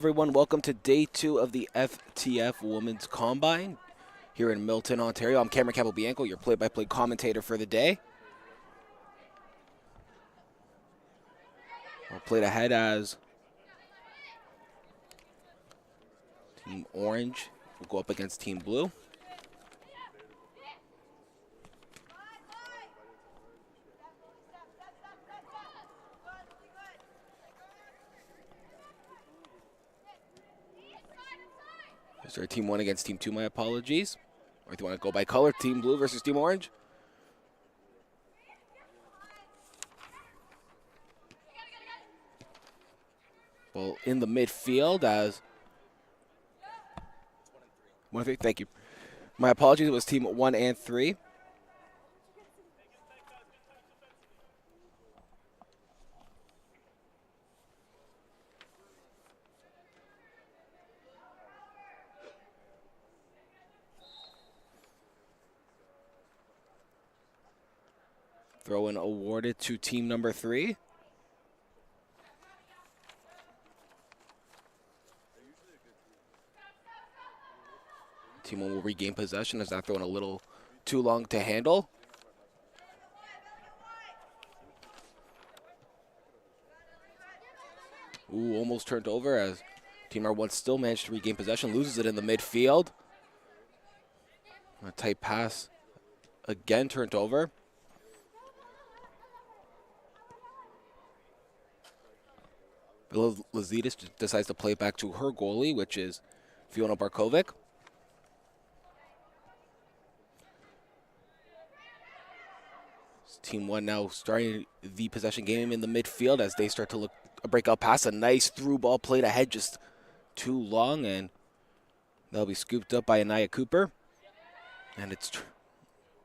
Everyone, welcome to day 2 of the FTF Women's Combine here in Milton, Ontario. I'm Cameron Campbell-Bianco, your play-by-play commentator for the day. I'll play it ahead as Team Orange will go up against Team Blue. Sorry, Team 1 against Team 2, my apologies. Or if you want to go by color, Team Blue versus Team Orange. Well, in the midfield as... Thank you. My apologies, it was Team 1 and 3. Throw-in awarded to team number 3. Team 1 will regain possession as that throw-in a little too long to handle. Ooh, almost turned over as Team R1 still managed to regain possession, loses it in the midfield. A tight pass again turned over. Lazidis decides to play back to her goalie, which is Fiona Barkovic. Team 1 now starting the possession game in the midfield as they start to look a breakout pass. A nice through ball played ahead, just too long, and that'll be scooped up by Anaya Cooper. And it's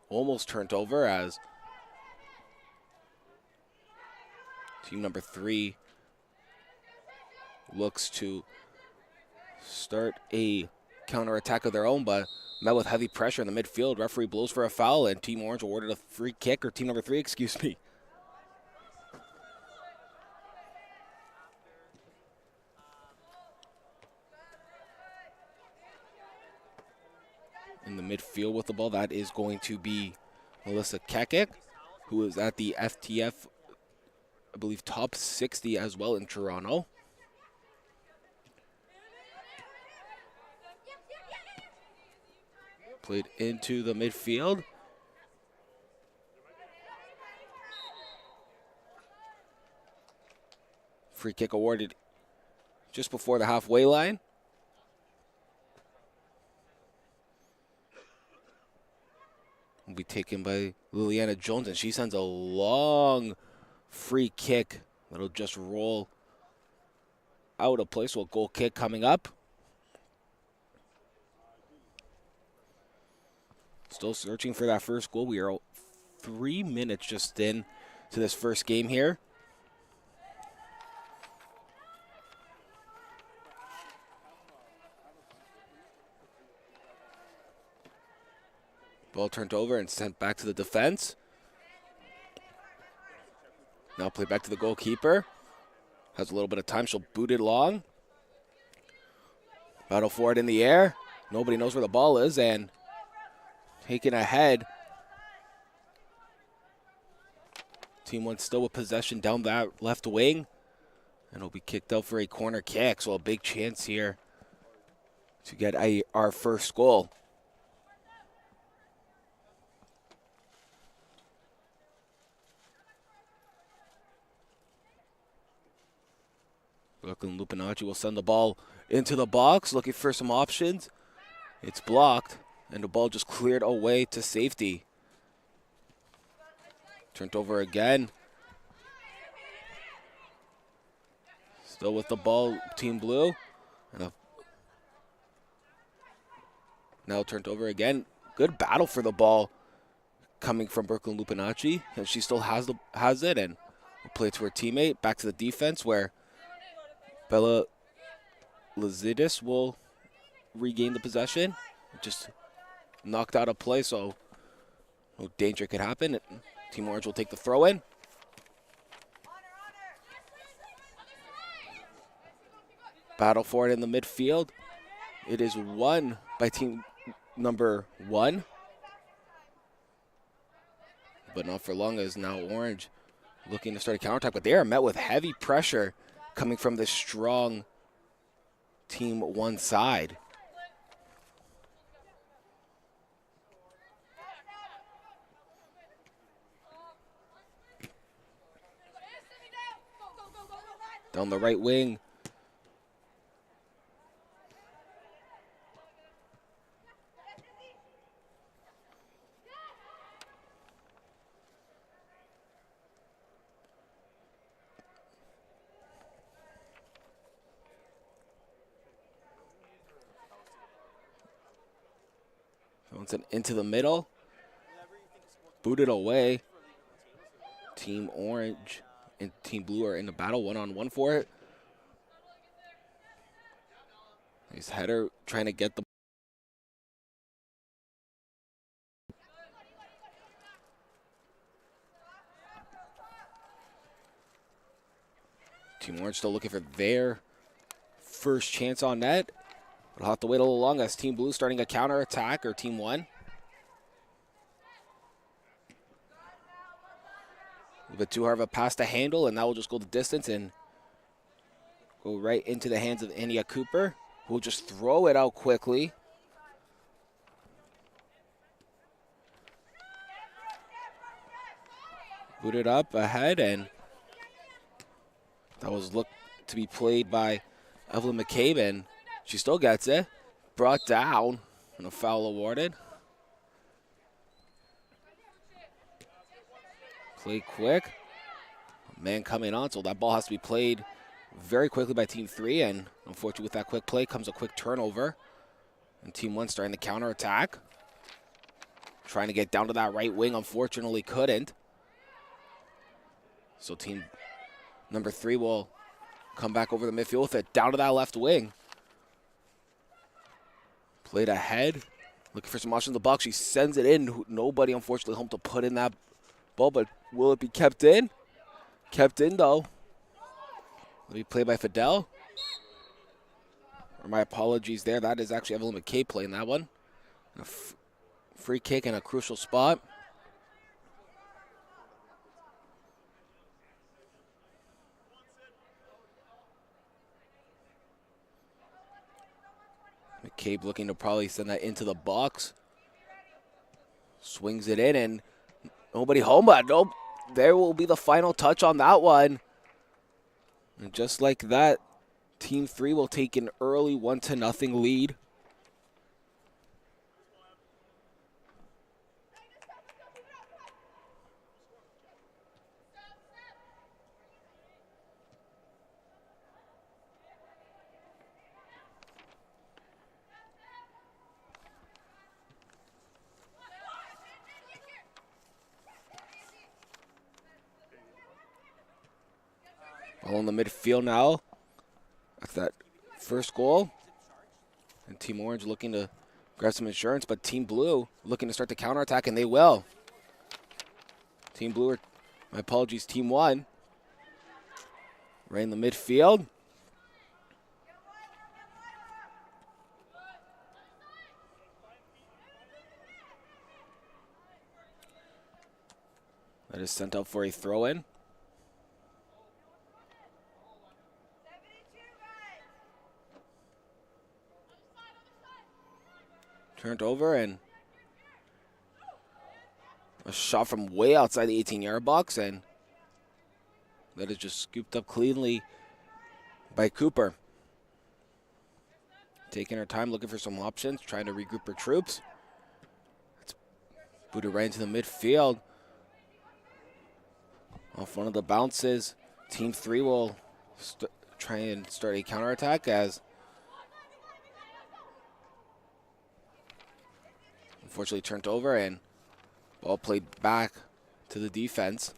almost turned over as team number 3 looks to start a counterattack of their own, but met with heavy pressure in the midfield. Referee blows for a foul, and Team Orange awarded a free kick, or team number 3, excuse me. In the midfield with the ball, that is going to be Melissa Kekek, who is at the FTF, I believe, top 60 as well in Toronto. Played into the midfield. Free kick awarded just before the halfway line. Will be taken by Liliana Jones, and she sends a long free kick that'll just roll out of place. So a goal kick coming up. Still searching for that first goal. We are 3 minutes just in to this first game here. Ball turned over and sent back to the defense. Now play back to the goalkeeper. Has a little bit of time. She'll boot it long. Battle for it in the air. Nobody knows where the ball is, and taken ahead. Team 1 still with possession down that left wing. And it'll be kicked out for a corner kick. So a big chance here to get our first goal. Brooklyn Lupinacci will send the ball into the box, looking for some options. It's blocked, and the ball just cleared away to safety. Turned over again. Still with the ball, Team Blue. And now turned over again. Good battle for the ball coming from Brooklyn Lupinacci, and she still has it, and will play it to her teammate. Back to the defense where Bella Lazidis will regain the possession. Just knocked out of play, so no danger could happen. Team Orange will take the throw in. Battle for it in the midfield. It is won by team number 1. But not for long, as now Orange looking to start a counterattack. But they are met with heavy pressure coming from this strong team 1 side. Down the right wing. Into the middle. Booted away. Team Orange and Team Blue are in the battle, 1-on-1 for it. His header trying to get the Team Orange still looking for their first chance on net. We'll have to wait a little long as Team Blue starting a counter attack, or Team 1. A little bit too hard of a pass to handle, and that will just go the distance and go right into the hands of Anya Cooper, who will just throw it out quickly. Booted up ahead, and that was looked to be played by Evelyn McCabe, and she still gets it. Brought down, and a foul awarded. Play quick. Man coming on, so that ball has to be played very quickly by Team 3, and unfortunately with that quick play comes a quick turnover. And Team 1 starting to counter attack. Trying to get down to that right wing, unfortunately couldn't. So Team number 3 will come back over the midfield with it, down to that left wing. Played ahead, looking for some options in the box. She sends it in. Nobody, unfortunately, home to put in that ball, but will it be kept in? Kept in, though. Will be played by Fidel. Or my apologies there. That is actually Evelyn McCabe playing that one. A free kick in a crucial spot. McCabe looking to probably send that into the box. Swings it in, and nobody home, but nope. There will be the final touch on that one. And just like that, Team 3 will take an early 1-0 lead. All in the midfield now. That's that first goal. And Team Orange looking to grab some insurance, but Team Blue looking to start the counterattack, and they will. Team Blue, my apologies, Team 1. Right in the midfield. That is sent out for a throw-in. Turned over, and a shot from way outside the 18-yard box, and that is just scooped up cleanly by Cooper. Taking her time, looking for some options, trying to regroup her troops. It's booted right into the midfield. Off one of the bounces, Team 3 will try and start a counterattack as unfortunately turned over, and ball played back to the defense.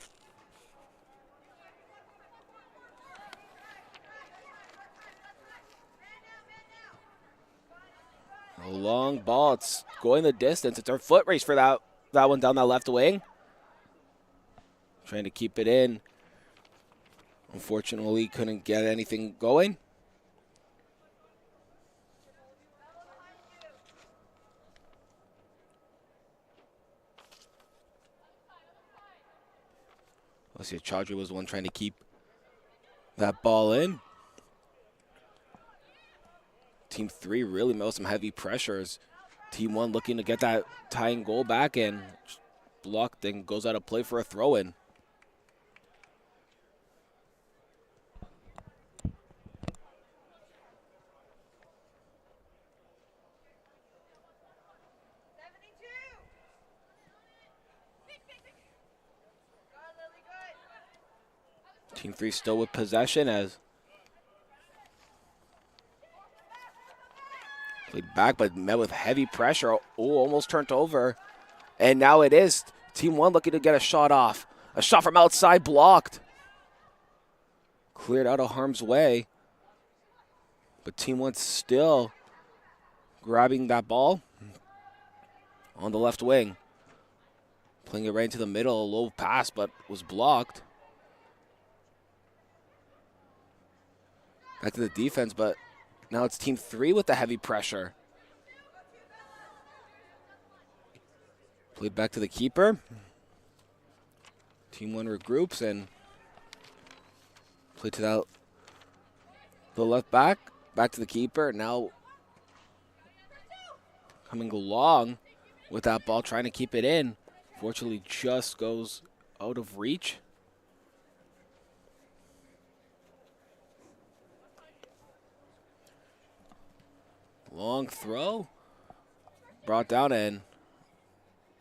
A long ball, it's going the distance. It's our foot race for that one down that left wing. Trying to keep it in. Unfortunately, couldn't get anything going. Let's see, Chaudhry was the one trying to keep that ball in. Team 3 really made some heavy pressures. Team 1 looking to get that tying goal back and blocked and goes out of play for a throw-in. Team 3 still with possession as played back but met with heavy pressure. Oh, almost turned over. And now it is Team 1 looking to get a shot off. A shot from outside blocked. Cleared out of harm's way. But Team 1 still grabbing that ball on the left wing. Playing it right into the middle, a low pass, but was blocked. Back to the defense, but now it's Team 3 with the heavy pressure. Played back to the keeper. Team 1 regroups and played to the left back to the keeper. Now coming along with that ball, trying to keep it in. Fortunately, just goes out of reach. Long throw. Brought down, and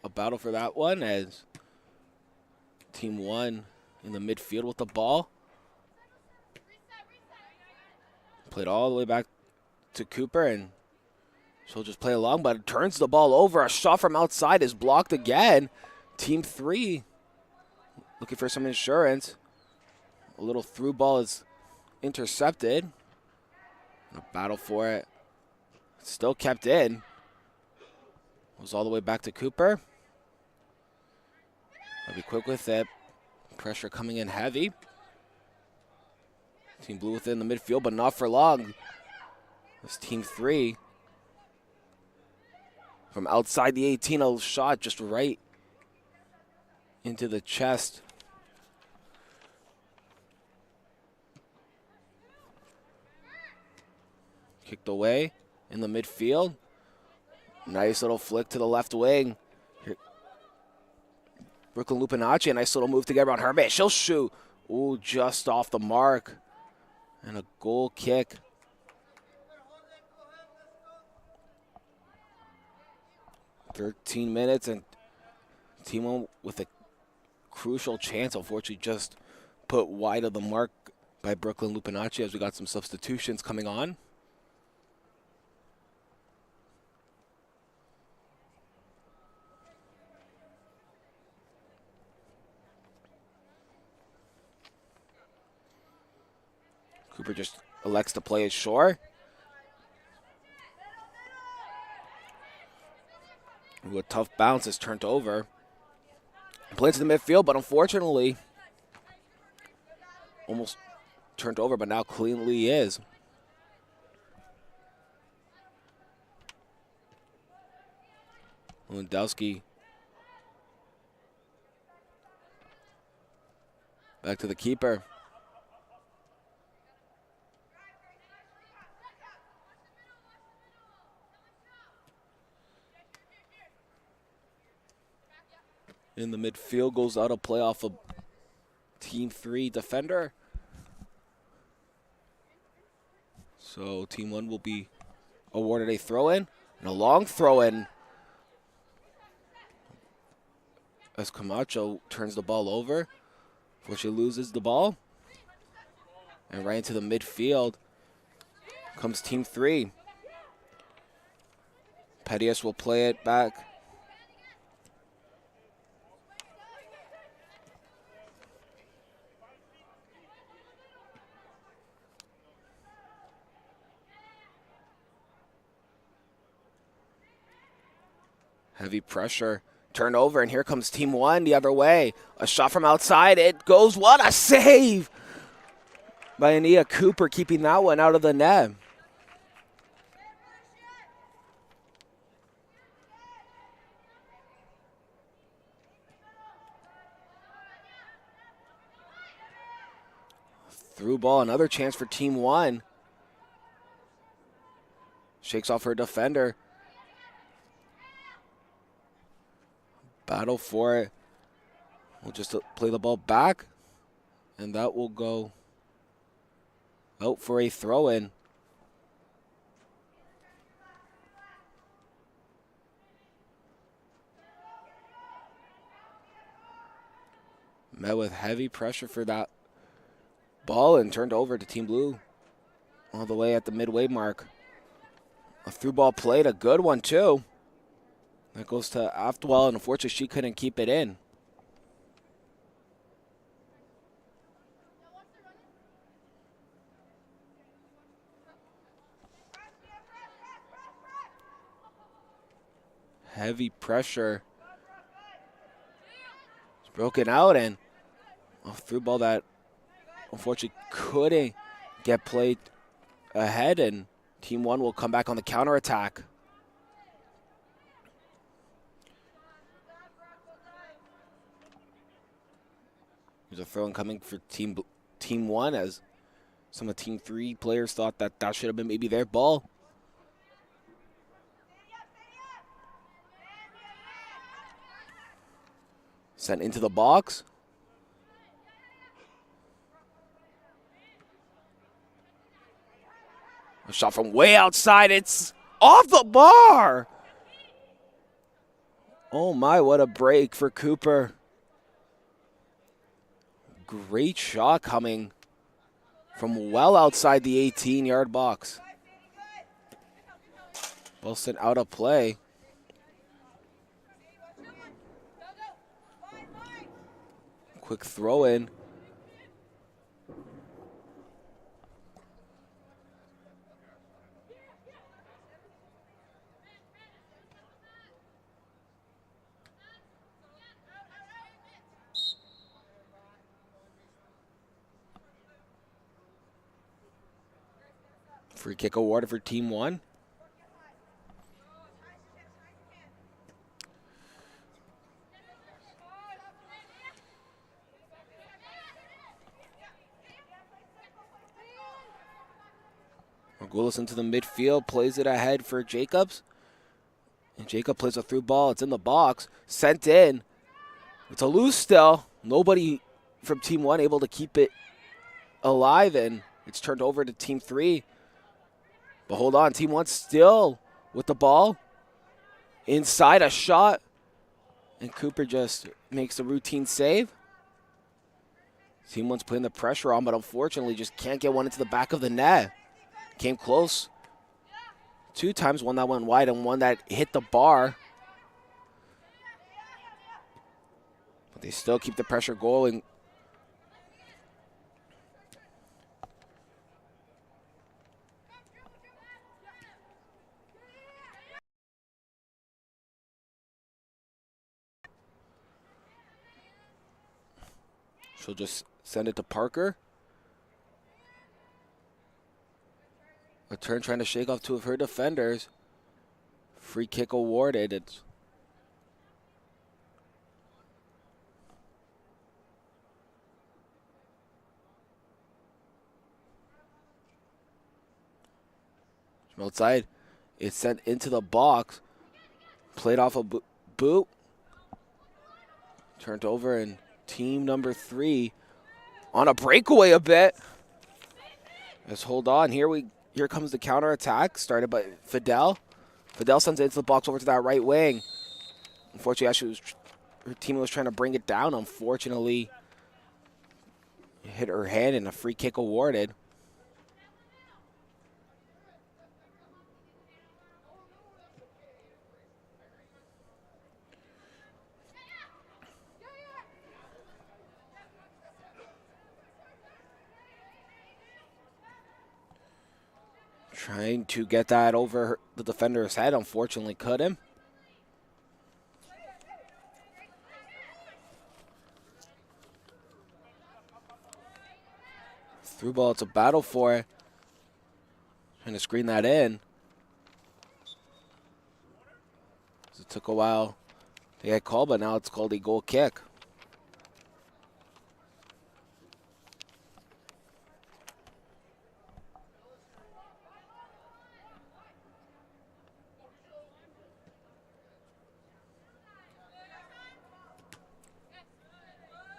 a battle for that one as Team 1 in the midfield with the ball. Played all the way back to Cooper, and she'll just play along, but it turns the ball over. A shot from outside is blocked again. Team 3 looking for some insurance. A little through ball is intercepted. A battle for it. Still kept in. Goes all the way back to Cooper. I'll be quick with it. Pressure coming in heavy. Team Blue within the midfield, but not for long. It's Team 3. From outside the 18, a shot just right into the chest. Kicked away in the midfield. Nice little flick to the left wing. Here. Brooklyn Lupinacci, a nice little move together on Hermit. She'll shoot. Ooh, just off the mark. And a goal kick. "13 minutes and Team 1 with a crucial chance. Unfortunately, just put wide of the mark by Brooklyn Lupinacci as we got some substitutions coming on. Cooper just elects to play it short. Ooh, a tough bounce is turned over. Played to the midfield, but unfortunately, almost turned over, but now cleanly is. Lewandowski back to the keeper. In the midfield, goes out of play off a Team 3 defender. So Team 1 will be awarded a throw-in, and a long throw-in as Camacho turns the ball over, before she loses the ball. And right into the midfield comes Team 3. Petius will play it back. Heavy pressure. Turnover, and here comes Team 1 the other way. A shot from outside. It goes. What a save by Ania Cooper, keeping that one out of the net. Through ball, another chance for Team 1. Shakes off her defender. Battle for it. We'll just play the ball back, and that will go out for a throw-in. Met with heavy pressure for that ball and turned over to Team Blue all the way at the midway mark. A through ball played, a good one too. That goes to Aftwell, and unfortunately she couldn't keep it in. Heavy pressure. It's broken out, and a through ball that unfortunately couldn't get played ahead, and Team 1 will come back on the counterattack. There's a throw-in coming for Team 1, as some of Team 3 players thought that that should have been maybe their ball. Sent into the box. A shot from way outside. It's off the bar. Oh my, what a break for Cooper. Great shot coming from well outside the 18-yard box. Ball sent out of play. Quick throw in. Free kick awarded for Team 1. Margulis into the midfield, plays it ahead for Jacobs. And Jacob plays a through ball. It's in the box. Sent in. It's a loose still. Nobody from Team 1 able to keep it alive, and it's turned over to Team 3. But hold on, Team 1 still with the ball. Inside a shot. And Cooper just makes a routine save. Team 1's putting the pressure on, but unfortunately just can't get one into the back of the net. Came close 2 times, one that went wide and one that hit the bar. But they still keep the pressure going. She'll just send it to Parker. A turn trying to shake off 2 of her defenders. Free kick awarded. It's from outside. It's sent into the box. Played off a boot. Turned over, and team number 3 on a breakaway a bit. Let's hold on. Here comes the counterattack, started by Fidel. Fidel sends it into the box over to that right wing. Unfortunately, actually, her team was trying to bring it down. Unfortunately, hit her hand and a free kick awarded. Trying to get that over the defender's head, unfortunately couldn't. Through ball, it's a battle for it. Trying to screen that in. It took a while to get called, but now it's called a goal kick.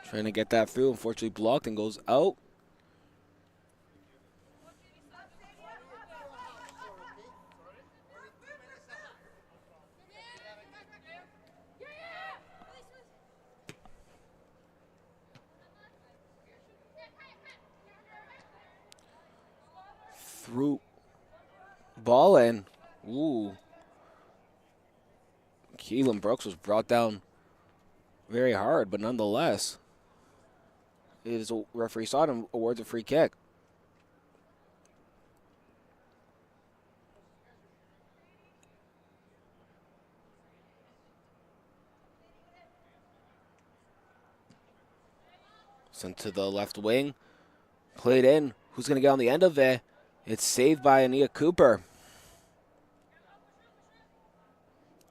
Trying to get that through. Unfortunately blocked and goes out. Through ball and ooh. Keelan Brooks was brought down very hard, but nonetheless, it is a referee saw it and awards a free kick. Sent to the left wing. Played in. Who's going to get on the end of it? It's saved by Ania Cooper.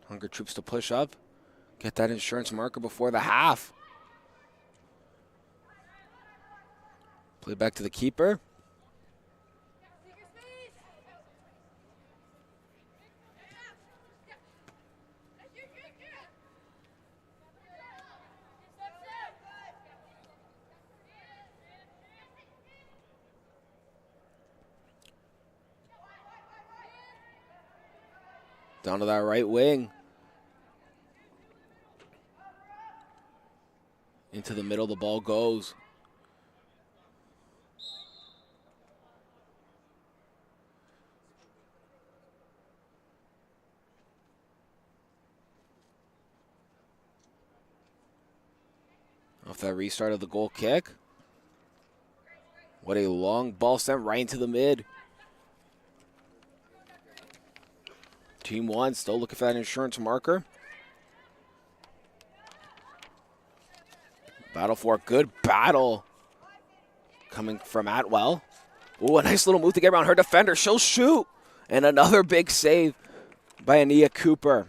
Hunger Troops to push up. Get that insurance marker before the half. Play back to the keeper. Down to that right wing. Into the middle, the ball goes. Off that restart of the goal kick. What a long ball sent right into the mid. Team 1 still looking for that insurance marker. Battle for a good battle coming from Atwell. Ooh, a nice little move to get around her defender. She'll shoot. And another big save by Ania Cooper.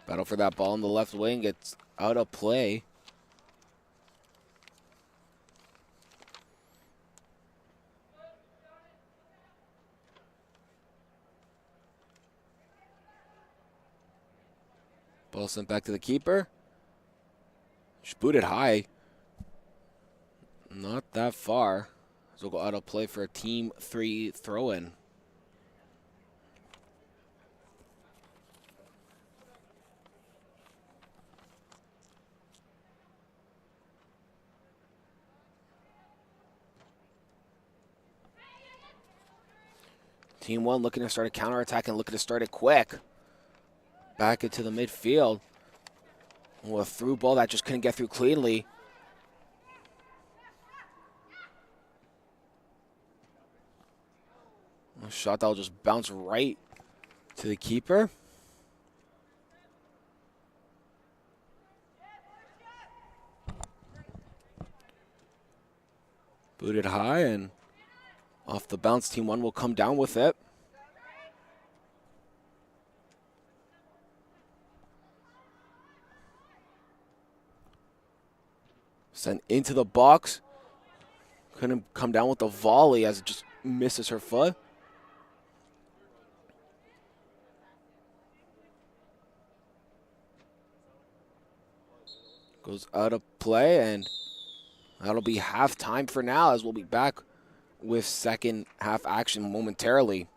Battle for that ball in the left wing. Gets out of play. Ball sent back to the keeper. She booted high. Not that far. So we'll go out of play for a Team 3 throw-in. Team 1 looking to start a counterattack and looking to start it quick. Back into the midfield. Oh, a through ball that just couldn't get through cleanly. A shot that will just bounce right to the keeper. Booted high and off the bounce. Team 1 will come down with it. Sent into the box. Couldn't come down with the volley as it just misses her foot. Goes out of play, and that'll be halftime for now, as we'll be back with second half action momentarily.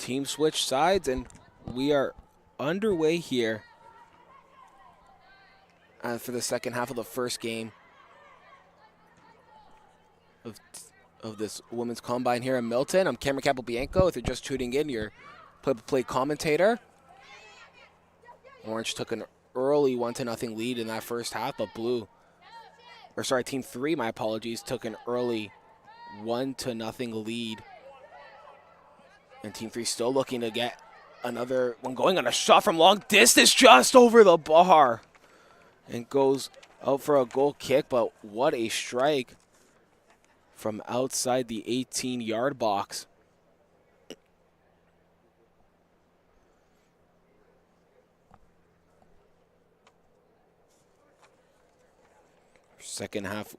Team switch sides, and we are underway here for the second half of the first game of this women's combine here in Milton. I'm Cameron Capobianco. If you're just tuning in, your play-by-play commentator. Orange took an early 1-0 lead in that first half, but Team 3, my apologies, took an early 1-0 lead. And Team 3 still looking to get another one going on a shot from long distance just over the bar. And goes out for a goal kick, but what a strike from outside the 18-yard box. Second half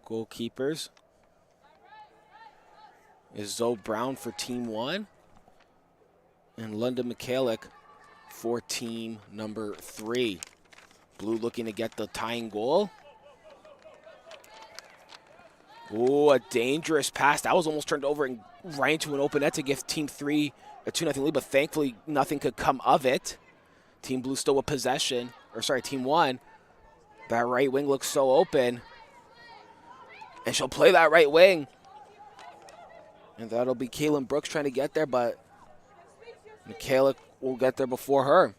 goalkeepers is Zoe Brown for Team 1 and London Michalik for team number 3. Blue looking to get the tying goal. Oh, a dangerous pass. That was almost turned over and right into an open net to give Team 3 a 2-0 lead, but thankfully nothing could come of it. Team Blue still with possession, Team 1. That right wing looks so open. And she'll play that right wing. And that'll be Kaylin Brooks trying to get there, but Michaela will get there before her.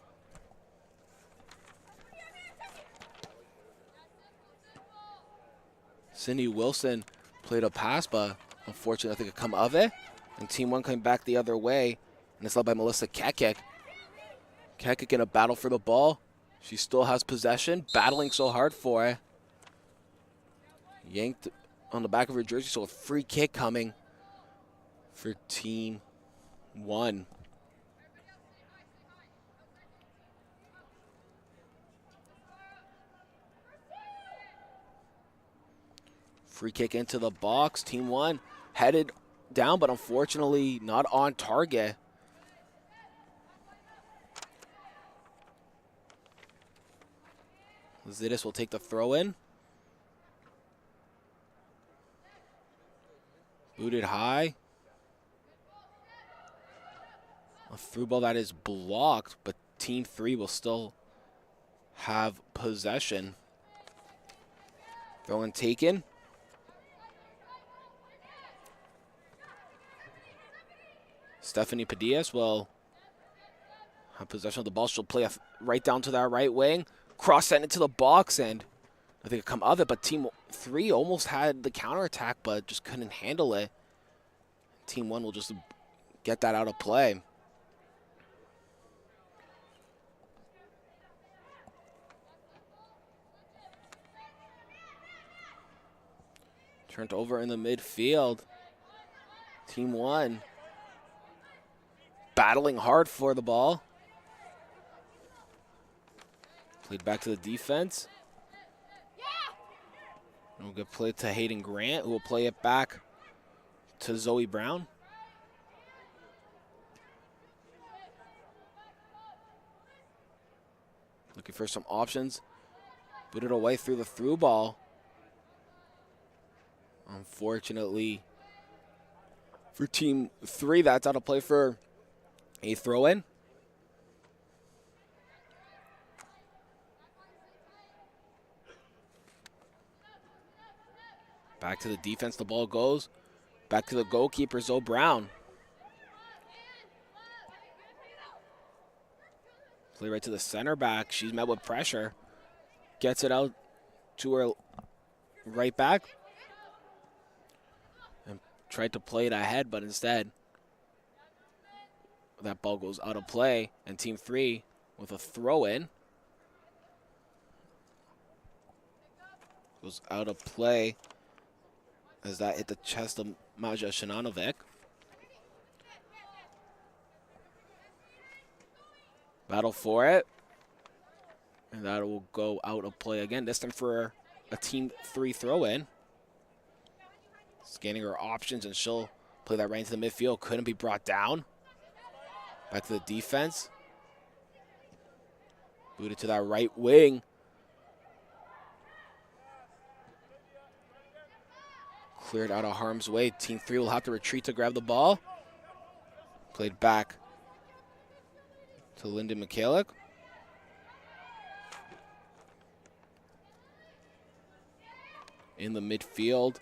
Cindy Wilson played a pass, but unfortunately nothing could come of it. And Team 1 coming back the other way, and it's led by Melissa Kekik. Kekik in a battle for the ball. She still has possession, battling so hard for it. Yanked on the back of her jersey, so a free kick coming for Team 1. Free kick into the box. Team 1 headed down, but unfortunately not on target. Zidis will take the throw in. Booted high. A through ball that is blocked, but Team 3 will still have possession. Throw in taken. Stephanie Padillas will have possession of the ball. She'll play right down to that right wing. Cross that into the box, and I think it come of it, but Team 3 almost had the counterattack, but just couldn't handle it. Team 1 will just get that out of play. Turned over in the midfield. Team 1 battling hard for the ball. Played back to the defense. And we'll get played to Hayden Grant, who will play it back to Zoe Brown. Looking for some options. Put it away through the through ball. Unfortunately, for Team 3, that's out of play for a throw-in. Back to the defense, the ball goes. Back to the goalkeeper, Zoe Brown. Play right to the center back. She's met with pressure. Gets it out to her right back. And tried to play it ahead, but instead, that ball goes out of play. And Team 3 with a throw-in. Goes out of play as that hit the chest of Maja Shinanovic. Battle for it. And that will go out of play again, this time for a Team 3 throw-in. Scanning her options, and she'll play that right into the midfield. Couldn't be brought down. Back to the defense. Booted to that right wing. Cleared out of harm's way. Team 3 will have to retreat to grab the ball. Played back to Lyndon Mikhalik. In the midfield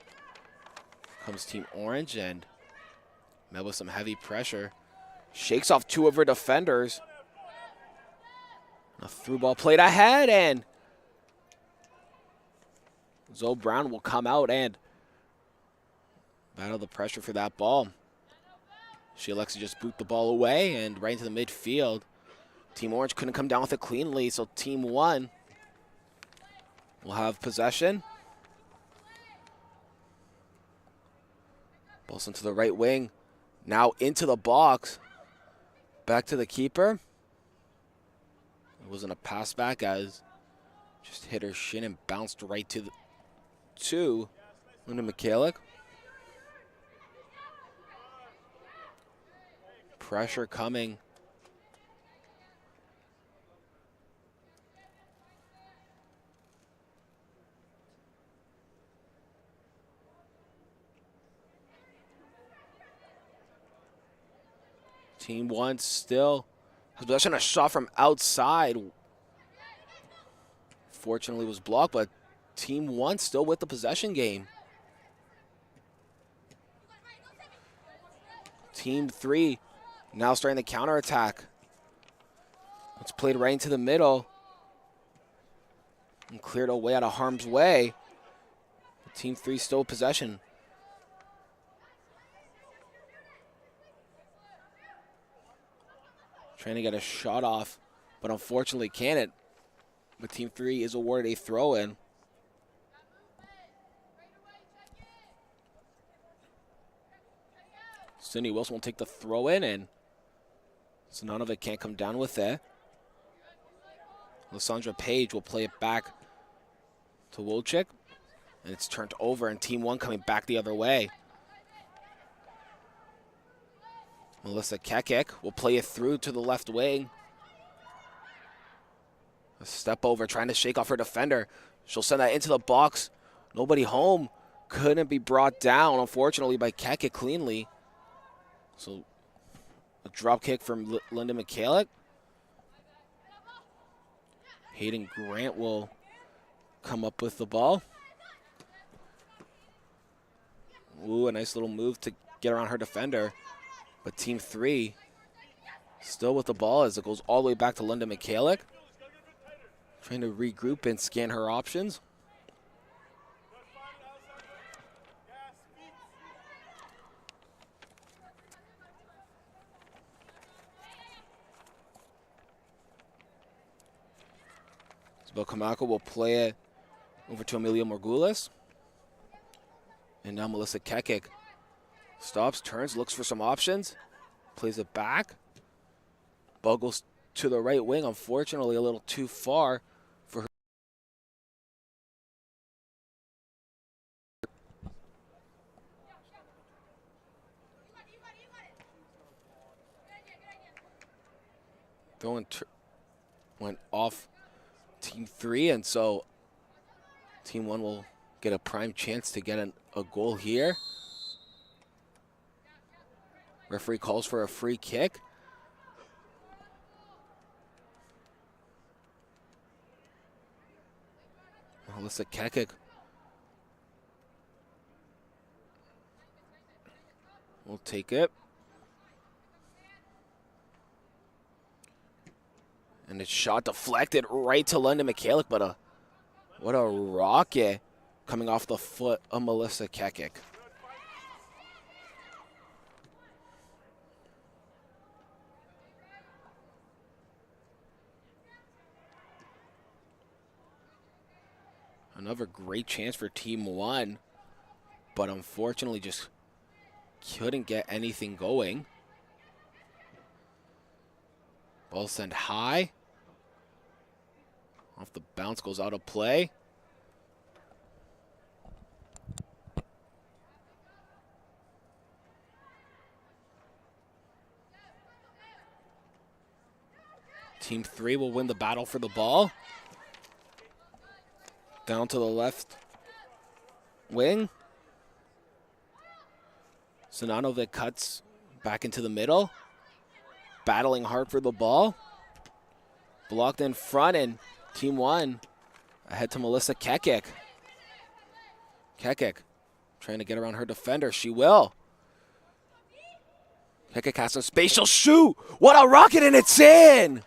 comes Team Orange and met with some heavy pressure. Shakes off two of her defenders. A through ball played ahead, and Zoe Brown will come out and battle the pressure for that ball. She elects to just boot the ball away and right into the midfield. Team Orange couldn't come down with it cleanly, so Team 1 will have possession. Ball's into the right wing. Now into the box. Back to the keeper. It wasn't a pass back as just hit her shin and bounced right to Linda Mikhalik. Pressure coming. Team 1 still has possession. A shot from outside. Fortunately was blocked, but Team 1 still with the possession game. Team 3 now starting the counterattack. It's played right into the middle and cleared away out of harm's way. Team 3 still possession. Trying to get a shot off, but unfortunately can't. But Team 3 is awarded a throw-in. Cindy Wilson will take the throw-in, and so none of it can't come down with it. Lysandra Page will play it back to Wolchik, and it's turned over, and Team 1 coming back the other way. Melissa Kekik will play it through to the left wing. A step over, trying to shake off her defender. She'll send that into the box. Nobody home. Couldn't be brought down, unfortunately, by Kekik cleanly. So a drop kick from Linda Mikhalik. Hayden Grant will come up with the ball. Ooh, a nice little move to get around her defender. But Team 3 still with the ball as it goes all the way back to Linda Mikhalik. Trying to regroup and scan her options. Isabel Kamako will play it over to Amelia Morgulis. And now Melissa Kekik stops, turns, looks for some options, plays it back. Ball goes to the right wing, unfortunately a little too far for her. Throwing went off Team 3, and so Team 1 will get a prime chance to get a goal here. Referee calls for a free kick. Melissa Kekik will take it. And it's shot deflected right to Linda Mikhalik, but what a rocket coming off the foot of Melissa Kekik. Another great chance for Team 1, but unfortunately just couldn't get anything going. Ball sent high. Off the bounce, goes out of play. Team 3 will win the battle for the ball. Down to the left wing. Sinanovic cuts back into the middle. battling hard for the ball. Blocked in front, and Team 1 ahead to Melissa Kekik. Kekik trying to get around her defender. She will. Kekik has some space. She'll shoot. What a rocket, and it's in.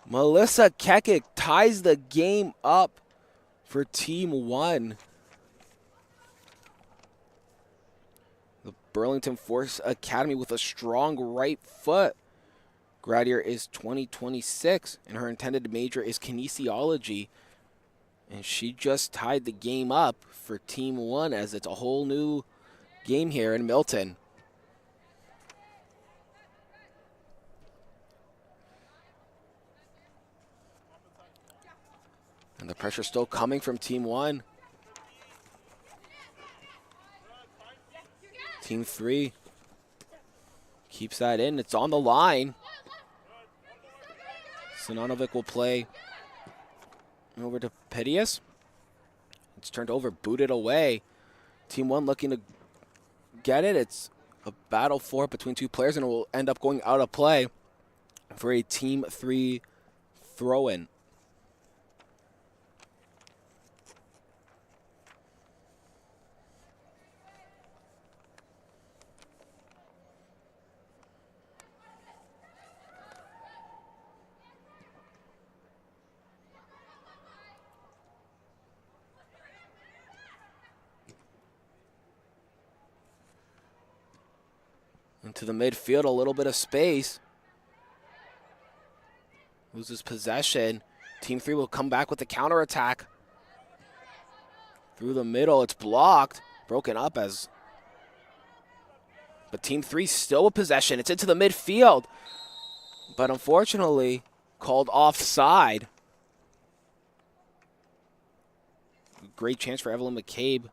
Melissa Kekik ties the game up for Team 1. The Burlington Force Academy with a strong right foot. Grad year is 2026, and her intended major is kinesiology. And she just tied the game up for Team 1 as it's a whole new game here in Milton. And the pressure still coming from Team 1. Team 3 keeps that in. It's on the line. Sinanovic will play over to Pedius. It's turned over, booted away. Team 1 looking to get it. It's a battle for it between two players, and it will end up going out of play for a Team 3 throw-in. Into the midfield, a little bit of space. Loses possession. Team 3 will come back with the counterattack. Through the middle, it's blocked. Broken up as... But Team 3 still with possession. It's into the midfield. But unfortunately, called offside. Great chance for Evelyn McCabe.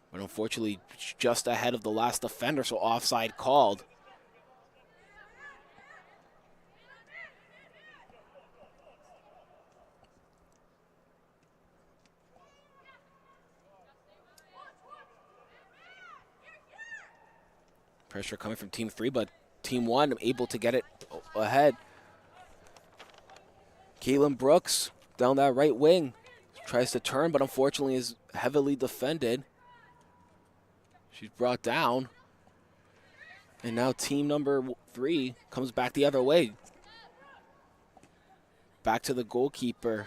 But unfortunately, just ahead of the last defender, so offside called. Pressure coming from Team 3, but Team 1 able to get it ahead. Caitlin Brooks down that right wing. Tries to turn, but unfortunately is heavily defended. She's brought down. And now team number 3 comes back the other way. Back to the goalkeeper.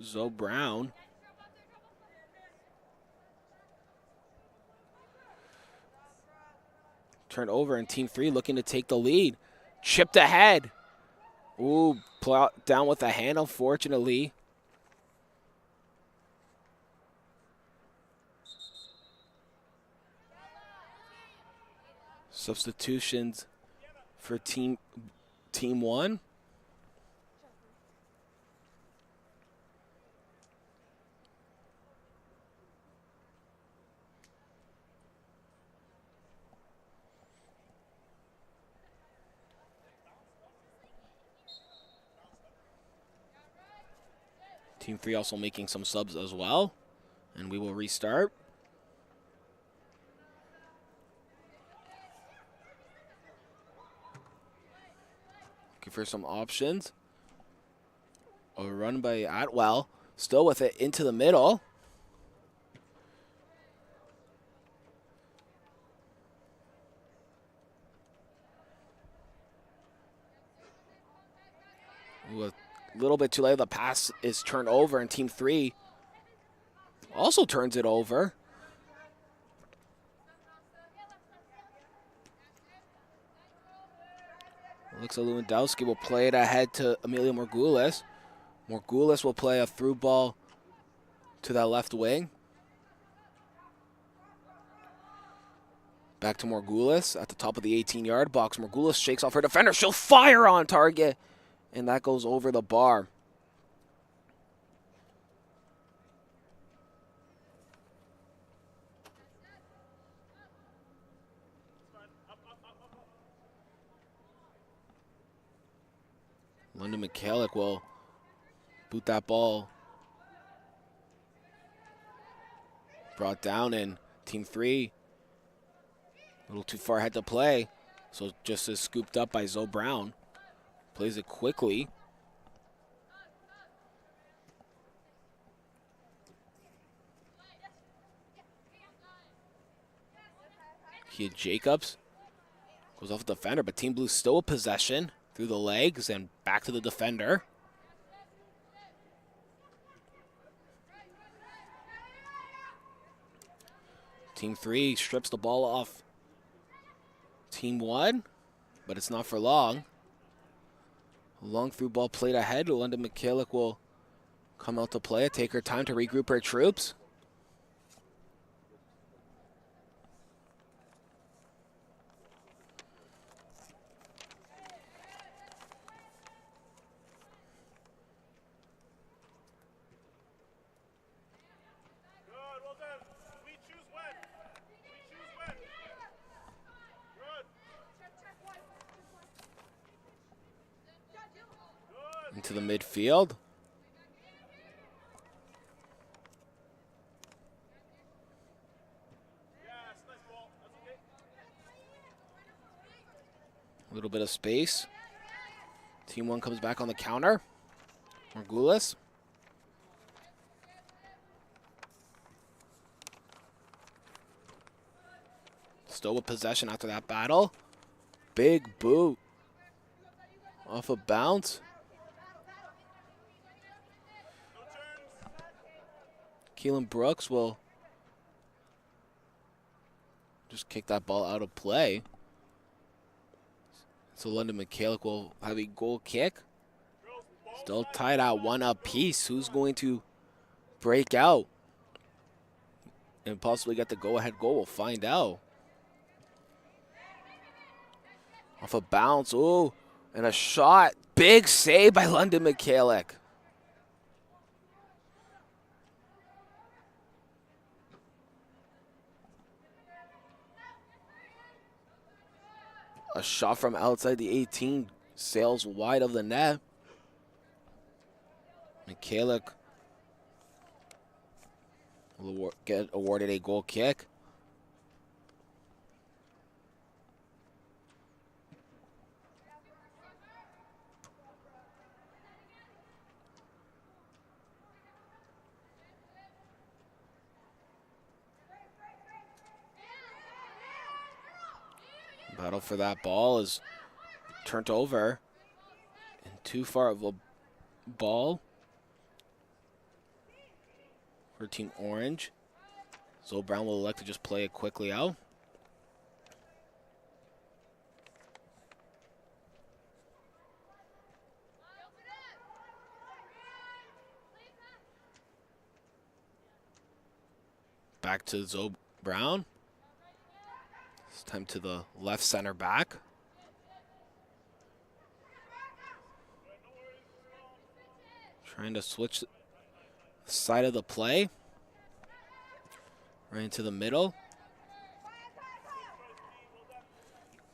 Zoe Brown. Turned over, and Team 3 looking to take the lead. Chipped ahead. Ooh, plowed down with a hand, unfortunately. Substitutions for Team 1. Team 3 also making some subs as well. And we will restart. Looking for some options. A run by Atwell. Still with it into the middle. Ooh, a little bit too late. The pass is turned over, and Team 3 also turns it over. Alexa Lewandowski will play it ahead to Amelia Morgulis. Morgulis will play a through ball to that left wing. Back to Morgulis at the top of the 18-yard box. Morgulis shakes off her defender. She'll fire on target, and that goes over the bar. London McCallick will boot that ball brought down, and Team 3 a little too far ahead to play. So just is scooped up by Zoe Brown. Plays it quickly. Kia Jacobs goes off the defender, but Team Blue still a possession through the legs and back to the defender. Team 3 strips the ball off Team 1, but it's not for long. A long through ball played ahead. London McKillick will come out to play it, take her time to regroup her troops. Into the midfield. A little bit of space. Team 1 comes back on the counter. Margulis. Still with possession after that battle. Big boot. Off a bounce. Keelan Brooks will just kick that ball out of play. So London McKillick will have a goal kick. Still tied at 1 apiece. Who's going to break out and possibly get the go-ahead goal? We'll find out. Off a bounce. Ooh, and a shot. Big save by London McKillick. A shot from outside the 18 sails wide of the net. McKillick will get awarded a goal kick. Battle for that ball is turned over. And too far of a ball for Team Orange. Zoe Brown will elect to just play it quickly out. Back to Zoe Brown. This time to the left center back. Trying to switch the side of the play. Right into the middle.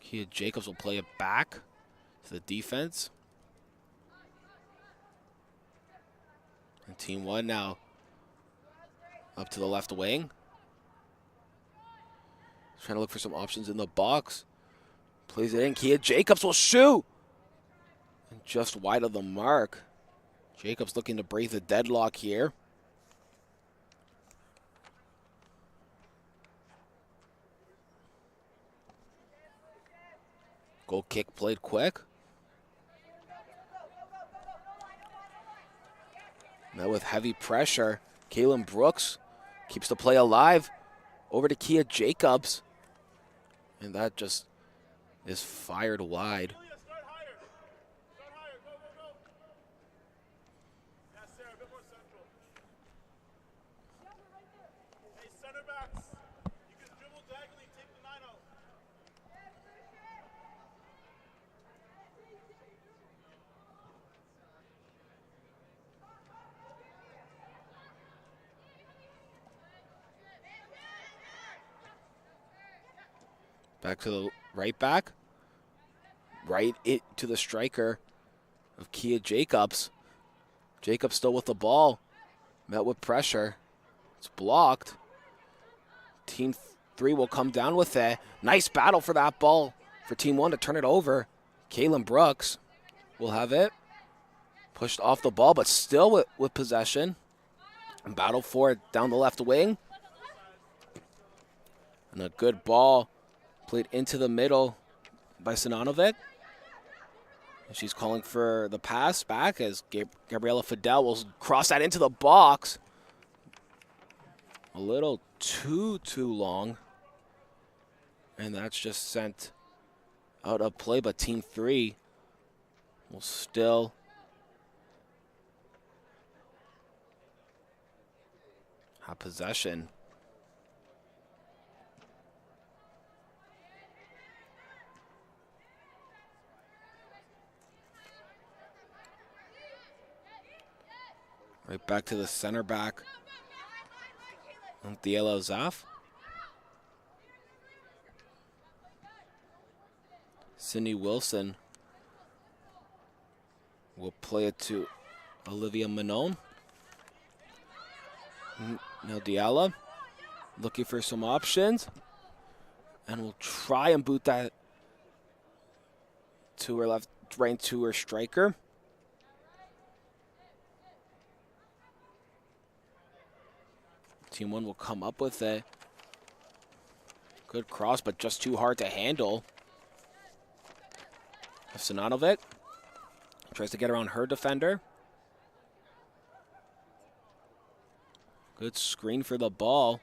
Kia Jacobs will play it back to the defense. And Team 1 now up to the left wing. Trying to look for some options in the box. Plays it in. Kia Jacobs will shoot. And just wide of the mark. Jacobs looking to break the deadlock here. Goal kick played quick. Now with heavy pressure, Kaylin Brooks keeps the play alive. Over to Kia Jacobs. And that just is fired wide. Back to the right back. Right it to the striker of Kia Jacobs. Jacobs still with the ball. Met with pressure. It's blocked. Team 3 will come down with it. Nice battle for that ball for Team 1 to turn it over. Kaylin Brooks will have it. Pushed off the ball, but still with possession. And battle for it down the left wing. And a good ball played into the middle by Sinanovic. And she's calling for the pass back as Gabriela Fidel will cross that into the box. A little too long. And that's just sent out of play, but Team 3 will still have possession. Right back to the center back, Thiela Zaf. Cindy Wilson will play it to Olivia Manon. Now Diala looking for some options, and will try and boot that to her left, right to her striker. Team 1 will come up with a good cross, but just too hard to handle. Sinanovic tries to get around her defender. Good screen for the ball.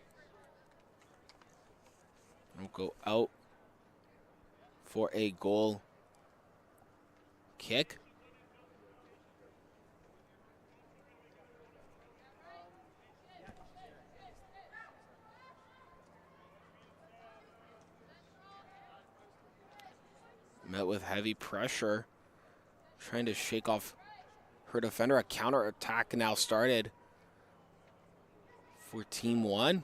We'll go out for a goal kick. Met with heavy pressure, trying to shake off her defender. A counter attack now started for Team 1.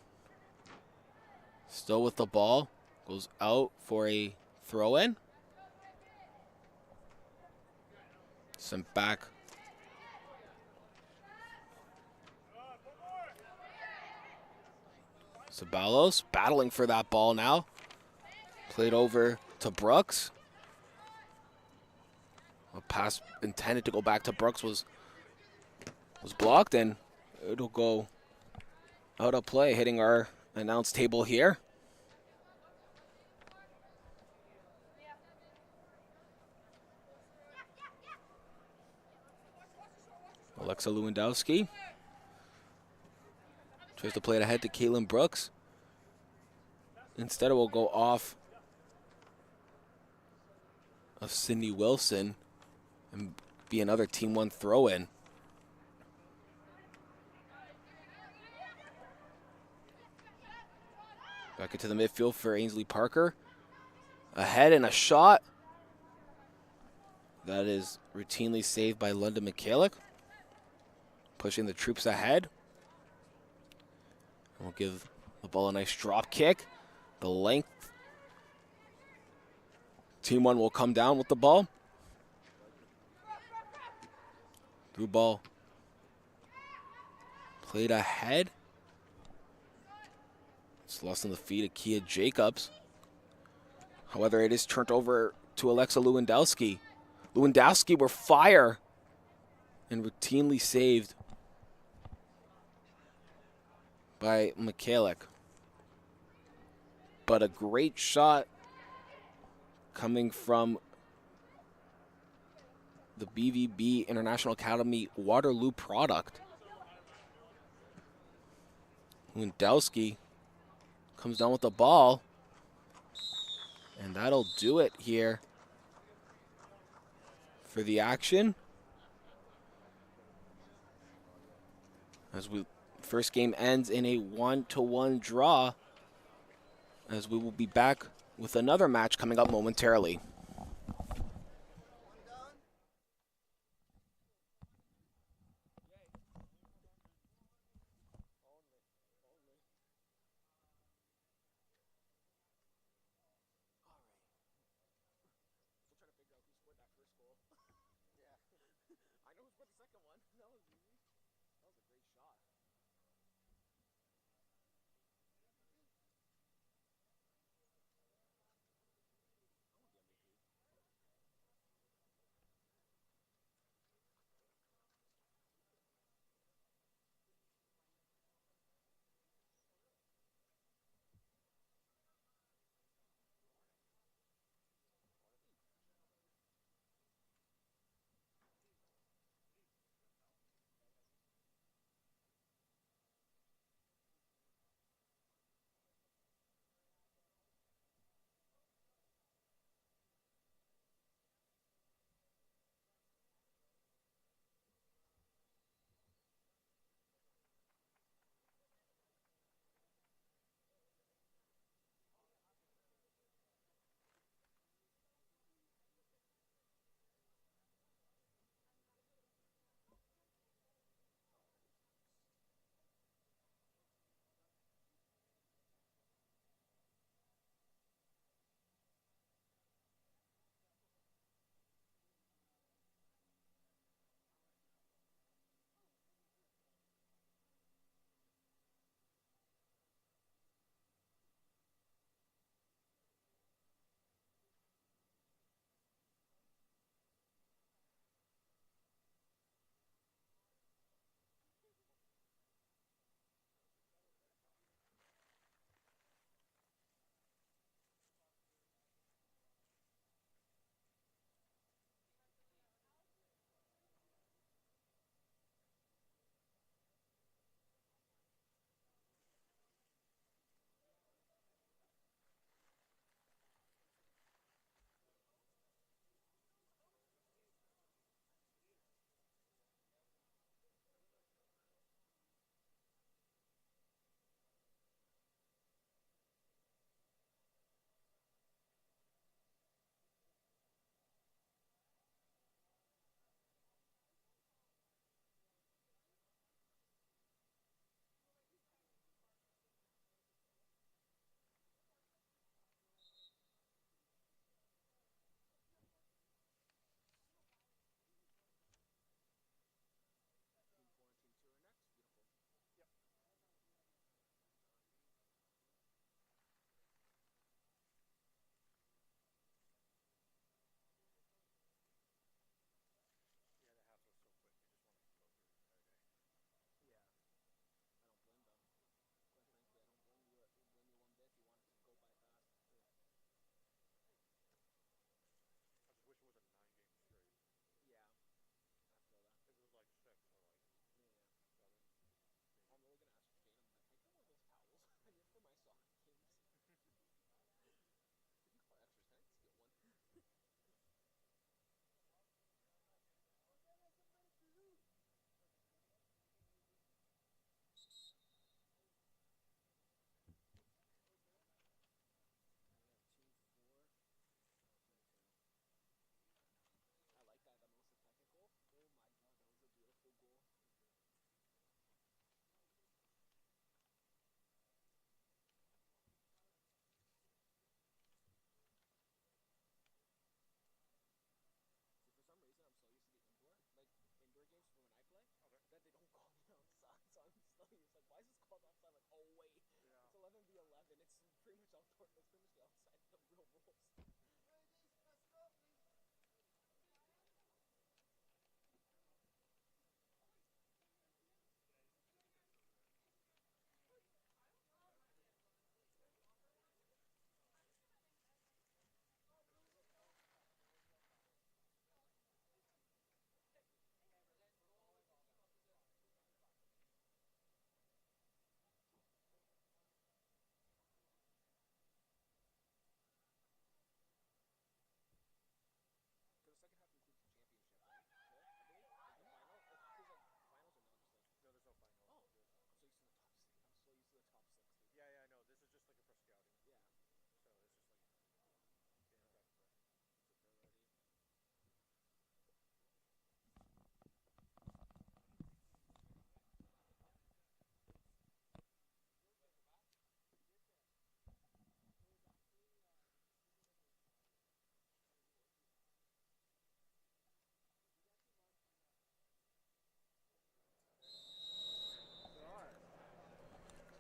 Still with the ball, goes out for a throw-in. Sent back. Ceballos battling for that ball now. Played over to Brooks. A pass intended to go back to Brooks was blocked, and it'll go out of play, hitting our announce table here. Alexa Lewandowski tries to play it ahead to Caitlin Brooks. Instead, it will go off of Cindy Wilson and be another Team 1 throw-in. Back into the midfield for Ainsley Parker. Ahead and a shot. That is routinely saved by London Michalik. Pushing the troops ahead. We'll give the ball a nice drop kick. The length. Team 1 will come down with the ball. Through ball. Played ahead. It's lost on the feet of Kia Jacobs. However, it is turned over to Alexa Lewandowski. Lewandowski were fire and routinely saved by Michalik. But a great shot coming from the BVB International Academy Waterloo product. Lewandowski comes down with the ball, and that'll do it here for the action. As first game ends in a 1-1 draw, as we will be back with another match coming up momentarily.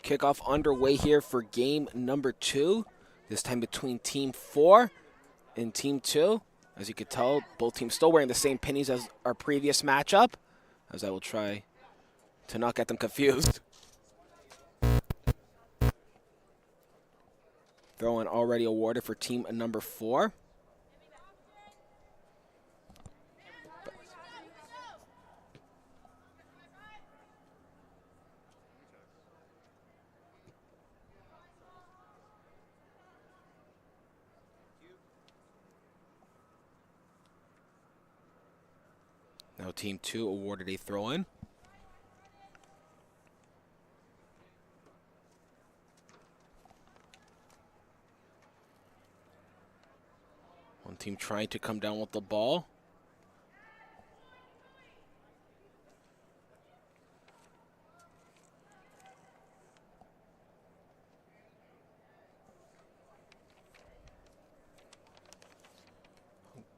Kickoff underway here for game number 2. This time between Team 4 and Team 2. As you can tell, both teams still wearing the same pennies as our previous matchup, as I will try to not get them confused. Throw-in already awarded for team number 4. Now team 2 awarded a throw-in. One team trying to come down with the ball.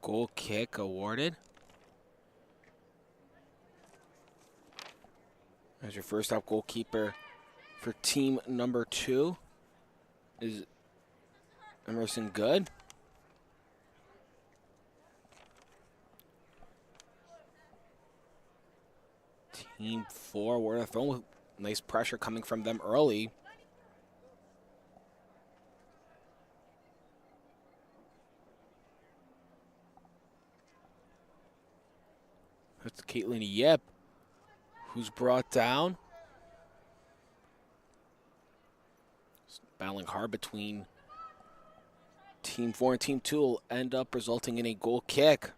Goal kick awarded. As your first out goalkeeper for team number 2 is Emerson Good. Team 4 were thrown with nice pressure coming from them early. That's Caitlin Yip, who's brought down. Battling hard between Team 4 and Team 2 will end up resulting in a goal kick.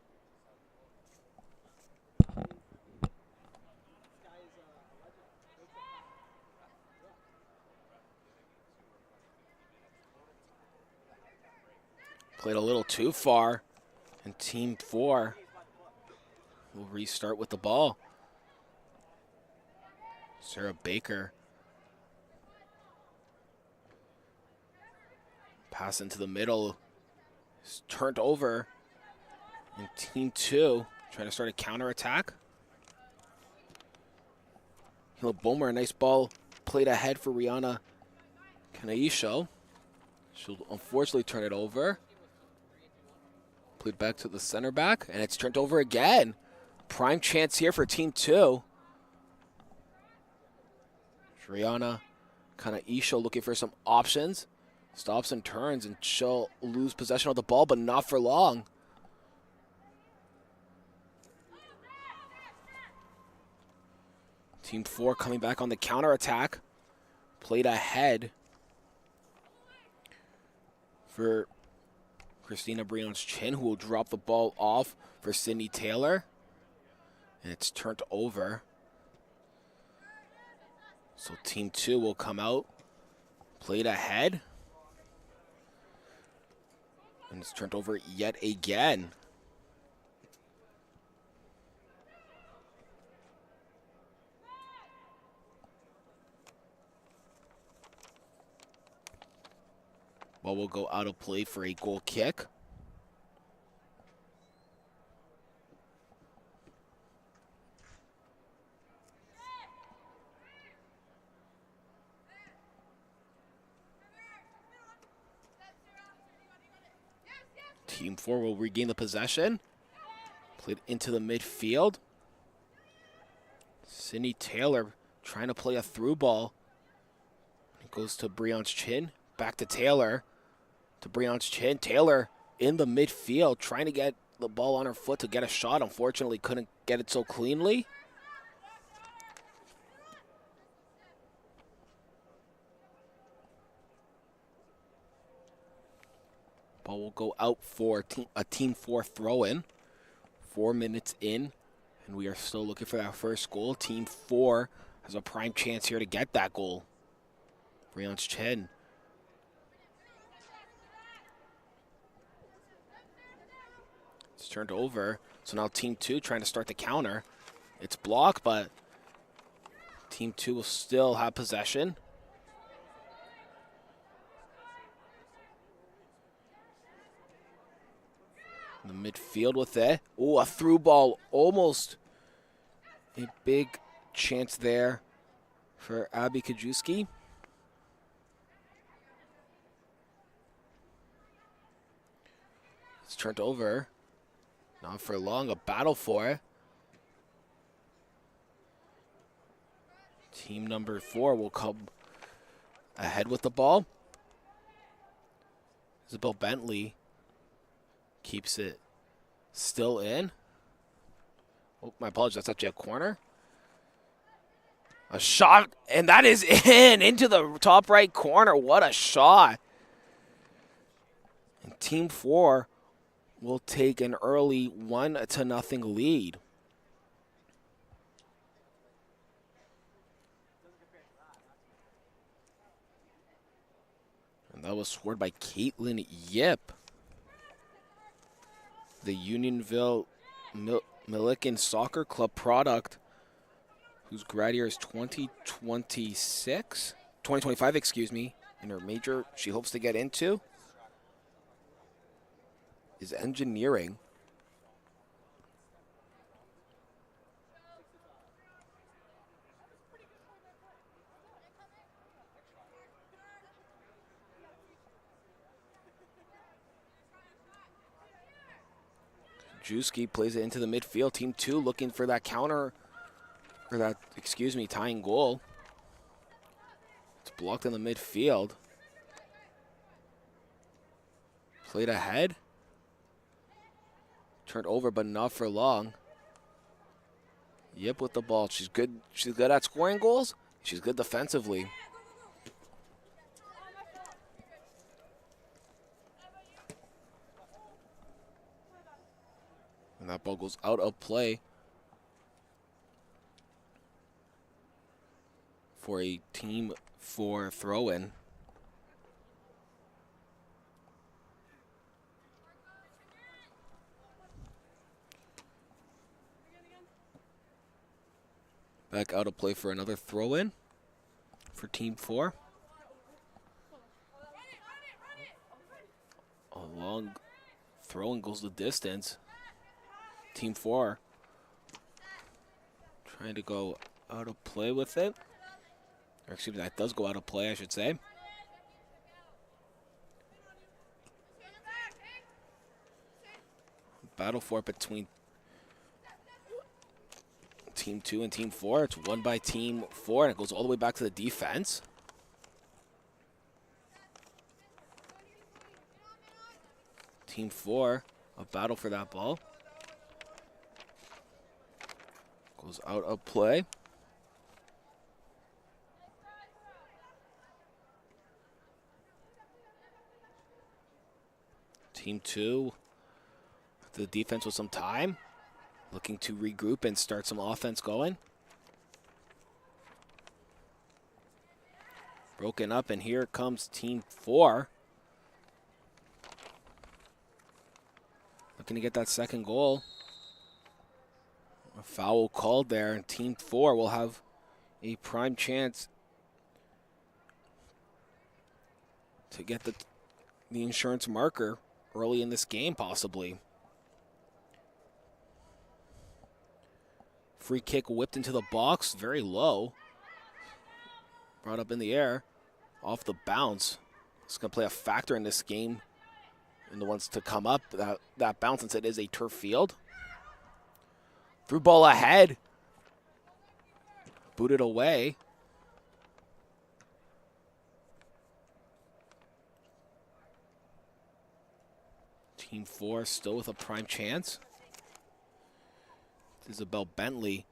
Played a little too far, and Team 4 will restart with the ball. Sarah Baker. Pass into the middle. It's turned over. And Team 2 trying to start a counterattack. Hila Bomer, a nice ball played ahead for Rihanna Kanaisho. She'll unfortunately turn it over. Played back to the center back, and it's turned over again. Prime chance here for Team 2. Rihanna Kanaisho looking for some options. Stops and turns, and she'll lose possession of the ball, but not for long. Team 4 coming back on the counterattack. Played ahead for Christina Brion's Chin, who will drop the ball off for Sydney Taylor. And it's turned over. So Team 2 will come out. Played ahead. And it's turned over yet again. Ball will go out of play for a goal kick. Team 4 will regain the possession. Played into the midfield. Sydney Taylor trying to play a through ball. It goes to Breon's Chin. Back to Taylor. To Breon's Chin. Taylor in the midfield trying to get the ball on her foot to get a shot. Unfortunately, couldn't get it so cleanly. Ball will go out for a Team 4 throw-in. 4 minutes in, and we are still looking for that first goal. Team 4 has a prime chance here to get that goal. Breon's Chin. It's turned over. So now Team 2 trying to start the counter. It's blocked, but Team 2 will still have possession. In the midfield with it. Oh, a through ball. Almost a big chance there for Abby Kajewski. It's turned over. Not for long. A battle for it. Team number 4 will come ahead with the ball. Isabel Bentley keeps it still in. Oh, my apologies. That's actually a corner. A shot, and that is into the top right corner. What a shot. And Team 4 will take an early 1-0 lead. And that was scored by Caitlin Yip. The Unionville Milliken Soccer Club product, whose grad year is 2025, excuse me, and her major she hopes to get into is engineering. Juski plays it into the midfield. Team 2 looking for that counter, or that, excuse me, tying goal. It's blocked in the midfield. Played ahead. Turned over, but not for long. Yip with the ball. She's good. She's good at scoring goals. She's good defensively. And that ball goes out of play for a Team 4 throw-in. Back out of play for another throw-in for Team 4. A long throw-in goes the distance. Team 4 trying to go out of play with it. Or excuse me, that does go out of play, I should say. Battle for it between Team 2 and Team 4. It's won by Team 4, and it goes all the way back to the defense. Team 4, a battle for that ball. Goes out of play. Team 2, the defense with some time. Looking to regroup and start some offense going. Broken up, and here comes Team 4. Looking to get that second goal. A foul called there, and Team 4 will have a prime chance to get the insurance marker early in this game, possibly. Free kick whipped into the box, very low. Brought up in the air, off the bounce. It's going to play a factor in this game and the ones to come up, that bounce, since it is a turf field. Through ball ahead. Booted away. Team 4 still with a prime chance. Isabel Bentley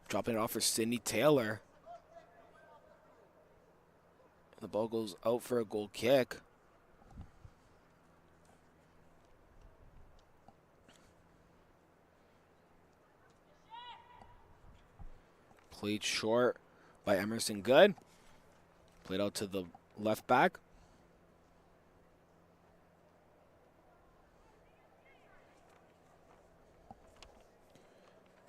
dropping it off for Sydney Taylor. The ball goes out for a goal kick. Played short by Emerson Good. Played out to the left back.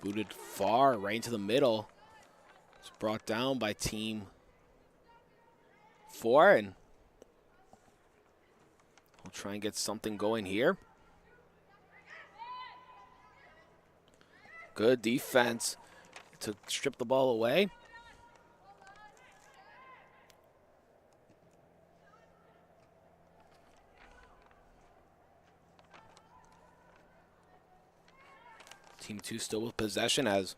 Booted far, right into the middle. It's brought down by Team 4, and we'll try and get something going here. Good defense to strip the ball away. Team 2 still with possession as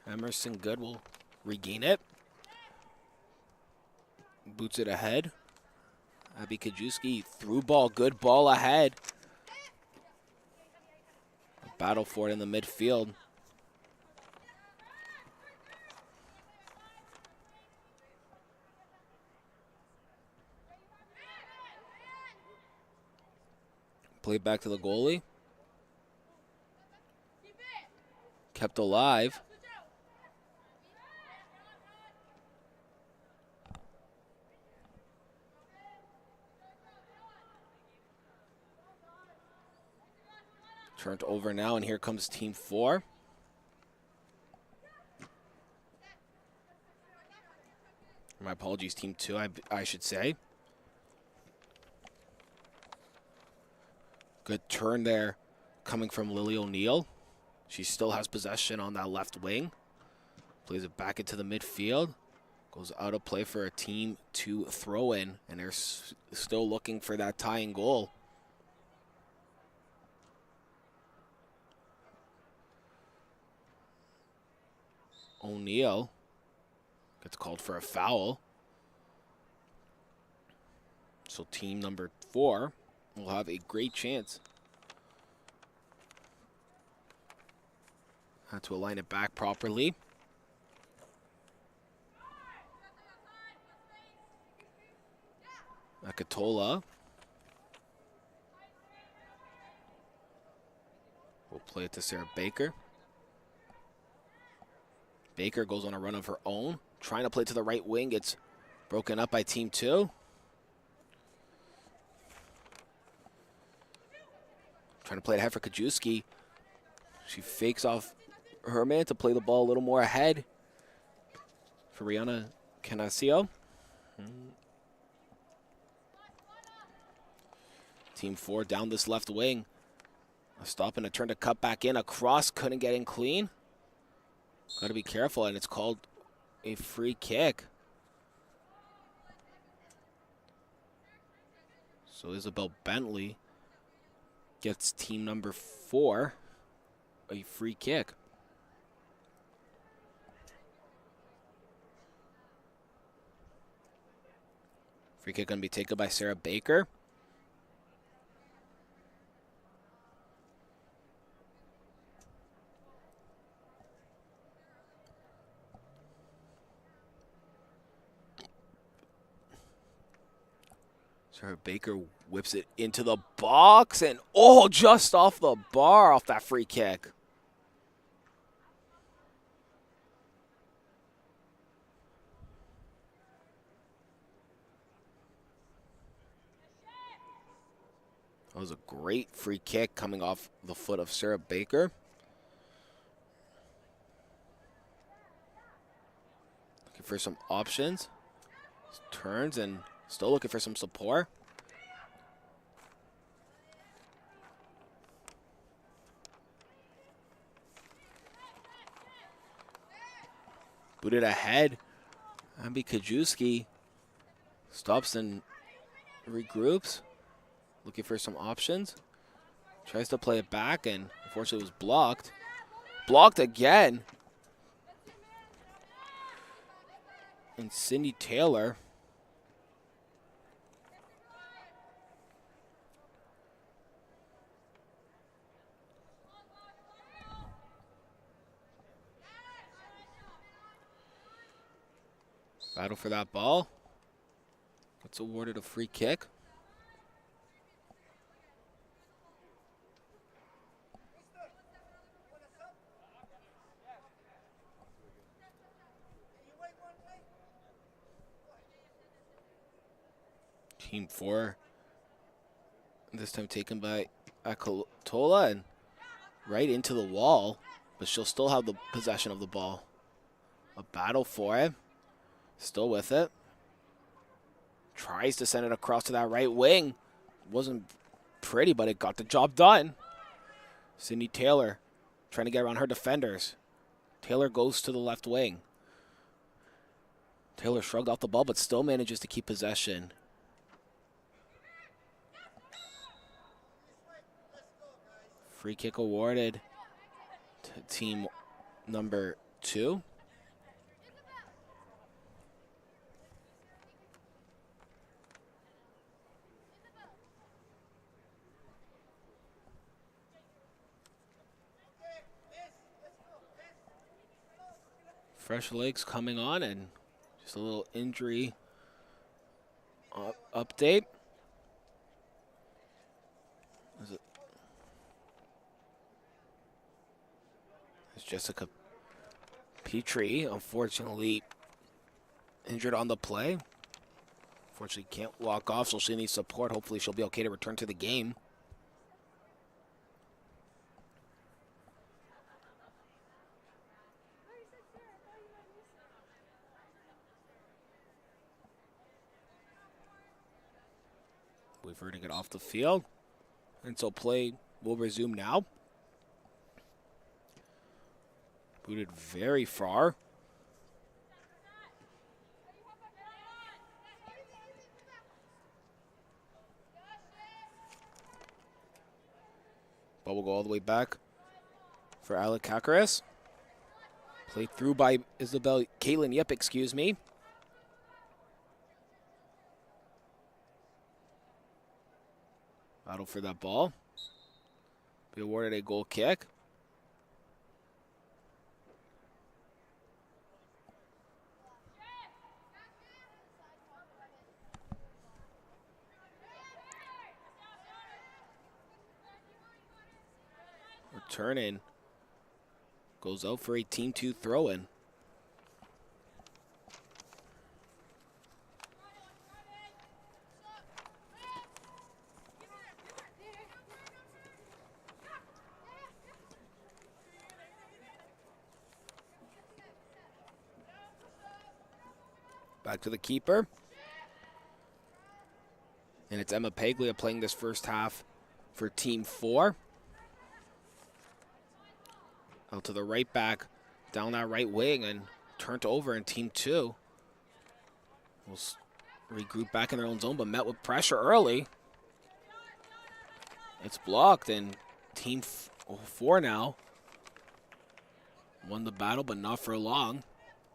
Emerson Good will regain it. Boots it ahead. Abby Kajewski through ball, good ball ahead. A battle for it in the midfield. Played back to the goalie. Kept alive. Turned over now, and here comes Team 4. My apologies, Team 2, I should say. Good turn there coming from Lily O'Neill. She still has possession on that left wing. Plays it back into the midfield. Goes out of play for a Team 2 throw-in, and they're still looking for that tying goal. O'Neill gets called for a foul. So team number 4 will have a great chance. Had to align it back properly. Akatola will play it to Sarah Baker. Baker goes on a run of her own, trying to play to the right wing. It's broken up by Team 2. Trying to play it ahead for Kajewski. She fakes off her man to play the ball a little more ahead for Rihanna Canasio. Team 4 down this left wing. A stop and a turn to cut back in. A cross, couldn't get in clean. Got to be careful, and it's called a free kick. So Isabel Bentley gets team number 4 a free kick. Free kick going to be taken by Sarah Baker. Sarah Baker whips it into the box, and just off the bar off that free kick. That was a great free kick coming off the foot of Sarah Baker. Looking for some options. Turns and still looking for some support. Booted ahead. Abby Kajewski stops and regroups. looking for some options. Tries to play it back, and unfortunately was blocked. Blocked again. And Cindy Taylor. Battle for that ball. Gets awarded a free kick. Team 4. This time taken by Akatola and right into the wall, but she'll still have the possession of the ball. A battle for it. Still with it. Tries to send it across to that right wing. Wasn't pretty, but it got the job done. Cindy Taylor trying to get around her defenders. Taylor goes to the left wing. Taylor shrugged off the ball, but still manages to keep possession. Free kick awarded to team number 2. Fresh legs coming on, and just a little injury update. It's Jessica Petrie, unfortunately injured on the play. Unfortunately can't walk off, so she needs support. Hopefully she'll be okay to return to the game. Reverting it off the field. And so play will resume now. Booted very far. Ball will go all the way back for Alec Kakaris. Played through by Caitlin Yip, excuse me. Battle for that ball. Be awarded a goal kick. Returning. Goes out for a Team 2 throw-in. Back to the keeper. And it's Emma Paglia playing this first half for Team 4. Out to the right back, down that right wing, and turned over in Team 2. Will regroup back in their own zone, but met with pressure early. It's blocked, and Team 4 now won the battle, but not for long.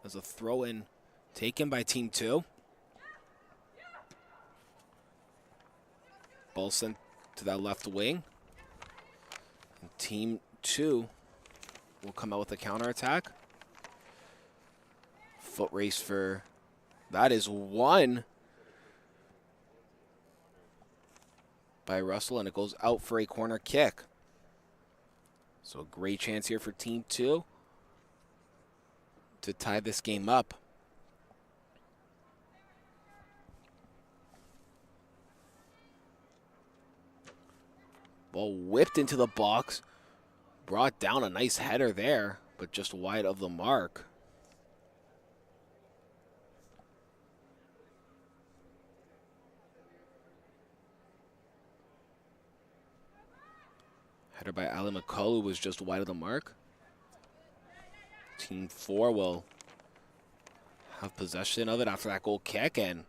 There's a throw-in taken by Team 2. Ball sent to that left wing. And Team 2 will come out with a counterattack. Foot race for that is won by Russell, and it goes out for a corner kick. So a great chance here for Team 2 to tie this game up. Ball whipped into the box. Brought down, a nice header there, but just wide of the mark. Header by Ali McCullough was just wide of the mark. Team 4 will have possession of it after that goal kick, and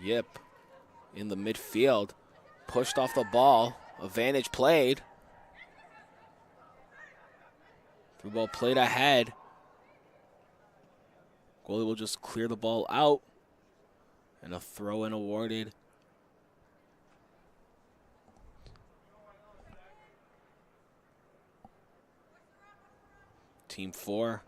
Yip in the midfield. Pushed off the ball. Advantage played. Through ball played ahead. Goalie will just clear the ball out. And a throw-in awarded. Team 4.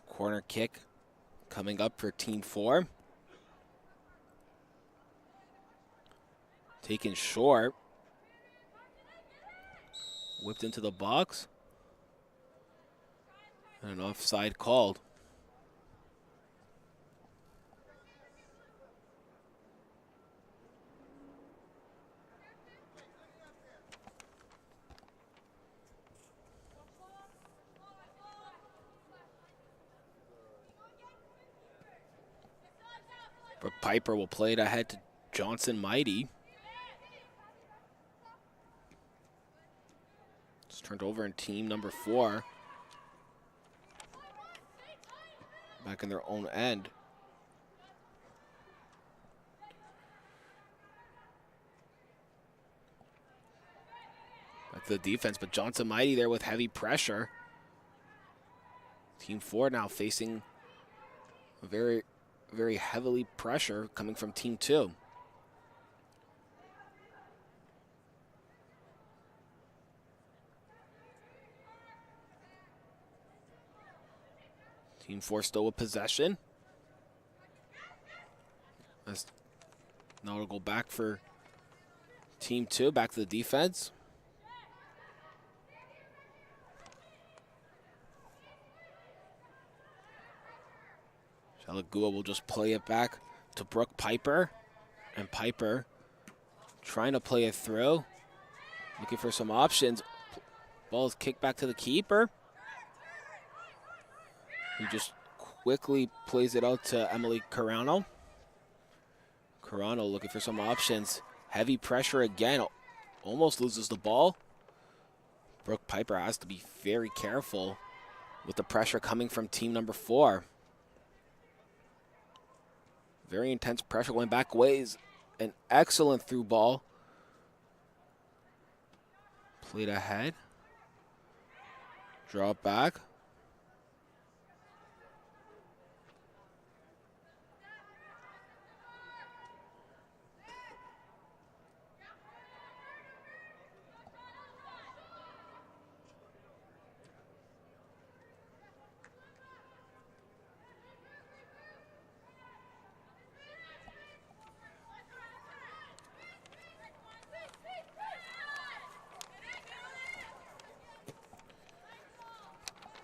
Corner kick coming up for Team 4. Taken short. Whipped into the box. And an offside called. Brooke Piper will play it ahead to Johnson Mighty. It's turned over in team number 4. Back in their own end. Back to the defense, but Johnson Mighty there with heavy pressure. Team 4 now facing a very heavily pressure coming from Team 2. Team 4 still with possession. Now it'll go back for Team 2, back to the defense. Shalagua will just play it back to Brooke Piper. And Piper trying to play it through. Looking for some options. Ball is kicked back to the keeper. He just quickly plays it out to Emily Carano. Carano looking for some options. Heavy pressure again. Almost loses the ball. Brooke Piper has to be very careful with the pressure coming from team number 4. Very intense pressure going back ways. An excellent through ball. Played ahead. Draw it back.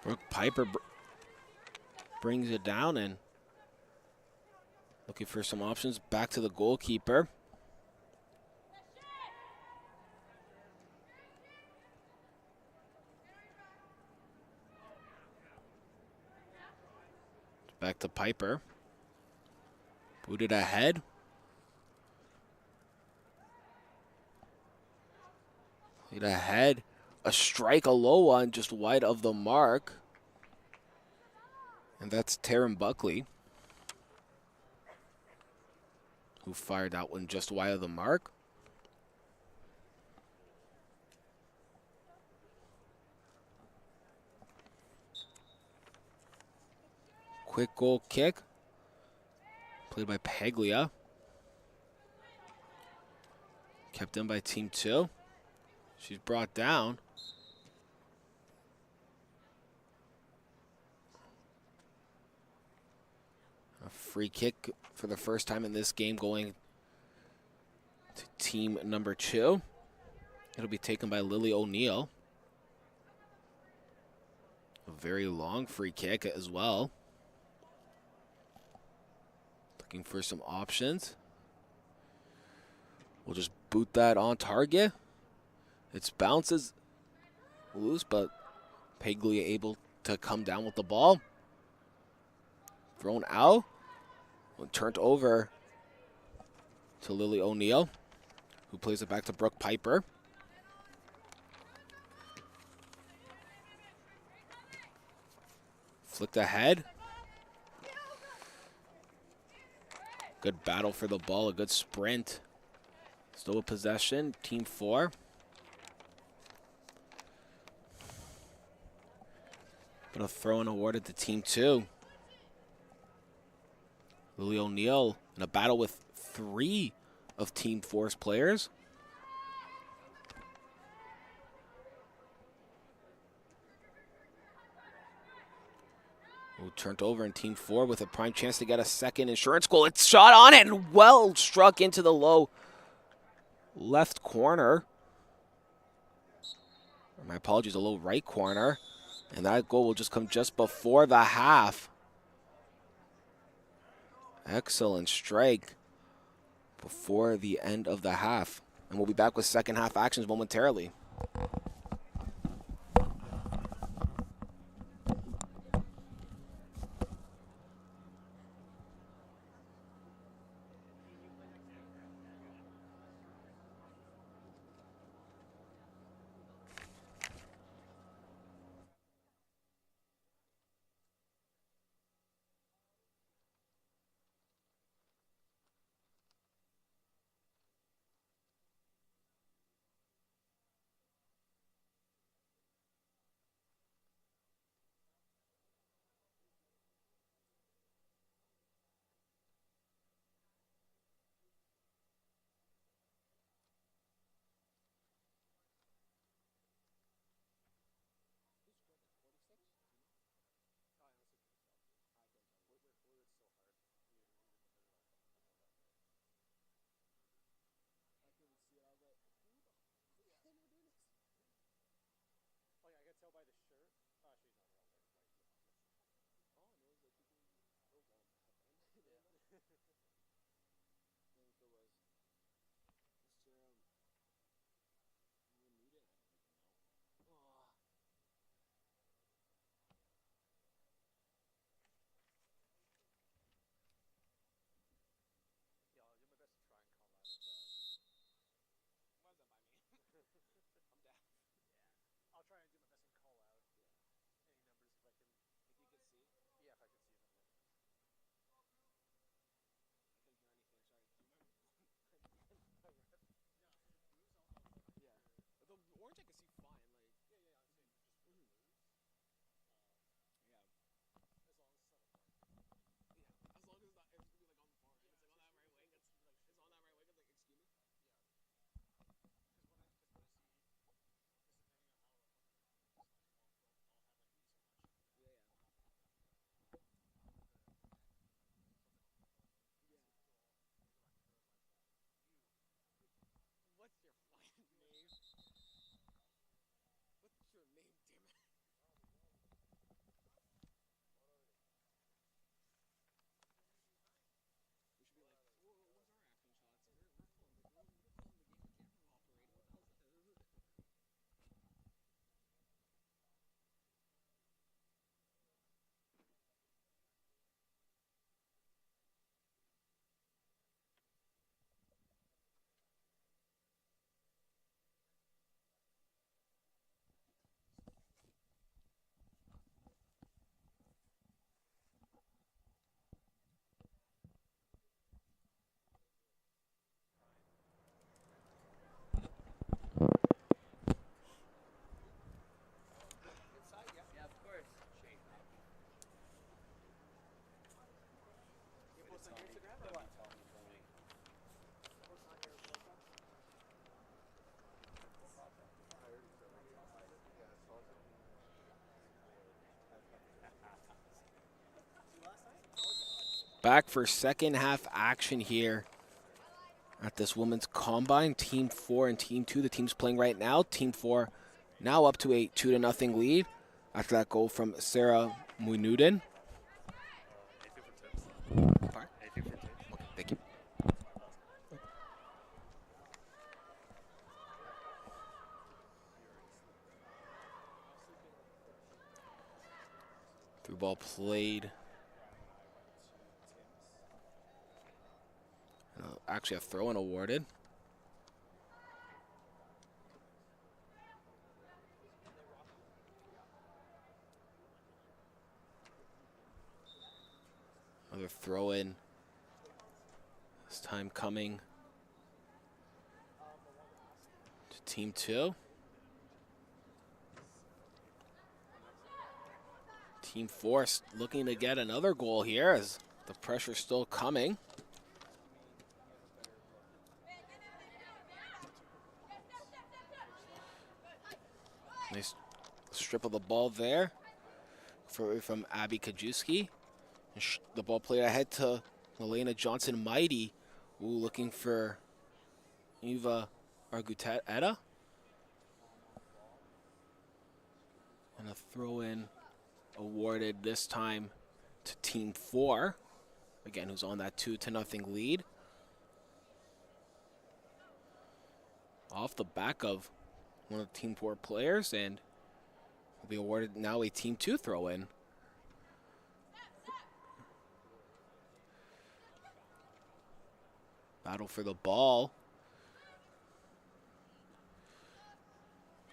Brooke Piper brings it down and looking for some options. Back to the goalkeeper. Back to Piper. Booted ahead. Played ahead. A strike, a low one, just wide of the mark. And that's Taryn Buckley, who fired that one just wide of the mark. Quick goal kick. Played by Paglia. Kept in by Team 2. She's brought down. A free kick for the first time in this game going to team number 2. It'll be taken by Lily O'Neill. A very long free kick as well. Looking for some options. We'll just boot that on target. It bounces loose, but Paglia able to come down with the ball. Thrown out. Turned over to Lily O'Neill, who plays it back to Brooke Piper. Flicked ahead. Good battle for the ball, a good sprint. Still a possession, team 4. But a throw-in awarded to team 2. Lily O'Neill in a battle with 3 of team 4's players. Turned over in team 4 with a prime chance to get a second insurance goal. It's shot on it and well struck into the low left corner. My apologies, a low right corner. And that goal will just come just before the half. Excellent strike before the end of the half. And we'll be back with second half actions momentarily. Back for second half action here at this women's combine. Team 4 and Team 2, the teams playing right now. Team 4 now up to a 2-0 lead after that goal from Sarah Muinuden. Thank you. Through ball played. Actually, a throw-in awarded. throw in. This time coming to Team 2. Team 4 looking to get another goal here as the pressure's still coming. Nice strip of the ball there from Abby Kajewski. The ball played ahead to Elena Johnson-Mighty, looking for Eva Arguteta. And a throw-in awarded this time to Team 4. Again, who's on that 2-0 lead. Off the back of one of the Team 4 players, and will be awarded now a Team 2 throw-in. Battle for the ball.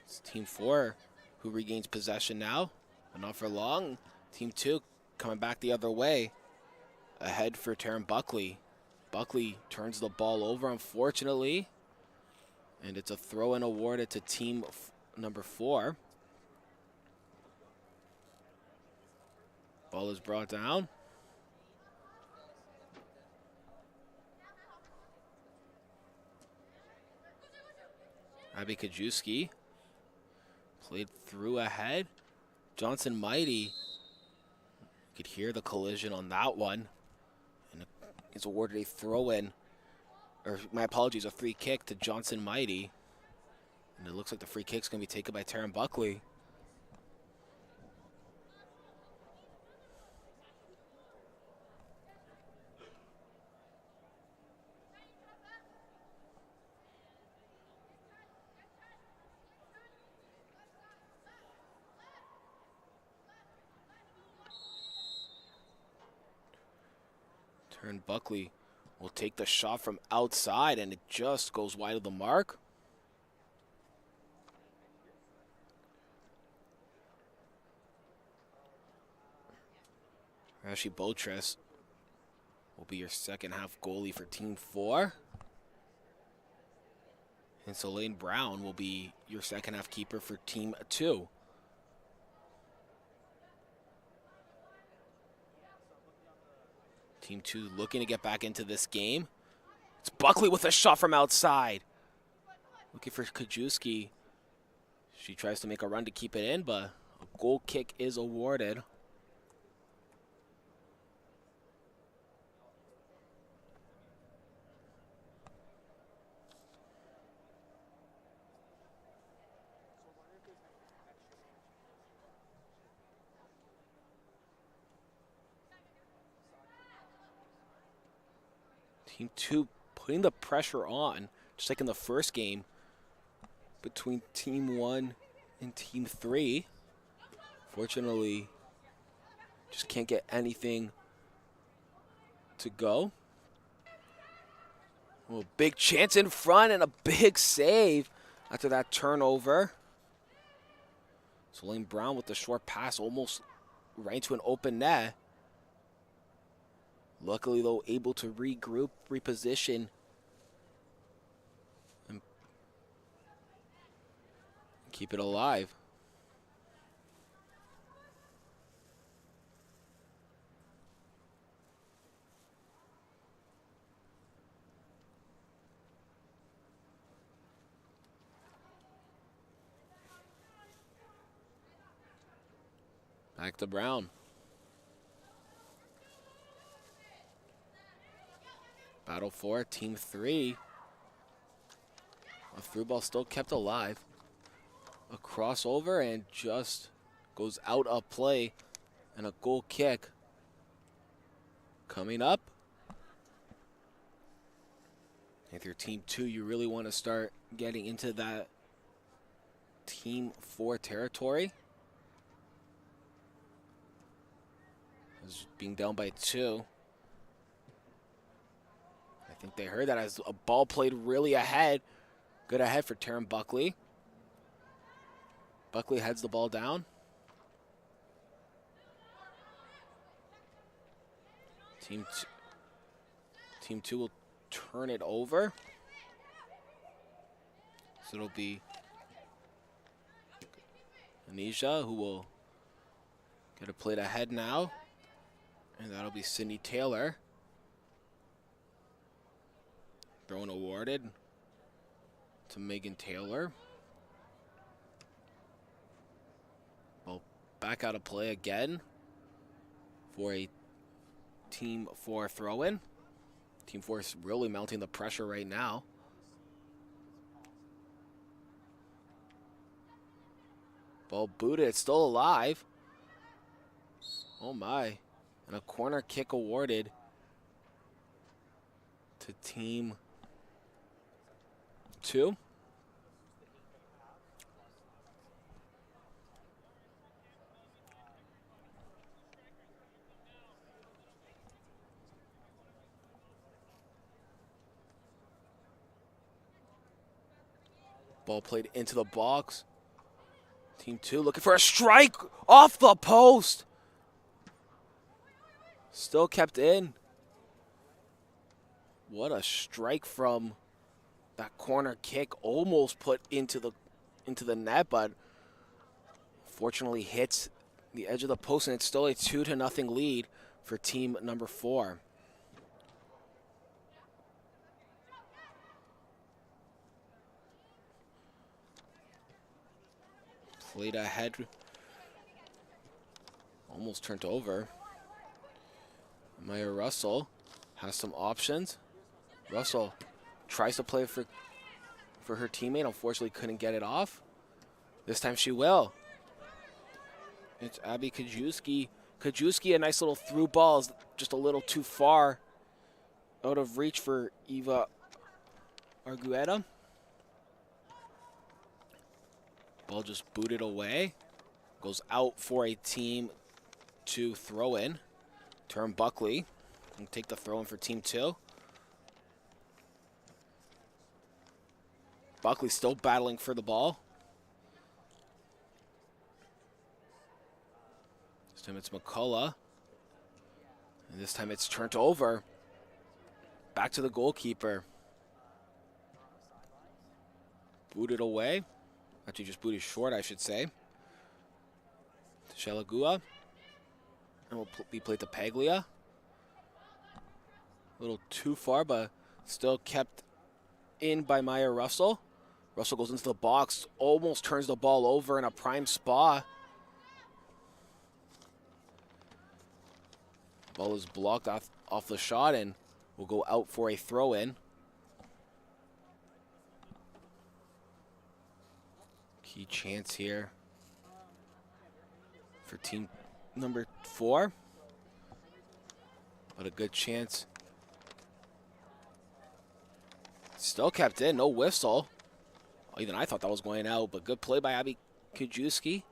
It's Team 4 who regains possession now, but not for long. Team 2 coming back the other way. Ahead for Taryn Buckley. Buckley turns the ball over, unfortunately. And it's a throw-in awarded to team number 4. Ball is brought down. Abby Kajewski played through ahead. Johnson-Mighty, you could hear the collision on that one. And is awarded a throw-in, or my apologies, a free kick to Johnson-Mighty. And it looks like the free kick's going to be taken by Taryn Buckley. Taryn Buckley will take the shot from outside, and it just goes wide of the mark. Rashi Botres will be your second half goalie for Team 4. And Solane Brown will be your second half keeper for Team 2. Team 2 looking to get back into this game. It's Buckley with a shot from outside. Looking for Kajewski. She tries to make a run to keep it in, but a goal kick is awarded. Team 2 putting the pressure on, just like in the first game between Team 1 and Team 3. Fortunately, just can't get anything to go. Oh, big chance in front and a big save after that turnover. Solane Brown with the short pass almost right into an open net. Luckily, though, able to regroup, reposition, and keep it alive. Back to Brown. Battle for Team 3. A through ball still kept alive. A crossover and just goes out of play. And a goal kick coming up. If you're Team 2, you really want to start getting into that Team 4 territory. As being down by 2. I think they heard that as a ball played really ahead. Good ahead for Taryn Buckley. Buckley heads the ball down. Team 2 will turn it over. So it'll be Anisha who will get a plate ahead now. And that'll be Cindy Taylor. Throwing awarded to Megan Taylor. Well, back out of play again for a Team 4 throw-in. Team 4 is really mounting the pressure right now. Ball booted, it's still alive. Oh my. And a corner kick awarded to Team 2. Ball played into the box. Team 2 looking for a strike off the post. Still kept in. What a strike from that corner kick. Almost put into the net, but fortunately hits the edge of the post, and it's still a 2-0 lead for team number 4. Played ahead. Almost turned over. Maya Russell has some options. Russell tries to play for her teammate. Unfortunately, couldn't get it off. This time she will. It's Abby Kajewski. Kajewski, a nice little through ball, is just a little too far out of reach for Eva Argueta. Ball just booted away. Goes out for a team 2 throw-in. Turn Buckley and take the throw-in for team 2. Buckley still battling for the ball. This time it's McCullough. And this time it's turned over. Back to the goalkeeper. Booted away. Actually just booted short, I should say. To Shalagua. And will be played to Paglia. A little too far, but still kept in by Maya Russell. Russell goes into the box, almost turns the ball over in a prime spot. Ball is blocked off the shot and will go out for a throw-in. Key chance here for team number 4. But a good chance. Still kept in, no whistle. Even I thought that was going out, but good play by Abby Kajewski.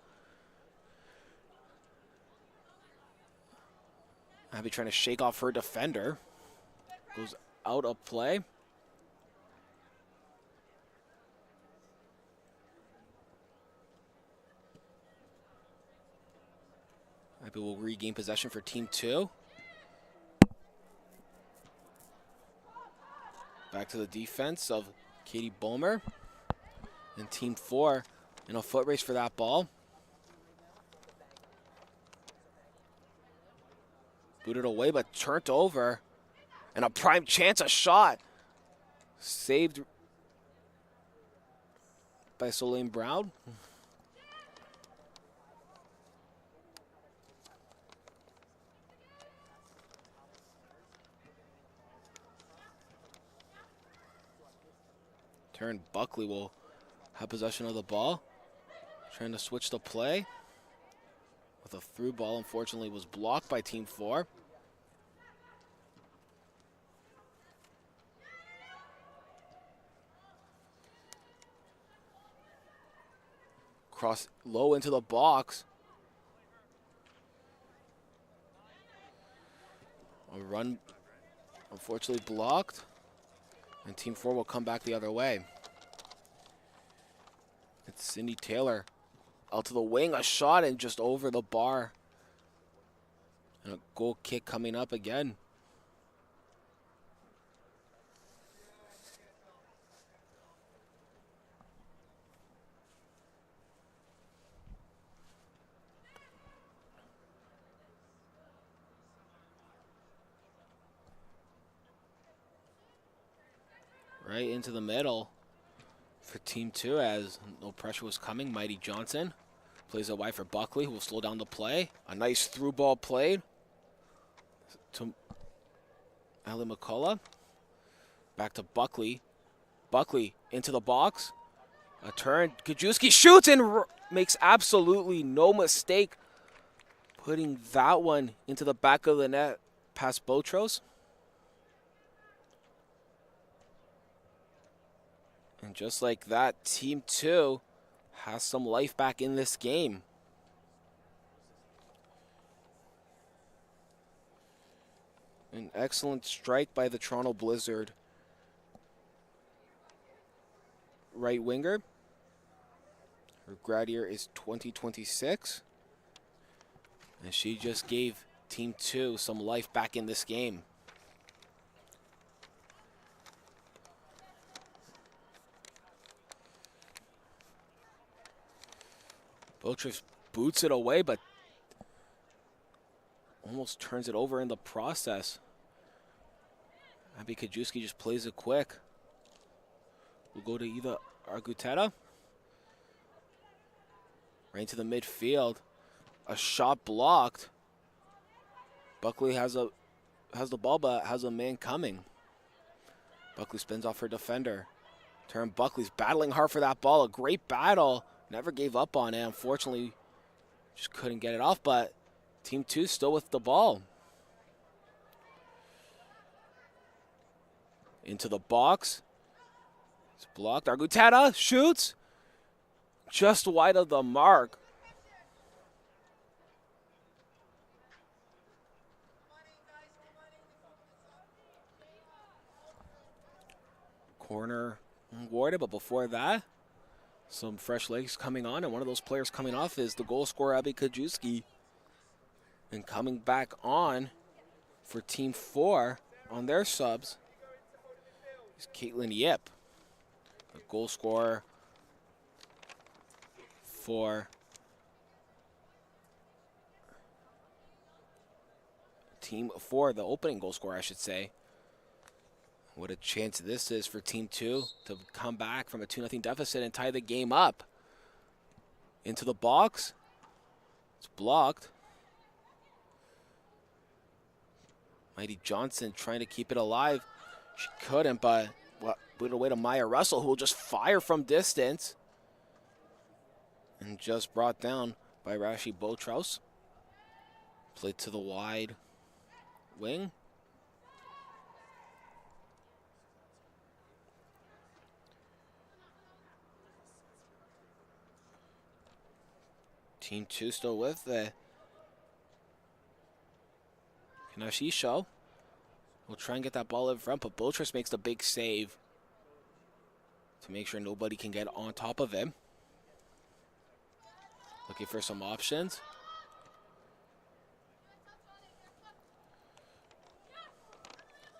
Abby trying to shake off her defender. Goes out of play. Abby will regain possession for team 2. Back to the defense of Katie Bulmer. And team 4 in a foot race for that ball. Booted away, but turned over. And a prime chance, a shot. Saved by Solane Brown. Taryn Buckley will have possession of the ball. Trying to switch the play. With a through ball, unfortunately, was blocked by team 4. Cross low into the box. A run, unfortunately, blocked. And team 4 will come back the other way. It's Cindy Taylor out to the wing, a shot and just over the bar. And a goal kick coming up again right into the middle for Team 2 as no pressure was coming. Mighty Johnson plays it wide for Buckley, who will slow down the play. A nice through ball played to Ali McCullough. Back to Buckley. Buckley into the box. A turn. Kajewski shoots and makes absolutely no mistake putting that one into the back of the net past Botros. And just like that, Team 2 has some life back in this game. An excellent strike by the Toronto Blizzard right winger. Her grad year is 2026. And she just gave Team 2 some life back in this game. Botros boots it away, but almost turns it over in the process. Abby Kajewski just plays it quick. We'll go to either Arguteta. Right into the midfield. A shot blocked. Buckley has the ball, but has a man coming. Buckley spins off her defender. Turn Buckley's battling hard for that ball. A great battle. Never gave up on it. Unfortunately, just couldn't get it off, but Team 2 still with the ball. Into the box. It's blocked. Arguteta shoots. Just wide of the mark. Corner awarded, but before that, some fresh legs coming on, and one of those players coming off is the goal scorer, Abby Kajewski. And coming back on for Team 4 on their subs is Caitlin Yip, the goal scorer for Team 4, the opening goal scorer, I should say. What a chance this is for Team 2 to come back from a 2-0 deficit and tie the game up. Into the box. It's blocked. Mighty Johnson trying to keep it alive. She couldn't, but put it away to Maya Russell, who will just fire from distance. And just brought down by Rashi Botros. Played to the wide wing. Team 2 still with the Kanashi show. We'll try and get that ball in front, but Botros makes the big save to make sure nobody can get on top of him. Looking for some options.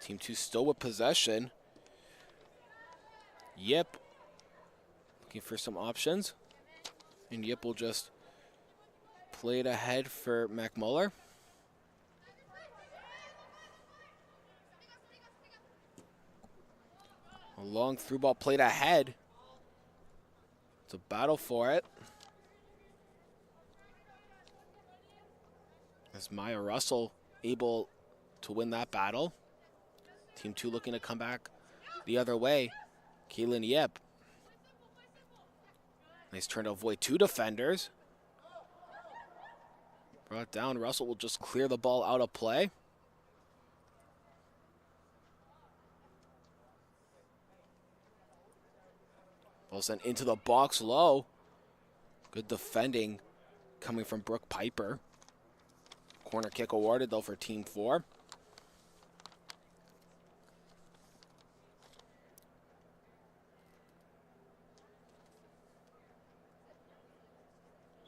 Team 2 still with possession. Yip looking for some options. And Yip will just play it ahead for McMuller. A long through ball played ahead. It's a battle for it. As Maya Russell able to win that battle. Team 2 looking to come back the other way. Kaylin Yip. Nice turn to avoid 2 defenders. Brought down. Russell will just clear the ball out of play. Ball sent into the box low. Good defending coming from Brooke Piper. Corner kick awarded though for Team 4.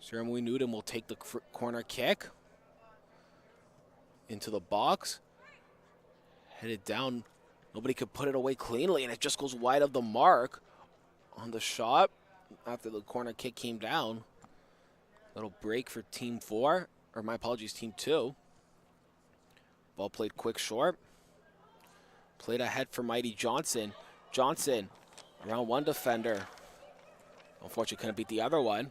Saramui Newton will take the corner kick into the box. Headed down. Nobody could put it away cleanly, and it just goes wide of the mark on the shot after the corner kick came down. Little break for Team 4, or my apologies, Team 2. Ball played quick short. Played ahead for Mighty Johnson. Johnson around one defender. Unfortunately, couldn't beat the other one.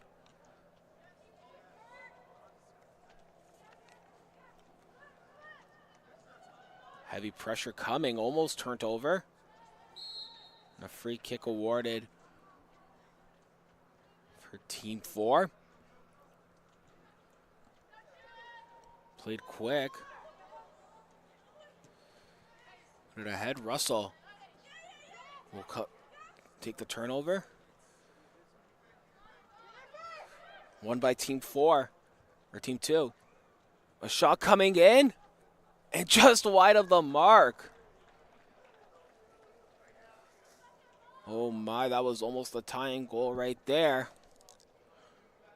Heavy pressure coming, almost turned over. And a free kick awarded for Team 4. Played quick. Put it ahead. Russell will take the turnover. Won by Team 4, or Team 2. A shot coming in, and just wide of the mark. Oh my, that was almost the tying goal right there.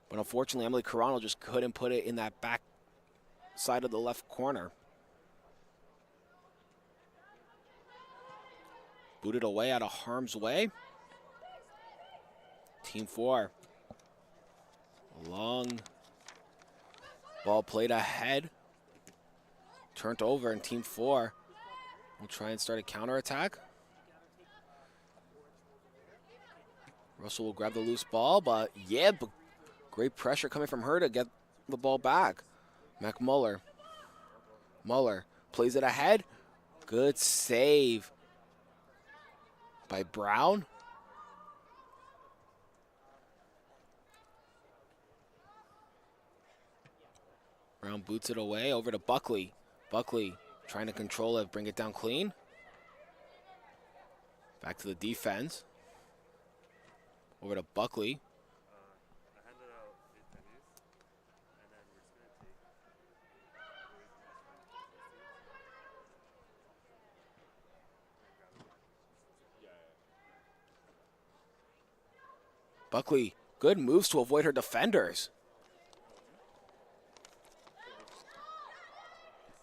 But unfortunately, Emily Carano just couldn't put it in that back side of the left corner. Booted away out of harm's way. Team 4. Long ball played ahead. Turned over, and Team 4 will try and start a counterattack. Russell will grab the loose ball, but great pressure coming from her to get the ball back. McMuller. Muller plays it ahead. Good save by Brown. Brown boots it away over to Buckley. Buckley trying to control it, bring it down clean. Back to the defense. Over to Buckley. Buckley, good moves to avoid her defenders.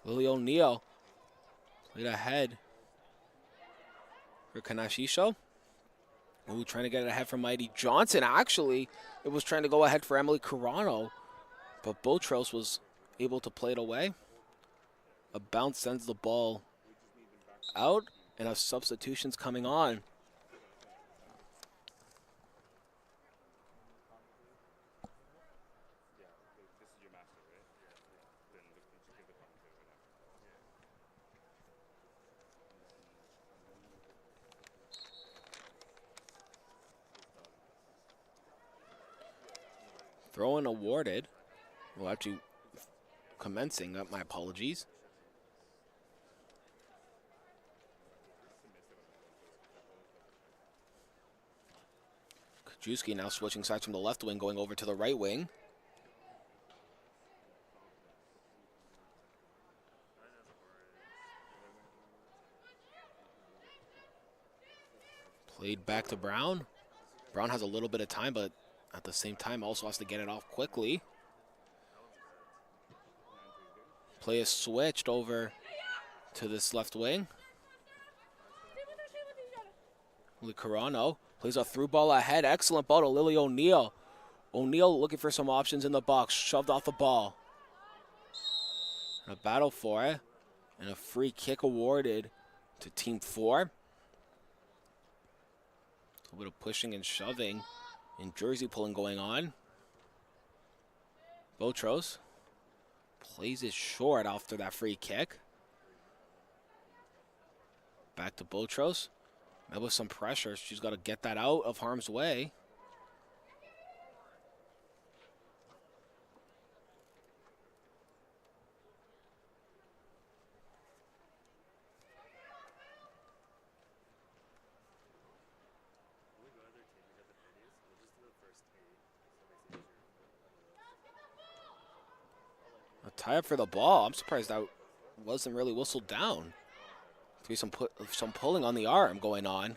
Lily O'Neill played ahead for Kanashisho. Ooh, trying to get it ahead from Mighty Johnson. Actually, it was trying to go ahead for Emily Carano, but Botros was able to play it away. A bounce sends the ball out, and a substitution's coming on. Throw-in awarded. Well, actually, commencing. My apologies. Kajewski now switching sides from the left wing, going over to the right wing. Played back to Brown. Brown has a little bit of time, but at the same time also has to get it off quickly. Play is switched over to this left wing. Lily Carano plays a through ball ahead. Excellent ball to Lily O'Neill. O'Neill looking for some options in the box. Shoved off the ball. A battle for it. And a free kick awarded to Team 4. A little bit of pushing and shoving and jersey pulling going on. Botros plays it short after that free kick. Back to Botros. Met with some pressure. She's got to get that out of harm's way. A tie up for the ball. I'm surprised that wasn't really whistled down. To be some pulling on the arm going on.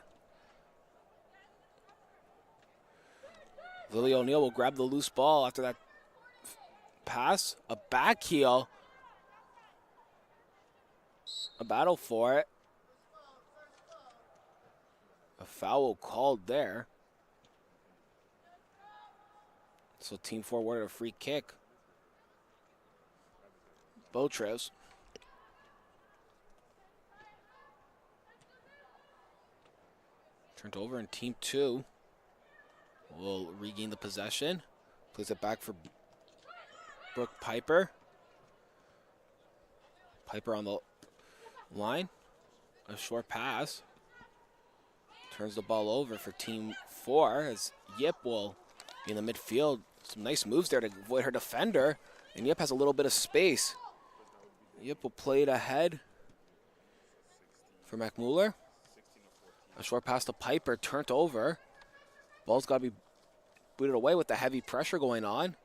Lily O'Neill will grab the loose ball after that pass. A back heel. A battle for it. A foul called there. So Team 4 awarded a free kick. Botros. Turned over, and Team 2 will regain the possession. Plays it back for Brooke Piper. Piper on the line. A short pass. Turns the ball over for Team 4 as Yip will be in the midfield. Some nice moves there to avoid her defender. And Yip has a little bit of space. Yip will play it ahead for McMuller. A short pass to Piper, turned over. Ball's got to be booted away with the heavy pressure going on.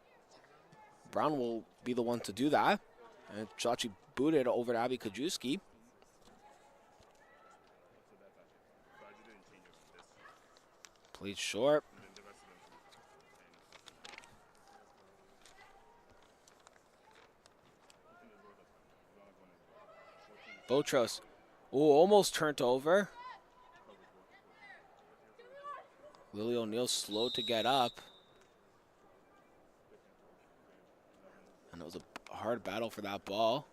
Brown will be the one to do that. And Chachi booted over to Abby Kajewski. Played short. Botros. Oh, almost turned over. Lily O'Neill slow to get up. And it was a hard battle for that ball.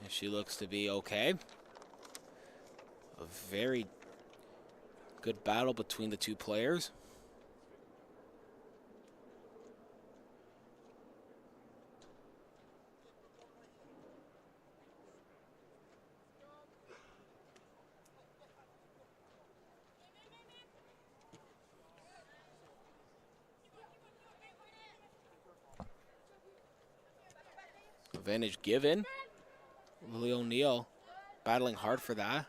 And she looks to be okay. A very good battle between the two players. Advantage given. Lily O'Neill battling hard for that.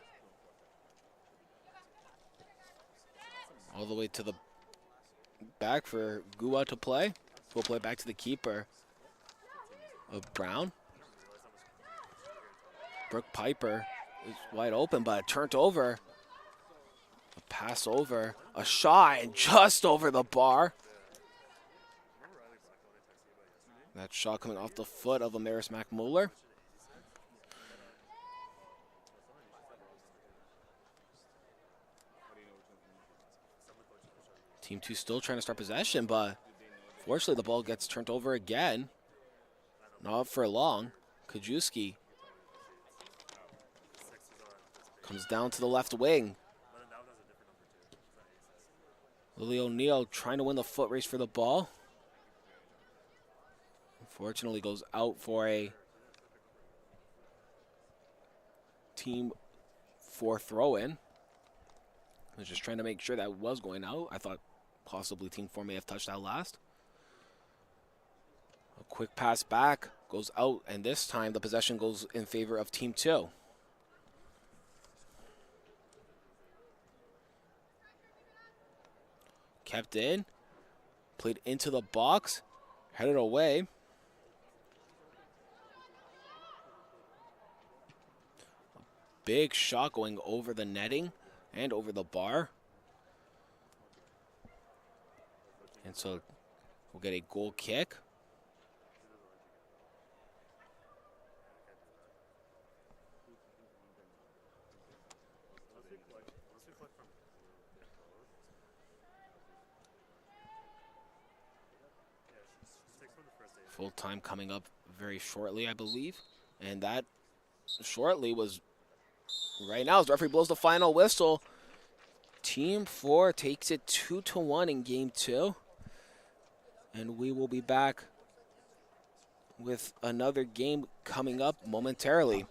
All the way to the back for Gua to play. We'll play back to the keeper of Brown. Brooke Piper is wide open, but it turned over. A pass over, a shot, and just over the bar. That shot coming off the foot of Amaris McMuller. Team 2 still trying to start possession, but fortunately the ball gets turned over again. Not for long. Kajewski comes down to the left wing. Lily O'Neill trying to win the foot race for the ball. Unfortunately goes out for a Team 4 throw-in. I was just trying to make sure that was going out. I thought possibly Team 4 may have touched that last. A quick pass back, goes out, and this time the possession goes in favor of Team 2. Kept in, played into the box, headed away. A big shot going over the netting and over the bar. And so we'll get a goal kick. Full time coming up very shortly, I believe. And that shortly was right now as the referee blows the final whistle. Team 4 takes it 2-1 in game 2. And we will be back with another game coming up momentarily.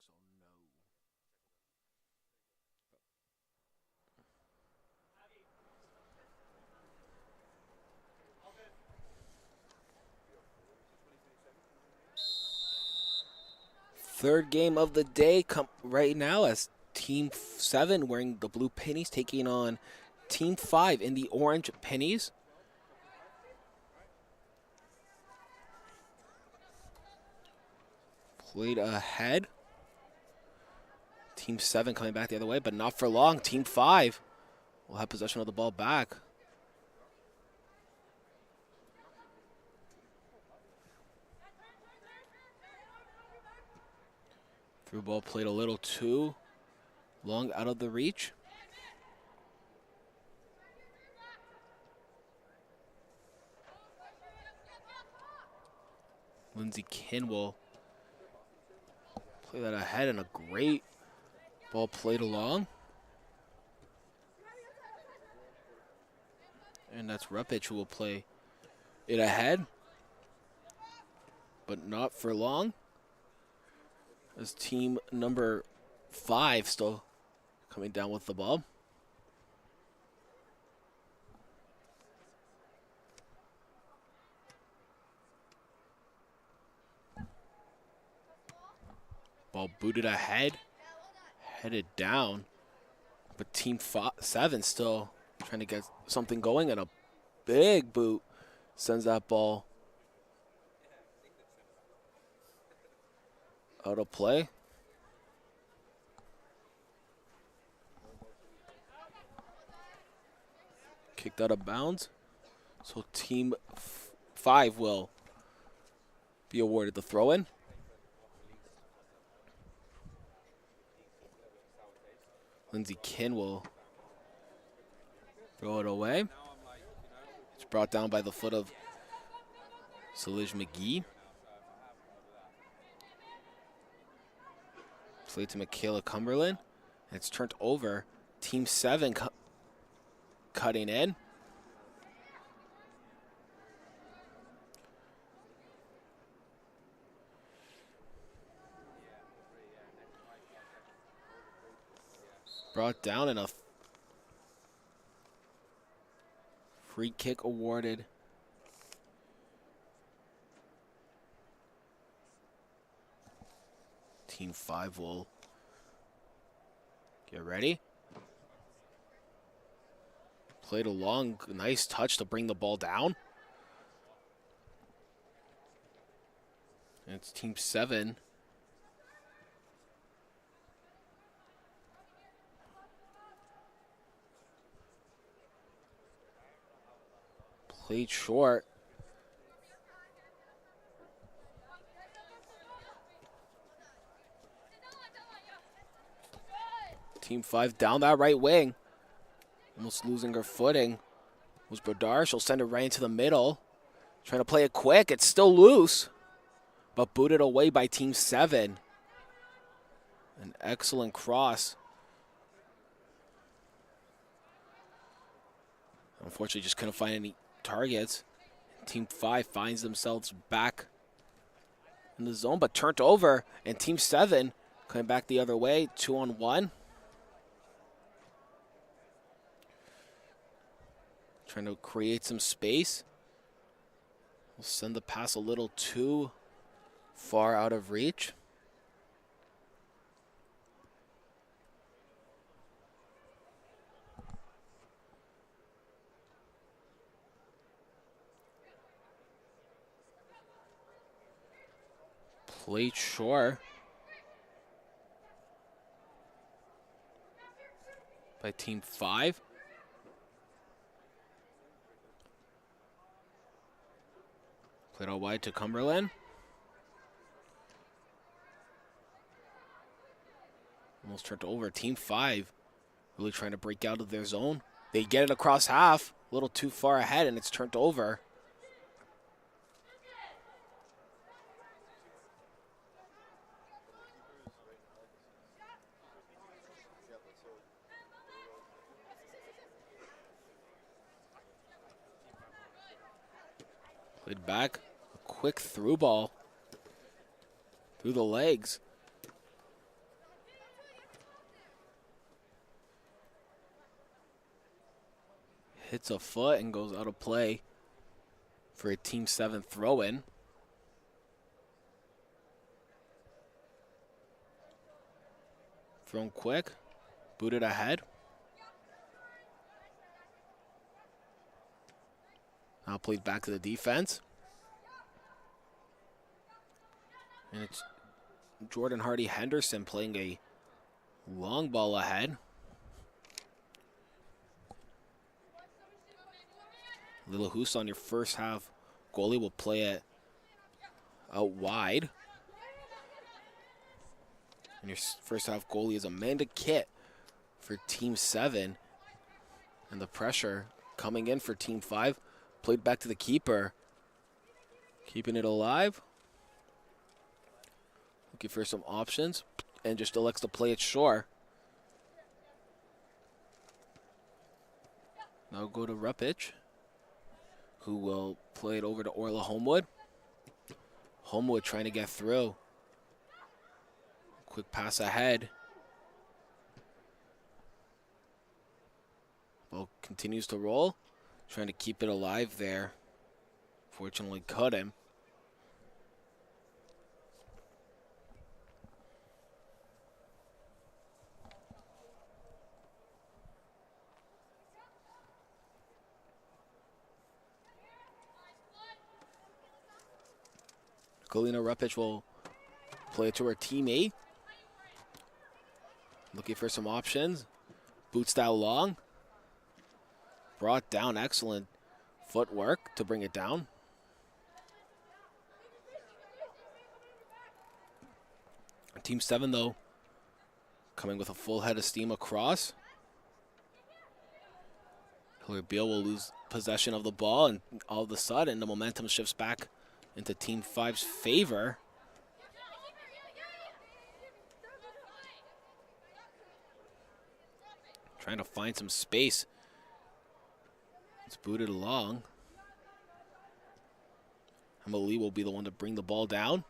so, no. Third game of the day right now as Team 7 wearing the blue pennies taking on Team 5 in the orange pennies. Played ahead. Team 7 coming back the other way, but not for long. Team 5 will have possession of the ball back. Through ball played a little too long out of the reach. Lindsey Kin will play that ahead, and a great ball played along. And that's Rupich who will play it ahead, but not for long. As team number 5 still coming down with the ball. Ball booted ahead, headed down, but team 7 still trying to get something going, and a big boot sends that ball out of play. Kicked out of bounds. So team 5 will be awarded the throw-in. Lindsey Kin will throw it away. It's brought down by the foot of Salij McGee. Played to Michaela Cumberland. And it's turned over. Team 7 cutting in. Brought down, and a free kick awarded. Team 5 will get ready. Played along, nice touch to bring the ball down. And it's Team 7. Played short. Team 5 down that right wing. Almost losing her footing. Was Brodar. She'll send it right into the middle. Trying to play it quick. It's still loose, but booted away by Team 7. An excellent cross. Unfortunately, just couldn't find any targets. Team 5 finds themselves back in the zone, but turned over, and Team 7 coming back the other way, 2-on-1. Trying to create some space. We'll send the pass a little too far out of reach. Played short by Team 5. Played out wide to Cumberland. Almost turned over. Team 5 really trying to break out of their zone. They get it across half, a little too far ahead, and it's turned over. Played back, a quick through ball through the legs. hits a foot and goes out of play for a Team 7 throw-in. Thrown quick, booted ahead. Now played back to the defense. And it's Jordan Hardy Henderson playing a long ball ahead. Little Hoos on your first half goalie will play it out wide. And your first half goalie is Amanda Kitt for Team 7. And the pressure coming in for Team 5. Played back to the keeper. Keeping it alive. Looking for some options. And just elects to play it short. Now go to Rupich, who will play it over to Orla Homewood. Homewood trying to get through. Quick pass ahead. Ball continues to roll. Trying to keep it alive there. Fortunately cut him. Galina Rupich will play it to her teammate. Looking for some options. Boot style long. Brought down, excellent footwork to bring it down. Team 7, though, coming with a full head of steam across. Hillary Beal will lose possession of the ball, and all of a sudden, the momentum shifts back into Team 5's favor. Trying to find some space. It's booted along. Emily will be the one to bring the ball down.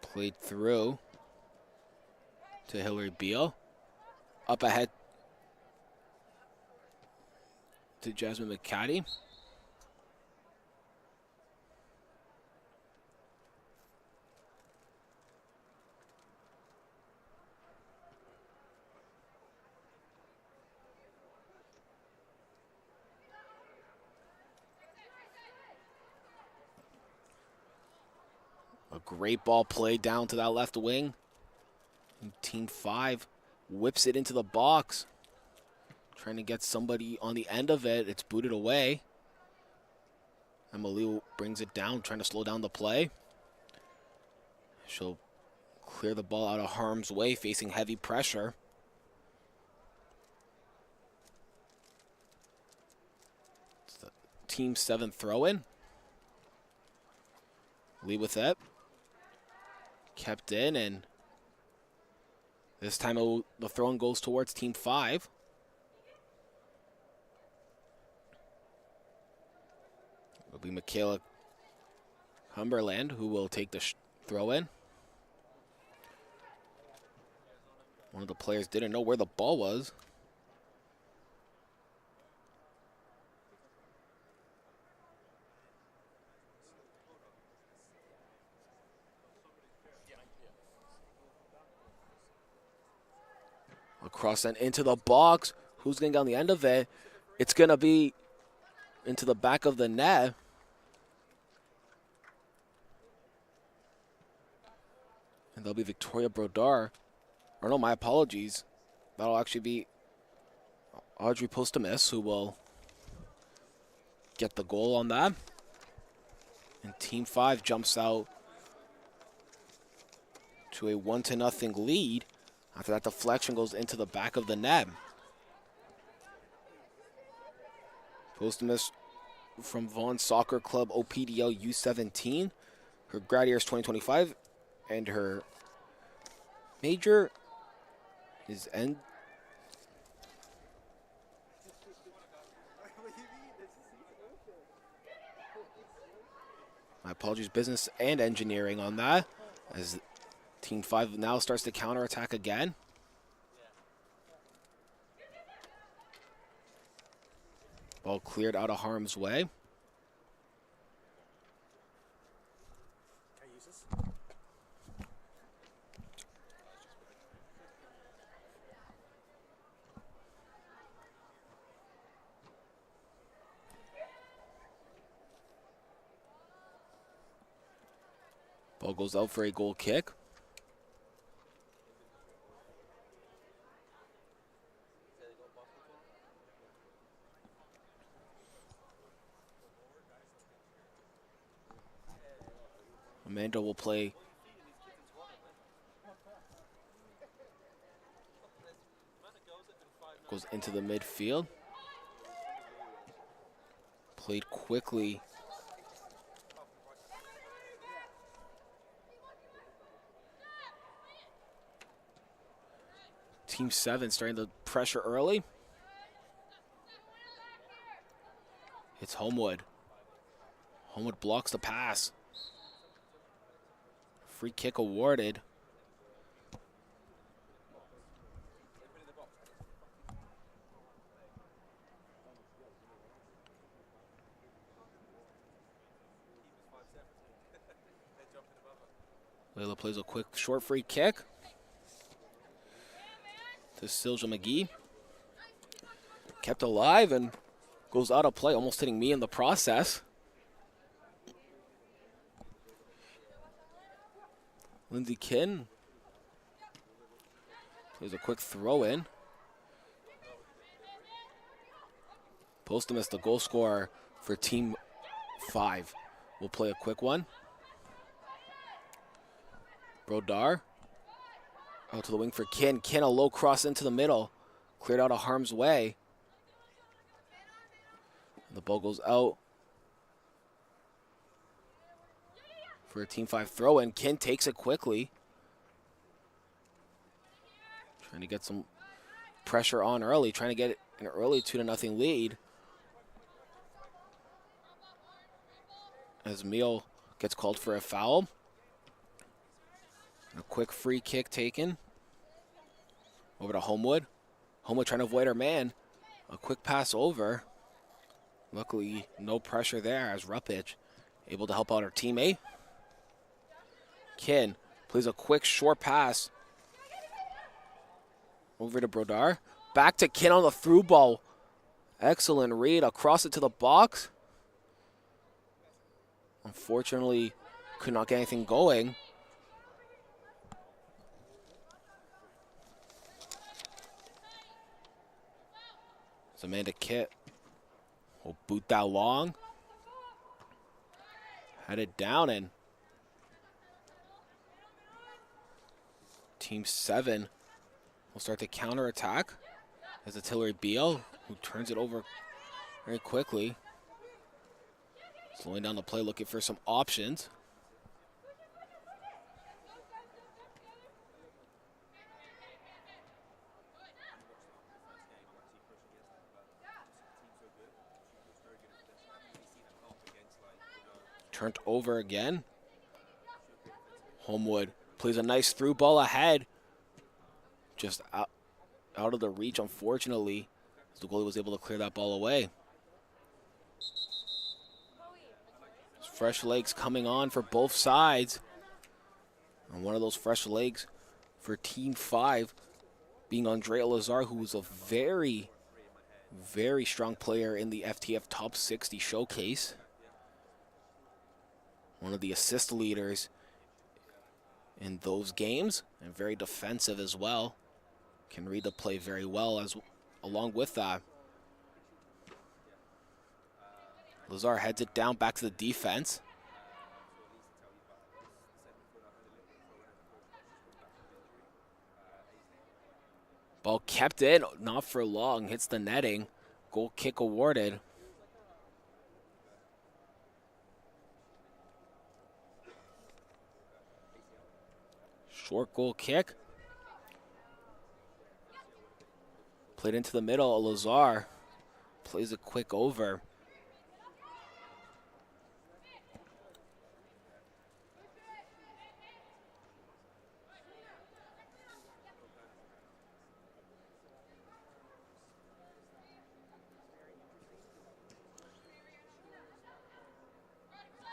Played through to Hillary Beal. Up ahead to Jasmine McCaddy. A great ball played down to that left wing. And Team 5 whips it into the box. Trying to get somebody on the end of it. It's booted away. Emily brings it down, trying to slow down the play. She'll clear the ball out of harm's way, facing heavy pressure. It's the Team 7 throw-in. Lee with it. Kept in, and this time the throw-in goes towards Team 5. It'll be Michaela Humberland who will take the throw-in. One of the players didn't know where the ball was. Across and into the box. Who's going to get on the end of it? It's going to be into the back of the net. And there'll be Victoria Brodar. Or no, my apologies. That'll actually be Audrey Postamis who will get the goal on that. And Team 5 jumps out to a 1-0 lead. After that deflection goes into the back of the net. Postamis from Vaughan Soccer Club OPDL U17. Her grad year is 2025. And her major is my apologies, business and engineering on that. As Team 5 now starts to counterattack again. Ball cleared out of harm's way. Ball goes out for a goal kick. Amanda will play. Goes into the midfield. Played quickly. Team 7 starting the pressure early. It's Homewood. Homewood blocks the pass. Free kick awarded. Layla plays a quick short free kick to Silja McGee. Kept alive and goes out of play, almost hitting me in the process. Lindsay Kinn plays a quick throw in. Postumus, the goal scorer for Team 5, will play a quick one. Brodar out to the wing for Kinn. Kinn, a low cross into the middle. Cleared out of harm's way. The ball goes out for a Team 5 throw in. Kinn takes it quickly. Trying to get some pressure on early. Trying to get an early 2-0 lead. As Meal gets called for a foul. A quick free kick taken. Over to Homewood. Homewood trying to avoid her man. A quick pass over. Luckily, no pressure there as Ruppich able to help out her teammate. Kinn plays a quick short pass. Over to Brodar. Back to Kinn on the through ball. Excellent read. Across it to the box. Unfortunately, could not get anything going. Amanda Kitt will boot that long. Headed down, and Team 7 will start to counterattack as it's Hillary Beal, who turns it over very quickly. Slowing down the play, looking for some options. Turned over again. Homewood plays a nice through ball ahead. Just out of the reach, unfortunately, as the goalie was able to clear that ball away. Fresh legs coming on for both sides. And one of those fresh legs for Team 5 being Andrea Lazar, who is a very, very strong player in the FTF Top 60 Showcase. One of the assist leaders in those games, and very defensive as well. Can read the play very well along with that. Lazar heads it down back to the defense. Ball kept in, not for long, hits the netting. Goal kick awarded. Short goal kick. Played into the middle. Lazar plays a quick over.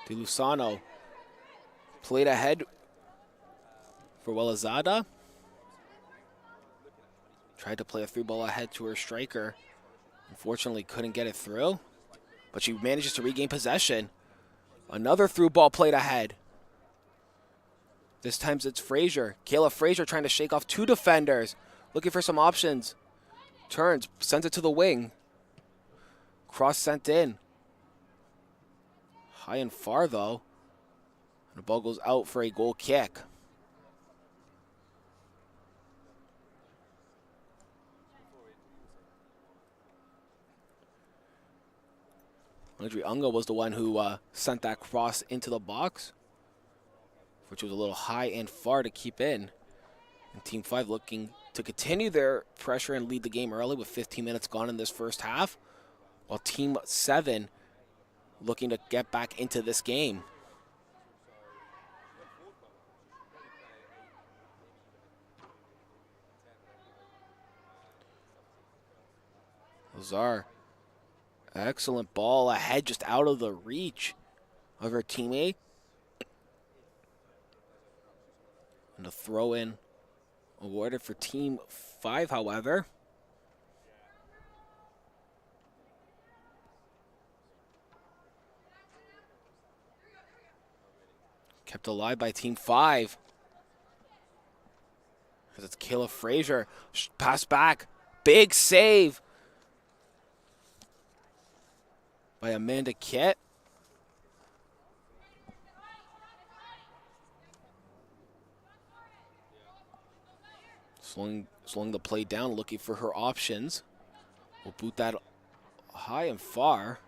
De Lusano played ahead for Welazada. Tried to play a through ball ahead to her striker. Unfortunately, couldn't get it through, but she manages to regain possession. Another through ball played ahead. This time it's Frazier. Kayla Frazier trying to shake off two defenders. Looking for some options. Turns, sends it to the wing. Cross sent in. High and far though. And the ball goes out for a goal kick. Audrey Unga was the one who sent that cross into the box, which was a little high and far to keep in. And Team 5 looking to continue their pressure and lead the game early with 15 minutes gone in this first half, while Team 7 looking to get back into this game. Lazar, excellent ball ahead, just out of the reach of her teammate. And a throw-in awarded for Team 5, however. Kept alive by Team 5. As it's Kayla Frazier. Pass back. Big save by Amanda Kett. Slowing the play down, looking for her options. We'll boot that high and far.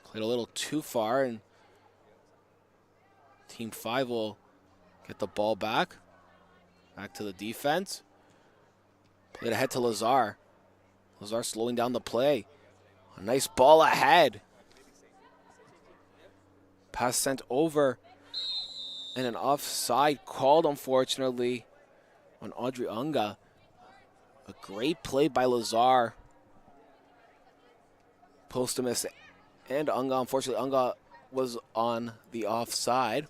Played a little too far, and Team 5 will get the ball back. Back to the defense. Played ahead to Lazar. Lazar slowing down the play. A nice ball ahead. Pass sent over. And an offside called, unfortunately, on Audrey Unga. A great play by Lazar. Postumus and Unga. Unfortunately, Unga was on the offside.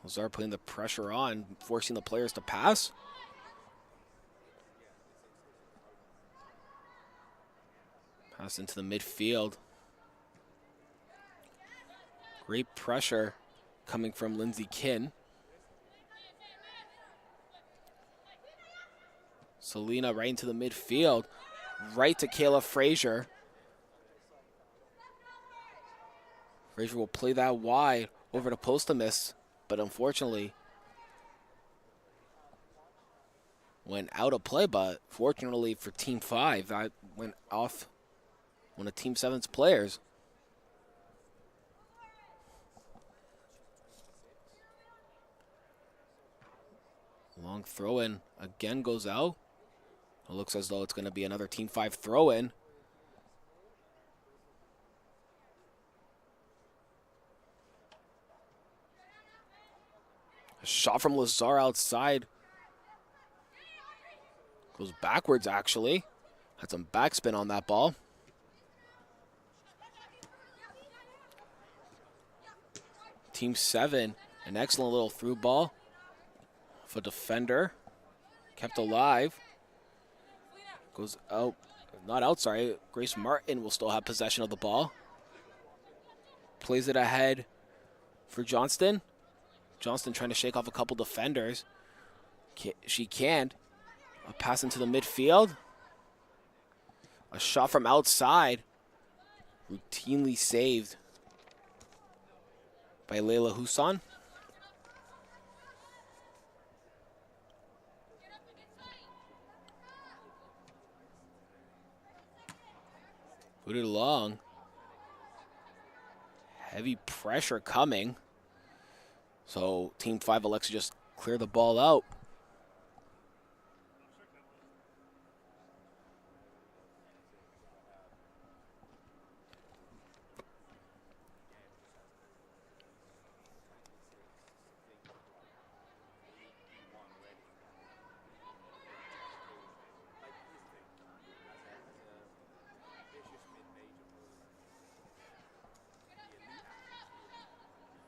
Lazar putting the pressure on, forcing the players to pass. Pass into the midfield. Great pressure coming from Lindsay Kinn. Selena right into the midfield. Right to Kayla Frazier. Frazier will play that wide over to Postumus, but unfortunately went out of play. But fortunately for Team 5, that went off one of Team 7's players. Long throw-in again goes out. It looks as though it's going to be another Team 5 throw-in. A shot from Lazar outside. Goes backwards, actually. Had some backspin on that ball. Team 7, an excellent little through ball. For defender. Kept alive. Goes out. Not out, sorry. Grace Martin will still have possession of the ball. Plays it ahead for Johnston. Johnston trying to shake off a couple defenders. She can't. A pass into the midfield. A shot from outside. Routinely saved by Layla Husan. Put it along. Heavy pressure coming. So Team 5 elects to just clear the ball out.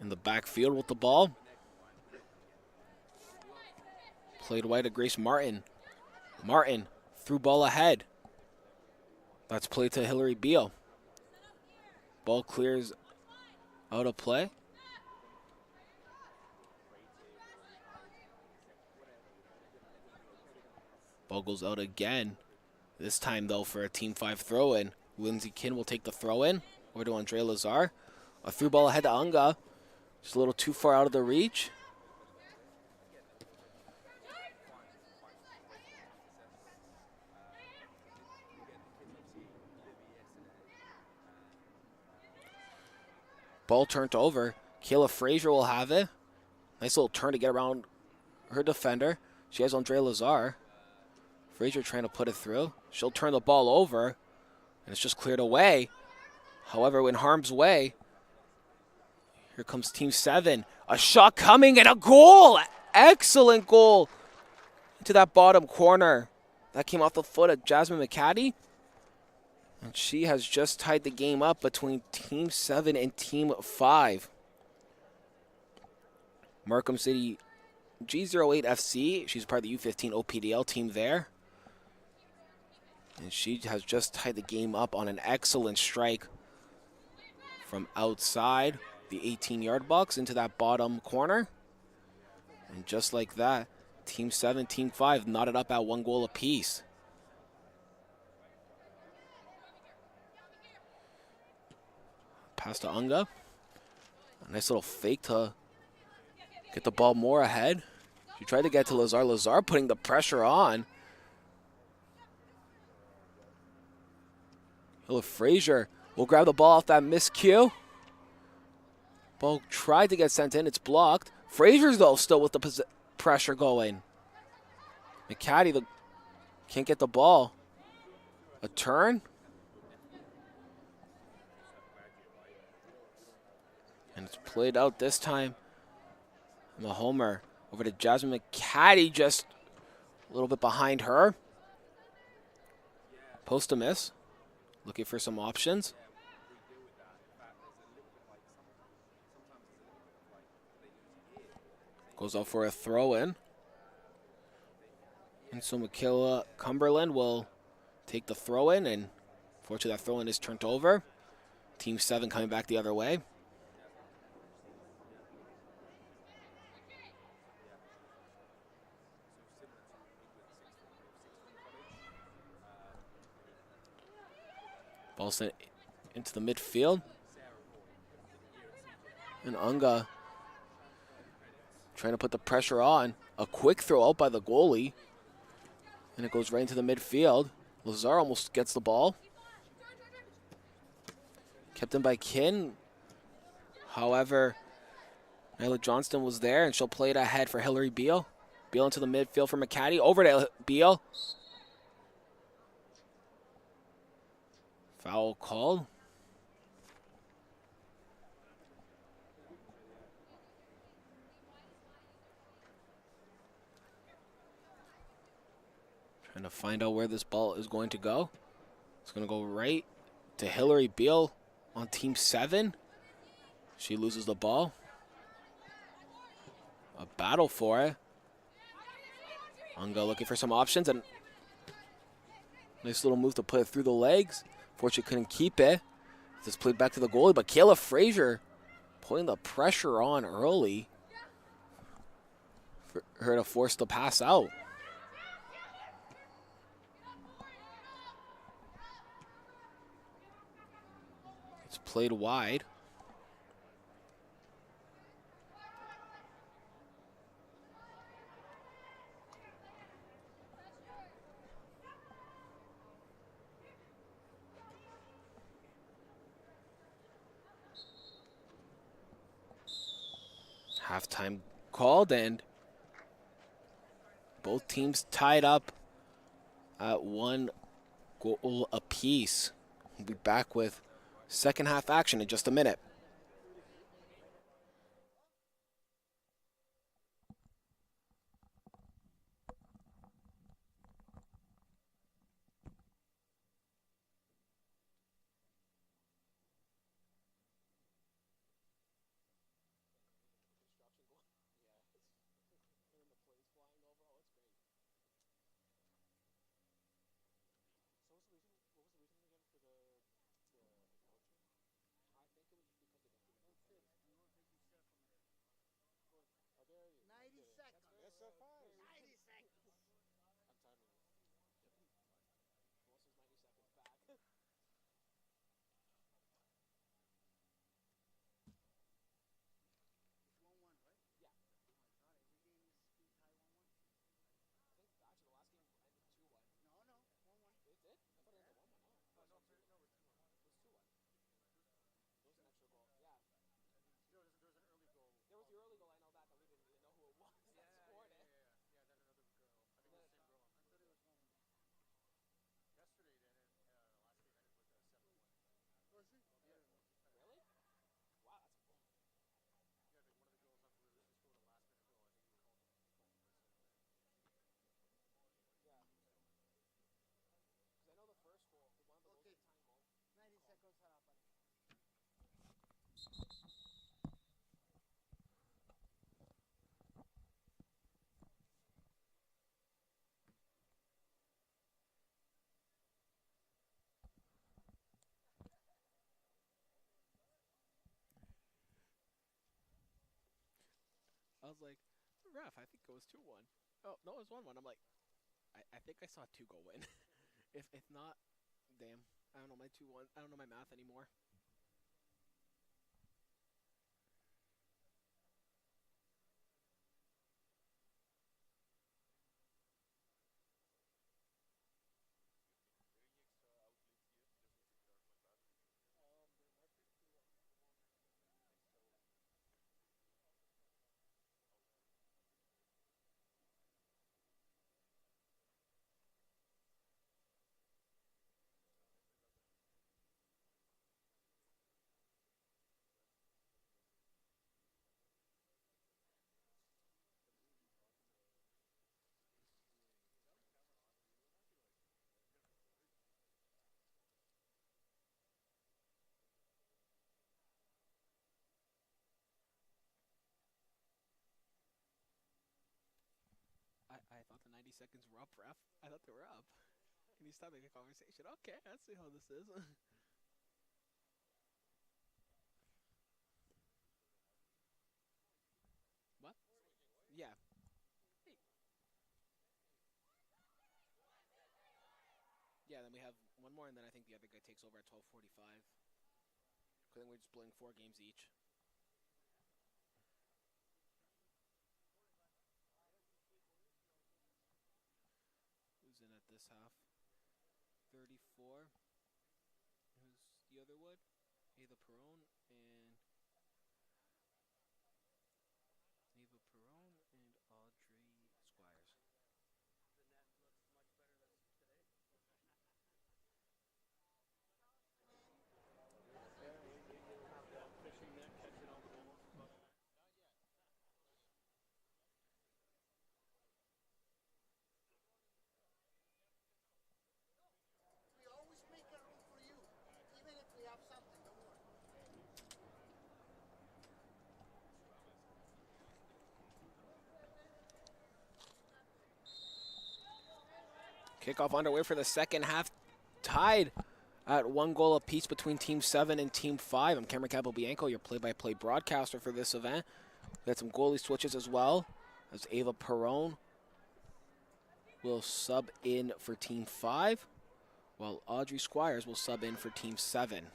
in the backfield with the ball. Played wide to Grace Martin. Martin threw ball ahead. That's played to Hillary Beal. Ball clears out of play. Ball goes out again. This time, though, for a Team 5 throw-in. Lindsay Kin will take the throw-in. Or to Andrea Lazar. A through ball ahead to Unga. Just a little too far out of the reach. Ball turned over. Kayla Frazier will have it. Nice little turn to get around her defender. She has Andrea Lazar. Frazier trying to put it through. She'll turn the ball over, and it's just cleared away. However, in harm's way, here comes Team 7. A shot coming and a goal! Excellent goal into that bottom corner. That came off the foot of Jasmine McCaddy. And she has just tied the game up between Team 7 and Team 5. Markham City G08 FC. She's part of the U15 OPDL team there. And she has just tied the game up on an excellent strike from outside the 18-yard box into that bottom corner. And just like that, Team 7, Team 5 knotted up at 1 goal apiece. Pass to Unga. A nice little fake to get the ball more ahead. She tried to get to Lazar. Lazar putting the pressure on. Hilla Frazier will grab the ball off that miscue. Ball tried to get sent in. It's blocked. Frazier's, though, still with the pressure going. McCaddy can't get the ball. A turn. And it's played out this time. Mahomer over to Jasmine McCaddy, just a little bit behind her. Post to miss. Looking for some options. Goes out for a throw-in. And so Michaela Cumberland will take the throw-in, and fortunately that throw-in is turned over. Team 7 coming back the other way. Ball sent into the midfield. And Unga trying to put the pressure on. A quick throw out by the goalie. And it goes right into the midfield. Lazar almost gets the ball. Kept in by Kin. However, Nyla Johnston was there, and she'll play it ahead for Hillary Beal. Beal into the midfield for McCaddy. Over to Beal. Foul called. Trying to find out where this ball is going to go. It's going to go right to Hillary Beal on Team 7. She loses the ball. A battle for it. Unga looking for some options, and nice little move to put it through the legs. Fortunately, couldn't keep it. Just played back to the goalie, but Kayla Frazier putting the pressure on early for her to force the pass out. It's played wide. Halftime called, and both teams tied up at 1 goal apiece. We'll be back with second half action in just a minute. I was like, ref, I think it was 2-1. Oh, no, it was 1-1. I'm like, I think I saw a 2-goal win. If not, damn. I don't know my 2-1. I don't know my math anymore. I thought the 90 seconds were up, ref. I thought they were up. Can you stop making a conversation? Okay, let's see how this is. What? Yeah. Hey. Yeah, then we have one more, and then I think the other guy takes over at 12:45. I think we're just playing 4 games each. Who's in at this half? 34. Who's the other one? Ava Perone and Audrey Squires. We always make a room for you, even if we have something. Don't worry. Kickoff underway for the second half. Tied at 1 goal apiece between Team 7 and Team 5. I'm Cameron Campbell-Bianco, your play-by-play broadcaster for this event. We had some goalie switches as well, as Ava Perone will sub in for Team 5, while Audrey Squires will sub in for Team 7.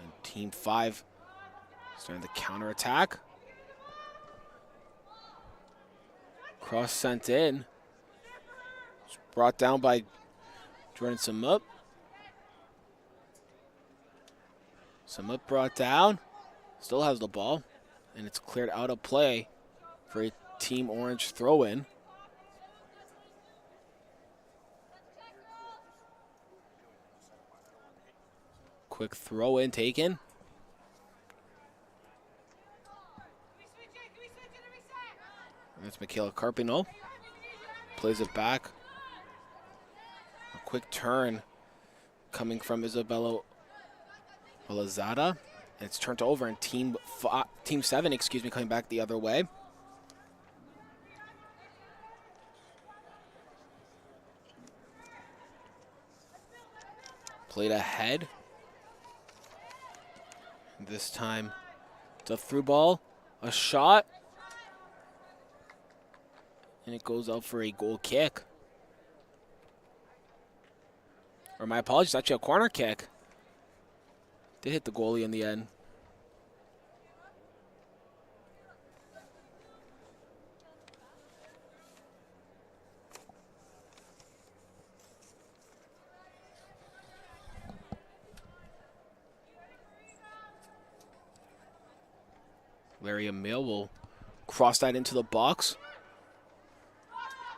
And Team 5 starting the counterattack. Cross sent in. It's brought down by Jordan Samup. Samup brought down. Still has the ball. And it's cleared out of play for a Team Orange throw-in. Quick throw-in taken. That's Michaela Carpino. Plays it back. A quick turn coming from Isabella Olazada. And it's turned over, and Team 7, coming back the other way. Played ahead. This time, it's a through ball, a shot, and it goes out for a goal kick. Or my apologies, actually a corner kick. Did hit the goalie in the end. Larry Emil will cross that into the box.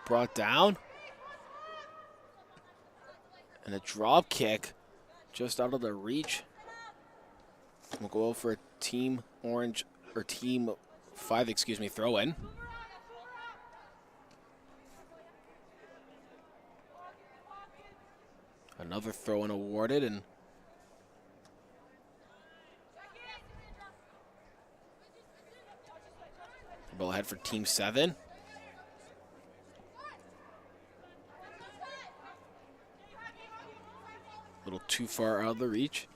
Brought down. And a drop kick just out of the reach. We'll go for a Team 5, throw in. Another throw in awarded, and ball ahead for Team 7. A little too far out of the reach.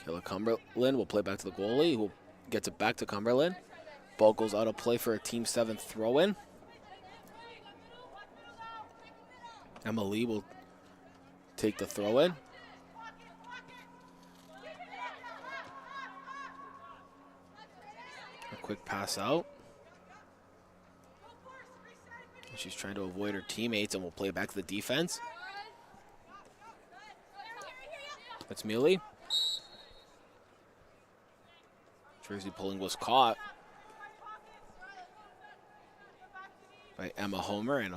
Kayla Cumberland will play back to the goalie, who gets it back to Cumberland. Ball goes out of play for a Team 7 throw-in. Emma Lee will take the throw-in. A quick pass out. She's trying to avoid her teammates and will play back to the defense. That's Mealy. Jersey pulling was caught by Emma Homer, and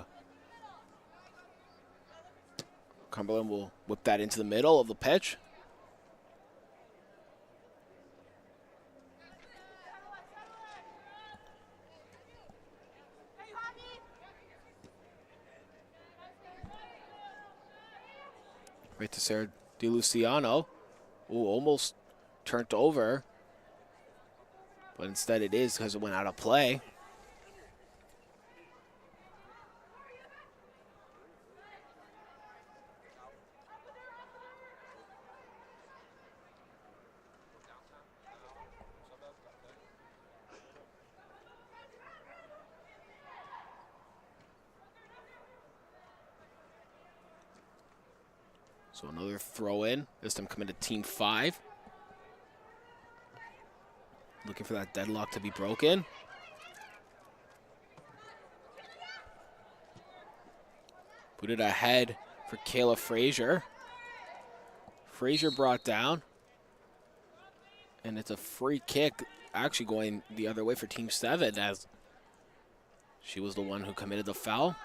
Cumberland will whip that into the middle of the pitch. Right to Sarah DiLuciano, who almost turned over, but instead it is because it went out of play. So another throw in, this time coming to Team 5. Looking for that deadlock to be broken. Put it ahead for Kayla Frazier. Frazier brought down. And it's a free kick, actually going the other way for Team 7, as she was the one who committed the foul.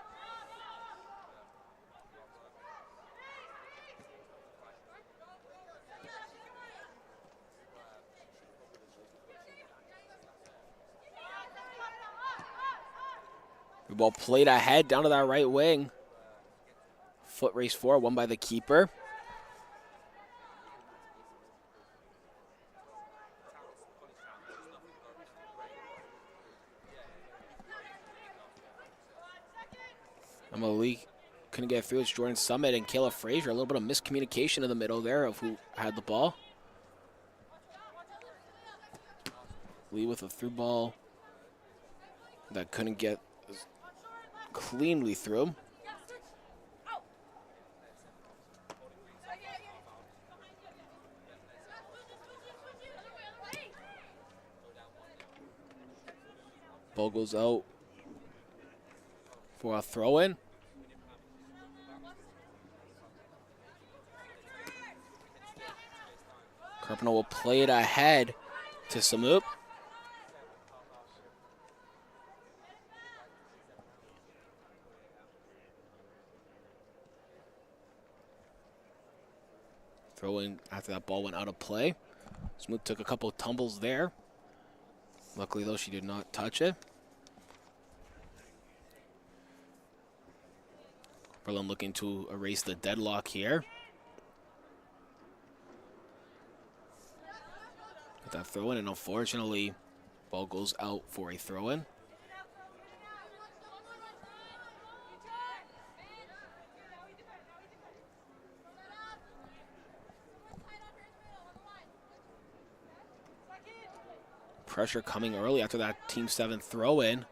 The ball played ahead down to that right wing. Foot race forward, won by the keeper. Emily couldn't get through. It's Jordan Summit and Kayla Frazier. A little bit of miscommunication in the middle there of who had the ball. Lee with a through ball that couldn't get cleanly through. Ball goes out for a throw-in. Carpenter will play it ahead to Samoop. Throw in after that ball went out of play. Smoot took a couple of tumbles there. Luckily, though, she did not touch it. Berlin looking to erase the deadlock here. With that throw in, and unfortunately, ball goes out for a throw in. Pressure coming early after that Team 7 throw-in.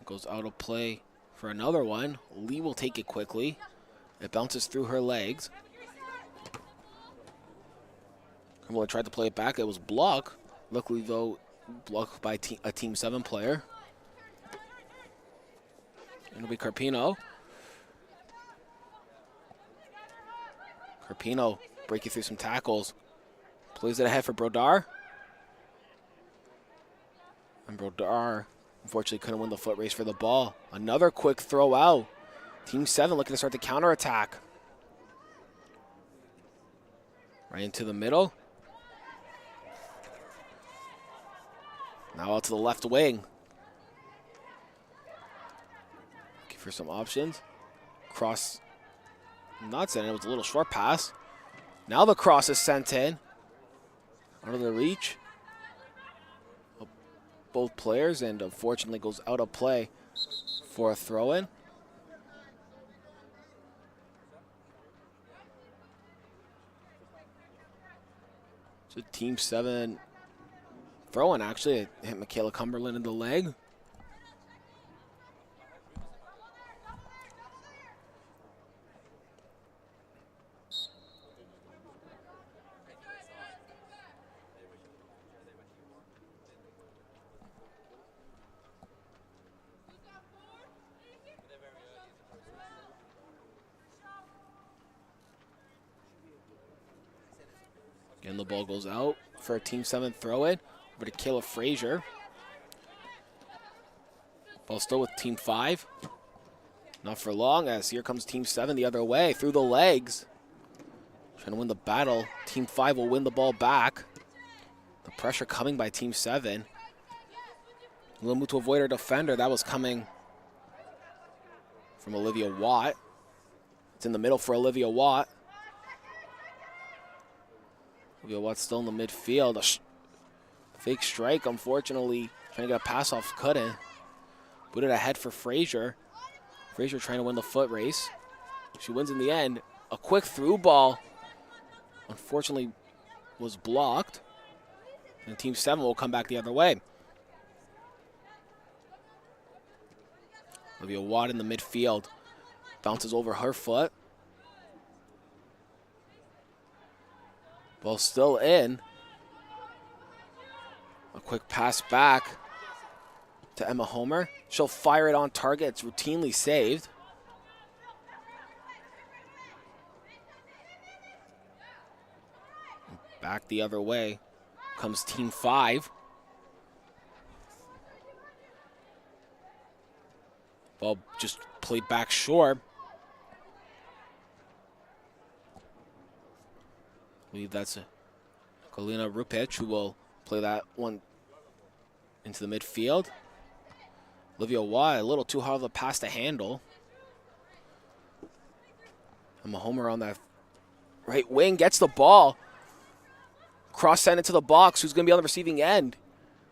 Goes out of play for another one. Lee will take it quickly. It bounces through her legs. Cumberland tried to play it back. It was blocked. Luckily, though, blocked by a Team 7 player. It'll be Carpino. Carpino breaking through some tackles. Plays it ahead for Brodar. And Brodar, unfortunately, couldn't win the foot race for the ball. Another quick throw out. Team 7 looking to start the counterattack. Right into the middle. Now out to the left wing. Looking for some options. Cross not sent in. It was a little short pass. Now the cross is sent in. Out of the reach. Both players, and unfortunately goes out of play for a throw-in. It's a Team 7 throw-in, actually. It hit Michaela Cumberland in the leg. Again, the ball goes out for a Team 7 throw-in. Over to Kayla Frazier. Ball still with Team 5. Not for long, as here comes Team 7 the other way, through the legs. Trying to win the battle. Team 5 will win the ball back. The pressure coming by Team 7. A little move to avoid her defender. That was coming from Olivia Watt. It's in the middle for Olivia Watt. Olivia Watt's still in the midfield. A fake strike, unfortunately. Trying to get a pass off, couldn't. Booted ahead for Frazier. Frazier trying to win the foot race. She wins in the end. A quick through ball, unfortunately, was blocked. And Team 7 will come back the other way. Olivia Watt in the midfield. Bounces over her foot. Ball still in. A quick pass back to Emma Homer. She'll fire it on target. It's routinely saved. Back the other way comes Team 5. Ball just played back short. I believe that's Kolina Rupic who will play that one into the midfield. Olivia Watt, a little too hard of a pass to handle. Emma Homer on that right wing gets the ball. Cross send into the box. Who's going to be on the receiving end?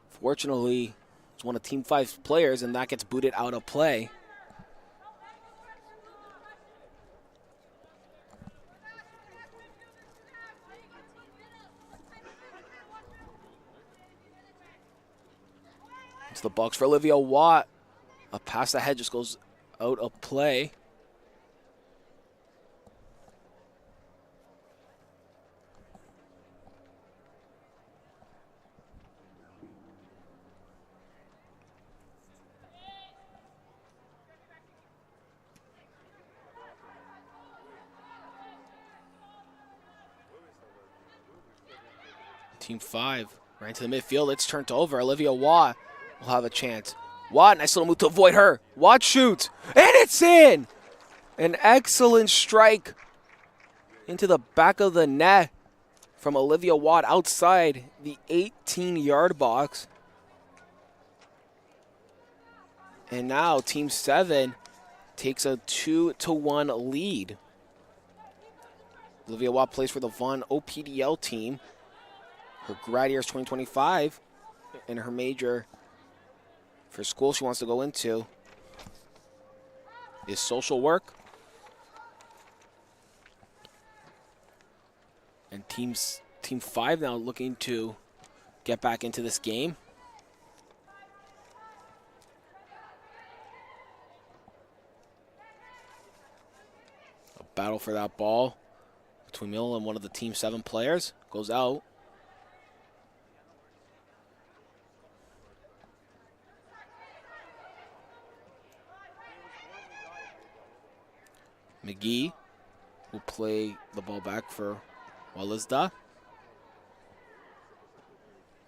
Fortunately, it's one of Team 5's players, and that gets booted out of play. It's the box for Olivia Watt. A pass ahead just goes out of play. Team 5 right into the midfield. It's turned over. Olivia Watt will have a chance. Watt, nice little move to avoid her. Watt shoots, and it's in! An excellent strike into the back of the net from Olivia Watt outside the 18-yard box. And now Team 7 takes a 2-1 lead. Olivia Watt plays for the Vaughan OPDL team. Her grad year is 2025, and her major for school she wants to go into is social work. And Team 5 now looking to get back into this game. A battle for that ball between Milton and one of the Team 7 players. Goes out. McGee will play the ball back for Walizda.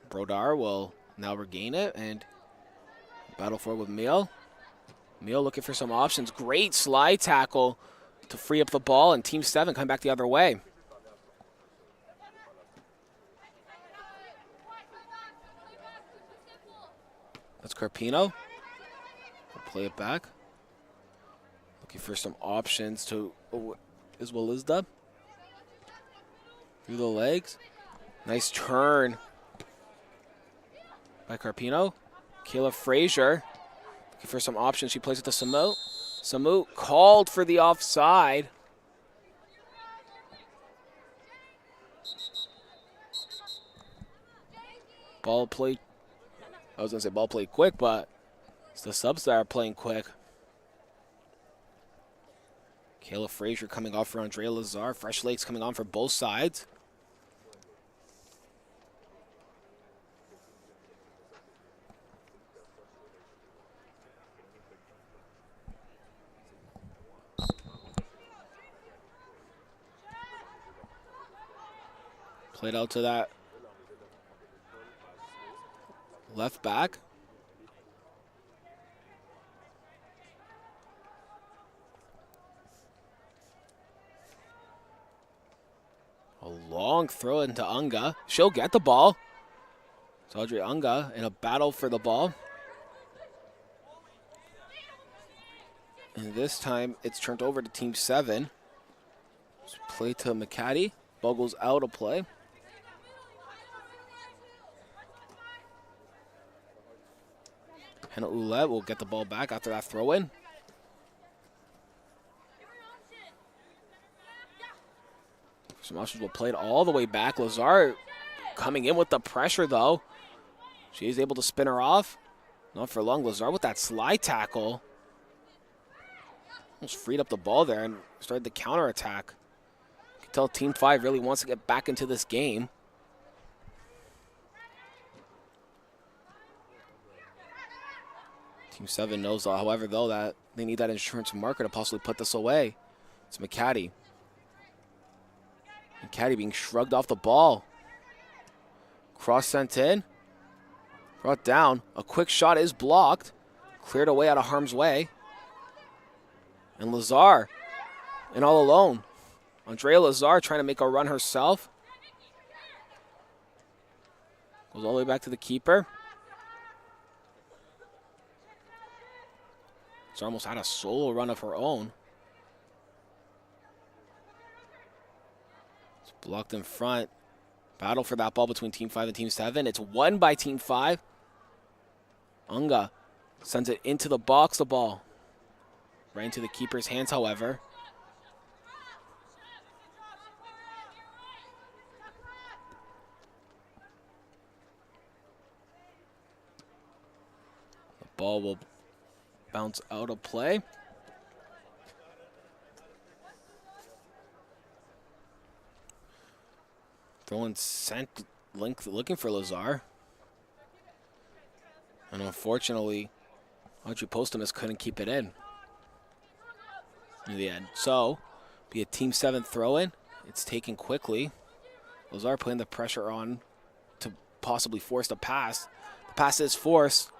Brodar will now regain it and battle for it with Meal. Meal looking for some options. Great slide tackle to free up the ball, and Team 7 coming back the other way. That's Carpino. We'll play it back. Looking for some options to is Walizda. Through the legs. Nice turn by Carpino. Kayla Frazier looking for some options. She plays it to Samut. Samut called for the offside. Ball played, I was going to say ball played quick, but it's the subs that are playing quick. Kayla Frazier coming off for Andrea Lazar. Fresh legs coming on for both sides. Played out to that left back. A long throw into Unga. She'll get the ball. It's Audrey Unga in a battle for the ball. And this time it's turned over to Team 7. Play to McCaddy. Ball goes out of play. Hannah Ouellette will get the ball back after that throw-in. Some options will play it all the way back. Lazar coming in with the pressure, though. She is able to spin her off. Not for long. Lazar with that slide tackle. Almost freed up the ball there and started the counterattack. You can tell Team 5 really wants to get back into this game. Team 7 knows, however, though, that they need that insurance marker to possibly put this away. It's McCaddy. McCaddy being shrugged off the ball. Cross sent in. Brought down. A quick shot is blocked. Cleared away out of harm's way. And Lazar, and all alone. Andrea Lazar trying to make a run herself. Goes all the way back to the keeper. She's almost had a solo run of her own. It's blocked in front. Battle for that ball between Team 5 and Team 7. It's won by Team 5. Unga sends it into the box, the ball. Right into the keeper's hands, however. The ball will bounce out of play. Throwing sent looking for Lazar. And unfortunately, Audrey Postumus couldn't keep it in the end. So, be a Team 7 throw-in. It's taken quickly. Lazar putting the pressure on to possibly force the pass. The pass is forced.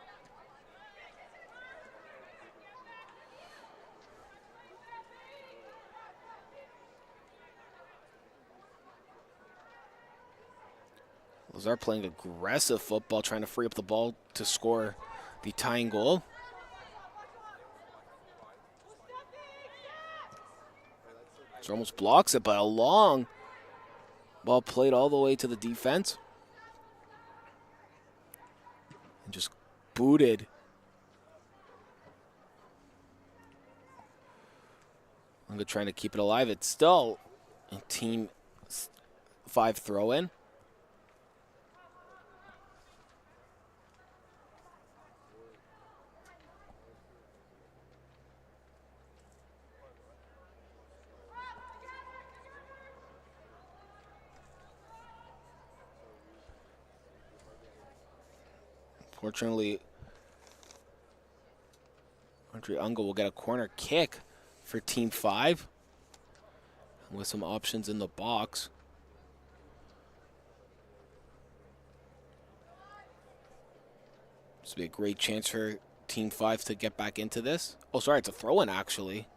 Lazar playing aggressive football, trying to free up the ball to score the tying goal. Lazar almost blocks it, but a long ball played all the way to the defense. And just booted. I'm trying to keep it alive. It's still a Team 5 throw-in. Fortunately, Audrey Unga will get a corner kick for Team 5 with some options in the box. This will be a great chance for Team 5 to get back into this. Oh, sorry, it's a throw-in, actually.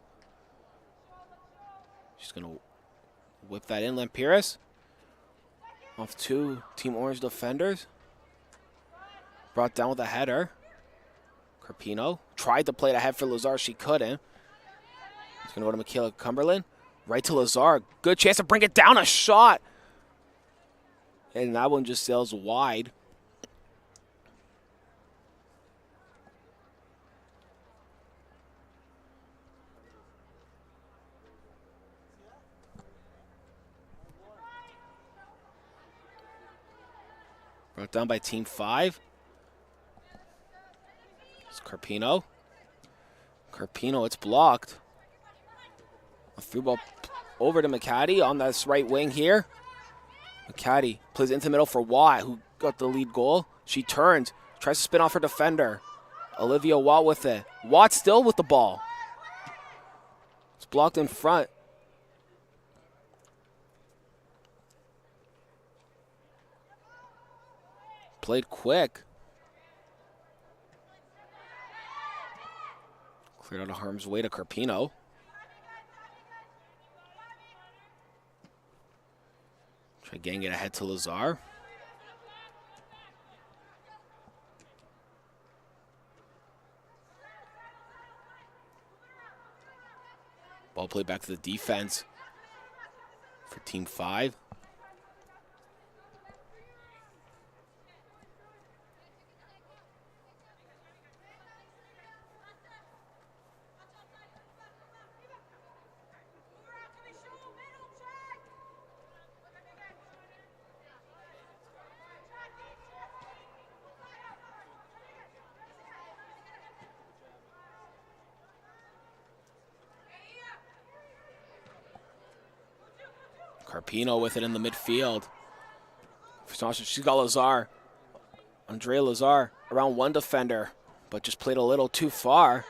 She's going to whip that in. Lampiris off two Team Orange defenders. Brought down with a header. Carpino tried to play it ahead for Lazar. She couldn't. It's going to go to Michaela Cumberland. Right to Lazar. Good chance to bring it down. A shot. And that one just sails wide. Brought down by Team 5. It's Carpino. Carpino, it's blocked. A through ball over to McCaddy on this right wing here. McCaddy plays into the middle for Watt, who got the lead goal. She turns, tries to spin off her defender. Olivia Watt with it. Watt still with the ball. It's blocked in front. Played quick. Cleared out of harm's way to Carpino. Try getting it ahead to Lazar. Ball played back to the defense for Team 5. Carpino with it in the midfield. She's got Lazar. Andrea Lazar around one defender, but just played a little too far.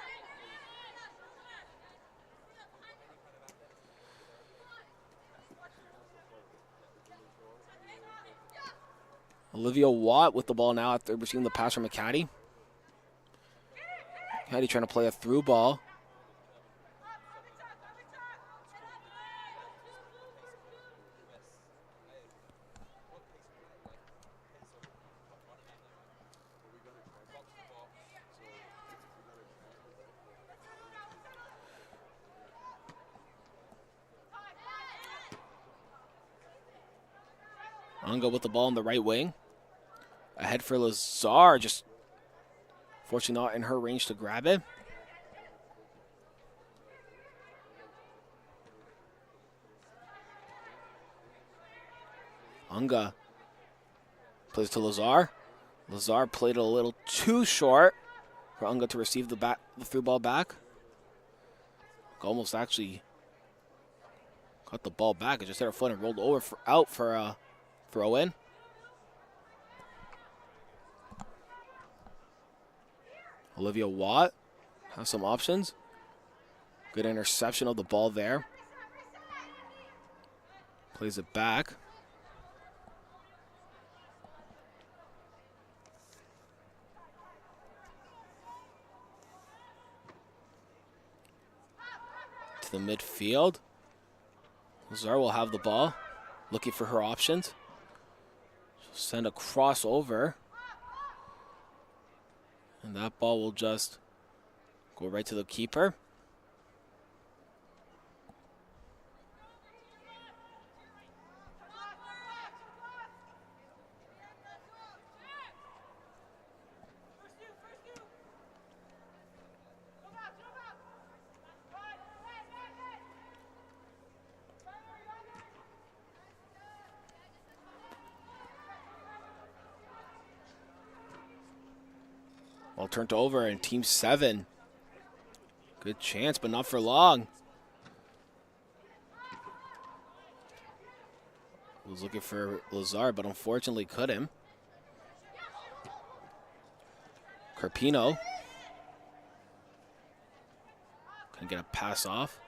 Olivia Watt with the ball now after receiving the pass from McCaddy. McCaddy trying to play a through ball. Unga with the ball on the right wing. Ahead for Lazar, just fortunately not in her range to grab it. Unga plays to Lazar. Lazar played a little too short for Unga to receive the through ball back. Almost actually got the ball back. It just hit her foot and rolled over out for a throw in. Olivia Watt has some options. Good interception of the ball there. Plays it back. To the midfield. Lazar will have the ball, looking for her options. She'll send a cross over. And that ball will just go right to the keeper. Ball turned over and Team 7. Good chance, but not for long. Was looking for Lazar, but unfortunately couldn't. Carpino can get a pass off.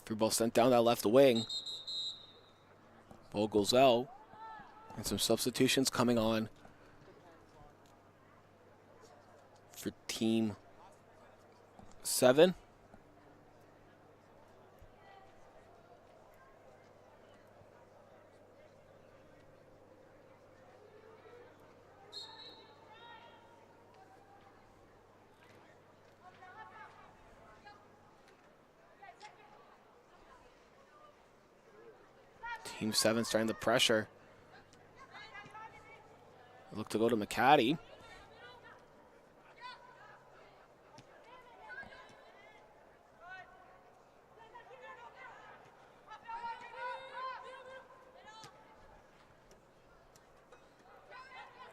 Through ball sent down that left wing. Ball goes out. And some substitutions coming on for Team 7. Team 7 starting the pressure. Look to go to McCaddy.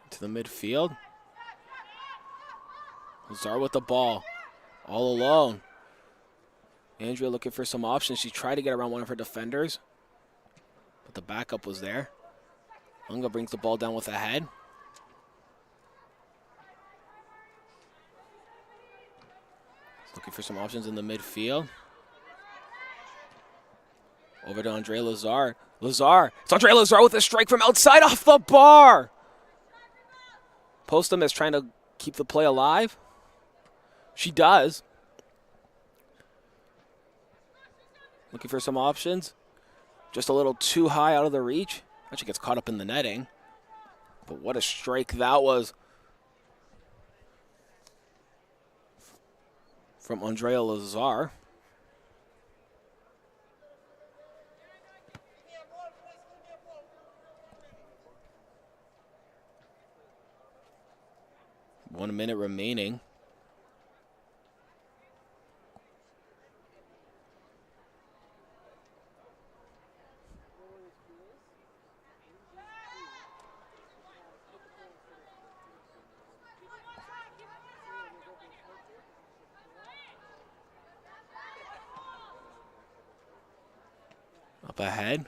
To the midfield. Lazar with the ball. All alone. Andrea looking for some options. She tried to get around one of her defenders, but the backup was there. Unga brings the ball down with a head. Looking for some options in the midfield. Over to Andre Lazar. Lazar. It's Andre Lazar with a strike from outside off the bar. Postum is trying to keep the play alive. She does. Looking for some options. Just a little too high out of the reach. Actually gets caught up in the netting. But what a strike that was from Andrea Lazar. One minute remaining. Up ahead.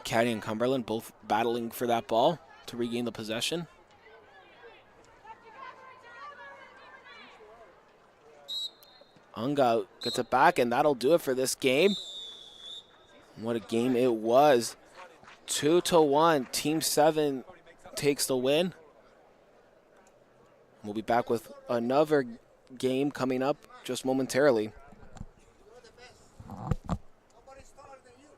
Caddy and Cumberland both battling for that ball to regain the possession. Unga gets it back, and that'll do it for this game. What a game it was. 2-1. Team 7 takes the win. We'll be back with another game coming up just momentarily. You're the best. Nobody's taller than you.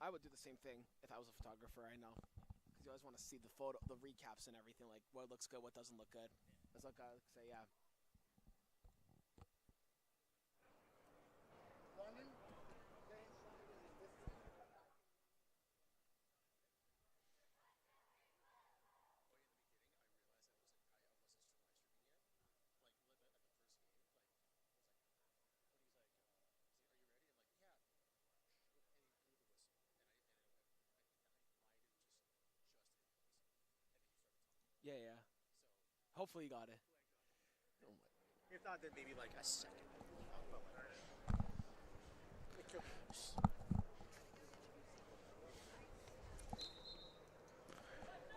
I would do the same thing if I was a photographer. I know, because you always want to see the photo, the recaps and everything, like what looks good, what doesn't look good. That's like I say, yeah. London, getting started in this one. Yeah, yeah. Hopefully you got it. Oh my. If not, then maybe like a second.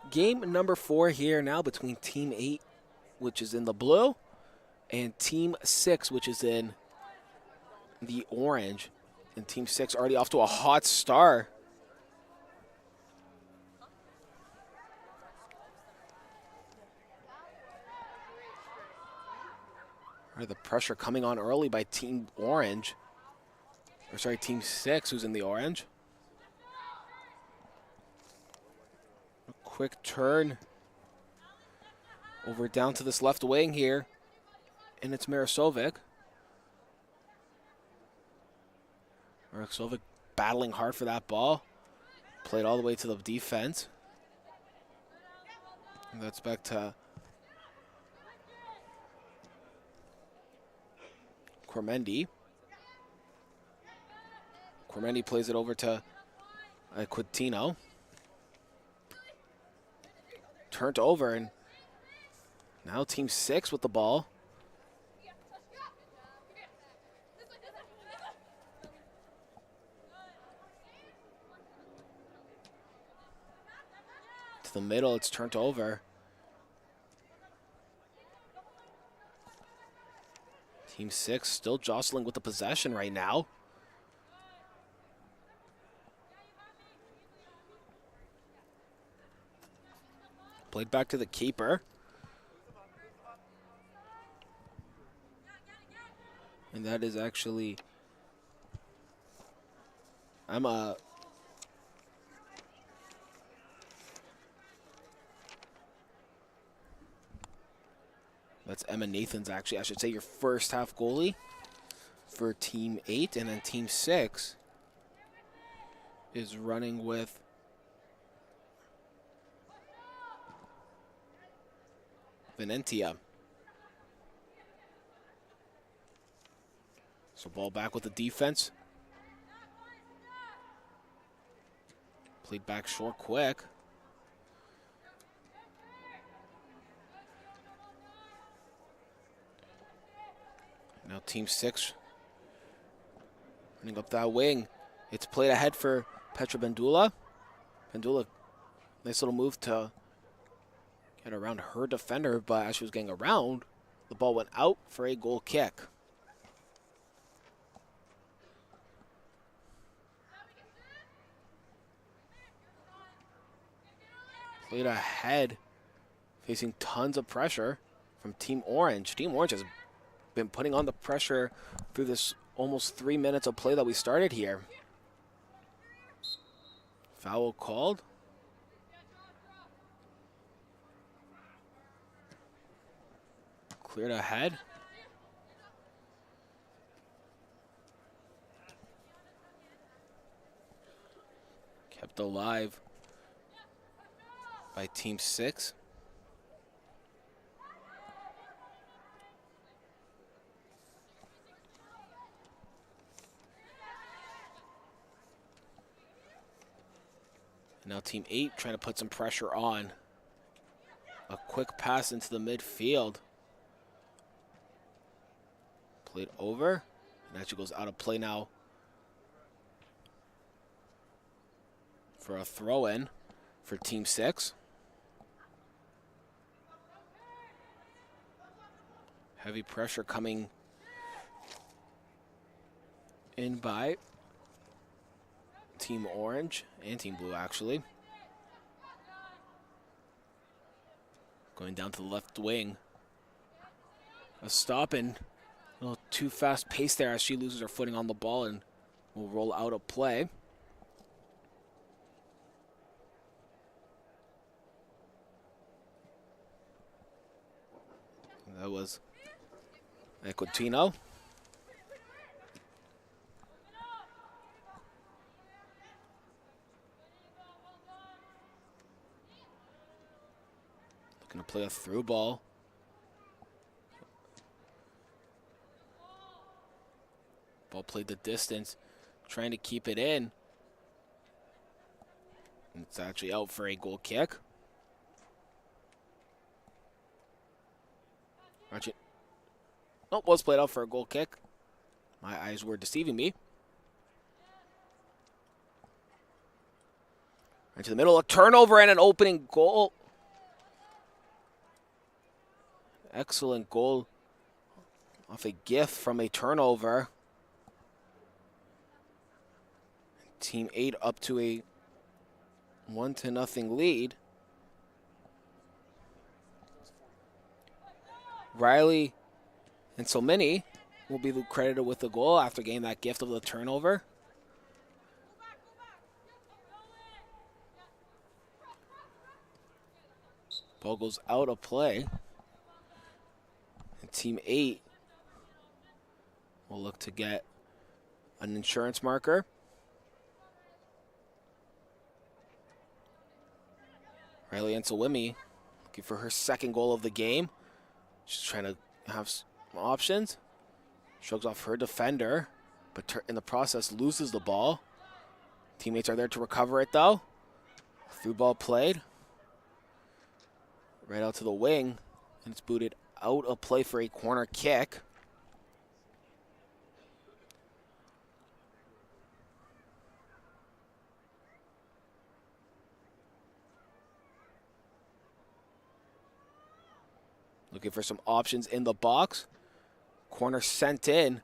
Game number 4 here now between Team 8, which is in the blue, and Team 6, which is in the orange. And Team 6 already off to a hot start. The pressure coming on early by Team Orange. Or sorry, Team 6, who's in the orange. A quick turn over down to this left wing here. And it's Mirasovic. Mirasovic battling hard for that ball. Played all the way to the defense. And that's back to Cormendi. Cormendi plays it over to Quintino. Turned over, and now Team 6 with the ball. To the middle, it's turned over. Team 6 still jostling with the possession right now. Played back to the keeper. And that is actually that's Emma Nathan's, actually. I should say your first half goalie for Team 8. And then Team 6 is running with Venentia. So ball back with the defense. Played back short quick. Now Team 6 running up that wing. It's played ahead for Petra Bandula. Bandula, nice little move to get around her defender, but as she was getting around, the ball went out for a goal kick. Played ahead, facing tons of pressure from Team Orange. Team Orange has been putting on the pressure through this almost 3 minutes of play that we started here. Foul called. Cleared ahead. Kept alive by Team 6. Now Team 8 trying to put some pressure on. A quick pass into the midfield. Played over. And actually goes out of play now for a throw-in for Team 6. Heavy pressure coming in by Team Orange and Team Blue, actually. Going down to the left wing. A stop and a little too fast pace there as she loses her footing on the ball and will roll out of play. That was Equitino. Looking to play a through ball. Ball played the distance, trying to keep it in. And it's actually out for a goal kick. Actually, oh, was played out for a goal kick. My eyes were deceiving me. Into the middle, a turnover and an opening goal. Excellent goal off a gift from a turnover. Team 8 up to a 1-0 lead. Riley and Somini will be credited with the goal after getting that gift of the turnover. Ball goes out of play. And Team 8 will look to get an insurance marker. Riley Ensawimi looking for her second goal of the game. She's trying to have some options. Shrugs off her defender, but in the process loses the ball. Teammates are there to recover it though. Through ball played. Right out to the wing, and it's booted out of play for a corner kick. Looking for some options in the box. Corner sent in.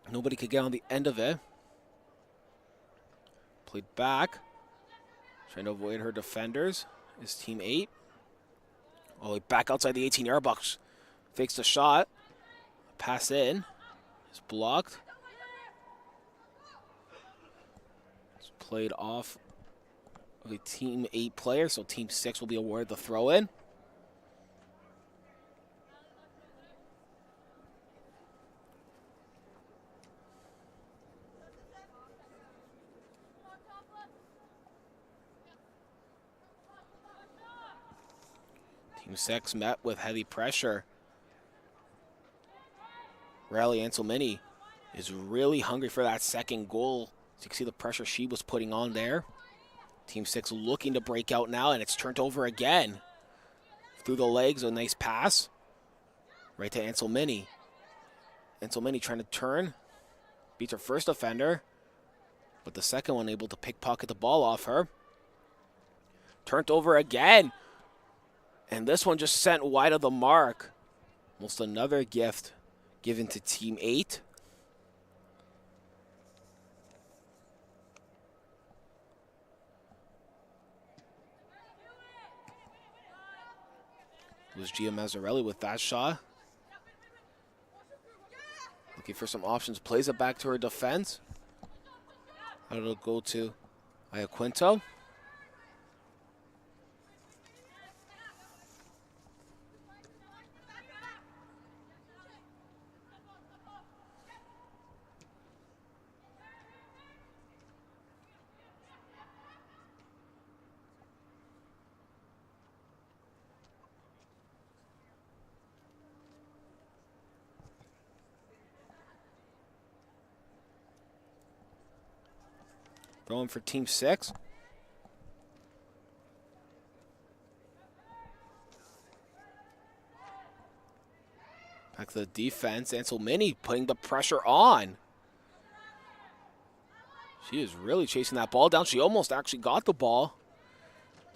Nobody could get on the end of it. Played back. Trying to avoid her defenders is Team 8. All the way back outside the 18-yard box. Fakes the shot. Pass in. It's blocked. It's played off of a Team 8 player, so Team 6 will be awarded the throw-in. Team 6 met with heavy pressure. Riley Anselmini is really hungry for that second goal. So you can see the pressure she was putting on there. Team 6 looking to break out now, and it's turned over again. Through the legs, a nice pass. Right to Anselmini. Anselmini trying to turn. Beats her first defender. But the second one able to pickpocket the ball off her. Turned over again. And this one just sent wide of the mark. Almost another gift given to Team 8. It was Gia Mazzarelli with that shot. Looking for some options. Plays it back to her defense. It'll go to Iaquinto. Throwing for Team 6. Back to the defense. Anselmini putting the pressure on. She is really chasing that ball down. She almost actually got the ball.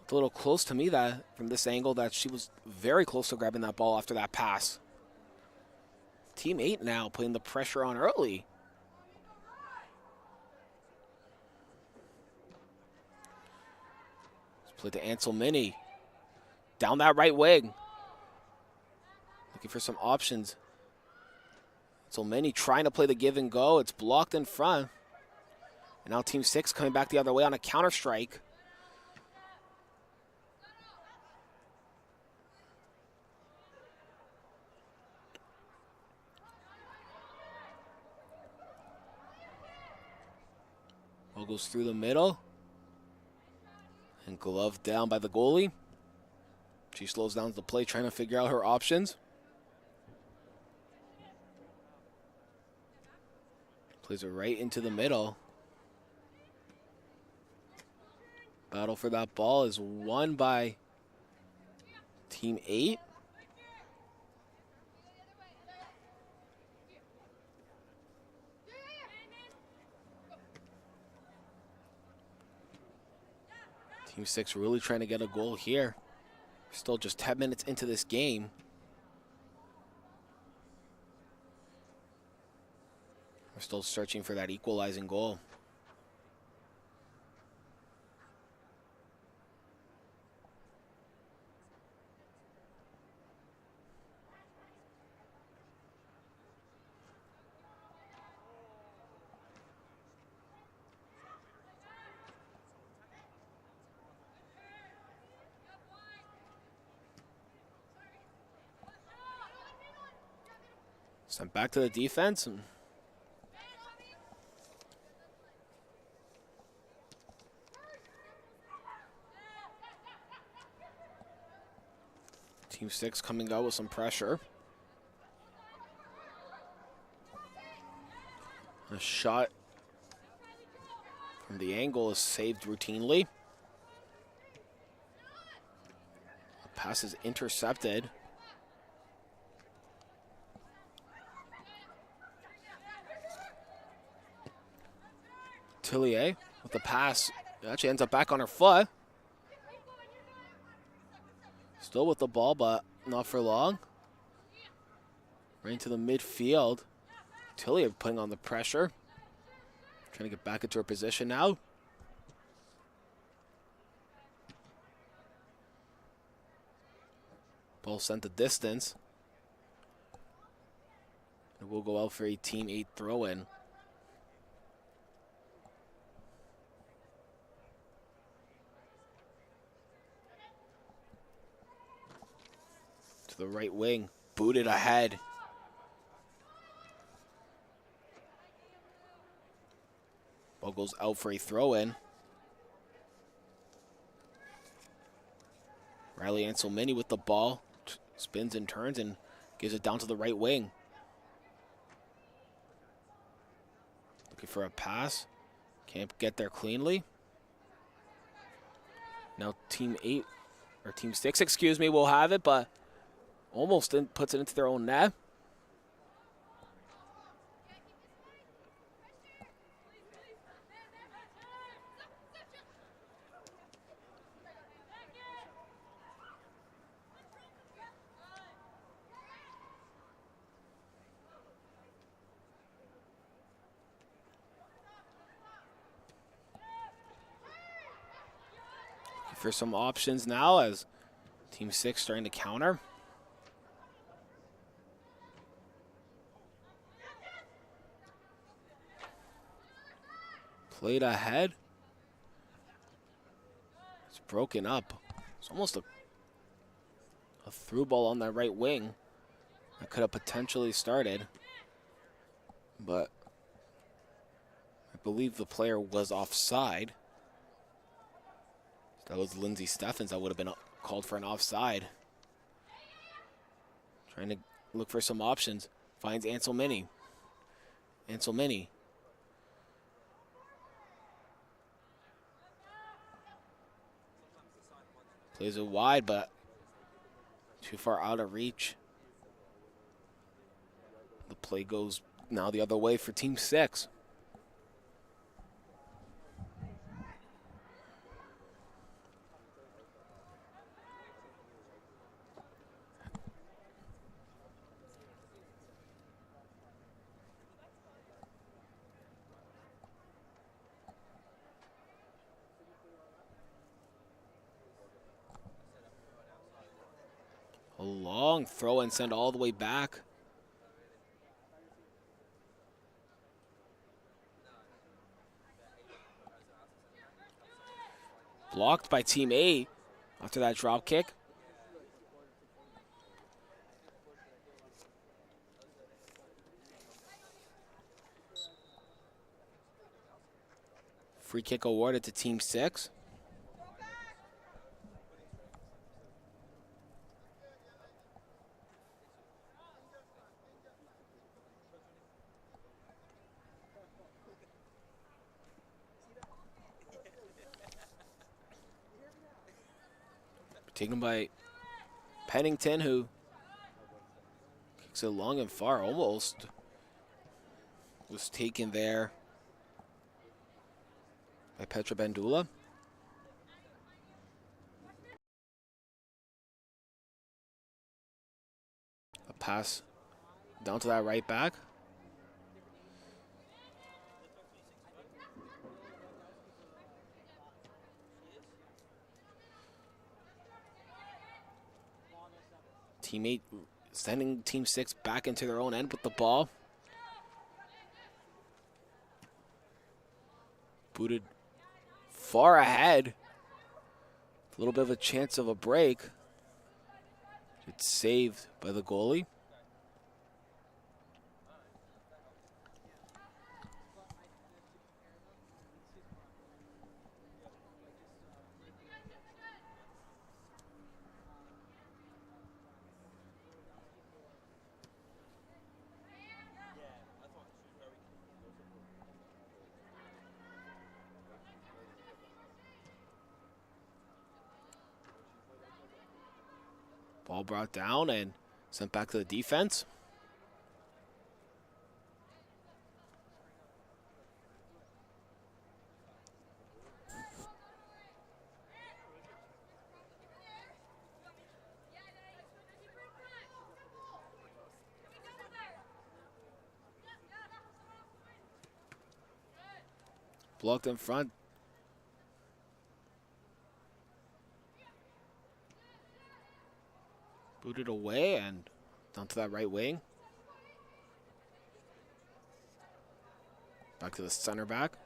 It's a little close to me that from this angle that she was very close to grabbing that ball after that pass. Team 8 now putting the pressure on early. Play to Anselmini. Down that right wing. Looking for some options. Anselmini trying to play the give and go. It's blocked in front. And now Team 6 coming back the other way on a counter strike. Ball goes through the middle. And gloved down by the goalie. She slows down the play, trying to figure out her options. Plays it right into the middle. Battle for that ball is won by Team 8. Team 6 really trying to get a goal here. Still just 10 minutes into this game. We're still searching for that equalizing goal. Sent back to the defense. Team 6 coming out with some pressure. A shot from the angle is saved routinely. The pass is intercepted. Tillier with the pass. It actually ends up back on her foot. Still with the ball, but not for long. Right into the midfield. Tillier putting on the pressure. Trying to get back into her position now. Ball sent the distance. It will go out for a Team 8 throw-in. To the right wing, booted ahead. Ball goes out for a throw-in. Riley Anselmini with the ball, spins and turns and gives it down to the right wing. Looking for a pass, can't get there cleanly. Now Team 8, or Team 6, excuse me, will have it, but almost puts it into their own net. For some options now as Team 6 starting to counter. Played ahead. It's broken up. It's almost a through ball on that right wing. That could have potentially started. But I believe the player was offside. That was Lindsay Steffens. That would have been called for an offside. Trying to look for some options. Finds Anselmini. Anselmini. Plays it wide, but too far out of reach. The play goes now the other way for Team 6. A long throw and send all the way back. Blocked by Team 8 after that drop kick. Free kick awarded to Team 6. Taken by Pennington, who kicks it long and far, almost was taken there by Petra Bandula. A pass down to that right back. Teammate sending Team 6 back into their own end with the ball. Booted far ahead. A little bit of a chance of a break. It's saved by the goalie. Ball brought down and sent back to the defense. Blocked in front. Booted away and down to that right wing. Back to the center back.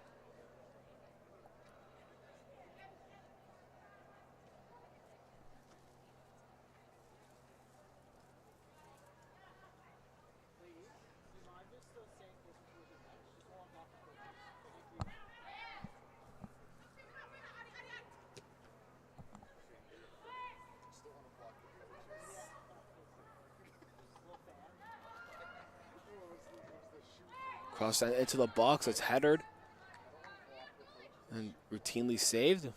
Cross that into the box. It's headed and routinely saved.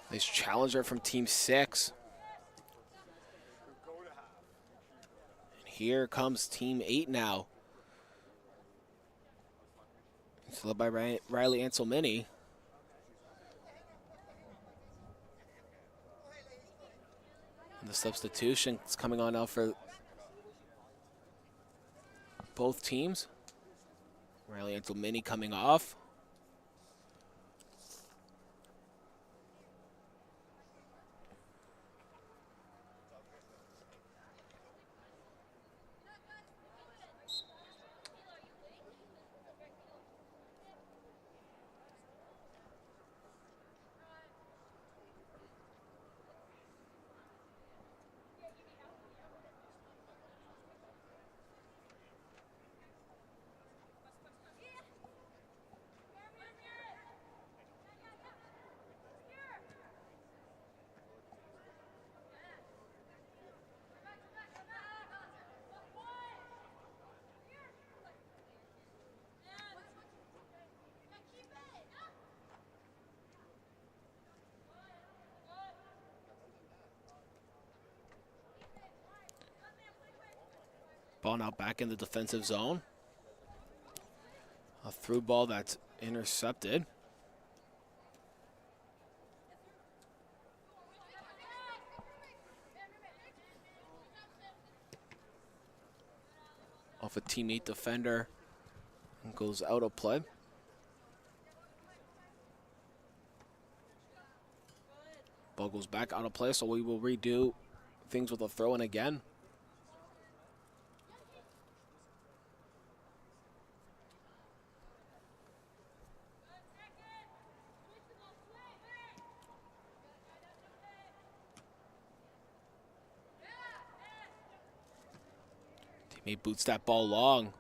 Nice challenger from Team 6. And here comes Team 8 now. It's led by Riley Anselmini. And the substitution is coming on now for both teams. Riley Anselmini coming off. Ball now back in the defensive zone. A through ball that's intercepted. Off a teammate defender and goes out of play. Ball goes back out of play, so we will redo things with a throw in again. Teammate boots that ball long.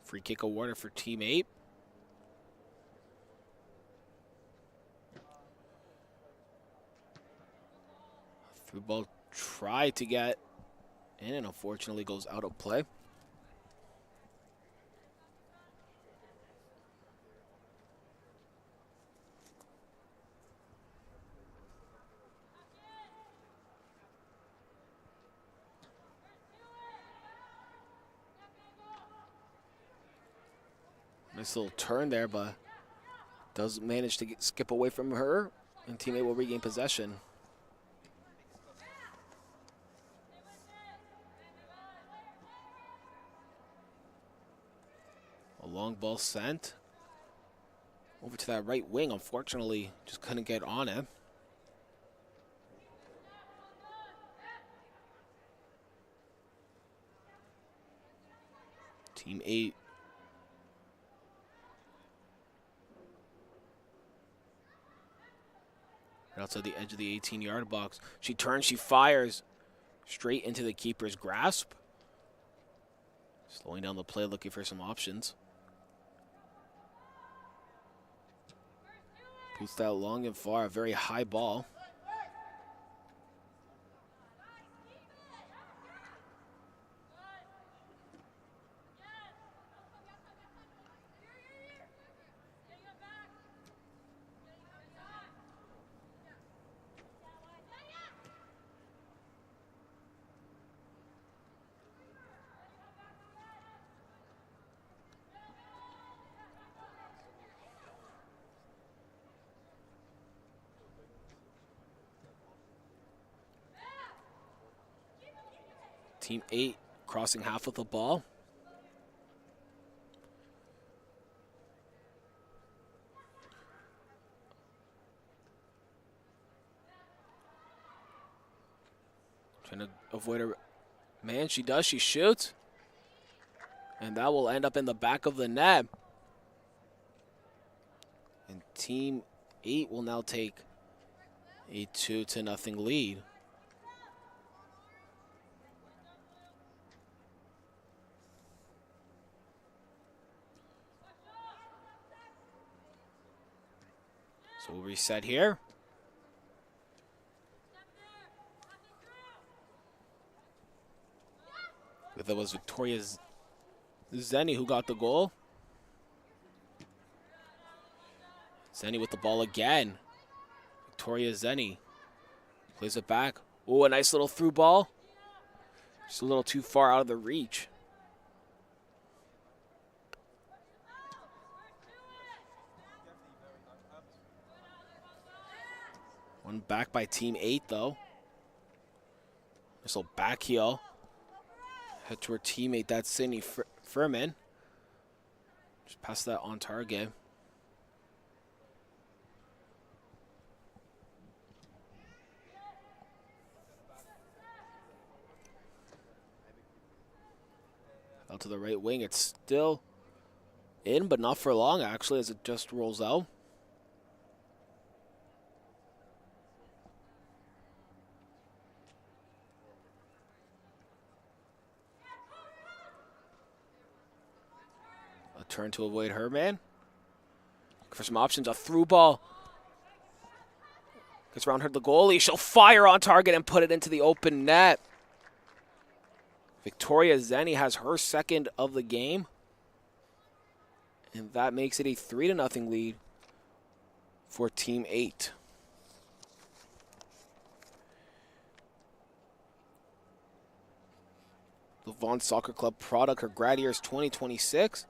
Free kick awarded for Team 8. Through ball tried to get in and unfortunately goes out of play. Nice little turn there, but does manage to skip away from her, and teammate will regain possession. A long ball sent over to that right wing. Unfortunately, just couldn't get on it. Team 8. Right outside the edge of the 18-yard box. She turns, she fires straight into the keeper's grasp. Slowing down the play, looking for some options. Boots that long and far, a very high ball. Team 8 crossing half of the ball. Trying to avoid a man. She does. She shoots. And that will end up in the back of the net. And Team 8 will now take a 2-0 lead. So we'll reset here. That was Victoria Zenny who got the goal. Zenny with the ball again. Victoria Zenny plays it back. Oh, a nice little through ball. Just a little too far out of the reach. One back by Team 8, though. Nice little back heel. Head to her teammate, that's Sydney Furman. Just pass that on target. Out to the right wing. It's still in, but not for long, actually, as it just rolls out. A turn to avoid her man. For some options, a through ball. Gets around her, the goalie. She'll fire on target and put it into the open net. Victoria Zenny has her second of the game. And that makes it a 3-0 lead for Team 8. The Vaughan Soccer Club product, her grad year is 2026.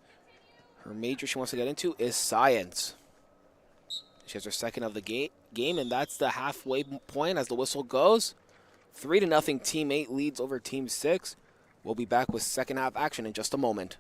Her major she wants to get into is science. She has her second of the game, and that's the halfway point as the whistle goes. 3-0 Team 8 leads over Team 6. We'll be back with second half action in just a moment.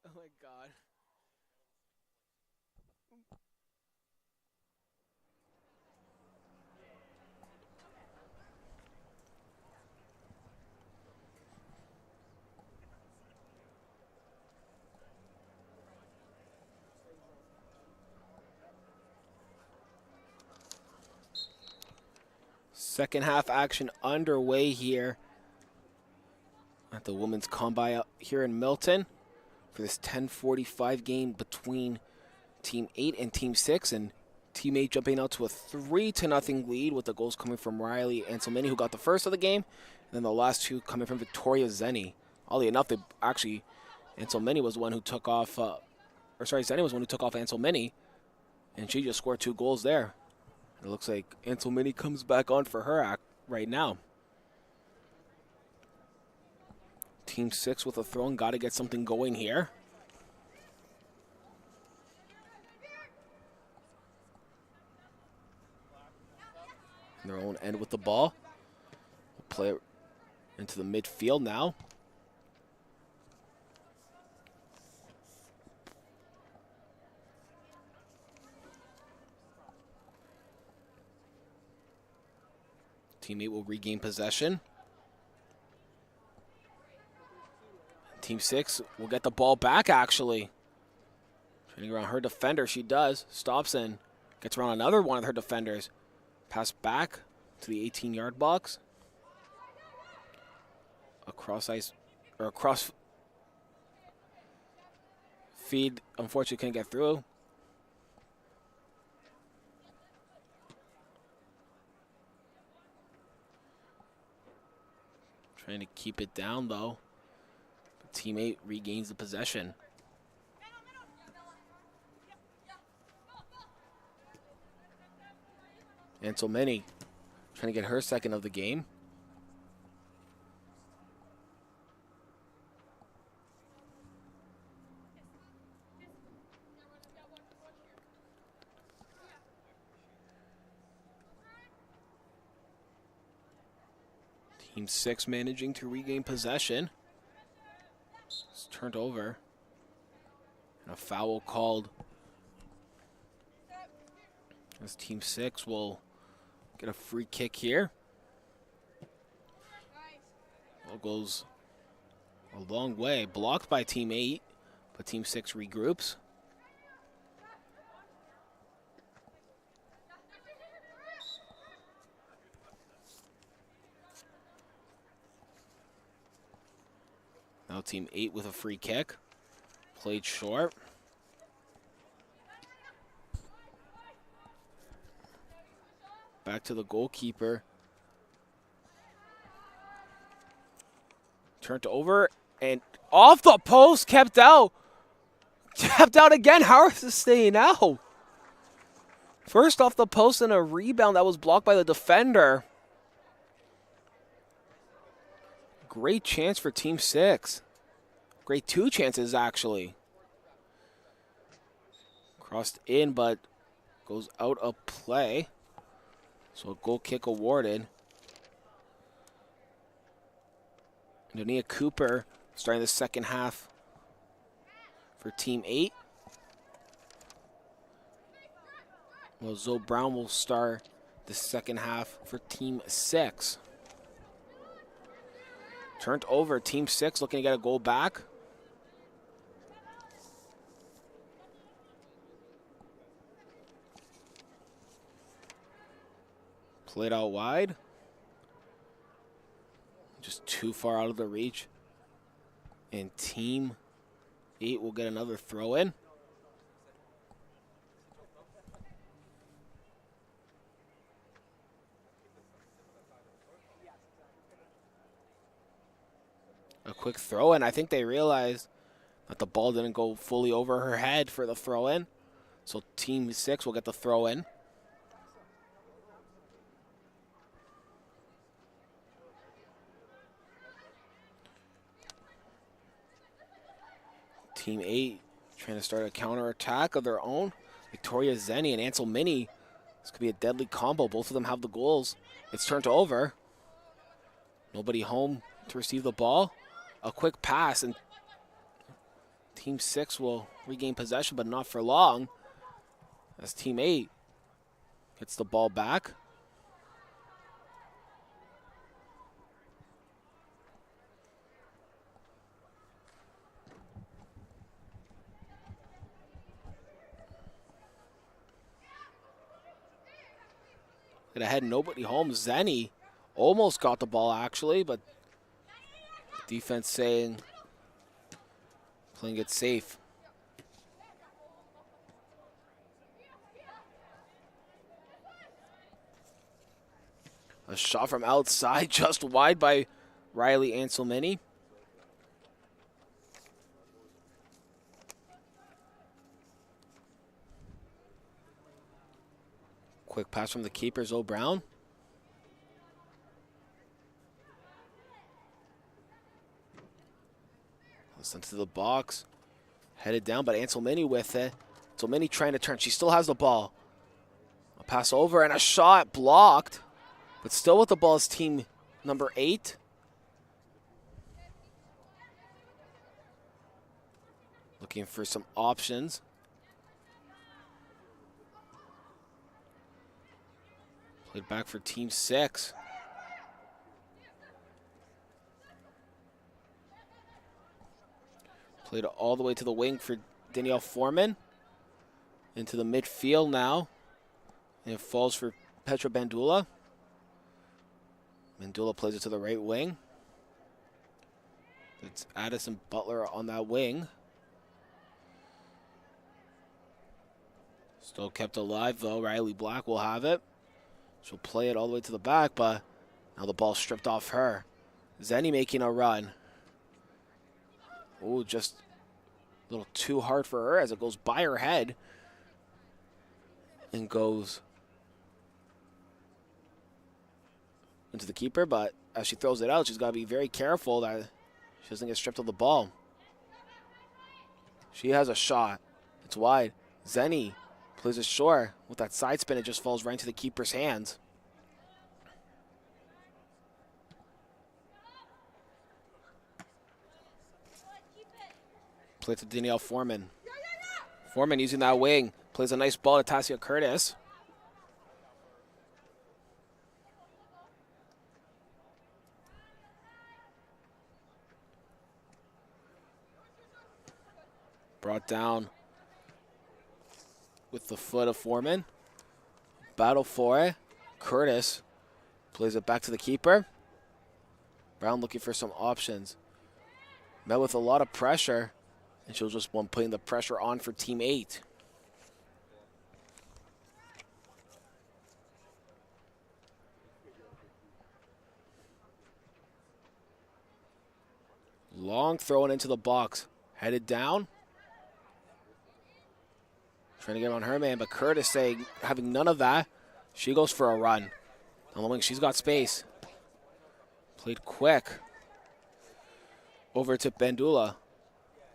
Oh my God. Second half action underway here at the women's combine out here in Milton for this 10:45 game between Team 8 and Team 6, and Team 8 jumping out to a 3-0 lead with the goals coming from Riley and Anselmini, who got the first of the game, and then the last two coming from Victoria Zenny. Oddly enough, they actually, Anselmini was the one who took off, Zenny was the one who took off Anselmini, and she just scored 2 goals there. It looks like Anselmini comes back on for her right now. Team 6 with a throw and got to get something going here. In their own end with the ball. We'll play it into the midfield now. Team 8 will regain possession. Team 6 will get the ball back, actually. Turning around her defender, she does. Stops and gets around another one of her defenders. Pass back to the 18-yard box. Across feed, unfortunately, couldn't get through. Trying to keep it down, though. But Team 8 regains the possession. Anselmini trying to get her second of the game. Team 6 managing to regain possession. It's turned over. And a foul called. As Team 6 will get a free kick here. Ball goes a long way. Blocked by Team 8, but Team 6 regroups. Now Team 8 with a free kick. Played short. Back to the goalkeeper. Turned over and off the post, kept out. Kept out again. How is this staying out? First off the post and a rebound that was blocked by the defender. Great chance for Team 6. Great 2 chances, actually. Crossed in, but goes out of play. So a goal kick awarded. Donia Cooper starting the second half for Team 8. Well, Zoe Brown will start the second half for Team 6. Turned over, Team 6 looking to get a goal back. Played out wide. Just too far out of the reach. And Team 8 will get another throw in. A quick throw in. I think they realized that the ball didn't go fully over her head for the throw in. So Team 6 will get the throw in. Team 8 trying to start a counter-attack of their own. Victoria Zenny and Ansel Mini. This could be a deadly combo. Both of them have the goals. It's turned over. Nobody home to receive the ball. A quick pass, and Team 6 will regain possession, but not for long, as Team 8 gets the ball back. Get ahead, nobody home. Zenny almost got the ball, actually, but defense saying playing it safe. A shot from outside, just wide by Riley Anselmini. Quick pass from the keeper, Zoe Brown. Sent to the box. Headed down, but Anselmini with it. Anselmini trying to turn. She still has the ball. A pass over and a shot blocked. But still with the ball is team number 8. Looking for some options. Played back for team 6. Played all the way to the wing for Danielle Foreman. Into the midfield now. And it falls for Petra Bandula. Bandula plays it to the right wing. It's Addison Butler on that wing. Still kept alive though. Riley Black will have it. She'll play it all the way to the back, but now the ball's stripped off her. Zenny making a run. Oh, just a little too hard for her as it goes by her head and goes into the keeper, but as she throws it out, she's got to be very careful that she doesn't get stripped of the ball. She has a shot. It's wide. Zenny plays it short. With that side spin, it just falls right into the keeper's hands. Play to Danielle Foreman. Foreman using that wing. Plays a nice ball to Tassia Curtis. Brought down with the foot of Foreman. Battle for it. Curtis plays it back to the keeper. Brown looking for some options. Met with a lot of pressure, and she'll just one putting the pressure on for Team 8. Long throw into the box. Headed down. Trying to get on her man, but Curtis saying, having none of that. She goes for a run. On the wing, she's got space. Played quick. Over to Bandula.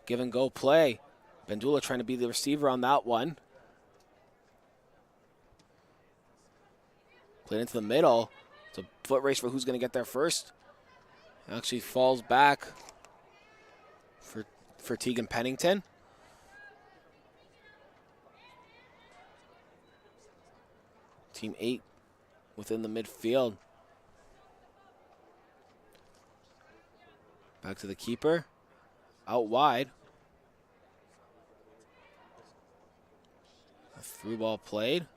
Give and go play. Bandula trying to be the receiver on that one. Played into the middle. It's a foot race for who's going to get there first. Actually falls back for Tegan Pennington. Team 8 within the midfield. Back to the keeper. Out wide. A through ball played.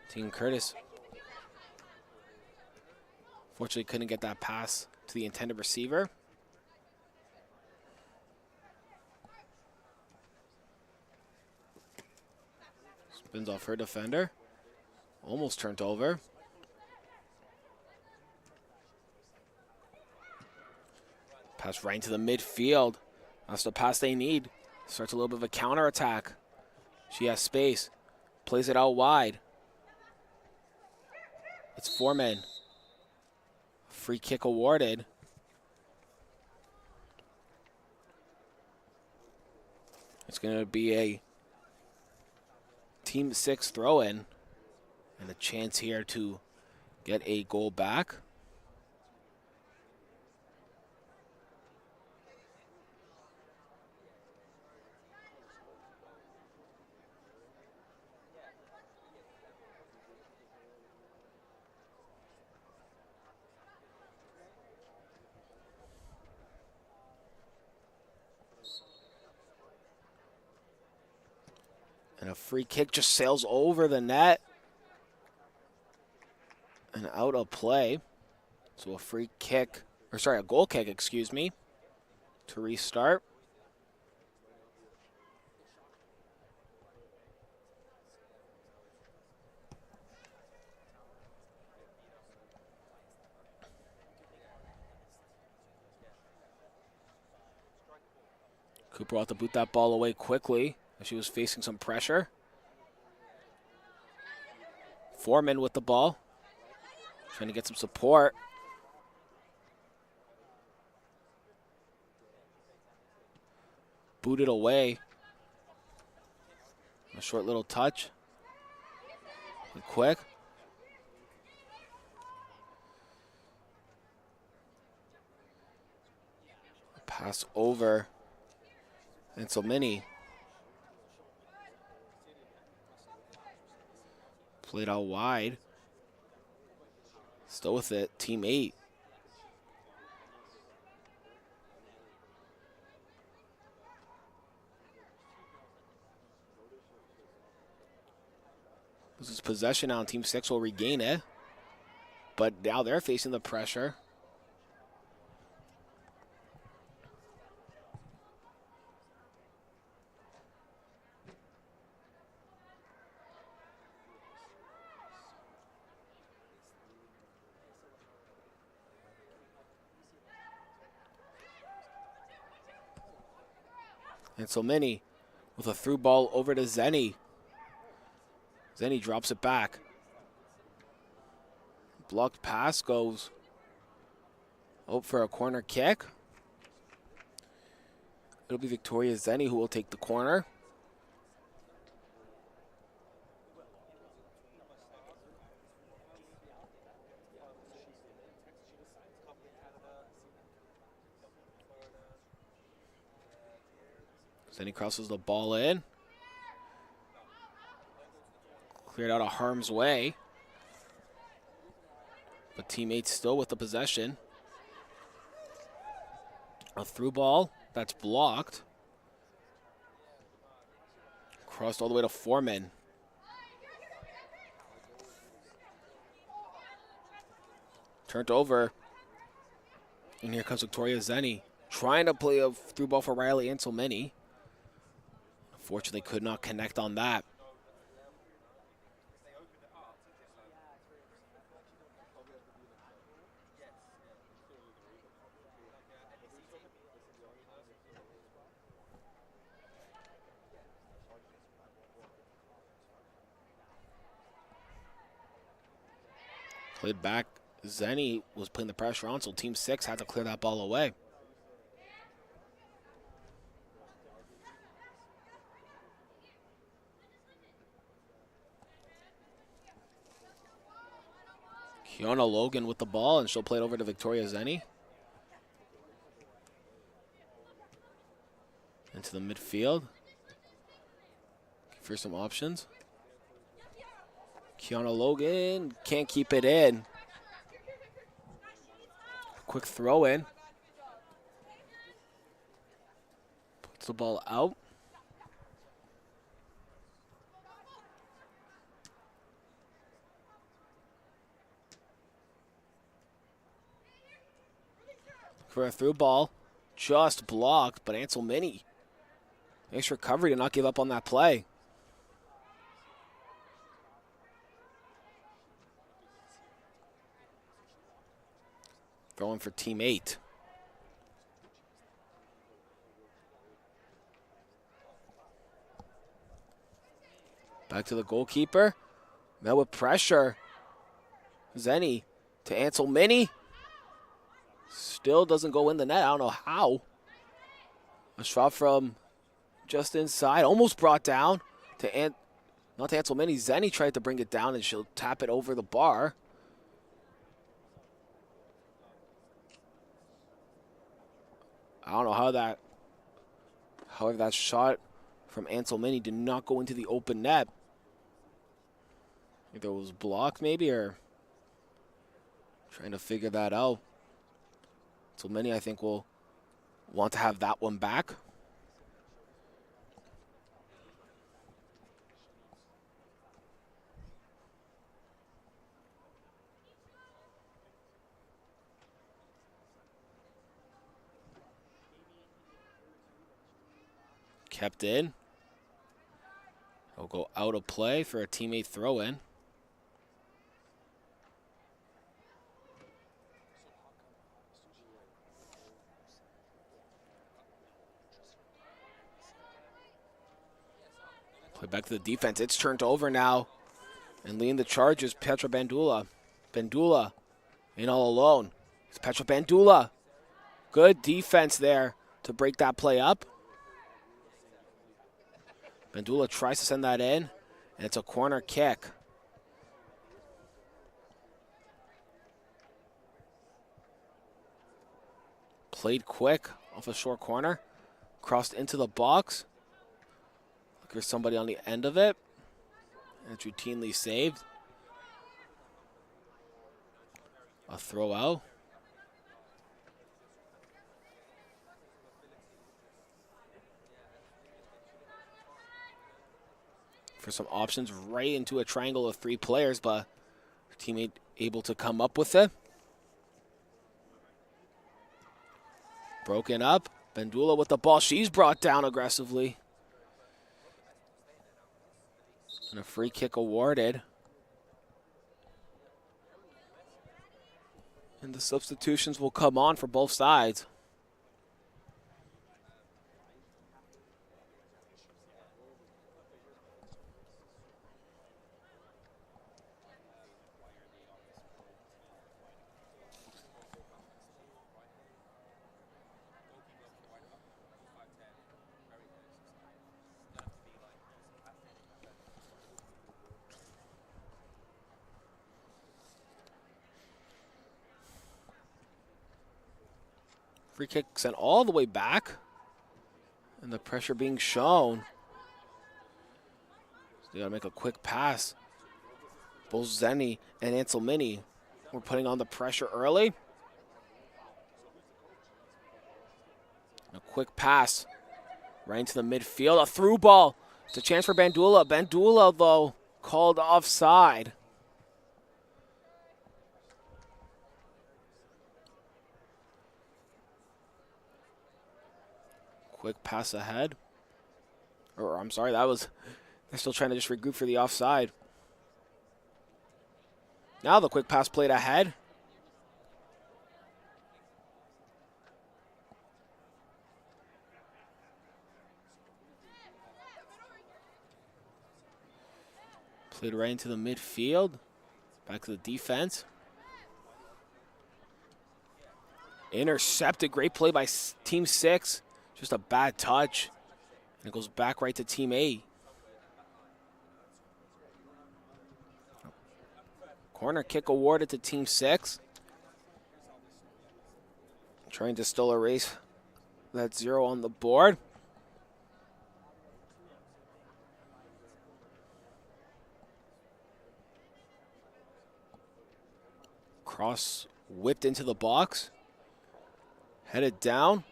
Tegan Curtis fortunately couldn't get that pass to the intended receiver. Spins off her defender. Almost turned over. Pass right into the midfield. That's the pass they need. Starts a little bit of a counterattack. She has space. Plays it out wide. It's Foreman. Free kick awarded. It's going to be a Team 6 throw-in and a chance here to get a goal back. And a free kick just sails over the net and out of play. So a free kick, or sorry, a goal kick, excuse me, to restart. Cooper will have to boot that ball away quickly as she was facing some pressure. Foreman with the ball, trying to get some support. Booted away. A short little touch. And quick. Pass over. And so many. Played out wide. Still with it, Team 8. This is possession now, and Team 6 will regain it. But now they're facing the pressure. And so many with a through ball over to Zenny. Zenny drops it back. Blocked pass goes out for a corner kick. It'll be Victoria Zenny who will take the corner. Zenny crosses the ball in. Cleared out of harm's way. But teammates still with the possession. A through ball that's blocked. Crossed all the way to Foreman. Turned over. And here comes Victoria Zenny. Trying to play a through ball for Riley Anselmini. Unfortunately, could not connect on that. Played back. Zenny was putting the pressure on, so Team 6 had to clear that ball away. Kiana Logan with the ball, and she'll play it over to Victoria Zenny. Into the midfield. For some options. Kiana Logan can't keep it in. Quick throw in. Puts the ball out. For a through ball, just blocked, but Anselmini. Nice recovery to not give up on that play. Going for Team 8. Back to the goalkeeper. Met with pressure. Zenny to Anselmini. Still doesn't go in the net. I don't know how. A shot from just inside, almost brought down to not to Ansel Mini. Zenny tried to bring it down, and she'll tap it over the bar. I don't know however that shot from Ansel Mini did not go into the open net. Either it was blocked maybe, or trying to figure that out. Ansel Mini, I think, will want to have that one back. Kept in. He'll go out of play for a teammate throw-in. Play back to the defense. It's turned over now. And leading the charge is Petra Bandula. Bandula in all alone. It's Petra Bandula. Good defense there to break that play up. Bandula tries to send that in, and it's a corner kick. Played quick off a short corner. Crossed into the box. Look, there's somebody on the end of it. And it's routinely saved. A throw out. For some options right into a triangle of three players, but teammate able to come up with it. Broken up. Bandula with the ball. She's brought down aggressively. And a free kick awarded. And the substitutions will come on for both sides. Free kick sent all the way back. And the pressure being shown. So they gotta make a quick pass. Both Zenny and Ansel Mini were putting on the pressure early. A quick pass right into the midfield. A through ball. It's a chance for Bandula. Bandula, though, called offside. Quick pass ahead. Or, I'm sorry, they're still trying to just regroup for the offside. Now the quick pass played ahead. Played right into the midfield. Back to the defense. Intercepted. Great play by Team 6. Just a bad touch. And it goes back right to Team 8. Corner kick awarded to Team 6. Trying to still erase that 0 on the board. Cross whipped into the box. Headed down.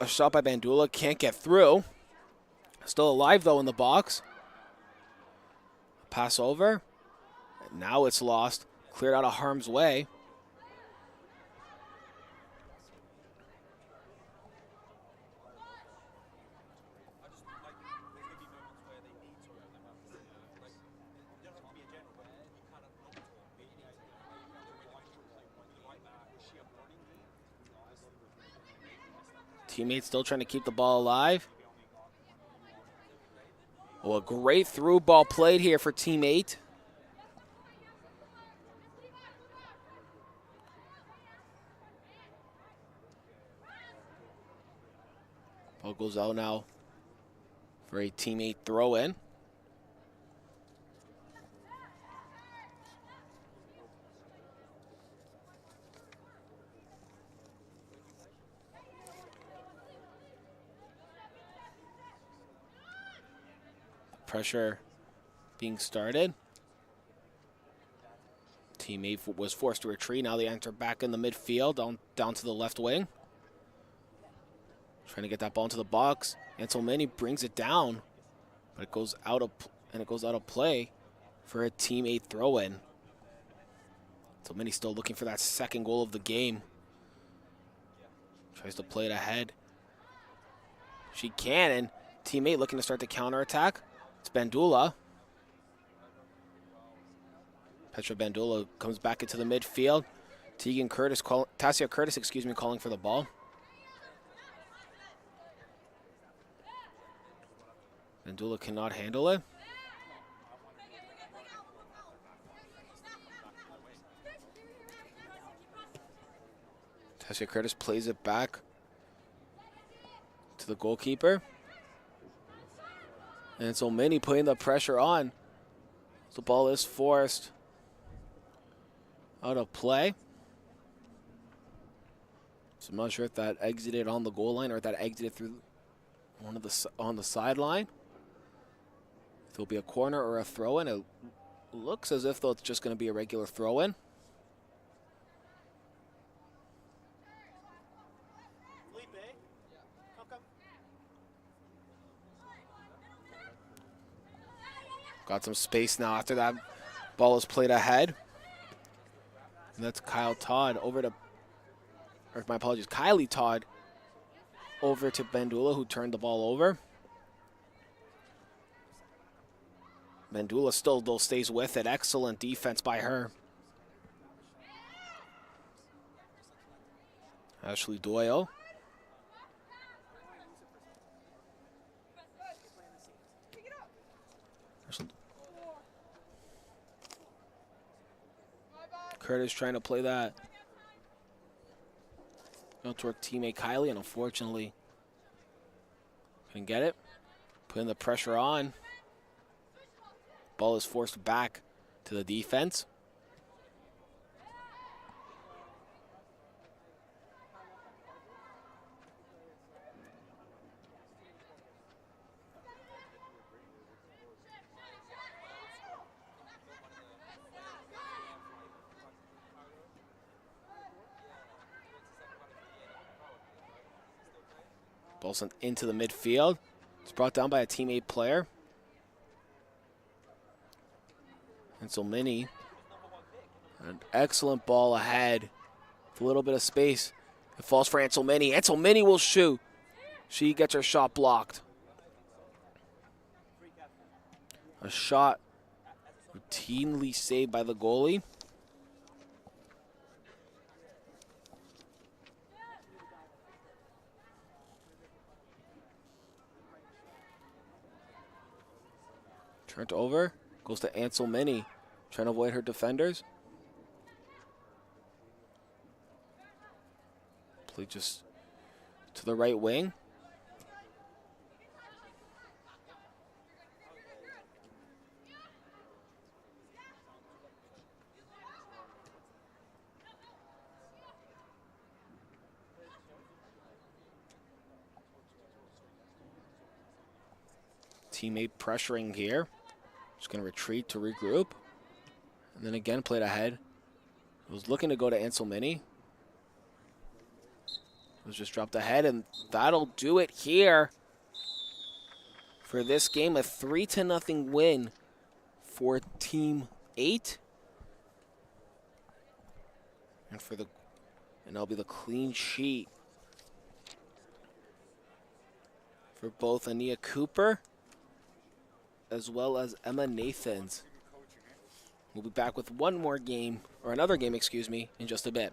A shot by Bandula. Can't get through. Still alive, though, in the box. Pass over. And now it's lost. Cleared out of harm's way. Teammates still trying to keep the ball alive. Oh, a great through ball played here for Team 8. Ball goes out now for a teammate throw-in. Pressure being started. Teammate was forced to retreat. Now they enter back in the midfield, down to the left wing. Trying to get that ball into the box. Anselmini brings it down, but it goes out of play for a teammate throw-in. Anselmini still looking for that second goal of the game. Tries to play it ahead. She can, and teammate looking to start the counterattack. It's Bandula. Petra Bandula comes back into the midfield. Tassia Curtis, calling for the ball. Bandula cannot handle it. Tassia Curtis plays it back to the goalkeeper. And so many putting the pressure on. The ball is forced out of play. So I'm not sure if that exited on the goal line or if that exited through on the sideline. If it'll be a corner or a throw-in. It looks as if though it's just going to be a regular throw-in. Got some space now after that ball is played ahead. And that's Kylie Todd over to Bandula, who turned the ball over. Bandula still though stays with it. Excellent defense by her. Ashley Doyle. Curtis trying to play that out to her teammate Kylie, and unfortunately couldn't get it. Putting the pressure on. Ball is forced back to the defense. Ball sent into the midfield. It's brought down by a teammate player. Anselmini. An excellent ball ahead. With a little bit of space. It falls for Anselmini. Anselmini will shoot. She gets her shot blocked. A shot routinely saved by the goalie. Turned over, goes to Anselmini, trying to avoid her defenders. Play just to the right wing. Teammate pressuring here. Just going to retreat to regroup. And then again, played ahead. Was looking to go to Anselmini. Was just dropped ahead, and that'll do it here for this game. A 3-0 win for Team 8. And that'll be the clean sheet for both Ania Cooper as well as Emma Nathans. We'll be back with another game, in just a bit.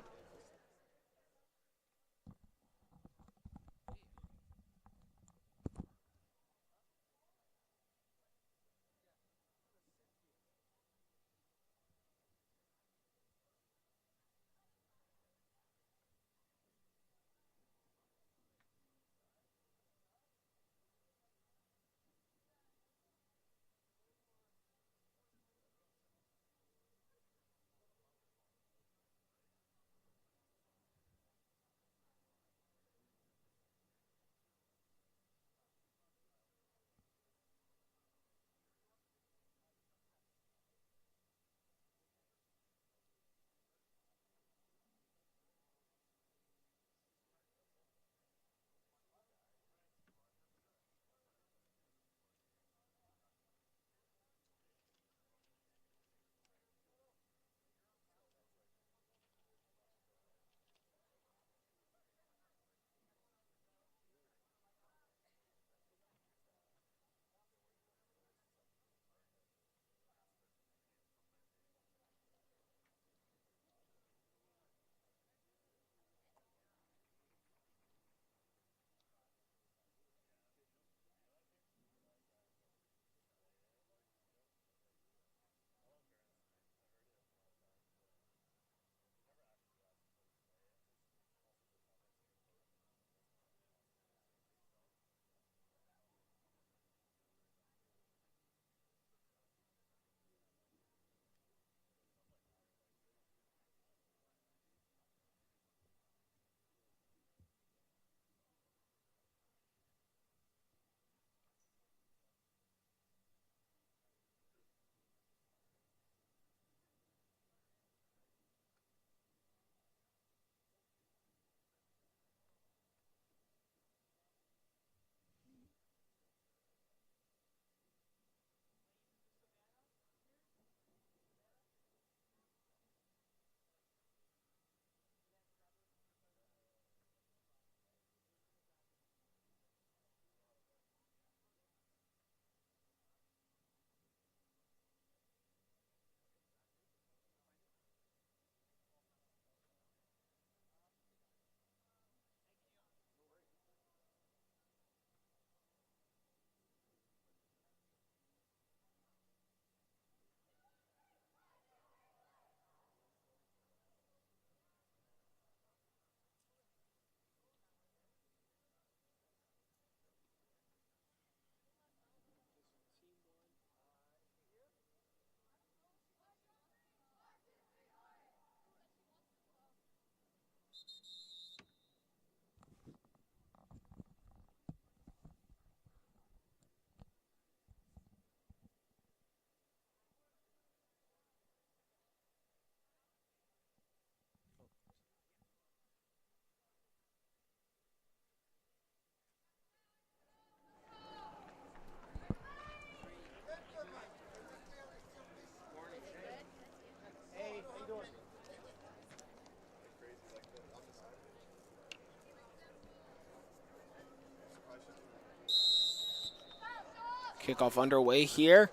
Kickoff underway here.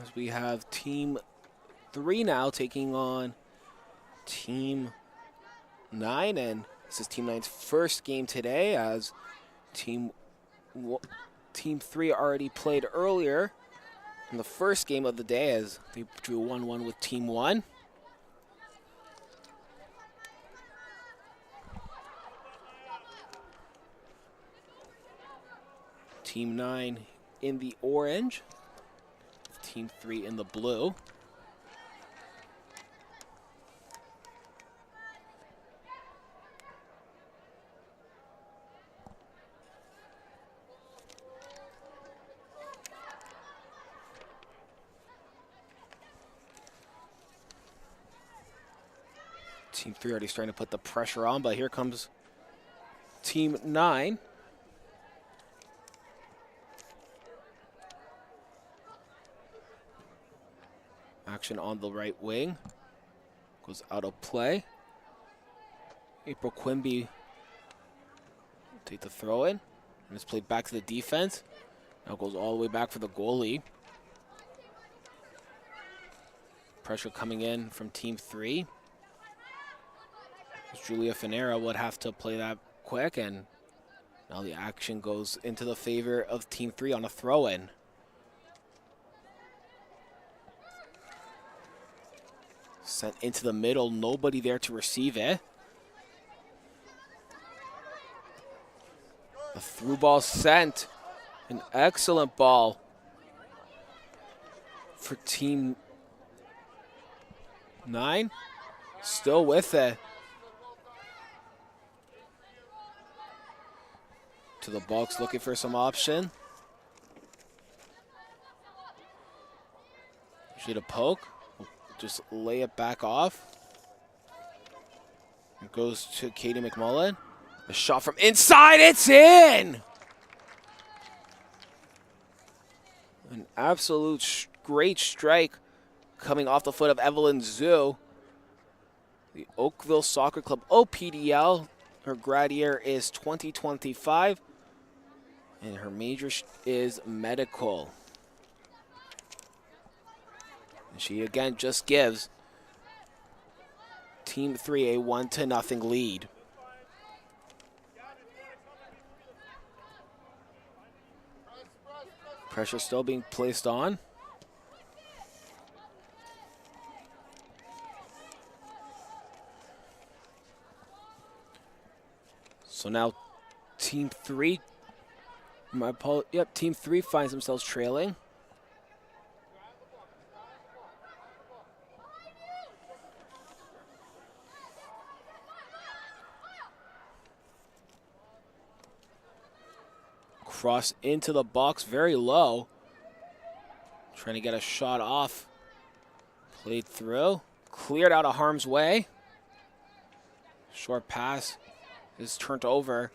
As we have Team 3 now taking on Team 9. And this is Team 9's first game today, as Team 3 already played earlier in the first game of the day, as they drew 1-1 with Team 1. Team 9 in the orange, Team 3 in the blue. Team 3 already starting to put the pressure on, but here comes Team 9. Action on the right wing. Goes out of play. April Quimby will take the throw in. And it's played back to the defense. Now goes all the way back for the goalie. Pressure coming in from Team 3. Julia Finera would have to play that quick, and now the action goes into the favor of Team 3 on a throw-in. Sent into the middle, nobody there to receive it. A through ball sent. An excellent ball for Team 9. Still with it. To the box, looking for some option. Should a poke. Just lay it back off. It goes to Katie McMullen. A shot from inside, it's in! An absolute great strike coming off the foot of Evelyn Zhu. The Oakville Soccer Club OPDL. Her grad year is 2025. And her major is medical. And she again just gives Team 3 a 1-0 lead. Pressure still being placed on. So now Team 3, Team 3 finds themselves trailing. Cross into the box, very low. Trying to get a shot off. Played through. Cleared out of harm's way. Short pass is turned over.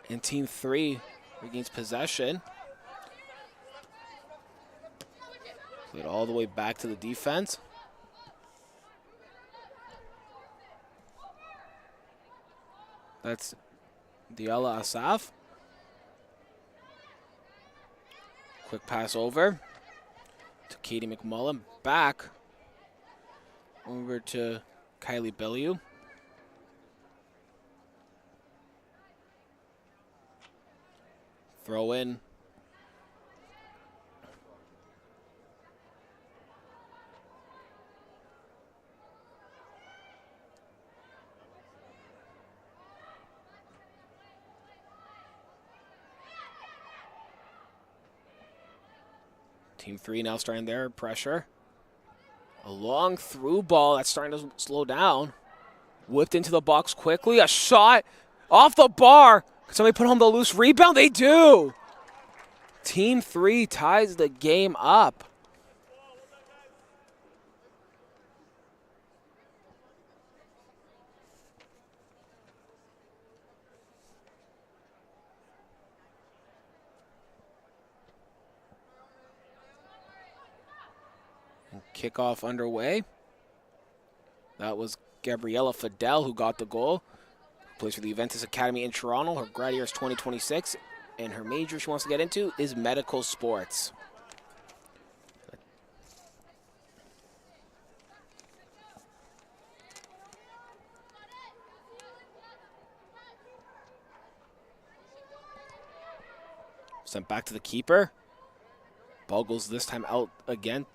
And Team 3 regains possession. Played all the way back to the defense. That's Diala Asaf. Quick pass over to Katie McMullen. Back over to Kylie Bellew. Throw in. Team 3 now starting their pressure. A long through ball that's starting to slow down. Whipped into the box quickly. A shot off the bar. Can somebody put home the loose rebound? They do. Team 3 ties the game up. Kickoff underway. That was Gabriella Fidel who got the goal. Plays for the Juventus Academy in Toronto. Her grad year is 2026. and her major she wants to get into is medical sports. Sent back to the keeper. Ball goes this time out again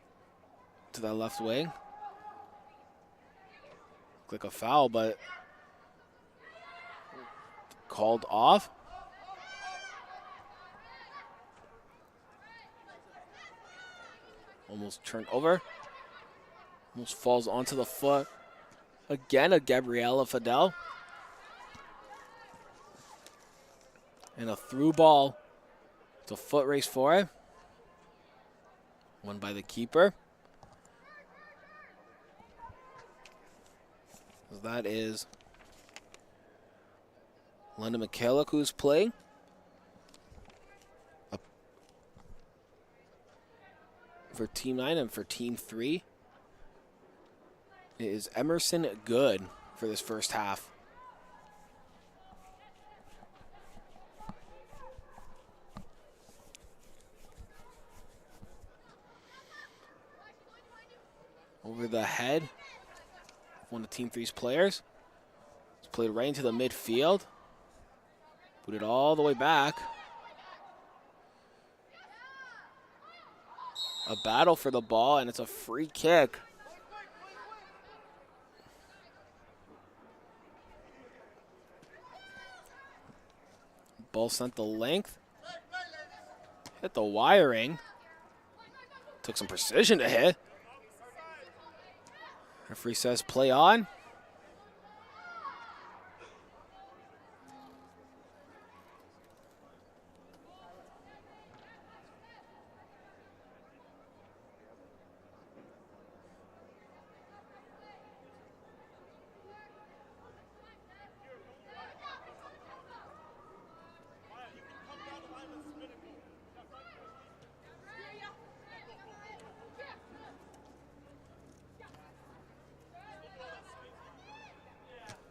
to that left wing. Looked like a foul, but called off. Almost turned over. Almost falls onto the foot. Again, a Gabriella Fidel. And a through ball. It's a foot race for it. Won by the keeper. That is London McKellick who's playing. For Team 9 and for Team 3, it is Emerson Good for this first half. Over the head of one of Team 3's players. It's played right into the midfield. Put it all the way back. A battle for the ball, and it's a free kick. Ball sent the length. Hit the wiring. Took some precision to hit. Referee says play on.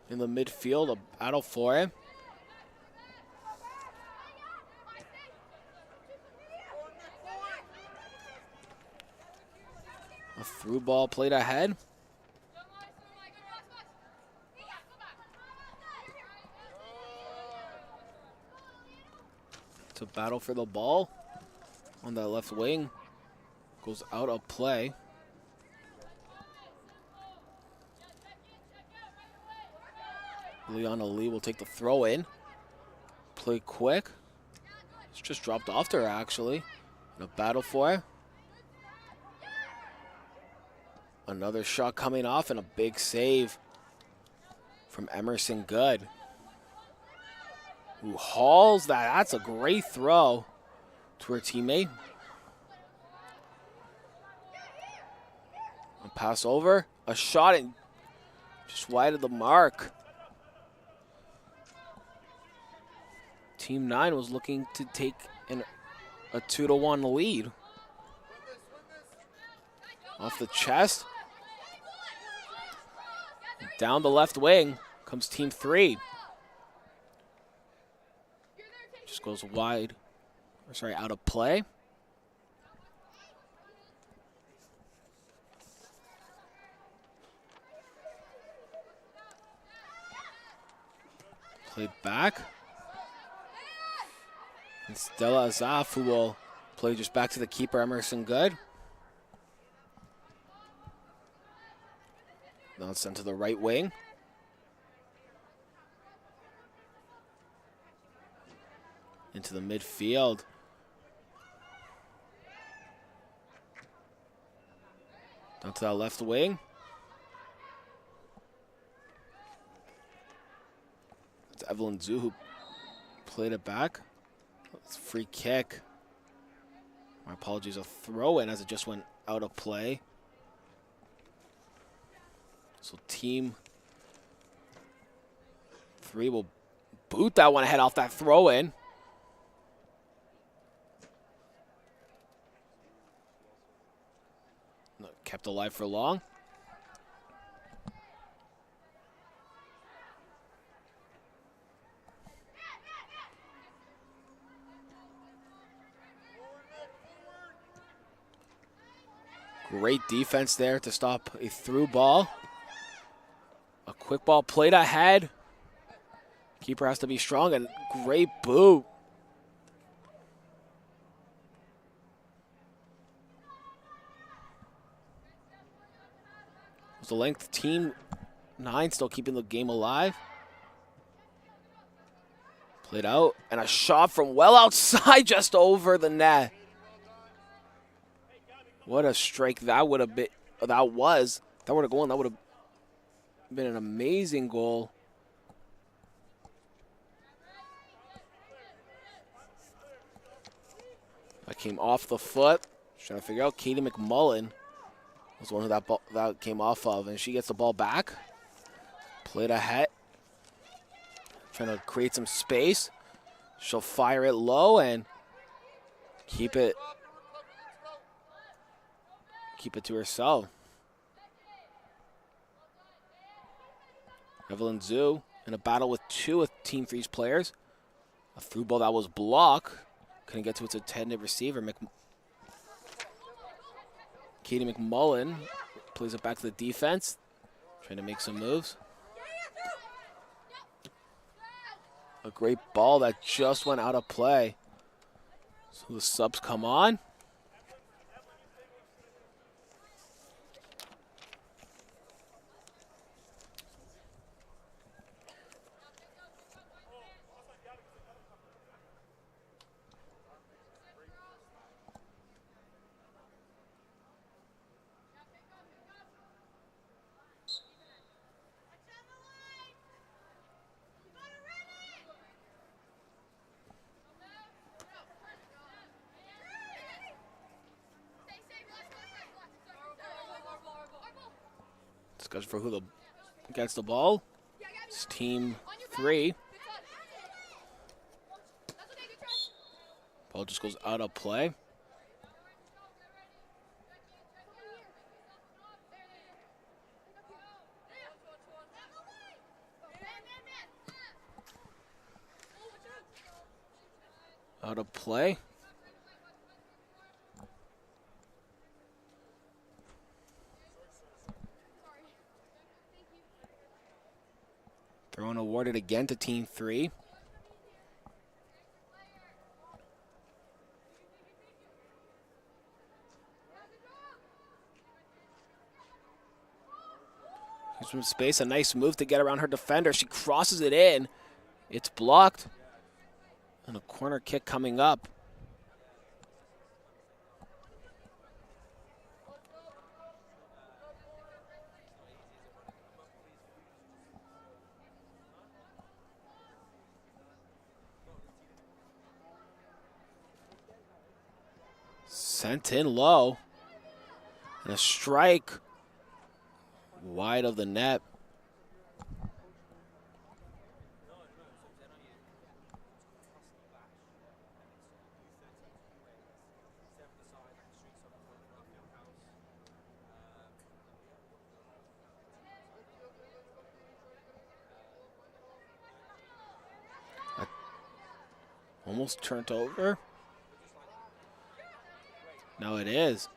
In the midfield, a battle for him. A through ball played ahead. It's a battle for the ball on that left wing. Goes out of play. Leona Lee will take the throw in. Play quick. It's just dropped off to her, actually. In a battle for it. Another shot coming off and a big save from Emerson Good, who hauls that. That's a great throw to her teammate. A pass over. A shot and just wide of the mark. Team 9 was looking to take a 2-1 lead. Off the chest. Down the left wing comes Team 3. Just goes wide. Sorry, out of play. Played back. And Stella Azaf, who will play just back to the keeper, Emerson Good. Now it's sent to the right wing. Into the midfield. Down to that left wing. It's Evelyn Zhu who played it back. It's a free kick. My apologies, a throw in as it just went out of play. So Team 3 will boot that one ahead off that throw in. Kept alive for long. Great defense there to stop a through ball. A quick ball played ahead. Keeper has to be strong, and great boot. It's the length. Team 9 still keeping the game alive. Played out, and a shot from well outside, just over the net. What a strike that would have been. That was. If that would have gone, that would have been an amazing goal. That came off the foot. Just trying to figure out. Katie McMullen was one of that ball that came off of, and she gets the ball back. Played ahead. Trying to create some space. She'll fire it low and keep it to herself. Evelyn Zhu in a battle with two of Team 3's players. A through ball that was blocked. Couldn't get to its intended receiver. Katie McMullen plays it back to the defense. Trying to make some moves. A great ball that just went out of play. So the subs come on. Discussion for who gets the ball. It's Team 3. Ball just goes out of play. Out of play. Thrown awarded again to Team 3. Here's some space, a nice move to get around her defender. She crosses it in. It's blocked. And a corner kick coming up. Sent in low. And a strike wide of the net. Almost turned over. No, it is.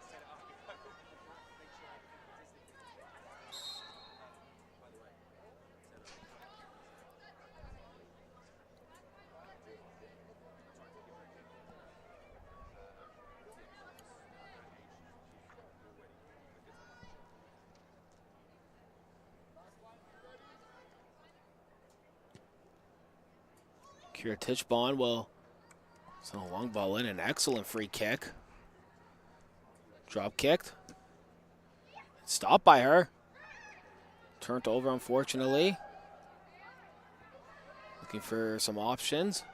Kira Tichbon will send a long ball in, an excellent free kick. Drop kicked. Stopped by her. Turned over, unfortunately. Looking for some options.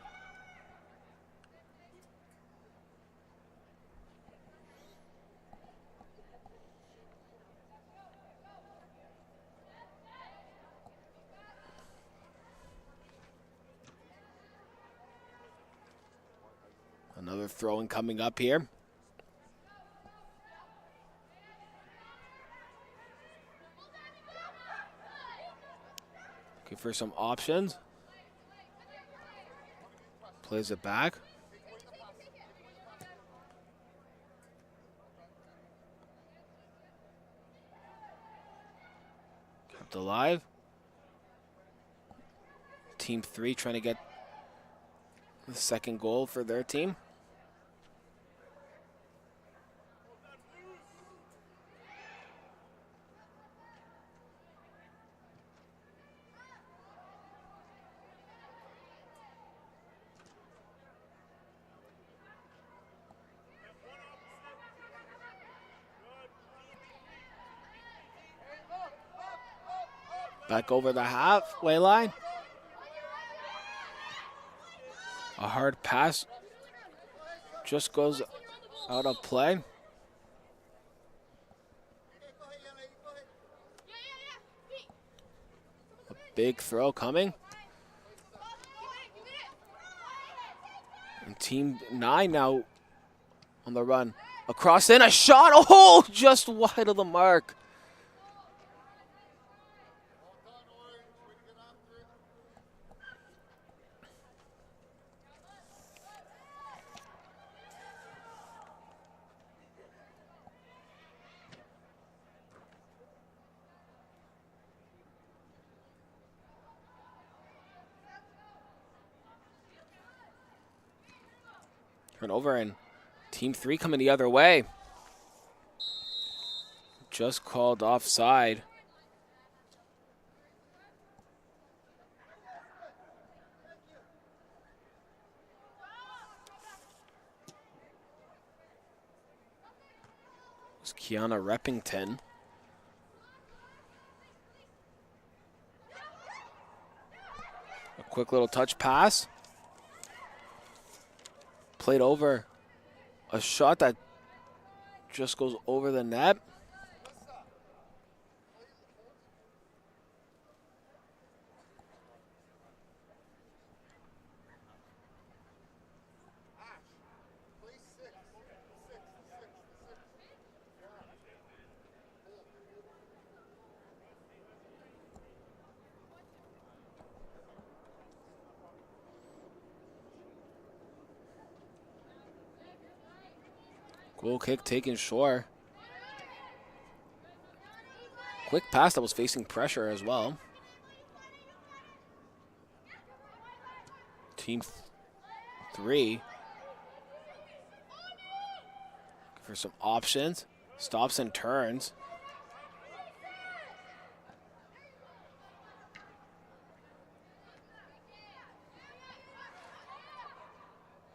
Another throw-in coming up here. Looking for some options. Plays it back. Kept alive. Team 3 trying to get the second goal for their team. Back over the halfway line. A hard pass just goes out of play. A big throw coming. And Team 9 now on the run. Across in, a shot. Oh, just wide of the mark. Turnover, and Team 3 coming the other way. Just called offside. It's Kiana Reppington. A quick little touch pass. Played over. A shot that just goes over the net. Goal kick taken short. Quick pass that was facing pressure as well. Team 3 for some options. Stops and turns.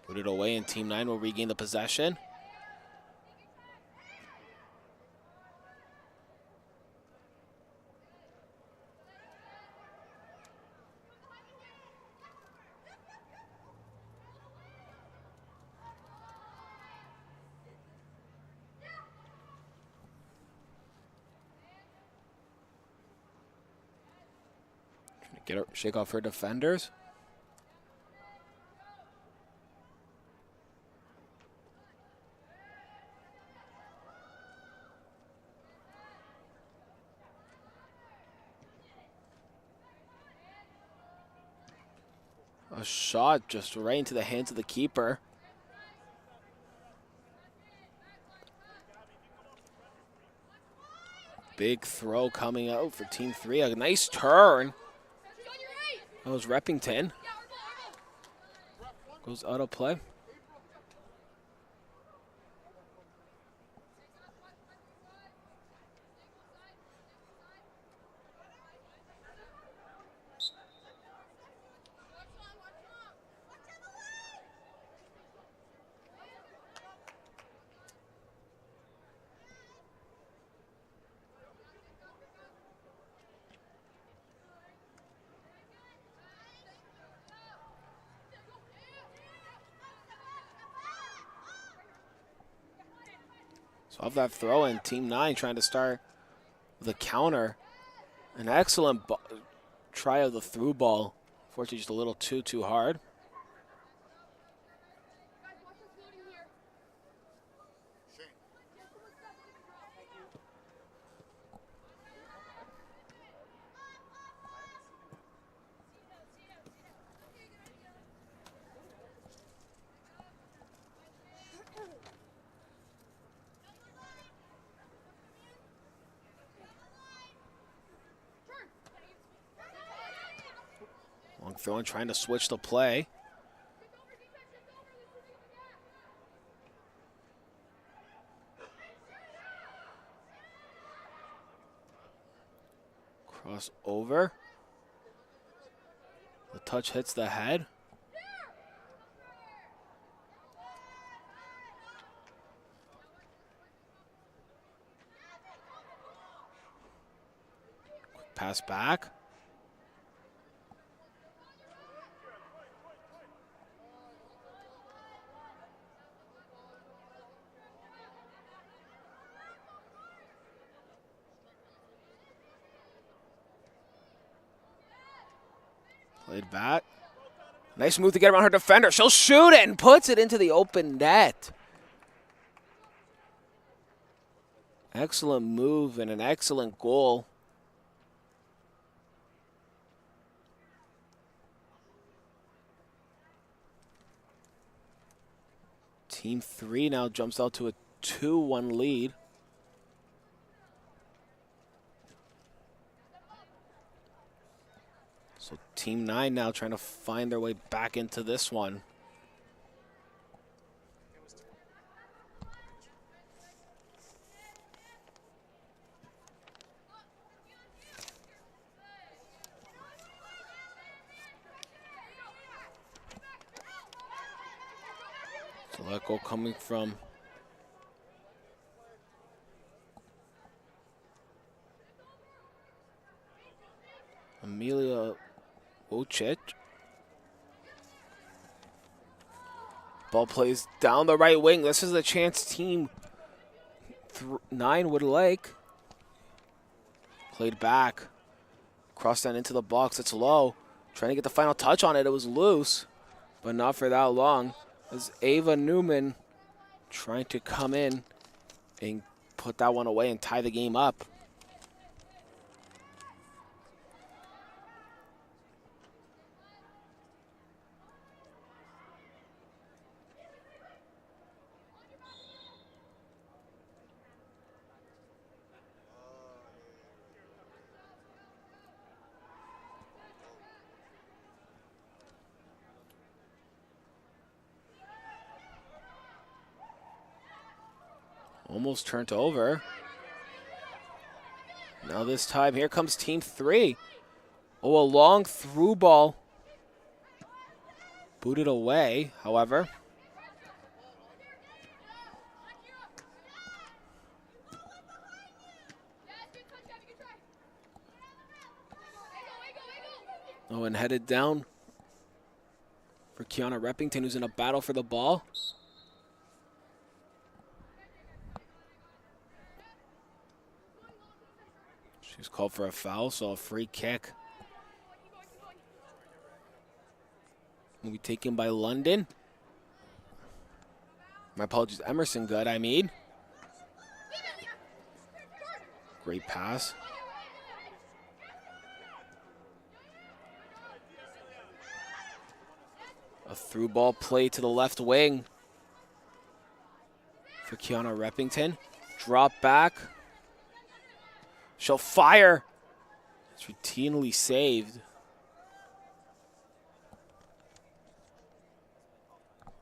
Put it away, and Team 9 will regain the possession. Shake off her defenders. A shot just right into the hands of the keeper. Big throw coming out for Team 3. A nice turn. That was Reppington. Goes out of play. So off that throw in, Team 9 trying to start the counter. An excellent try of the through ball. Unfortunately, just a little too hard. Quick throw and trying to switch the play. Cross over. The touch hits the head. Quick pass back. Played back. Nice move to get around her defender. She'll shoot it and puts it into the open net. Excellent move and an excellent goal. Team 3 now jumps out to a 2-1 lead. So Team 9 now trying to find their way back into this one. So that goal coming from Amelia Wojcik. Ball plays down the right wing. This is the chance Team 9 would like. Played back. Crossed down into the box. It's low. Trying to get the final touch on it. It was loose, but not for that long. As Ava Newman trying to come in and put that one away and tie the game up. Almost turned over. Now this time, here comes Team 3. Oh, a long through ball. Booted away, however. Oh, and headed down for Kiana Reppington, who's in a battle for the ball. She's called for a foul, so a free kick will be taken by London. My apologies, Emerson Good, I mean. Great pass. A through ball play to the left wing for Kiana Reppington. Drop back. She'll fire. It's routinely saved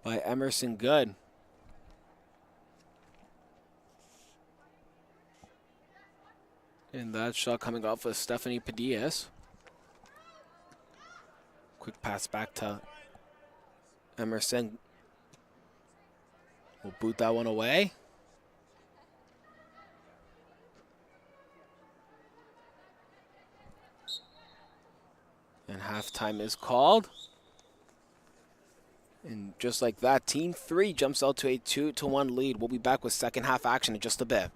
by Emerson Good. And that shot coming off of Stephanie Padillas. Quick pass back to Emerson. We'll boot that one away. And halftime is called. And just like that, Team 3 jumps out to a 2-1 lead. We'll be back with second half action in just a bit.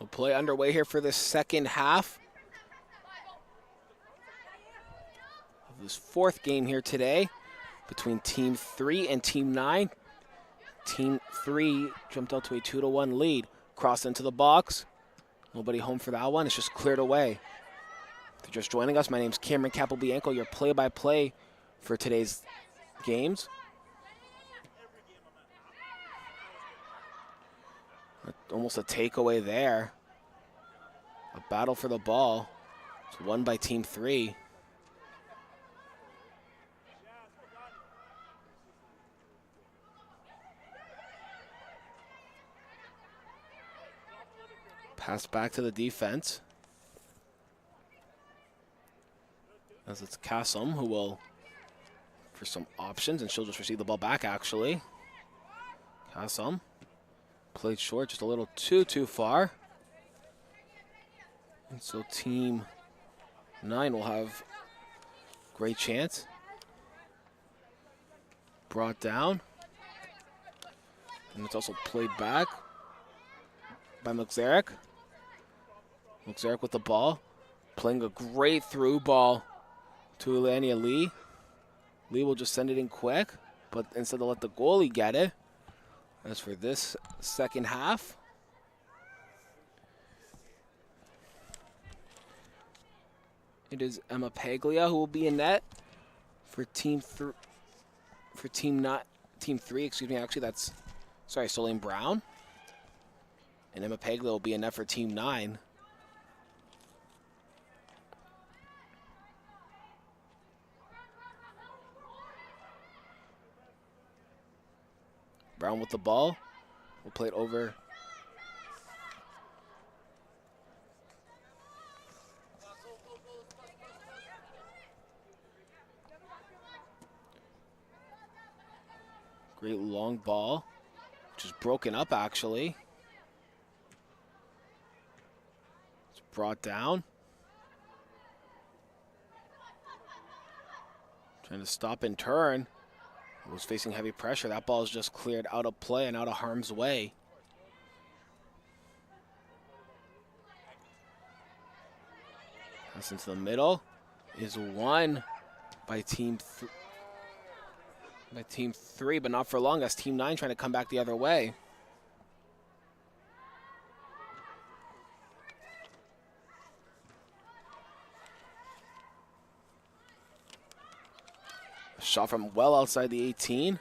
So play underway here for the second half of this fourth game here today between Team 3 and Team 9. Team 3 jumped out to a 2-1 lead. Cross into the box. Nobody home for that one. It's just cleared away. If you're just joining us, my name's Cameron Capobianco, your play-by-play for today's games. Almost a takeaway there. A battle for the ball. It's won by Team 3. Pass back to the defense. As it's Kassam who will, for some options, and she'll just receive the ball back actually. Kassam played short, just a little too far. And so Team 9 will have great chance. Brought down. And it's also played back by Mukzarek. Mukzarek with the ball. Playing a great through ball to Elania Lee. Lee will just send it in quick, but instead of let the goalie get it. As for this second half, it is Emma Paglia who will be in net for Team 3. Excuse me. Actually, that's Solane Brown, and Emma Paglia will be in net for Team 9. Brown with the ball. We'll play it over. Great long ball, which is broken up actually. It's brought down. Trying to stop and turn. Was facing heavy pressure. That ball is just cleared out of play and out of harm's way. Pass into the middle is won by Team 3, but not for long as Team 9 trying to come back the other way. Shot from well outside the 18.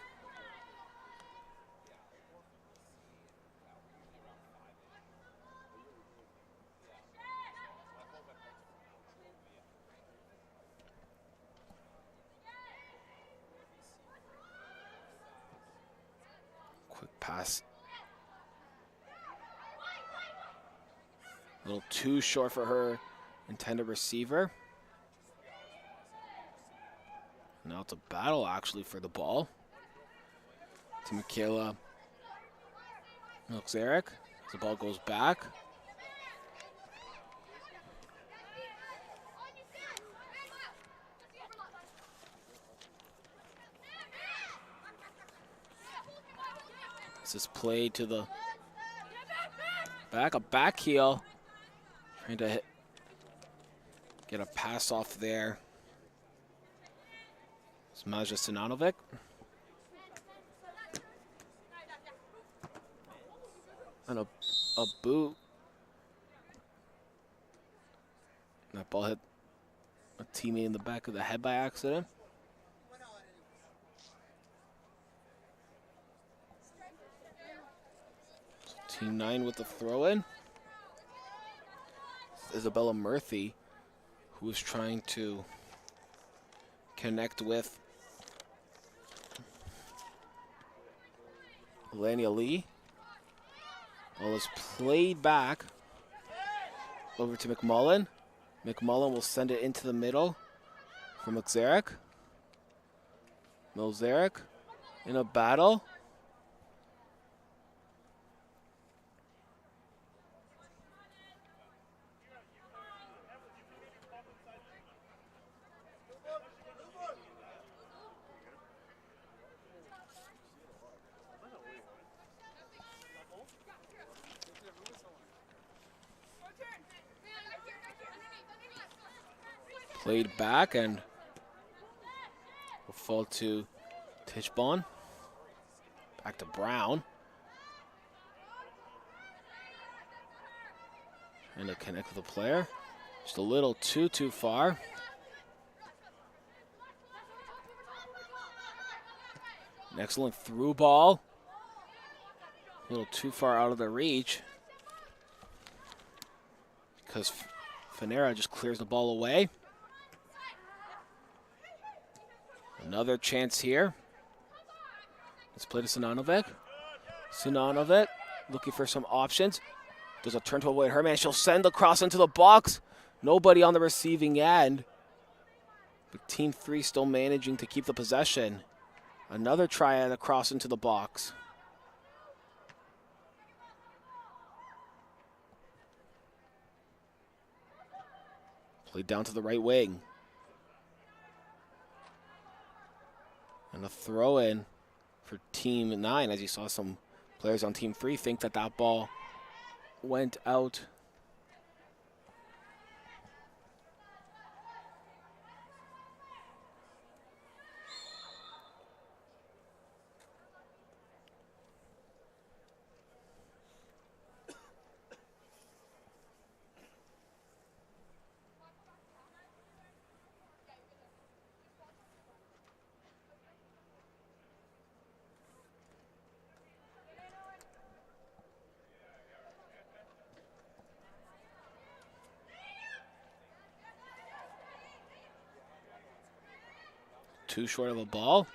Quick pass. A little too short for her intended receiver. Now it's a battle, actually, for the ball. To Michaela Milczarek. The ball goes back. This is played to the back, a back heel. Trying to get a pass off there. It's Maja Sinanovic. And a boot. That ball hit a teammate in the back of the head by accident. So Team 9 with the throw-in. Isabella Murphy, who is trying to connect with Elania Lee. Ball is played back over to McMullen. McMullen will send it into the middle for Milczarek. Milczarek in a battle. Played back and will fall to Tichbon. Back to Brown. And to connect with the player. Just a little too far. An excellent through ball. A little too far out of the reach. Because Fanera just clears the ball away. Another chance here. Let's play to Sinanovic. Sinanovic looking for some options. Does a turn to avoid her man. She'll send the cross into the box. Nobody on the receiving end. But Team 3 still managing to keep the possession. Another try at a cross into the box. Played down to the right wing. And a throw in for Team 9, as you saw some players on Team 3 think that that ball went out. Too short of a ball.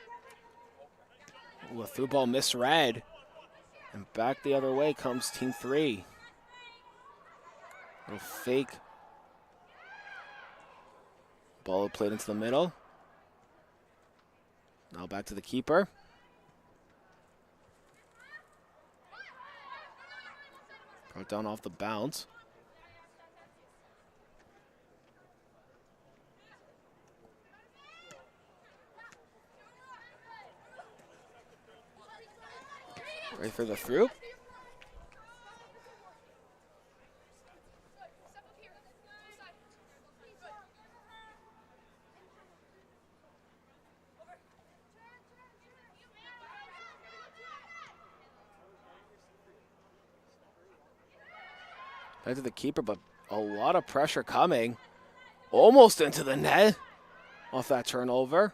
Ooh, a through ball misread. And back the other way comes Team 3. Little fake. Ball played into the middle. Now back to the keeper. Brought down off the bounce. Ready for the through. Back to the keeper, but a lot of pressure coming. Almost into the net off that turnover.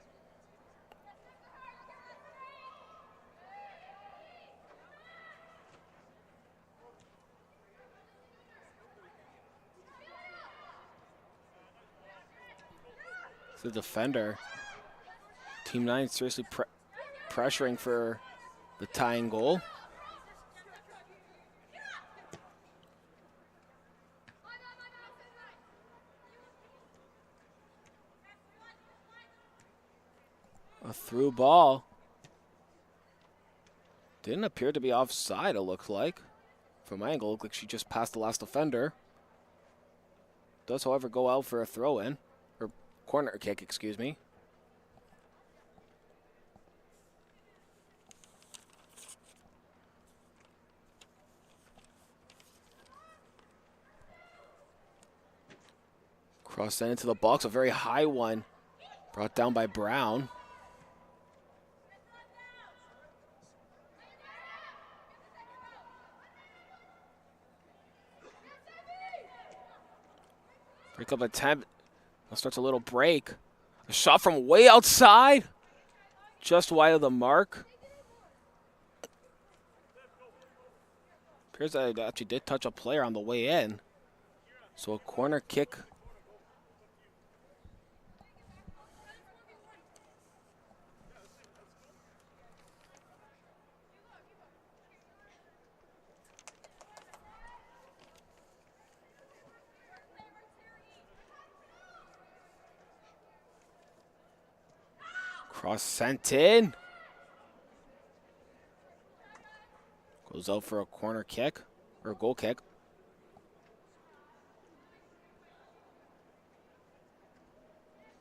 The defender. Team 9 seriously pressuring for the tying goal. A through ball. Didn't appear to be offside, it looked like. From my angle, it looked like she just passed the last defender. Does, however, go out for a throw-in. Corner kick, excuse me. Cross sent into the box, a very high one. Brought down by Brown. Break up attempt. Now starts a little break. A shot from way outside. Just wide of the mark. Appears that it actually did touch a player on the way in. So a corner kick. Cross sent in. Goes out for a corner kick, or a goal kick.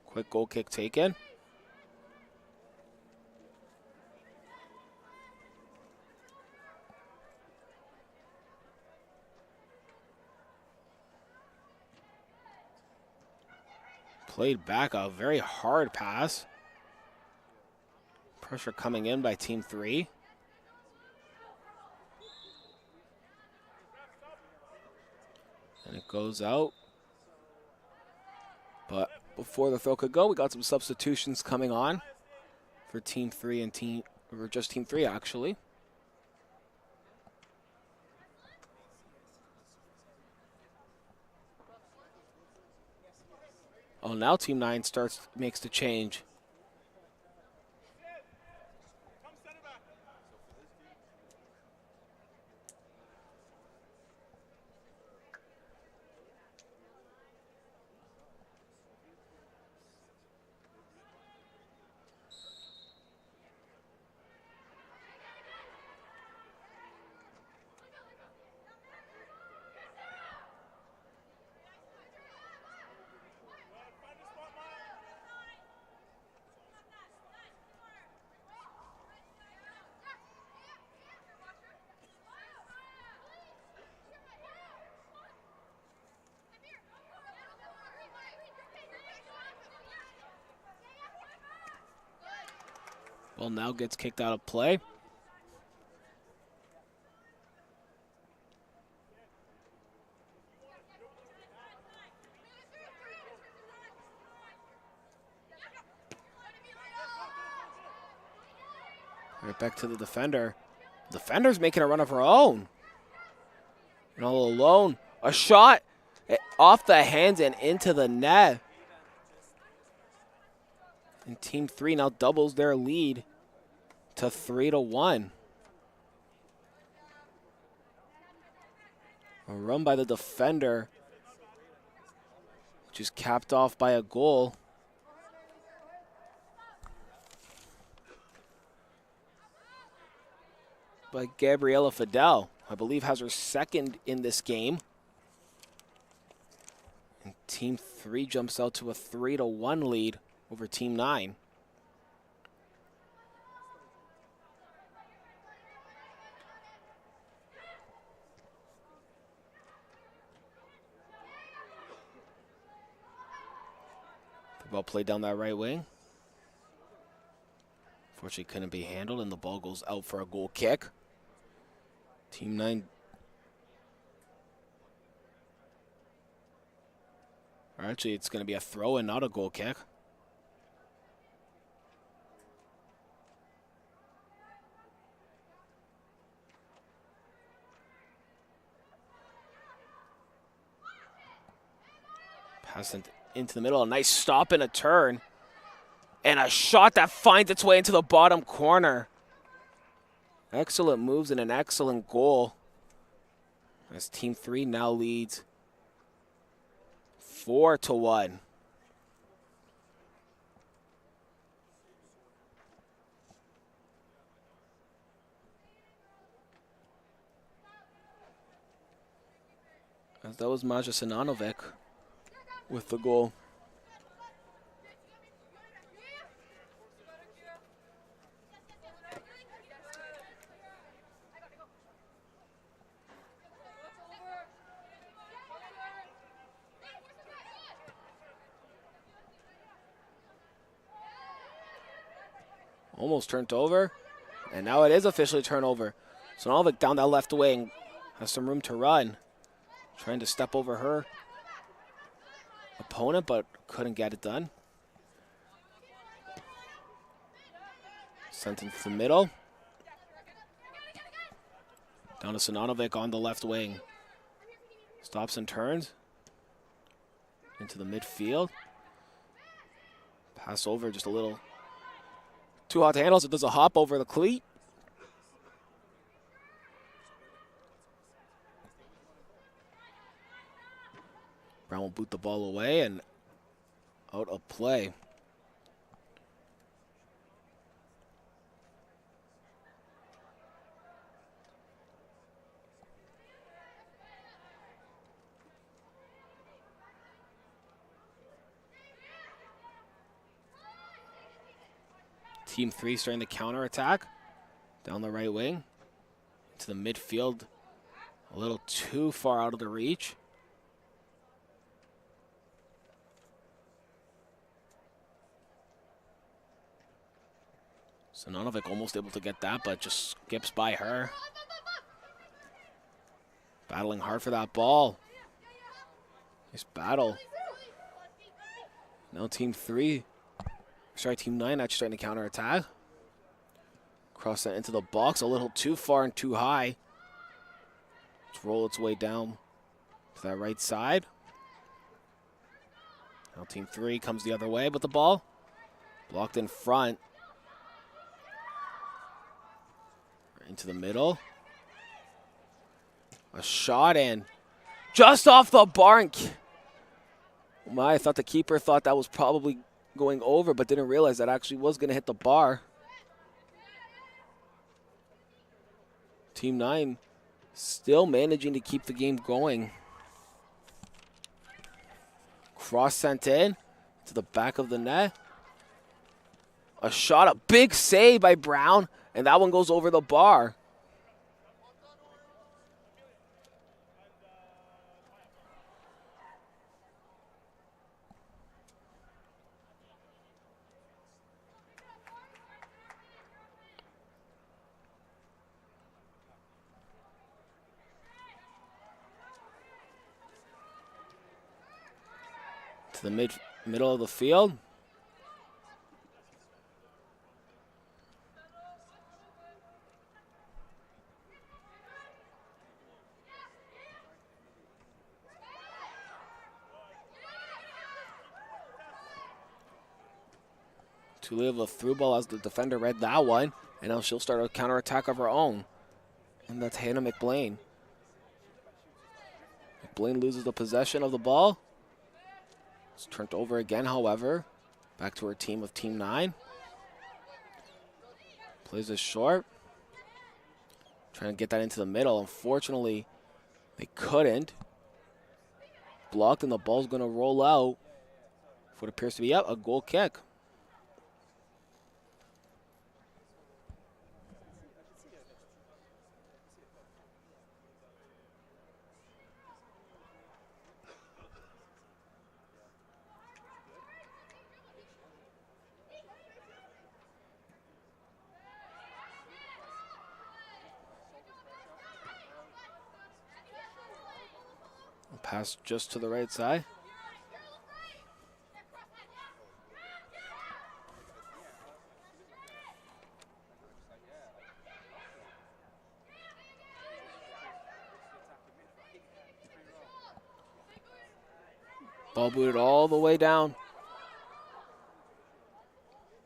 Quick goal kick taken. Played back a very hard pass. Pressure coming in by Team 3. And it goes out. But before the throw could go, we got some substitutions coming on for Team 3 or just Team 3 actually. Oh, now Team 9 makes the change. Ball now gets kicked out of play. Right back to the defender. The defender's making a run of her own. And all alone. A shot off the hands and into the net. And Team 3 now doubles their lead to 3-1. A run by the defender, which is capped off by a goal. By Gabriela Fidel, I believe has her second in this game. And Team 3 jumps out to a 3-1 lead over Team 9. The ball played down that right wing. Unfortunately, couldn't be handled, and the ball goes out for a goal kick. Team 9. Or actually, it's going to be a throw and not a goal kick. Pass into the middle. A nice stop and a turn. And a shot that finds its way into the bottom corner. Excellent moves and an excellent goal. As Team 3 now leads 4-1. As that was Maja Sinanovic with the goal. Almost turned over, and now it is officially turnover. Sinanovic down that left wing has some room to run. Trying to step over her opponent, but couldn't get it done. Sent into the middle. Down to Sinanovic on the left wing. Stops and turns. Into the midfield. Pass over just a little. Too hot to handle, so it does a hop over the cleat. Brown will boot the ball away and out of play. Team 3 starting the counterattack down the right wing to the midfield, a little too far out of the reach. Sinanovic almost able to get that, but just skips by her. Battling hard for that ball. Nice battle. Now Team 9 actually starting to counterattack. Cross that into the box, a little too far and too high. Let's roll its way down to that right side. Now Team 3 comes the other way with the ball. Blocked in front. Into the middle. A shot in. Just off the bar. I thought the keeper thought that was probably going over, but didn't realize that actually was going to hit the bar. Team 9 still managing to keep the game going. Cross sent in to the back of the net. A shot, a big save by Brown, and that one goes over the bar. To the middle of the field. Tulia a through ball as the defender read that one, and now she'll start a counterattack of her own. And that's Hannah McBlain. McBlain loses the possession of the ball. It's turned over again, however. Back to her team of Team 9. Plays it short. Trying to get that into the middle. Unfortunately, they couldn't. Blocked, and the ball's going to roll out for what appears to be a goal kick. Pass just to the right side. Ball booted all the way down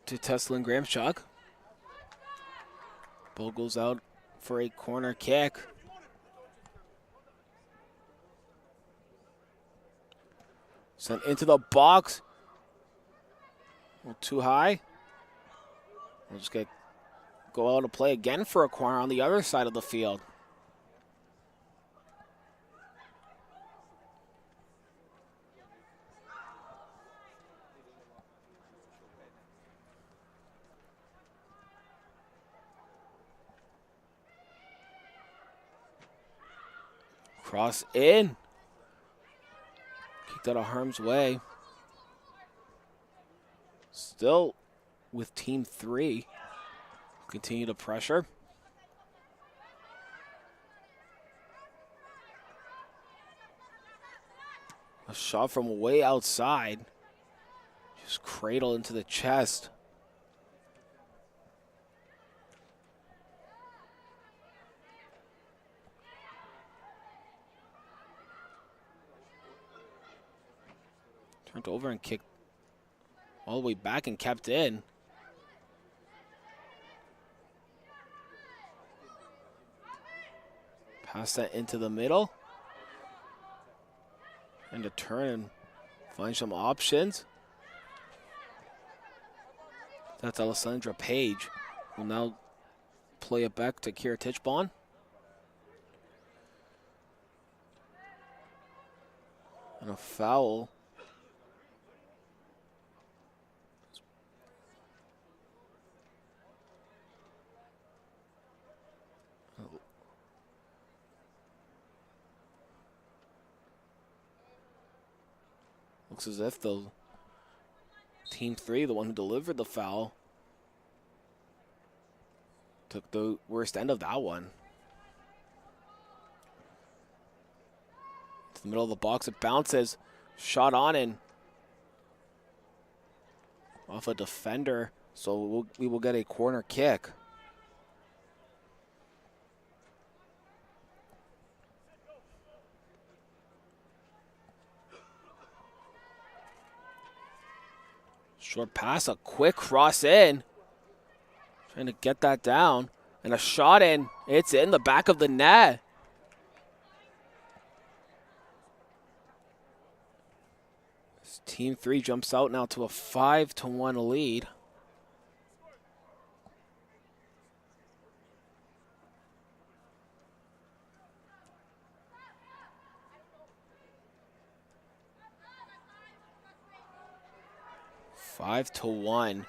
to Teslin Gramshock. Ball goes out for a corner kick. Sent into the box. A little too high. We'll just go out to play again for a corner on the other side of the field. Cross in. Kicked out of harm's way. Still with Team 3. Continue to pressure. A shot from way outside. Just cradle into the chest. Turned over and kicked all the way back and kept in. Pass that into the middle. And to turn and find some options. That's Alessandra Page. Will now play it back to Kira Tichbon. And a foul. Looks as if the Team 3, the one who delivered the foul, Took the worst end of that one. To the middle of the box, it bounces. Shot on and off a defender. So we will get a corner kick. Short pass, a quick cross in. Trying to get that down. And a shot in. It's in the back of the net. Team 3 jumps out now to a 5-1 lead. Five to 1.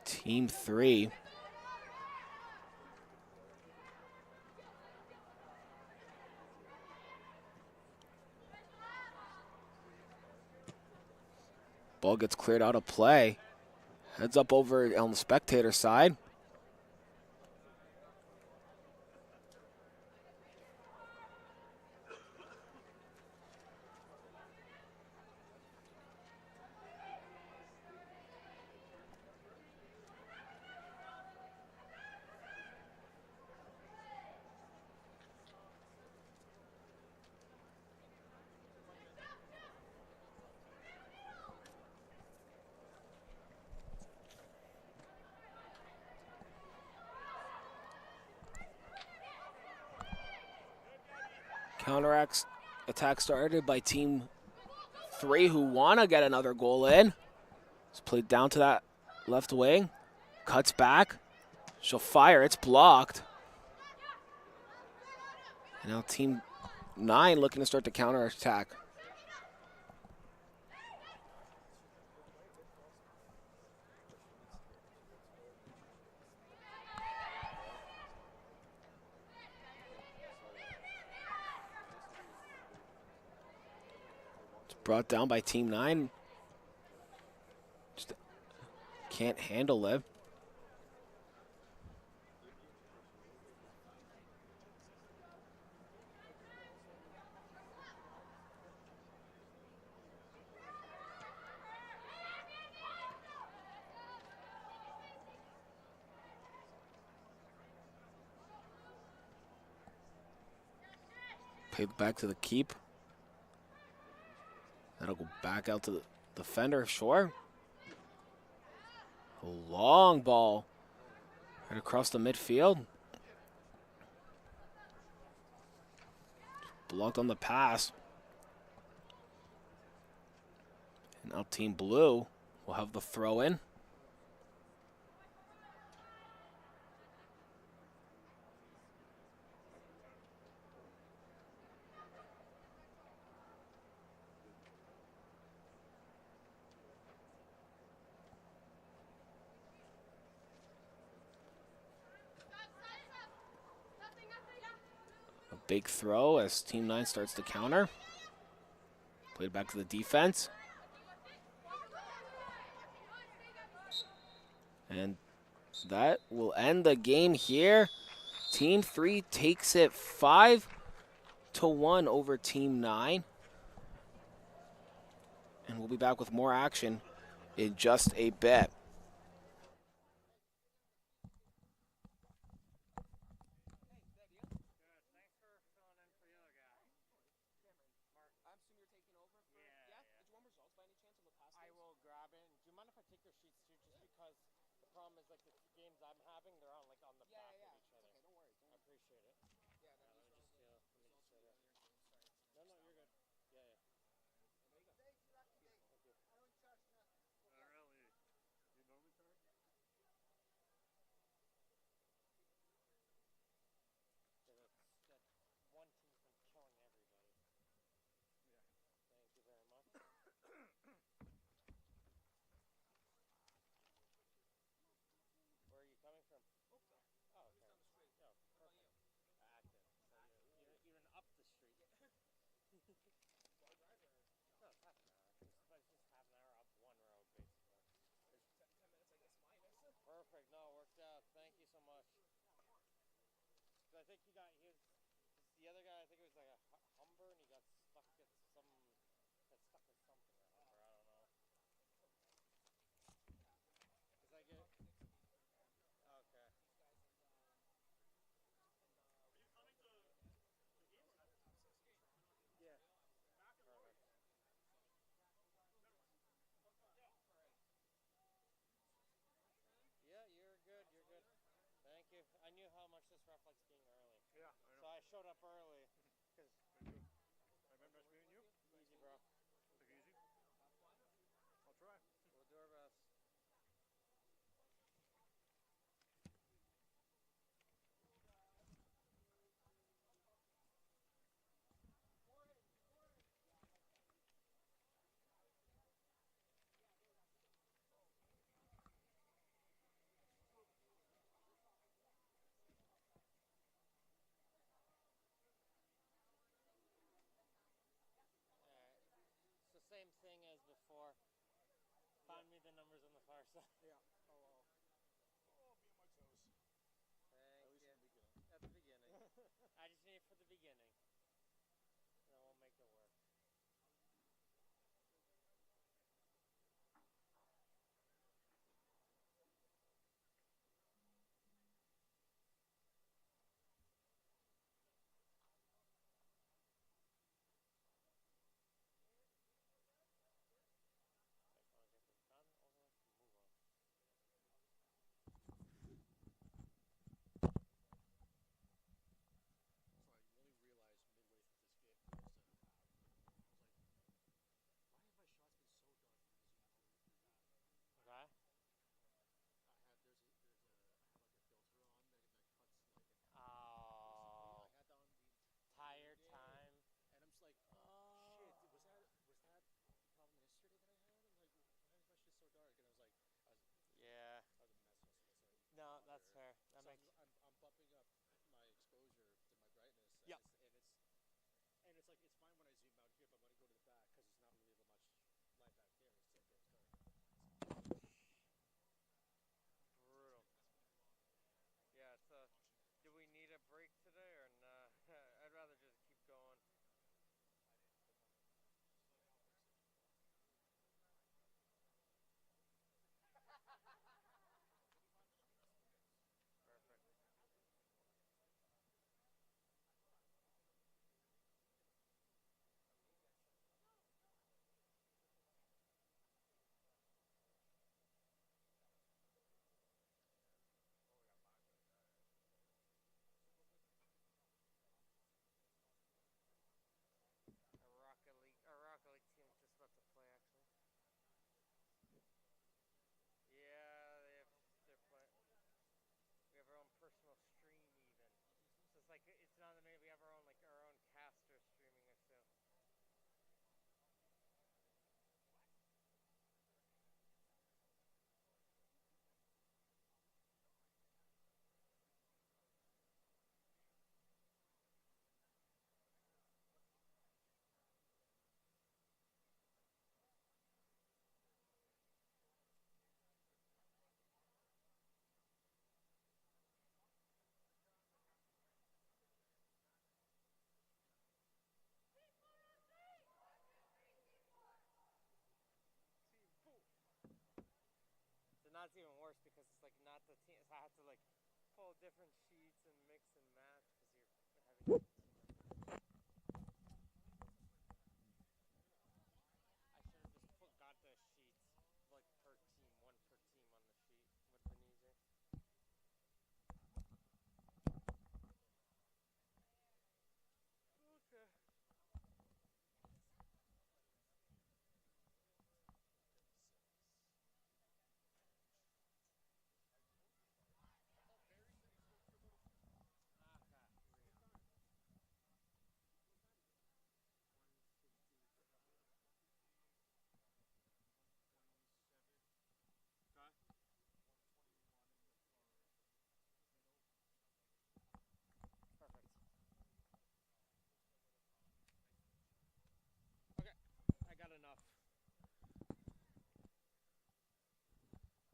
Team 3. Ball gets cleared out of play. Heads up over on the spectator side. Counteract attack started by Team 3 who want to get another goal in. It's played down to that left wing. Cuts back. She'll fire. It's blocked. And now Team 9 looking to start the counterattack. Brought down by Team 9. Just can't handle it. Played back to the keep. That'll go back out to the defender, sure. A long ball right across the midfield. Blocked on the pass. And now Team Blue will have the throw in. Big throw as Team 9 starts to counter. Played back to the defense. And that will end the game here. Team 3 takes it 5-1 over Team 9. And we'll be back with more action in just a bit. I think he got his. The other guy, I think it was like a Humber, and he got stuck at some. Got stuck with something. A Humber, I don't know. Cause I get. Okay. Are you coming to the game or not? Yeah. Back and forth? Perfect. Yeah, you're good. You're good. Thank you. I knew how much this ref likes being early. Yeah, I So I showed up early. Cause I remember nice meeting you. easy, bro. Take it easy. I'll try. We'll do our best. Alright. It's the same thing as before. Find me the numbers on the far side. Yeah. Oh, be on my toes. Thank At least you. in the beginning. At the beginning. I just need it for the beginning. And then we'll make it work. I just want to get this done over and move on. So I only realized midway through this game, this half, I was like, why have my shots been so dark when I zoom over through that? Okay? I had I had like a filter on that cuts like an hour. Oh. I had that on the Tire day, time. and I'm just like, shit, was that the problem yesterday that I had? I'm like, why is my shit so dark? And I was Yeah. I was a mess yesterday. So No, that's fair. That so makes. I'm bumping up my exposure to my brightness. Yep. And it's like it's fine when I zoom out here, but when I go to the back, because there's not really much light back there, it still gets dark. Brutal. Yeah, it's do we need a break today or not? I'd rather just keep going. Perfect. Our Rocket League team is just about to play, actually. Yeah, they're playing. We have our own personal stream, even. So it's like it's not that we have our own caster streaming us too. So now it's even worse because it's like not the team. So I have to like pull different sheets and mix and match because you're having. I should have just got the sheets like per team, one per team on the sheet. Would have been easier. Okay. Okay. 150. 127, Okay. 121 in the far middle. Perfect. Okay. I got enough.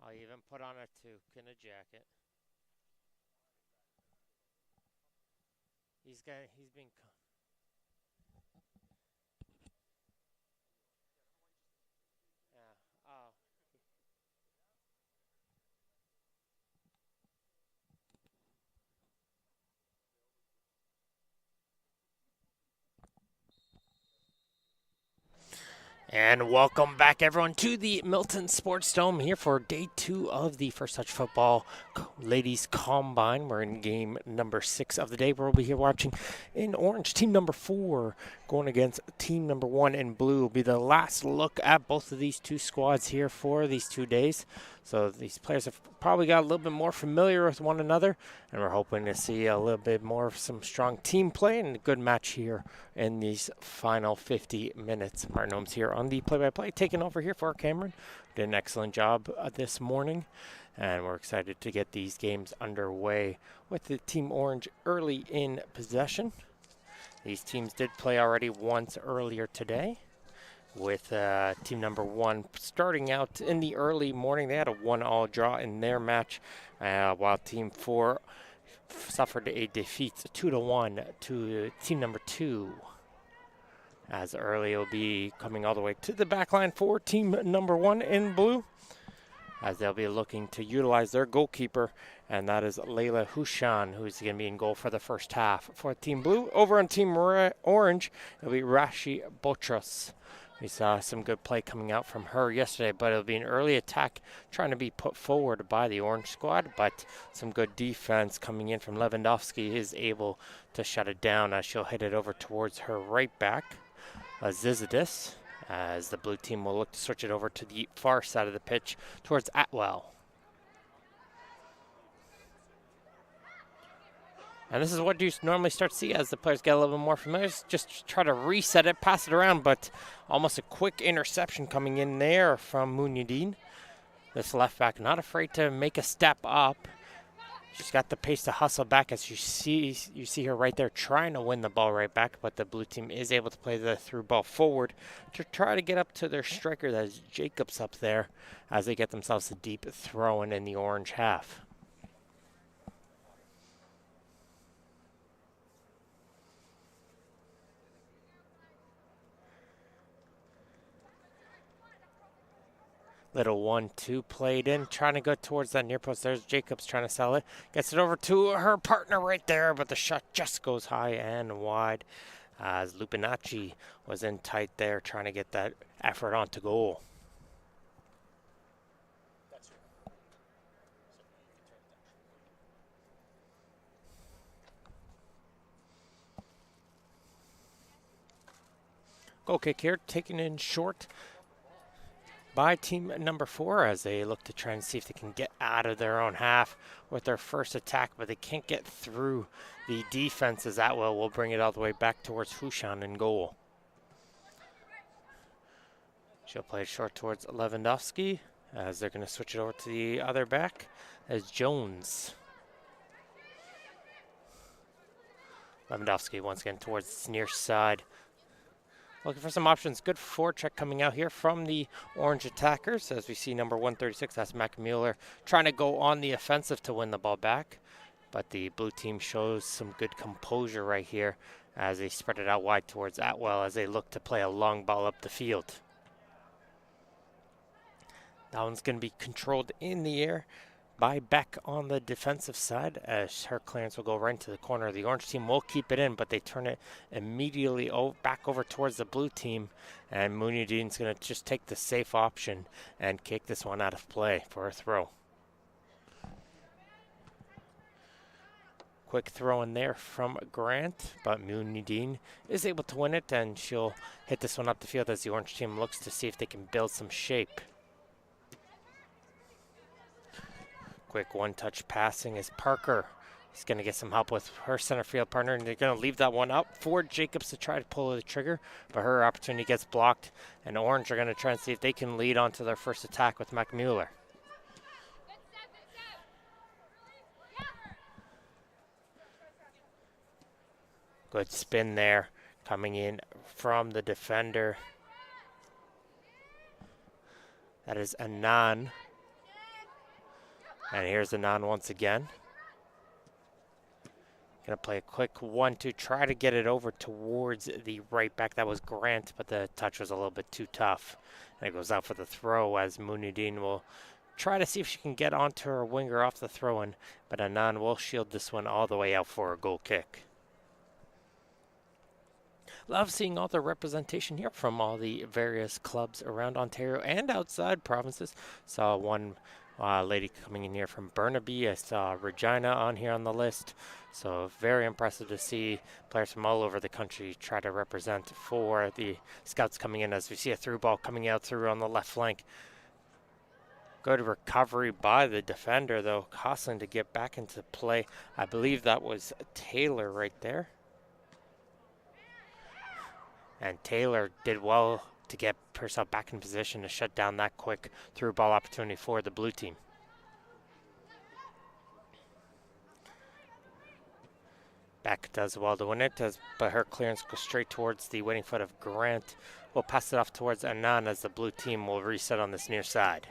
I'll even put on a toucan, a jacket. He's being. Yeah. Oh. And welcome back, everyone, to the Milton Sports Dome here for day 2 of the First Touch Football Ladies Combine. We're in game number 6 of the day. We'll be here watching in orange. Team number 4 going against team number 1 in blue. Will be the last look at both of these two squads here for these 2 days. So these players have probably got a little bit more familiar with one another, and we're hoping to see a little bit more of some strong team play and a good match here in these final 50 minutes. Martin Holmes here on the play-by-play, taking over here for Cameron. Did an excellent job this morning, and we're excited to get these games underway with the Team Orange early in possession. These teams did play already once earlier today, with team number 1 starting out in the early morning. They had a 1-all draw in their match, while team 4 suffered a defeat 2-1 to team number 2. As early will be coming all the way to the back line for team number 1 in blue, as they'll be looking to utilize their goalkeeper, and that is Layla Hushan, who's going to be in goal for the first half for team blue. Over on team orange, it'll be Rashi Botras. We saw some good play coming out from her yesterday, but it'll be an early attack trying to be put forward by the orange squad, but some good defense coming in from Lewandowski is able to shut it down as she'll hit it over towards her right back, Zizidis, as the blue team will look to switch it over to the far side of the pitch towards Atwell. And this is what you normally start to see as the players get a little bit more familiar. Just try to reset it, pass it around, but almost a quick interception coming in there from Munyadin. This left back not afraid to make a step up. She's got the pace to hustle back, as you see her right there trying to win the ball right back, but the blue team is able to play the through ball forward to try to get up to their striker, that is Jacobs, up there, as they get themselves a deep throw in the orange half. Little 1-2 played in, trying to go towards that near post. There's Jacobs trying to sell it. Gets it over to her partner right there, but the shot just goes high and wide, as Lupinacci was in tight there trying to get that effort onto goal. Goal kick here, taken in short by team number 4, as they look to try and see if they can get out of their own half with their first attack, but they can't get through the defense, as Atwell will bring it all the way back towards Hushan in goal. She'll play it short towards Lewandowski, as they're going to switch it over to the other back, as Jones. Lewandowski once again towards the near side. Looking for some options. Good forecheck coming out here from the orange attackers, as we see number 136, that's Mac Mueller, trying to go on the offensive to win the ball back. But the blue team shows some good composure right here as they spread it out wide towards Atwell, as they look to play a long ball up the field. That one's going to be controlled in the air by Beck on the defensive side, as her clearance will go right into the corner. The orange team will keep it in, but they turn it immediately back over towards the blue team, and Munyadin's going to just take the safe option and kick this one out of play for a throw. Quick throw in there from Grant, but Munyadin is able to win it, and she'll hit this one up the field as the orange team looks to see if they can build some shape. Quick one-touch passing is Parker. He's going to get some help with her center field partner, and they're going to leave that one up for Jacobs to try to pull the trigger, but her opportunity gets blocked, and Orange are going to try and see if they can lead on to their first attack with Mac Mueller. Good spin there, coming in from the defender. That is Anand. And here's Anand once again. Going to play a quick 1-2, try to get it over towards the right back. That was Grant, but the touch was a little bit too tough. And it goes out for the throw as Munideen will try to see if she can get onto her winger off the throw-in, but Anand will shield this one all the way out for a goal kick. Love seeing all the representation here from all the various clubs around Ontario and outside provinces. Saw one lady coming in here from Burnaby. I saw Regina on here on the list. So very impressive to see players from all over the country try to represent for the Scouts coming in, as we see a through ball coming out through on the left flank. Good recovery by the defender, though, hustling to get back into play. I believe that was Taylor right there. And Taylor did well to get herself back in position to shut down that quick through ball opportunity for the blue team. Beck does well to win it, but her clearance goes straight towards the waiting foot of Grant. We'll pass it off towards Anand as the blue team will reset on this near side.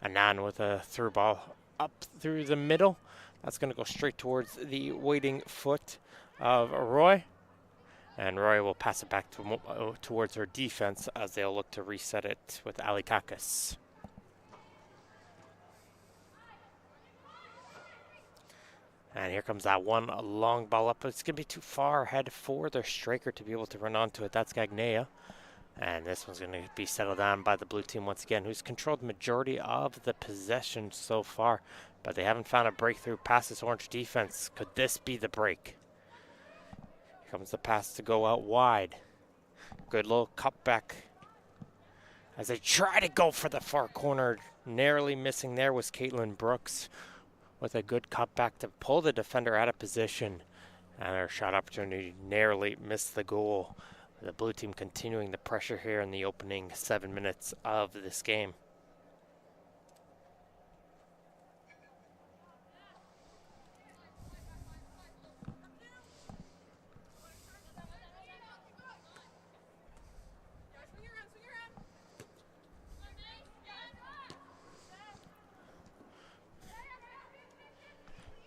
Anand with a through ball up through the middle. That's going to go straight towards the waiting foot of Roy. And Roy will pass it back towards her defense as they'll look to reset it with Ali Kakas. And here comes that one long ball up. It's going to be too far ahead for their striker to be able to run onto it. That's Gagnea. And this one's going to be settled on by the blue team once again, who's controlled the majority of the possession so far. But they haven't found a breakthrough past this orange defense. Could this be the break? Here comes the pass to go out wide. Good little cutback as they try to go for the far corner. Narrowly missing there was Caitlin Brooks with a good cutback to pull the defender out of position. And her shot opportunity narrowly missed the goal. The blue team continuing the pressure here in the opening 7 minutes of this game.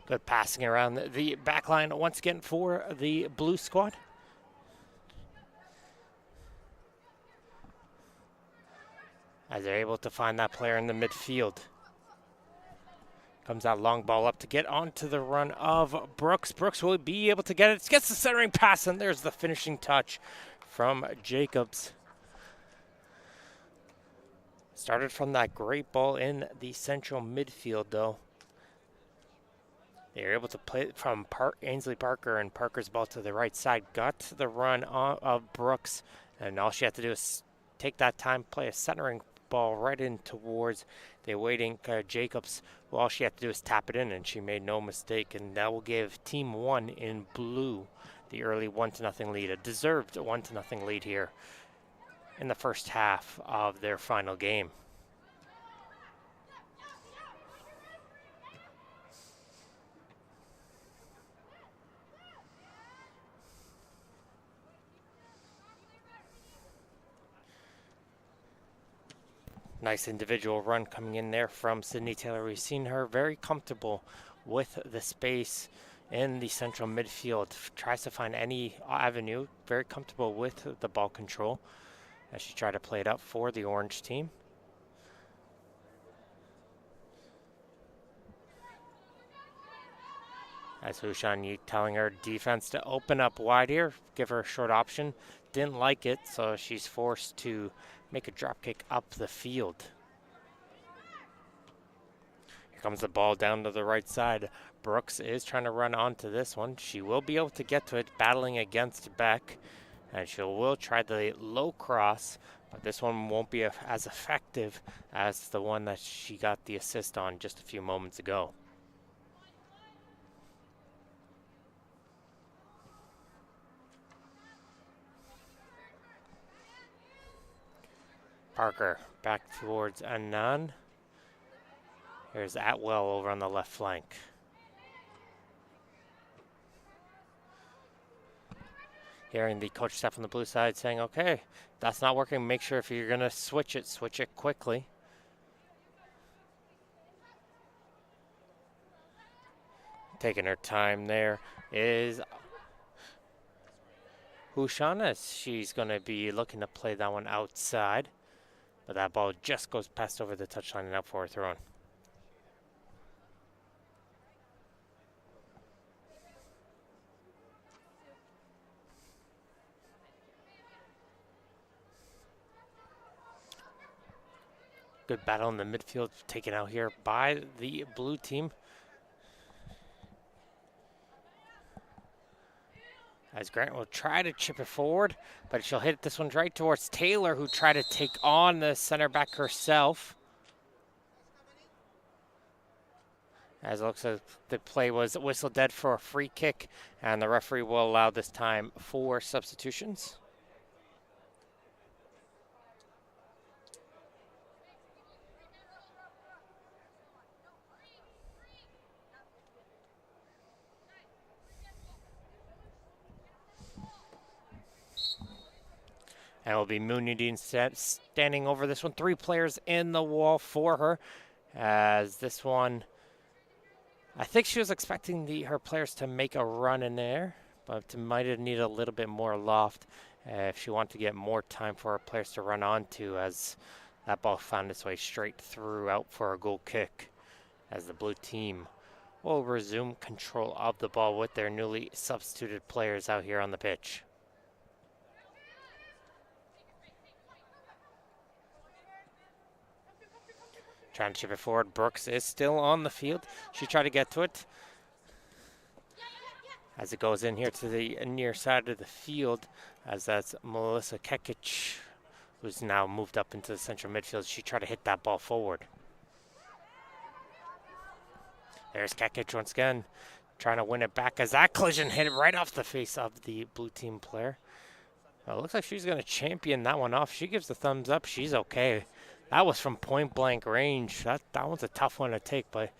Good passing around the back line once again for the blue squad. As they're able to find that player in the midfield. Comes that long ball up to get onto the run of Brooks. Brooks will be able to get it. Gets the centering pass, and there's the finishing touch from Jacobs. Started from that great ball in the central midfield, though. They were able to play it from Ainsley Parker, and Parker's ball to the right side. Got to the run of Brooks, and all she had to do is take that time, play a centering ball right in towards the waiting Jacobs. Well, all she had to do is tap it in, and she made no mistake, and that will give Team 1 in blue the early 1-0 lead, a deserved 1-0 lead here in the first half of their final game. Nice individual run coming in there from Sydney Taylor. We've seen her very comfortable with the space in the central midfield. Tries to find any avenue. Very comfortable with the ball control as she tried to play it up for the orange team. As Hushan Yi telling her defense to open up wide here, give her a short option. Didn't like it, so she's forced to make a drop kick up the field. Here comes the ball down to the right side. Brooks is trying to run onto this one. She will be able to get to it, battling against Beck. And she will try the low cross, but this one won't be as effective as the one that she got the assist on just a few moments ago. Parker back towards Anand. Here's Atwell over on the left flank. Hearing the coach staff on the blue side saying, okay, that's not working. Make sure if you're going to switch it quickly. Taking her time there is Hushana. She's going to be looking to play that one outside. But that ball just goes past over the touchline and out for a throw in. Good battle in the midfield, taken out here by the blue team. As Grant will try to chip it forward, but she'll hit this one right towards Taylor, who tried to take on the center back herself. As it looks like the play was whistled dead for a free kick, and the referee will allow this time 4 substitutions. And it will be Moonudin standing over this one. 3 players in the wall for her. As this one, I think she was expecting her players to make a run in there, but might have needed a little bit more loft if she wanted to get more time for her players to run onto, as that ball found its way straight through out for a goal kick. As the blue team will resume control of the ball with their newly substituted players out here on the pitch. Trying to chip it forward. Brooks is still on the field. She tried to get to it. As it goes in here to the near side of the field, as that's Melissa Kekic, who's now moved up into the central midfield. She tried to hit that ball forward. There's Kekic once again, trying to win it back as that collision hit it right off the face of the blue team player. Well, it looks like she's going to champion that one off. She gives the thumbs up. She's okay. That was from point blank range. That one's a tough one to take, but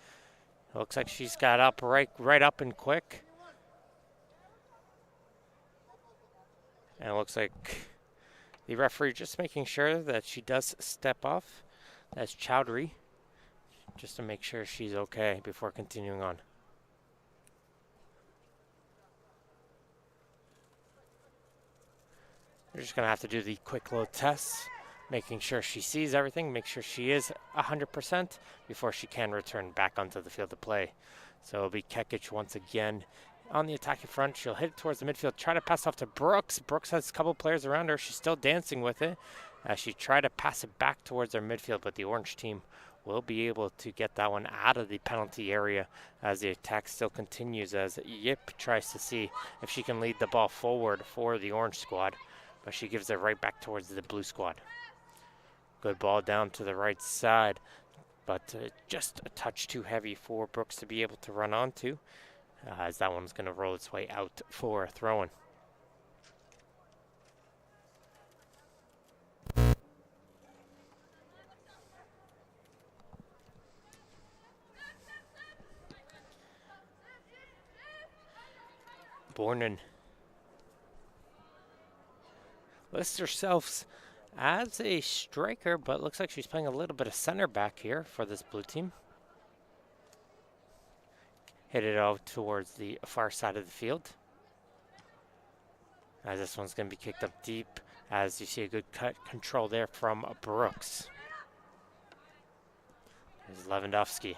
it looks like she's got up right up and quick. And it looks like the referee just making sure that she does step off. That's Chowdhury, just to make sure she's okay before continuing on. We're just going to have to do the quick load tests, making sure she sees everything, make sure she is 100% before she can return back onto the field to play. So it'll be Kekic once again on the attacking front. She'll hit it towards the midfield, try to pass off to Brooks. Brooks has a couple players around her. She's still dancing with it as she tried to pass it back towards their midfield, but the orange team will be able to get that one out of the penalty area as the attack still continues, as Yip tries to see if she can lead the ball forward for the orange squad, but she gives it right back towards the blue squad. Good ball down to the right side, but just a touch too heavy for Brooks to be able to run onto, as that one's going to roll its way out for a throw-in. Bornan lists herself as a striker, but looks like she's playing a little bit of center back here for this blue team. Hit it out towards the far side of the field, as this one's going to be kicked up deep, as you see a good cut control there from Brooks. There's Lewandowski.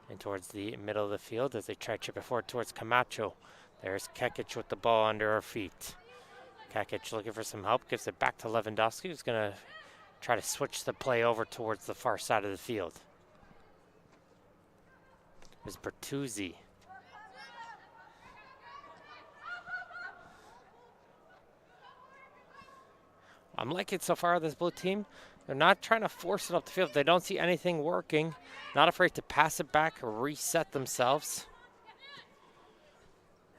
And towards the middle of the field as they try to chip it forward towards Camacho. There's Kekic with the ball under her feet. Kekic looking for some help, gives it back to Lewandowski, who's going to try to switch the play over towards the far side of the field. There's Bertuzzi. I'm liking it so far, this blue team. They're not trying to force it up the field. If they don't see anything working, not afraid to pass it back or reset themselves.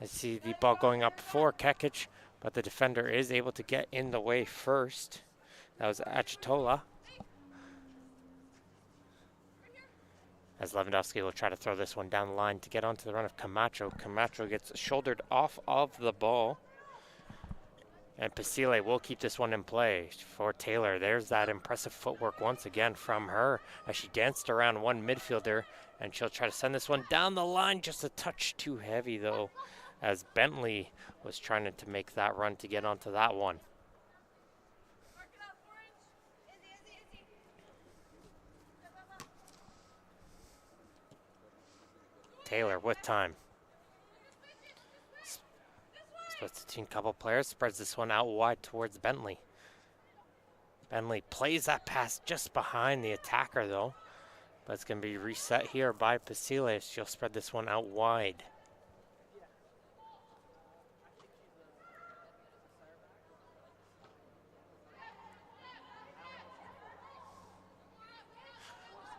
I see the ball going up for Kekic, but the defender is able to get in the way first. That was Achitola. As Lewandowski will try to throw this one down the line to get onto the run of Camacho. Camacho gets shouldered off of the ball. And Pasile will keep this one in play for Taylor. There's that impressive footwork once again from her as she danced around one midfielder, and she'll try to send this one down the line. Just a touch too heavy, though, as Bentley was trying to make that run to get onto that one. Taylor with time. Splits between a couple players, spreads this one out wide towards Bentley. Bentley plays that pass just behind the attacker, though. But it's going to be reset here by Pasile. She'll spread this one out wide.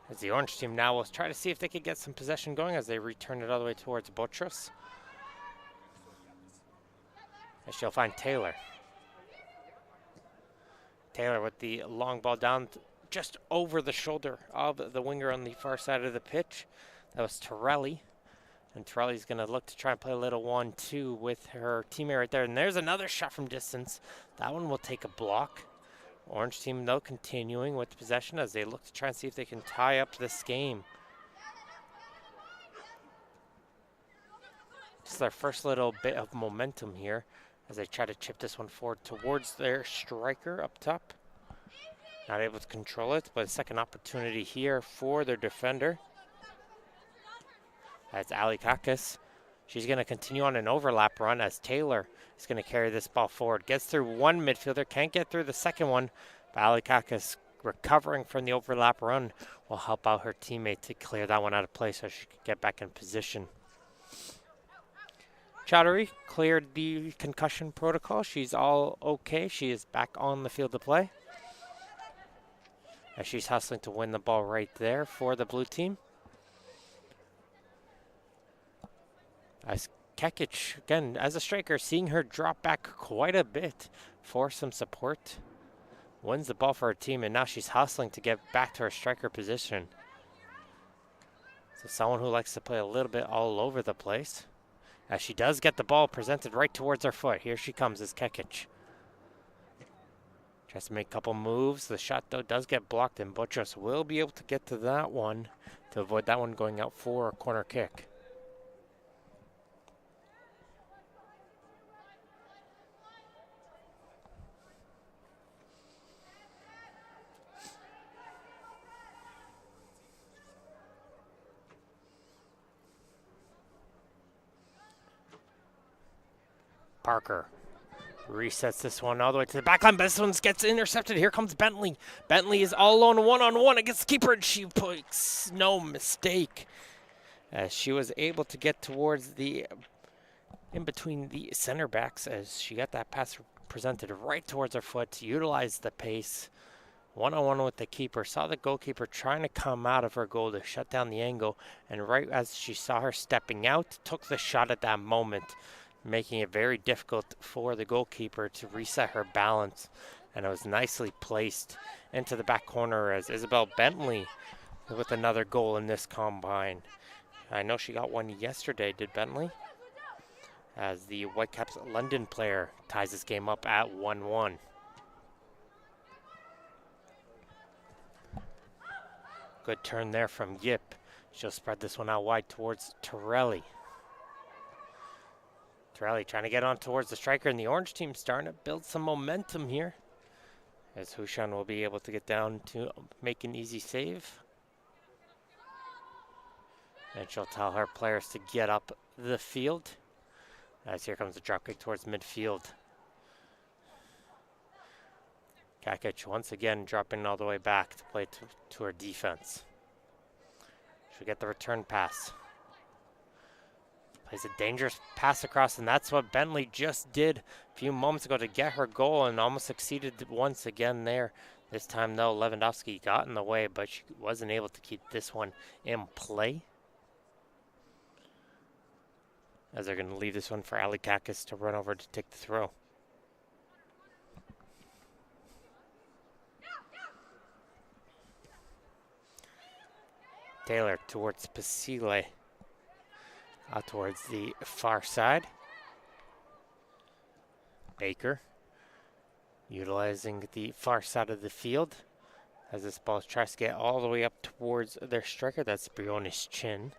As the orange team now will try to see if they could get some possession going as they return it all the way towards Buttress. And she'll find Taylor. Taylor with the long ball down just over the shoulder of the winger on the far side of the pitch. That was Torelli. And Torelli's going to look to try and play a little 1-2 with her teammate right there. And there's another shot from distance. That one will take a block. Orange team, though, continuing with possession as they look to try and see if they can tie up this game. Just their first little bit of momentum here as they try to chip this one forward towards their striker up top. Not able to control it, but a second opportunity here for their defender. That's Ali Kakis. She's going to continue on an overlap run as Taylor is going to carry this ball forward. Gets through one midfielder, can't get through the second one, but Ali Kakis recovering from the overlap run will help out her teammate to clear that one out of play so she can get back in position. Chowdhury cleared the concussion protocol. She's all okay. She is back on the field to play. As she's hustling to win the ball right there for the blue team. As Kekic, again, as a striker, seeing her drop back quite a bit for some support. Wins the ball for her team, and now she's hustling to get back to her striker position. So someone who likes to play a little bit all over the place. As she does get the ball presented right towards her foot. Here she comes as Kekic. Tries to make a couple moves. The shot, though, does get blocked, and Buttress will be able to get to that one to avoid that one going out for a corner kick. Parker resets this one all the way to the back line, but this one gets intercepted. Here comes Bentley. Bentley is all alone, one-on-one against the keeper, and she makes no mistake as she was able to get towards the, in between the center backs as she got that pass presented right towards her foot to utilize the pace. One-on-one with the keeper. Saw the goalkeeper trying to come out of her goal to shut down the angle, and right as she saw her stepping out, took the shot at that moment, making it very difficult for the goalkeeper to reset her balance. And it was nicely placed into the back corner as Isabel Bentley with another goal in this combine. I know she got one yesterday, did Bentley? As the Whitecaps London player ties this game up at 1-1. Good turn there from Yip. She'll spread this one out wide towards Torelli. Torelli trying to get on towards the striker, and the orange team starting to build some momentum here. As Hushan will be able to get down to make an easy save. And she'll tell her players to get up the field. As here comes the drop kick towards midfield. Kakic once again dropping all the way back to play to her defense. She'll get the return pass. Plays a dangerous pass across, and that's what Bentley just did a few moments ago to get her goal and almost succeeded once again there. This time, though, Lewandowski got in the way, but she wasn't able to keep this one in play. As they're going to leave this one for Ali Kakis to run over to take the throw. Taylor towards Pasile. Out towards the far side. Baker utilizing the far side of the field as this ball tries to get all the way up towards their striker. That's Briones Chin.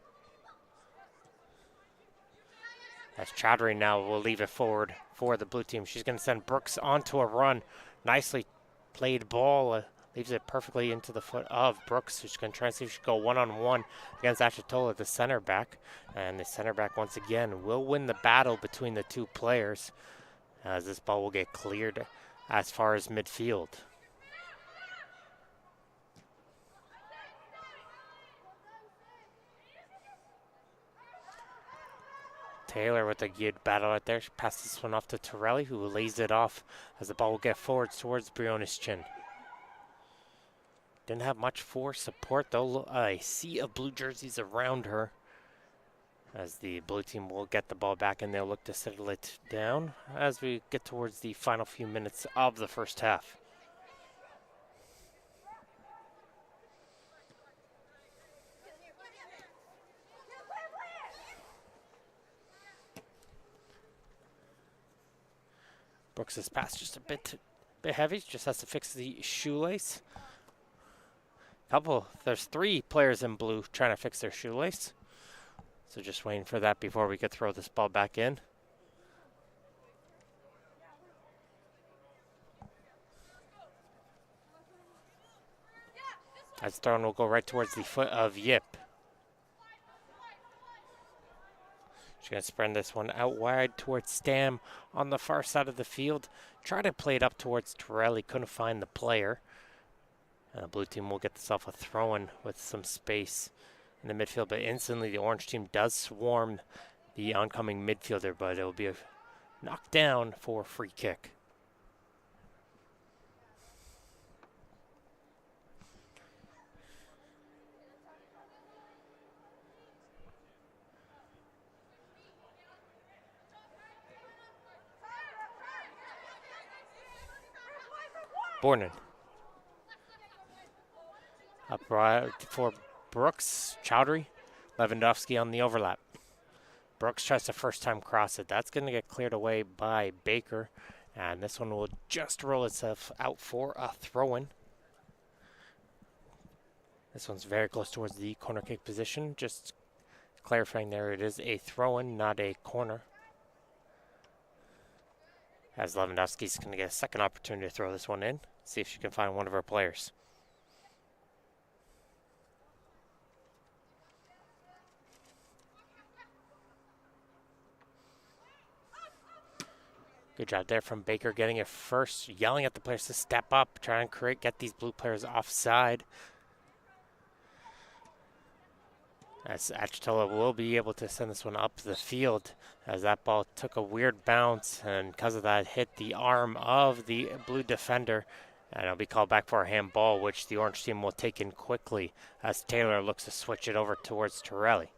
As Chowdhury now will leave it forward for the blue team. She's going to send Brooks onto a run. Nicely played ball. Leaves it perfectly into the foot of Brooks, who's going to try and see if she can go one-on-one against Achitola, the center back. And the center back, once again, will win the battle between the two players, as this ball will get cleared as far as midfield. Taylor with a good battle right there. She passes this one off to Torelli, who lays it off as the ball will get forwards towards Briones Chin. Didn't have much for support, though. A sea of blue jerseys around her, as the blue team will get the ball back and they'll look to settle it down as we get towards the final few minutes of the first half. Brooks's pass just a bit heavy, just has to fix the shoelace. There's 3 players in blue trying to fix their shoelace. So just waiting for that before we could throw this ball back in. As thrown will go right towards the foot of Yip. She's going to spread this one out wide towards Stam on the far side of the field. Try to play it up towards Torelli. Couldn't find the player. And the blue team will get themselves a throw-in with some space in the midfield. But instantly the orange team does swarm the oncoming midfielder. But it will be a knockdown for a free kick. Bornan. Up right for Brooks. Chowdhury. Lewandowski on the overlap. Brooks tries to first time cross it. That's going to get cleared away by Baker. And this one will just roll itself out for a throw-in. This one's very close towards the corner kick position. Just clarifying there, it is a throw-in, not a corner. As Lewandowski's going to get a second opportunity to throw this one in. See if she can find one of her players. Good job there from Baker getting it first, yelling at the players to step up, try and get these blue players offside. As Achitola will be able to send this one up the field, as that ball took a weird bounce, and because of that hit the arm of the blue defender, and it'll be called back for a handball, which the orange team will take in quickly as Taylor looks to switch it over towards Torelli.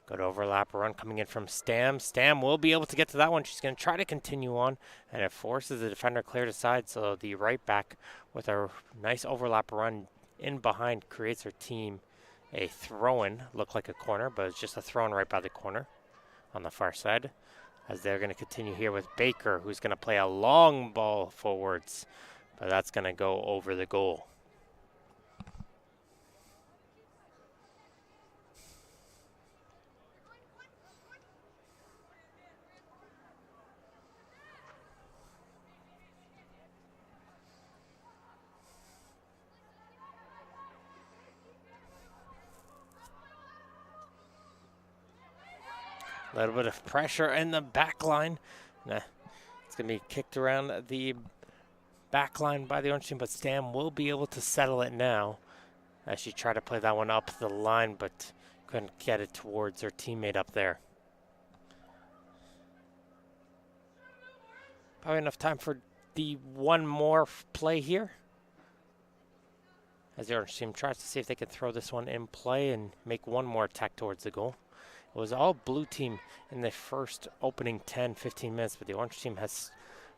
Good overlap run coming in from Stam. Stam will be able to get to that one. She's going to try to continue on, and it forces the defender cleared aside, so the right back with a nice overlap run in behind creates her team a throw-in. Looked like a corner, but it's just a throw-in right by the corner on the far side. As they're going to continue here with Baker, who's going to play a long ball forwards, but that's going to go over the goal. A little bit of pressure in the back line. It's going to be kicked around the back line by the orange team, but Stam will be able to settle it now as she tried to play that one up the line, but couldn't get it towards her teammate up there. Probably enough time for the one more play here, as the orange team tries to see if they can throw this one in play and make one more attack towards the goal. It was all blue team in the first opening 10-15 minutes, but the orange team has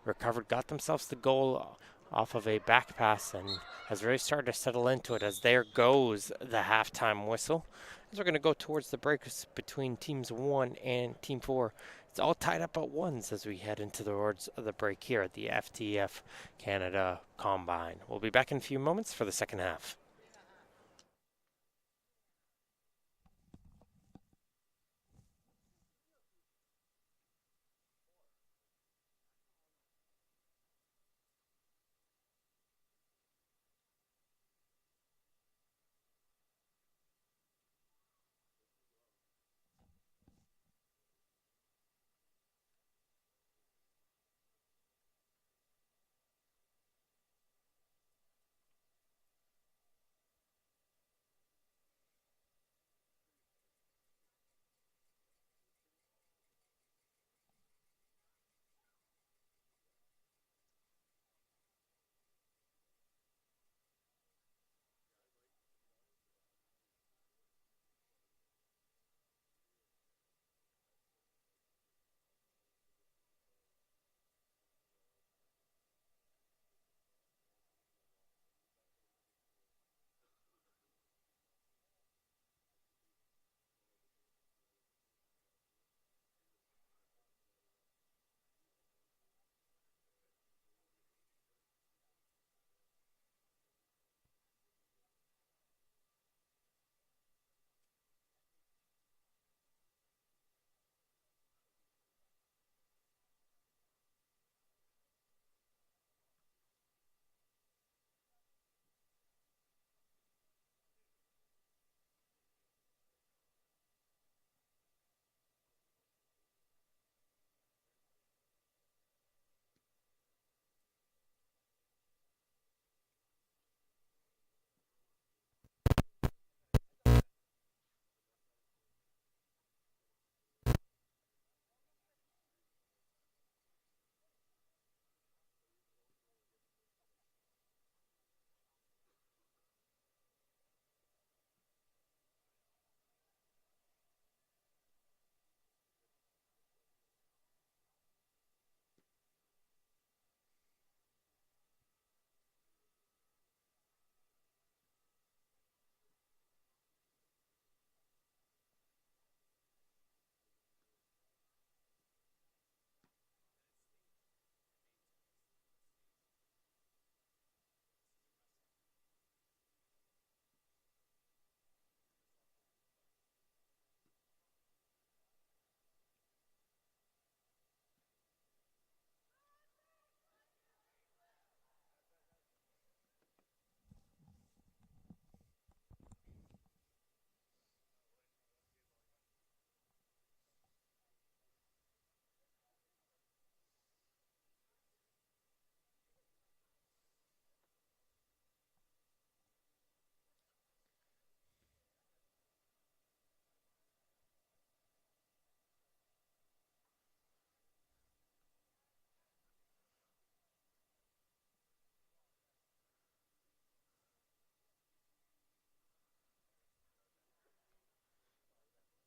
recovered, got themselves the goal off of a back pass, and has really started to settle into it, as there goes the halftime whistle. As we're going to go towards the breaks between teams 1 and team 4. It's all tied up at ones as we head into towards the break here at the FTF Canada Combine. We'll be back in a few moments for the second half.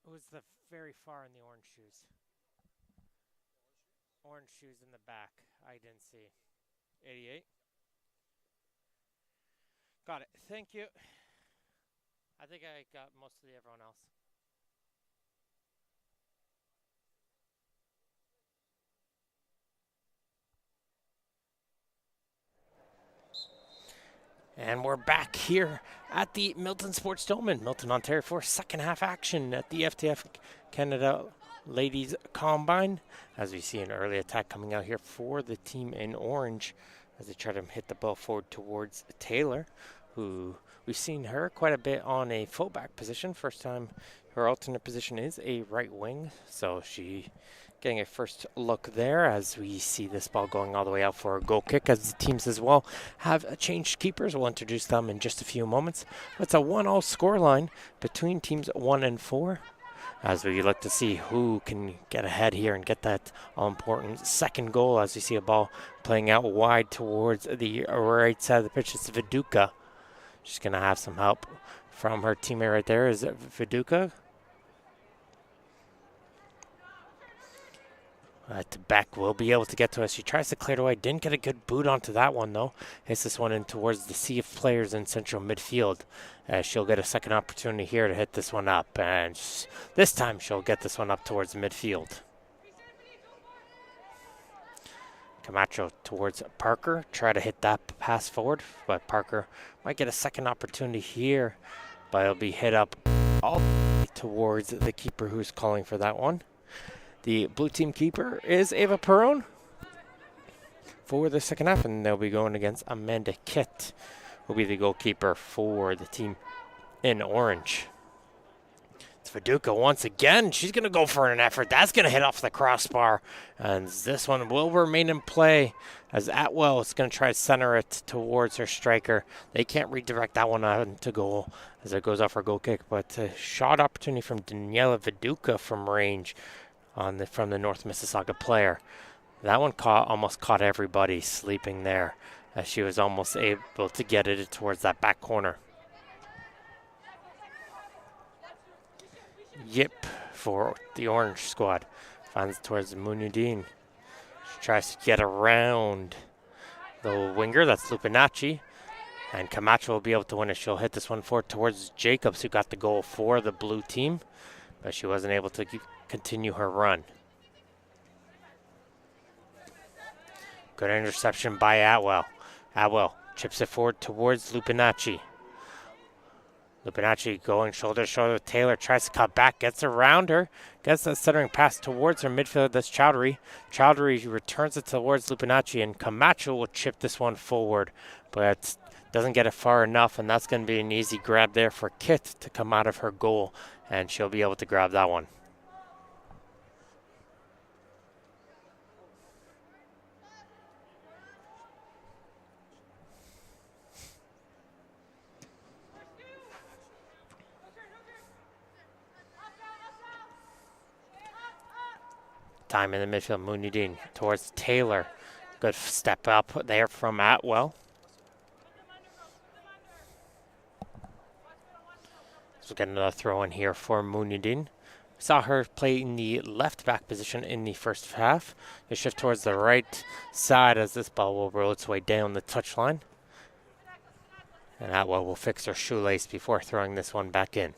It was the very far in the orange shoes. Orange shoes in the back. I didn't see. 88. Got it. Thank you. I think I got mostly everyone else. And we're back here at the Milton Sports Dome in Milton, Ontario for second half action at the FTF Canada Ladies Combine. As we see an early attack coming out here for the team in orange as they try to hit the ball forward towards Taylor, who we've seen her quite a bit on a fullback position. First time her alternate position is a right wing, so she getting a first look there as we see this ball going all the way out for a goal kick, as the teams as well have changed keepers. We'll introduce them in just a few moments. It's a 1-all scoreline between teams 1 and 4 as we look to see who can get ahead here and get that all-important second goal, as we see a ball playing out wide towards the right side of the pitch. It's Viduka. She's going to have some help from her teammate right there. Is it Viduka? Beck will be able to get to us. She tries to clear it away. Didn't get a good boot onto that one, though. Hits this one in towards the sea of players in central midfield. She'll get a second opportunity here to hit this one up. And this time she'll get this one up towards midfield. Camacho towards Parker. Try to hit that pass forward, but Parker might get a second opportunity here, but it'll be hit up all towards the keeper who's calling for that one. The blue team keeper is Ava Perron for the second half, and they'll be going against Amanda Kitt, will be the goalkeeper for the team in orange. It's Viduka once again. She's going to go for an effort. That's going to hit off the crossbar, and this one will remain in play as Atwell is going to try to center it towards her striker. They can't redirect that one on to goal as it goes off for a goal kick, but a shot opportunity from Daniela Viduka from range from the North Mississauga player. That one almost caught everybody sleeping there as she was almost able to get it towards that back corner. Yip for the orange squad. Finds it towards Munudin. She tries to get around the winger. That's Lupinacci. And Camacho will be able to win it. She'll hit this one forward towards Jacobs, who got the goal for the blue team, but she wasn't able to continue her run. Good interception by Atwell. Atwell chips it forward towards Lupinacci. Lupinacci going shoulder to shoulder with Taylor, tries to cut back, gets around her, gets that centering pass towards her midfielder, that's Chowdhury. Chowdhury returns it towards Lupinacci, and Camacho will chip this one forward, but doesn't get it far enough, and that's going to be an easy grab there for Kit to come out of her goal, and she'll be able to grab that one. Time in the midfield, Munudin towards Taylor. Good step up there from Atwell. So we'll get another throw in here for Munudin. Saw her play in the left back position in the first half. They shift towards the right side as this ball will roll its way down the touchline. And Atwell will fix her shoelace before throwing this one back in.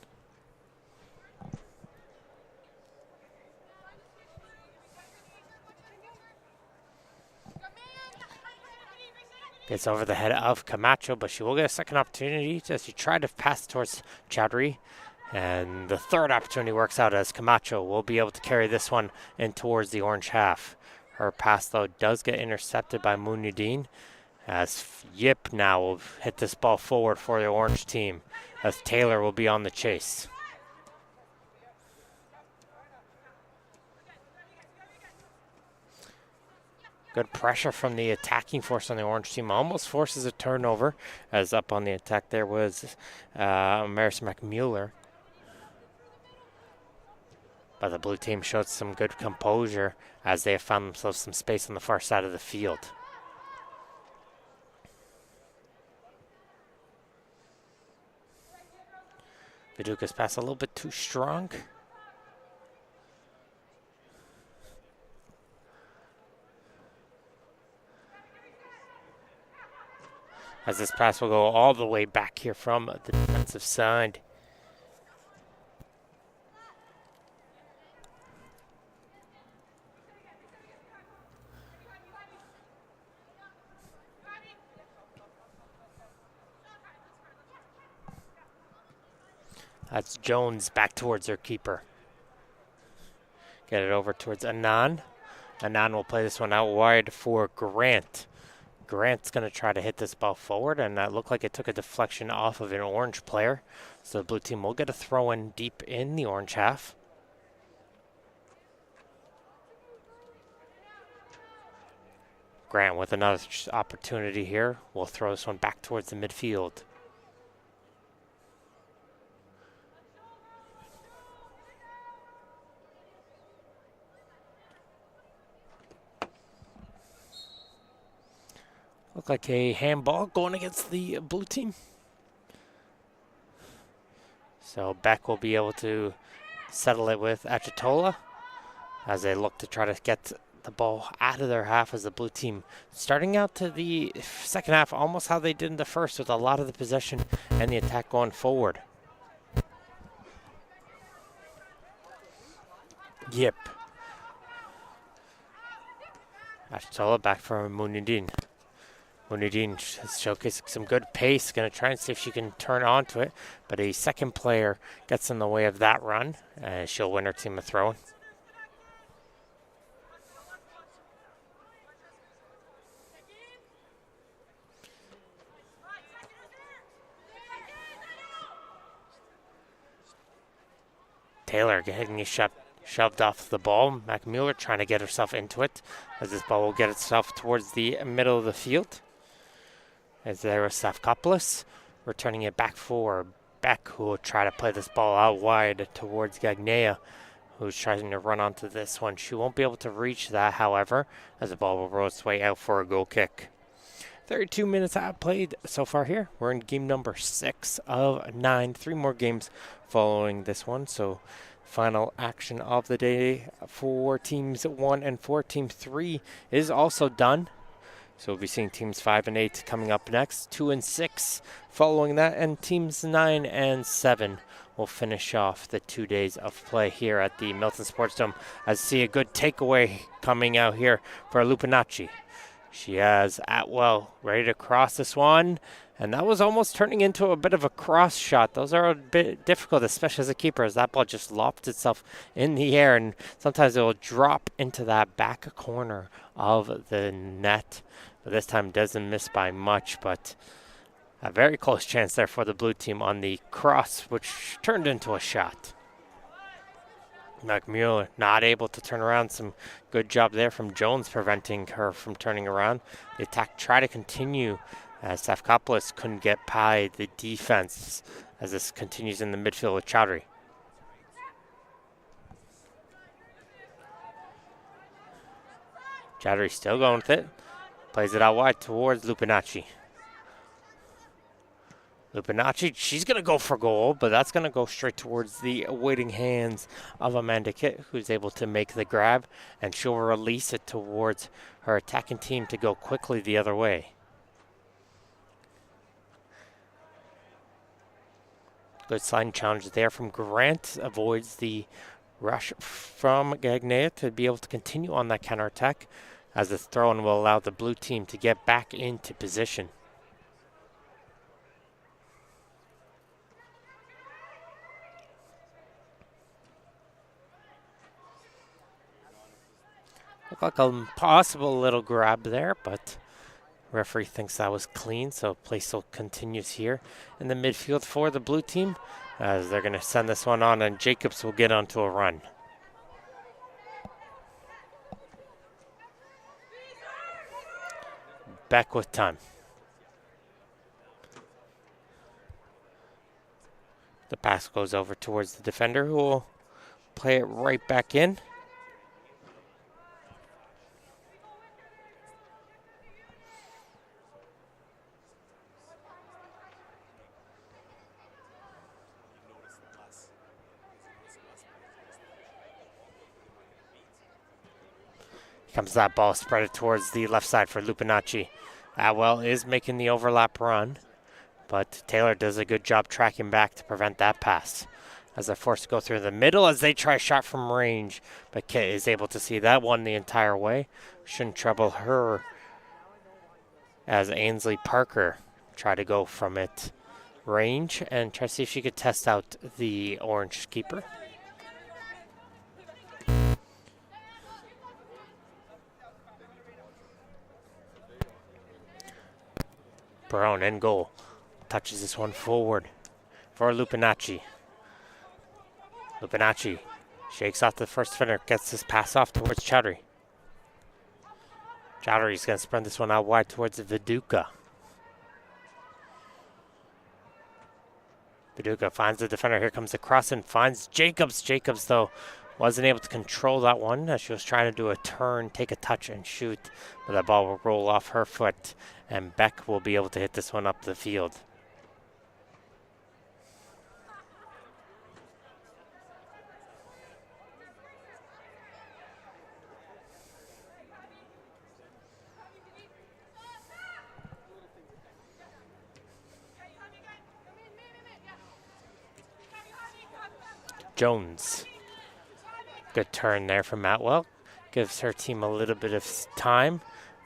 Gets over the head of Camacho, but she will get a second opportunity as she tried to pass towards Chowdhury. And the third opportunity works out as Camacho will be able to carry this one in towards the orange half. Her pass, though, does get intercepted by Munudin, as Yip now will hit this ball forward for the orange team, as Taylor will be on the chase. Good pressure from the attacking force on the orange team. Almost forces a turnover, as up on the attack there was Maris McMuller. But the blue team showed some good composure as they have found themselves some space on the far side of the field. Viduka's pass a little bit too strong. As this pass will go all the way back here from the defensive side. That's Jones back towards her keeper. Get it over towards Anand. Anand will play this one out wide for Grant. Grant's going to try to hit this ball forward, and that looked like it took a deflection off of an orange player. So the blue team will get a throw in deep in the orange half. Grant with another opportunity here. We'll throw this one back towards the midfield. Look like a handball going against the blue team. So Beck will be able to settle it with Achitola as they look to try to get the ball out of their half as the blue team starting out to the second half almost how they did in the first, with a lot of the possession and the attack going forward. Yip. Ashtola back for Munidin. Munidin is showcasing some good pace. Going to try and see if she can turn onto it. But a second player gets in the way of that run. She'll win her team a throw. Taylor getting shoved off the ball. McMuller trying to get herself into it as this ball will get itself towards the middle of the field. As there was Safkopoulos returning it back for Beck, who will try to play this ball out wide towards Gagnea, who's trying to run onto this one. She won't be able to reach that, however, as the ball will roll its way out for a goal kick. 32 minutes played so far here. We're in game number 6 of 9. 3 more games following this one. So final action of the day for teams 1 and 4. Team 3 is also done. So we'll be seeing teams 5 and 8 coming up next. 2 and 6 following that. And teams 9 and 7 will finish off the 2 days of play here at the Milton Sports Dome. I see a good takeaway coming out here for Lupinacci. She has Atwell ready to cross this one, and that was almost turning into a bit of a cross shot. Those are a bit difficult, especially as a keeper, as that ball just lofts itself in the air, and sometimes it will drop into that back corner of the net. But this time doesn't miss by much, but a very close chance there for the blue team on the cross, which turned into a shot. McMuller not able to turn around. Some good job there from Jones preventing her from turning around. The attack tried to continue as Safkopoulos couldn't get by the defense as this continues in the midfield with Chowdhury. Chowdhury still going with it. Plays it out wide towards Lupinacci. Lupinacci, she's going to go for goal, but that's going to go straight towards the waiting hands of Amanda Kitt, who's able to make the grab, and she'll release it towards her attacking team to go quickly the other way. Good sliding challenge there from Grant, avoids the rush from Gagnea to be able to continue on that counterattack, as the throw-in will allow the blue team to get back into position. Looked like a possible little grab there, but referee thinks that was clean, so play still continues here in the midfield for the blue team, as they're going to send this one on, and Jacobs will get onto a run. Back with time. The pass goes over towards the defender, who will play it right back in. Comes that ball spread towards the left side for Lupinacci. Atwell is making the overlap run, but Taylor does a good job tracking back to prevent that pass, as they're forced to go through the middle as they try a shot from range, but Kitt is able to see that one the entire way. Shouldn't trouble her, as Ainsley Parker try to go from it range and try to see if she could test out the orange keeper. Brown in goal. Touches this one forward for Lupinacci. Lupinacci shakes off the first defender, gets this pass off towards Chowdhury. Chowdhury's going to spread this one out wide towards Viduka. Viduka finds the defender. Here comes the cross and finds Jacobs. Jacobs, though, wasn't able to control that one as she was trying to do a turn, take a touch, and shoot. But that ball will roll off her foot, and Beck will be able to hit this one up the field. Jones. Good turn there from Atwell. Gives her team a little bit of time.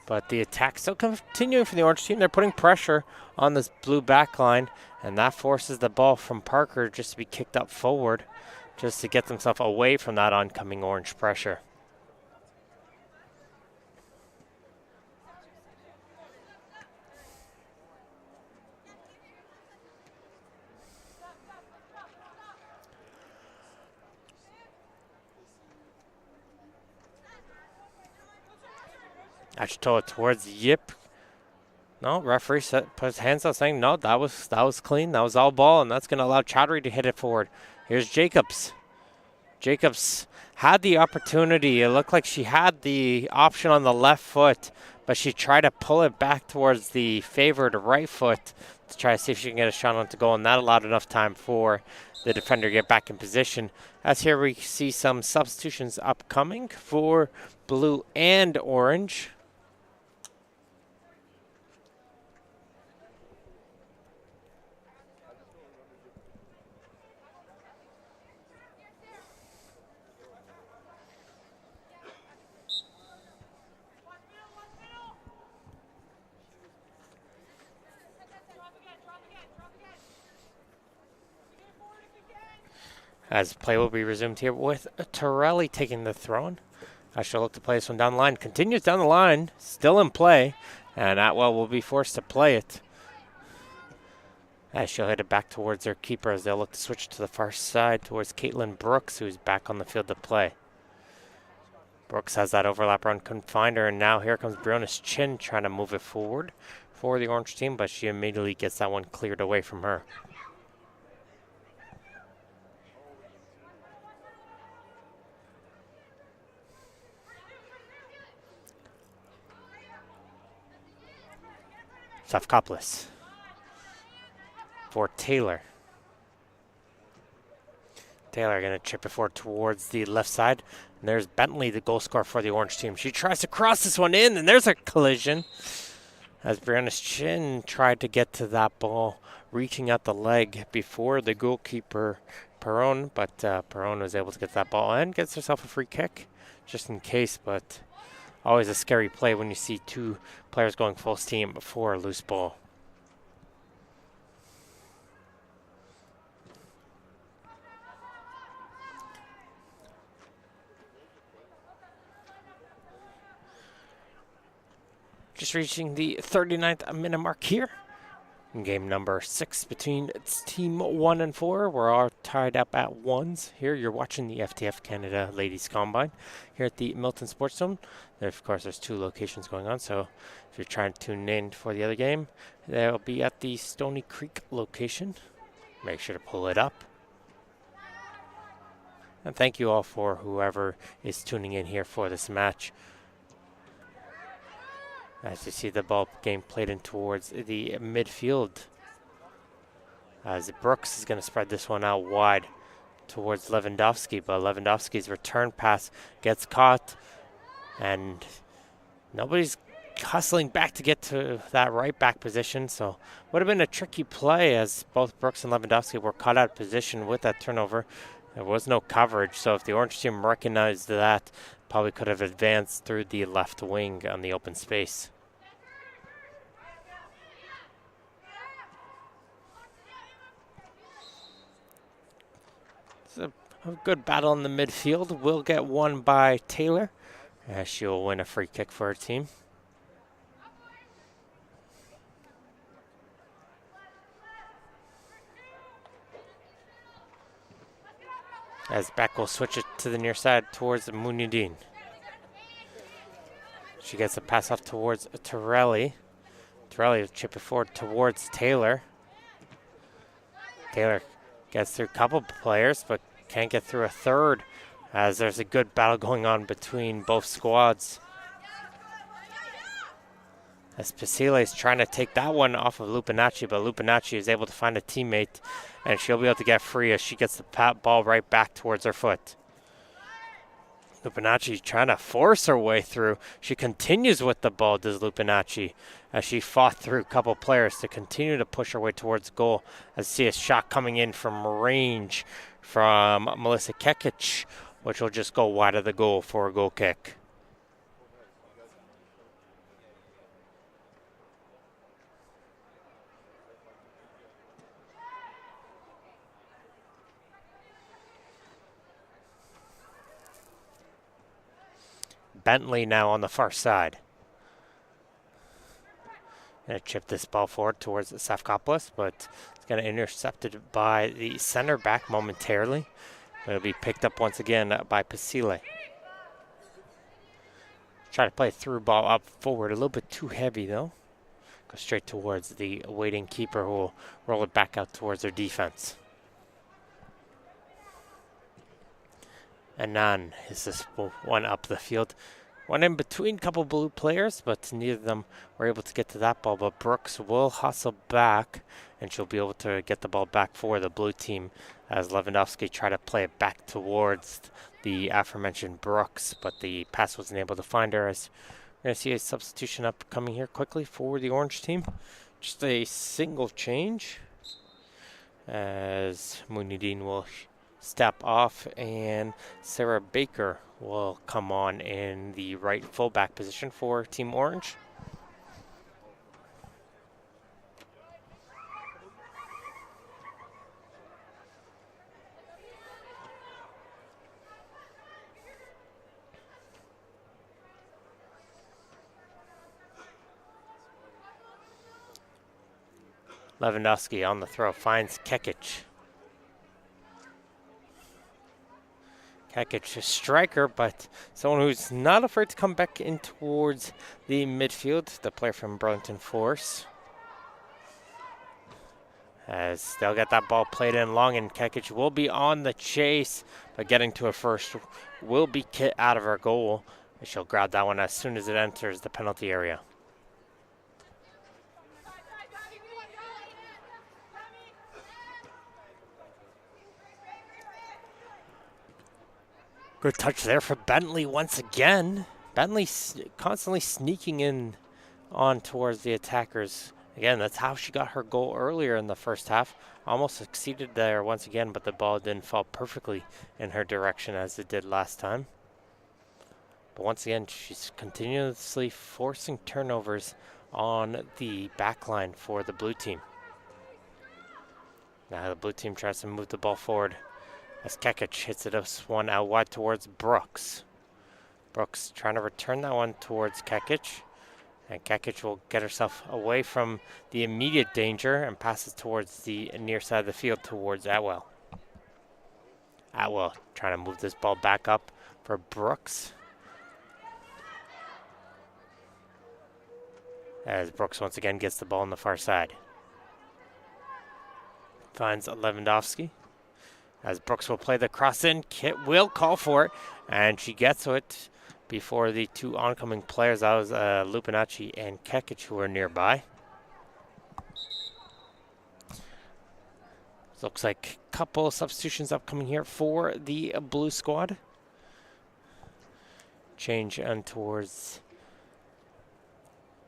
But the attack still continuing for the orange team. They're putting pressure on this blue back line, and that forces the ball from Parker just to be kicked up forward, just to get themselves away from that oncoming orange pressure. Achitoa towards Yip. No, referee put his hands out saying, no, that was clean. That was all ball, and that's going to allow Chowdhury to hit it forward. Here's Jacobs. Jacobs had the opportunity. It looked like she had the option on the left foot, but she tried to pull it back towards the favored right foot to try to see if she can get a shot on to goal, and that allowed enough time for the defender to get back in position. As here we see some substitutions upcoming for blue and orange. As play will be resumed here with Torelli taking the throw-in. She'll look to play this one down the line. Continues down the line, still in play, and Atwell will be forced to play it. As she'll hit it back towards her keeper as they'll look to switch to the far side towards Caitlin Brooks, who's back on the field to play. Brooks has that overlap run, couldn't find her, and now here comes Briona's Chin trying to move it forward for the orange team, but she immediately gets that one cleared away from her. Safkopoulos for Taylor. Taylor going to chip it forward towards the left side. And there's Bentley, the goal scorer for the orange team. She tries to cross this one in, and there's a collision. As Brianna's Chin tried to get to that ball, reaching out the leg before the goalkeeper, Perron. But Perron was able to get that ball and gets herself a free kick, just in case. But always a scary play when you see two players going full steam for a loose ball. Just reaching the 39th minute mark here. Game number 6 between Team 1 and 4. We're all tied up at ones. Here you're watching the FTF Canada Ladies Combine here at the Milton Sports Zone. There, of course, there's 2 locations going on, so if you're trying to tune in for the other game, they'll be at the Stony Creek location. Make sure to pull it up. And thank you all for whoever is tuning in here for this match. As you see the ball game played in towards the midfield. As Brooks is going to spread this one out wide towards Lewandowski, but Lewandowski's return pass gets caught, and nobody's hustling back to get to that right back position, so would have been a tricky play as both Brooks and Lewandowski were caught out of position with that turnover. There was no coverage, so if the orange team recognized that, probably could have advanced through the left wing on the open space. It's a good battle in the midfield. Will get won by Taylor, as she will win a free kick for her team. As Beck will switch it to the near side towards Munyadin. She gets a pass off towards Torelli. Torelli will chip it forward towards Taylor. Taylor gets through a couple players, but can't get through a third, as there's a good battle going on between both squads. As Pasile is trying to take that one off of Lupinacci, but Lupinacci is able to find a teammate, and she'll be able to get free as she gets the ball right back towards her foot. Lupinacci trying to force her way through. She continues with the ball, does Lupinacci, as she fought through a couple players to continue to push her way towards goal. As you see a shot coming in from range from Melissa Kekic, which will just go wide of the goal for a goal kick. Bentley now on the far side. Going to chip this ball forward towards Safkopoulos, but it's going to intercepted by the center back momentarily. It'll be picked up once again by Pasile. Try to play a through ball up forward, a little bit too heavy though. Go straight towards the waiting keeper who will roll it back out towards their defense. Anand is this one up the field. One in between a couple blue players, but neither of them were able to get to that ball. But Brooks will hustle back, and she'll be able to get the ball back for the blue team as Lewandowski tried to play it back towards the aforementioned Brooks, but the pass wasn't able to find her. As we're going to see a substitution upcoming here quickly for the orange team. Just a single change as Munidin will step off and Sarah Baker will come on in the right fullback position for Team Orange. Lewandowski on the throw finds Kekic. Kekic, a striker, but someone who's not afraid to come back in towards the midfield, the player from Burlington Force. As they'll get that ball played in long, and Kekic will be on the chase, but getting to it first will be kicked out of her goal. She'll grab that one as soon as it enters the penalty area. Good touch there for Bentley once again. Bentley constantly sneaking in on towards the attackers. Again, that's how she got her goal earlier in the first half. Almost succeeded there once again, but the ball didn't fall perfectly in her direction as it did last time. But once again, she's continuously forcing turnovers on the back line for the blue team. Now the blue team tries to move the ball forward as Kekic hits it one out wide towards Brooks. Brooks trying to return that one towards Kekic. And Kekic will get herself away from the immediate danger and passes towards the near side of the field towards Atwell. Atwell trying to move this ball back up for Brooks. As Brooks once again gets the ball on the far side. Finds Lewandowski. As Brooks will play the cross in, Kit will call for it, and she gets it before the two oncoming players. That was Lupinacci and Kekic who were nearby. Looks like a couple of substitutions upcoming here for the blue squad. Change on towards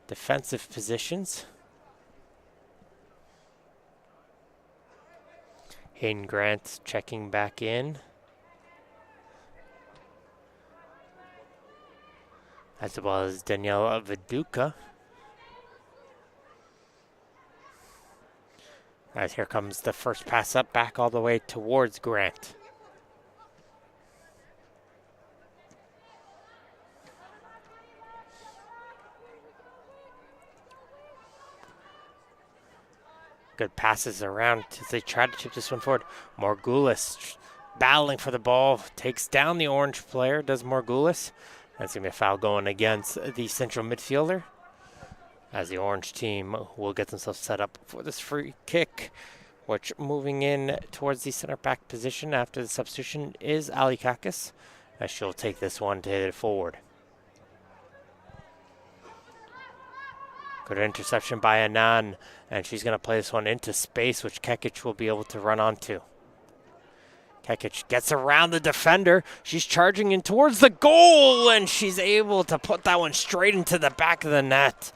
defensive positions. Hayden Grant checking back in. As well as Daniela Viduka. As here comes the first pass up, back all the way towards Grant. Good passes around as they try to chip this one forward. Morgulis battling for the ball, takes down the orange player, does Morgulis. That's going to be a foul going against the central midfielder, as the orange team will get themselves set up for this free kick, which moving in towards the center back position after the substitution is Alikakis, as she'll take this one to hit it forward. Good interception by Anand, and she's going to play this one into space, which Kekic will be able to run onto. Kekic gets around the defender. She's charging in towards the goal, and she's able to put that one straight into the back of the net.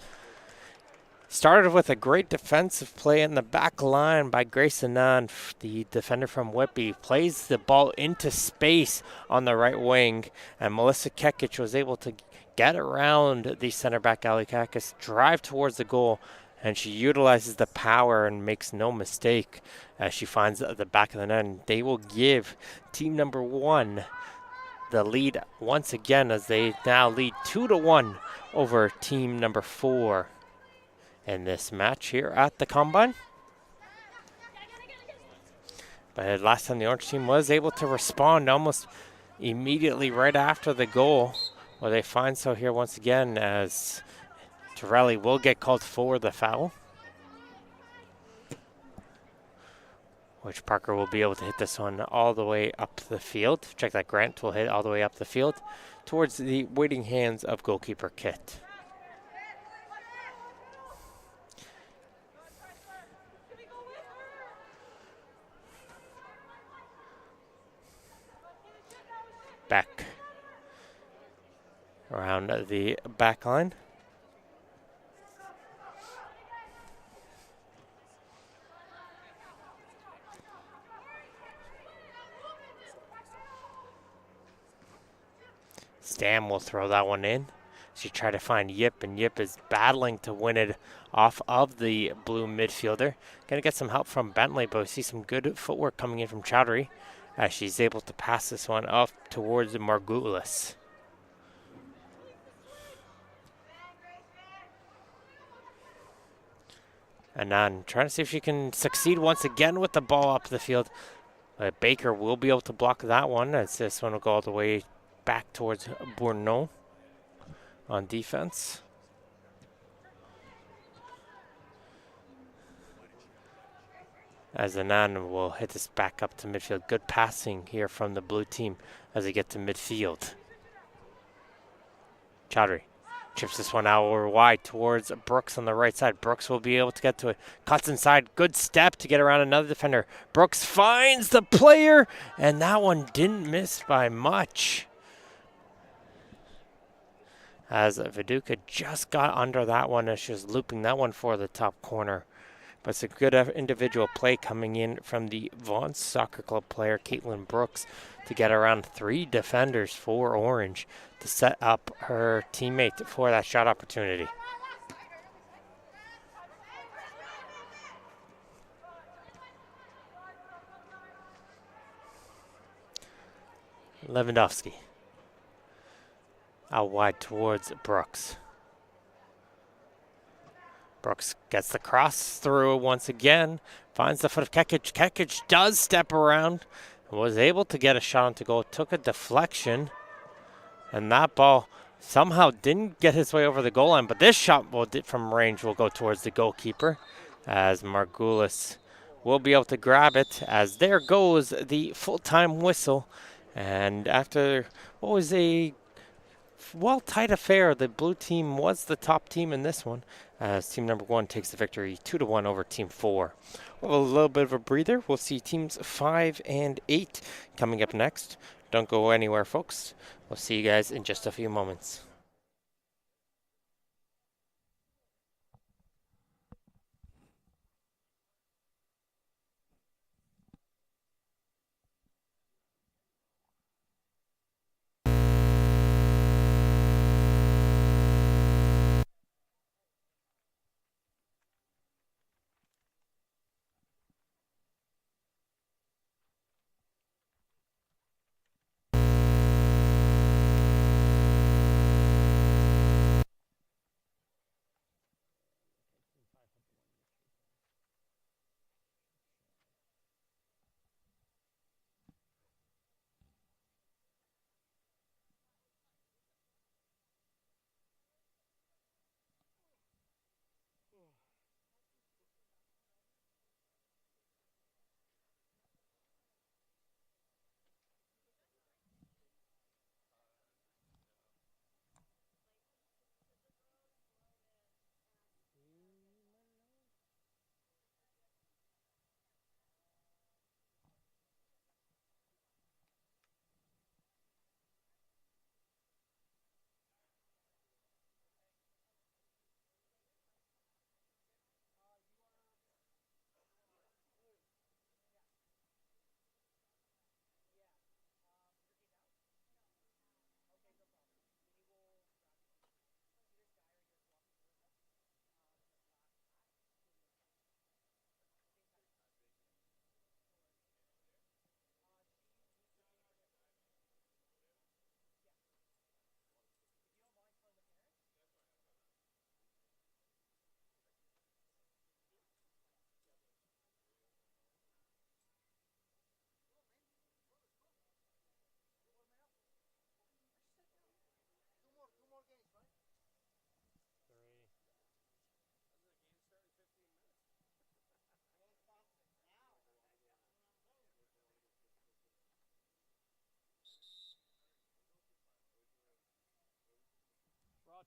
Started with a great defensive play in the back line by Grace Anand, the defender from Whitby. Plays the ball into space on the right wing, and Melissa Kekic was able to get around the center back Alikakis, drive towards the goal, and she utilizes the power and makes no mistake as she finds the back of the net. And they will give team number one the lead once again as they now lead 2-1 over team number 4 in this match here at the Combine. But last time the Orange team was able to respond almost immediately right after the goal. Well, they find so here once again as Torelli will get called for the foul, which Parker will be able to hit this one all the way up the field. Check that, Grant will hit all the way up the field towards the waiting hands of goalkeeper Kit. Back around the back line. Stam will throw that one in. She tried to find Yip, and Yip is battling to win it off of the blue midfielder. Gonna get some help from Bentley, but we see some good footwork coming in from Chowdhury as she's able to pass this one up towards Margulis. Anand trying to see if she can succeed once again with the ball up the field. Baker will be able to block that one as this one will go all the way back towards Bourneau on defense. As Anand will hit this back up to midfield. Good passing here from the blue team as they get to midfield. Chowdhury chips this one out over wide towards Brooks on the right side. Brooks will be able to get to it. Cuts inside. Good step to get around another defender. Brooks finds the player, and that one didn't miss by much. As Viduka just got under that one as she was looping that one for the top corner. But it's a good individual play coming in from the Vaughan Soccer Club player, Caitlin Brooks, to get around 3 defenders for Orange to set up her teammate for that shot opportunity. Lewandowski. Out wide towards Brooks. Brooks gets the cross through once again. Finds the foot of Kekic. Kekic does step around. Was able to get a shot onto goal. Took a deflection. And that ball somehow didn't get his way over the goal line. But this shot from range will go towards the goalkeeper. As Margulis will be able to grab it. As there goes the full-time whistle. And after what was a well-tight affair, the blue team was the top team in this one, as team number 1 takes the victory 2-1 over team 4. We'll have a little bit of a breather. We'll see teams 5 and 8 coming up next. Don't go anywhere, folks. We'll see you guys in just a few moments.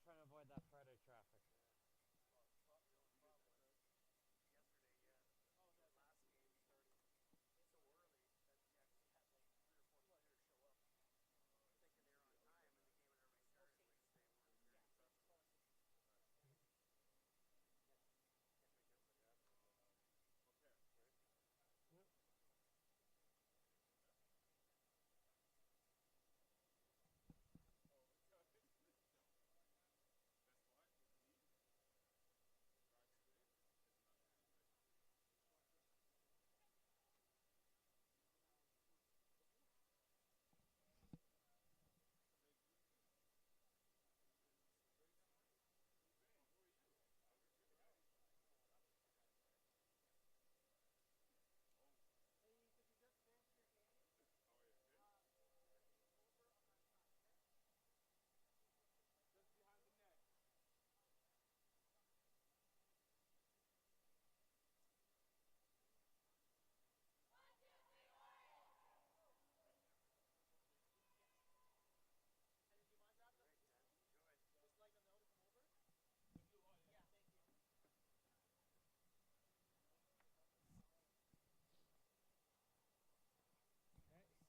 trying to avoid that Friday traffic.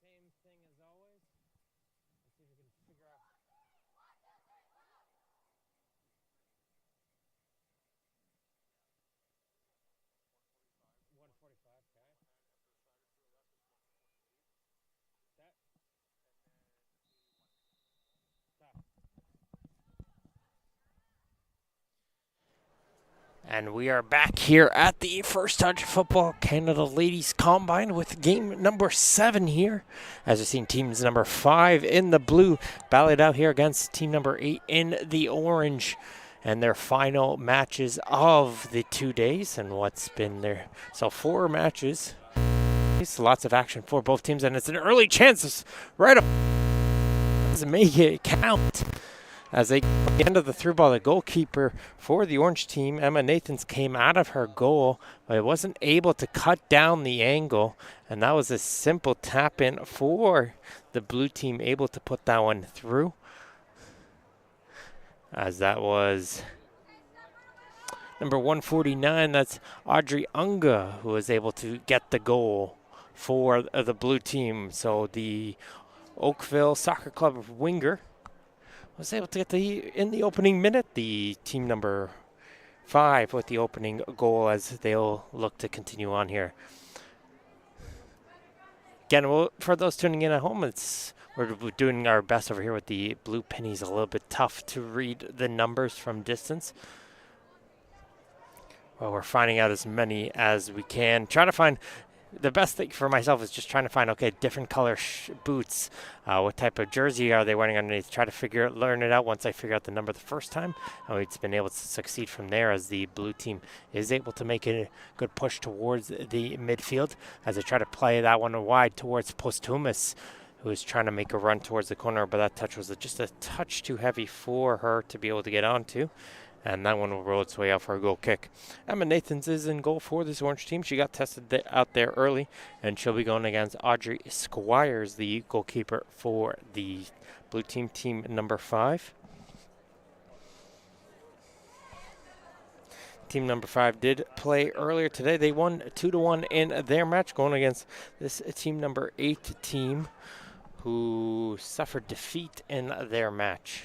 Same thing as always. Let's see if we can figure out. 145, okay. Set. Stop. And we are back here at the First Touch Football Canada Ladies Combine with game number 7 here. As we've seen teams number 5 in the blue battle it out here against team number 8 in the orange. And their final matches of the 2 days and what's been there. So 4 matches. Lots of action for both teams and it's an early chance right up to make it count. As they at the end of the through ball, the goalkeeper for the orange team, Emma Nathans, came out of her goal, but wasn't able to cut down the angle. And that was a simple tap in for the blue team, able to put that one through. As that was number 149, that's Audrey Unga, who was able to get the goal for the blue team. So the Oakville Soccer Club winger was able to get in the opening minute, the team number 5 with the opening goal as they'll look to continue on here. Again, for those tuning in at home, we're doing our best over here with the blue pennies. A little bit tough to read the numbers from distance. Well, we're finding out as many as we can. Trying to find the best thing for myself is just trying to find, okay, different color boots. What type of jersey are they wearing underneath? Try to learn it out once I figure out the number the first time. And we've been able to succeed from there as the blue team is able to make a good push towards the midfield as they try to play that one wide towards Posthumus, who is trying to make a run towards the corner, but that touch was just a touch too heavy for her to be able to get onto. And that one will roll its way out for a goal kick. Emma Nathans is in goal for this orange team. She got tested out there early, and she'll be going against Audrey Squires, the goalkeeper for the blue team, team number 5. Team number 5 did play earlier today. They won 2-1 in their match, going against this team number 8 team, who suffered defeat in their match.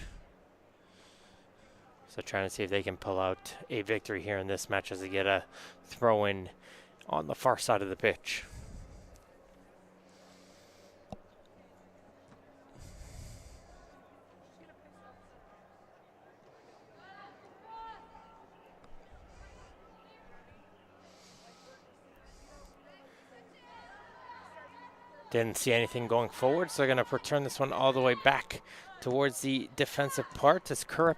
So trying to see if they can pull out a victory here in this match as they get a throw-in on the far side of the pitch. Didn't see anything going forward, so they're going to return this one all the way back towards the defensive part as Kurup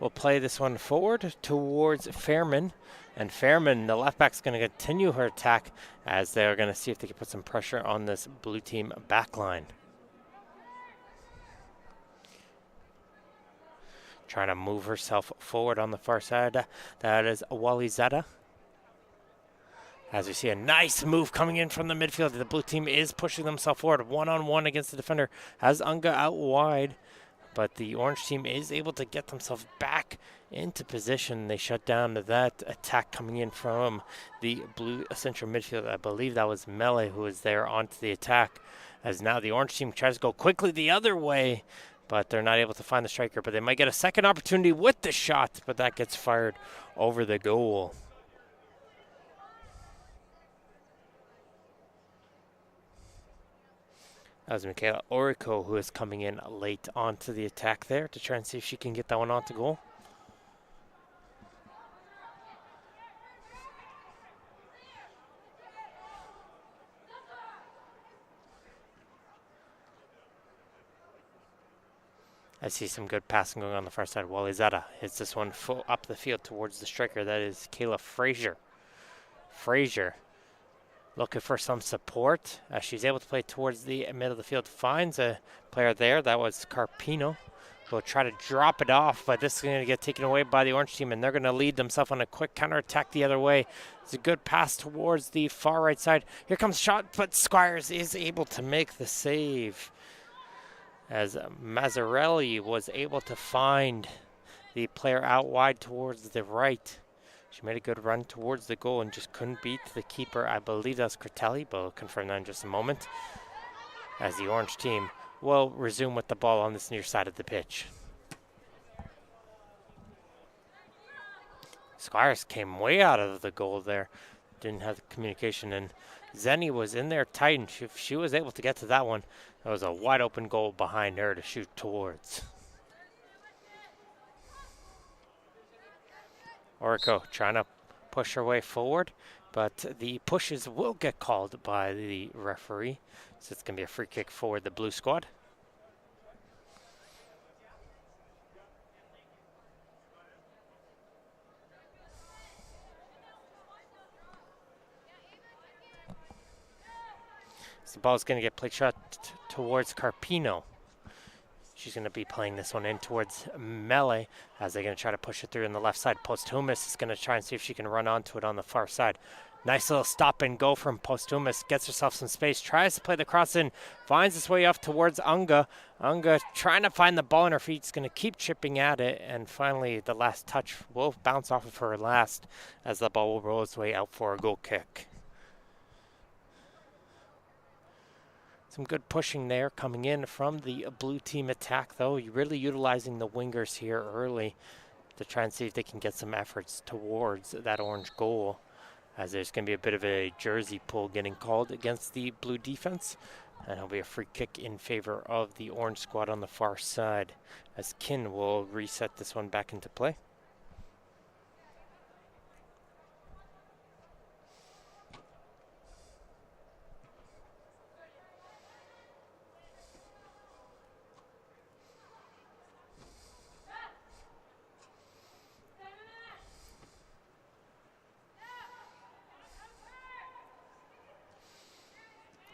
will play this one forward towards Fairman. And Fairman, the left back, is going to continue her attack as they're going to see if they can put some pressure on this blue team back line. Trying to move herself forward on the far side. That is Wally Zeta. As we see a nice move coming in from the midfield. The blue team is pushing themselves forward. One-on-one against the defender. Has Unga out wide. but the orange team is able to get themselves back into position. They shut down that attack coming in from the blue central midfield. I believe that was Mele who was there onto the attack, as now the orange team tries to go quickly the other way, but they're not able to find the striker. But they might get a second opportunity with the shot, but that gets fired over the goal. That was Michaela Orico who is coming in late onto the attack there to try and see if she can get that one onto goal. I see some good passing going on the far side. Walizetta hits this one full up the field towards the striker. That is Kayla Frazier. Frazier looking for some support. She's able to play towards the middle of the field. Finds a player there. That was Carpino. Will try to drop it off, but this is going to get taken away by the orange team, and they're going to lead themselves on a quick counterattack the other way. It's a good pass towards the far right side. Here comes the shot, but Squires is able to make the save, as Mazzarelli was able to find the player out wide towards the right. She made a good run towards the goal and just couldn't beat the keeper. I believe that's Critelli, but we'll confirm that in just a moment, as the orange team will resume with the ball on this near side of the pitch. Squires came way out of the goal there. Didn't have the communication, and Zenny was in there tight, and if she was able to get to that one, that was a wide open goal behind her to shoot towards. Orico trying to push her way forward, but the pushes will get called by the referee. So it's going to be a free kick for the blue squad. So the ball is going to get played shot towards Carpino. She's going to be playing this one in towards Mele, as they're going to try to push it through on the left side. Posthumus is going to try and see if she can run onto it on the far side. Nice little stop and go from Posthumus. Gets herself some space. Tries to play the cross in. Finds its way off towards Unga. Unga trying to find the ball on her feet. Is going to keep chipping at it. And finally, the last touch will bounce off of her last, as the ball will roll its way out for a goal kick. Some good pushing there coming in from the blue team attack, though. You're really utilizing the wingers here early to try and see if they can get some efforts towards that orange goal, as there's going to be a bit of a jersey pull getting called against the blue defense. And it'll be a free kick in favor of the orange squad on the far side, as Kin will reset this one back into play.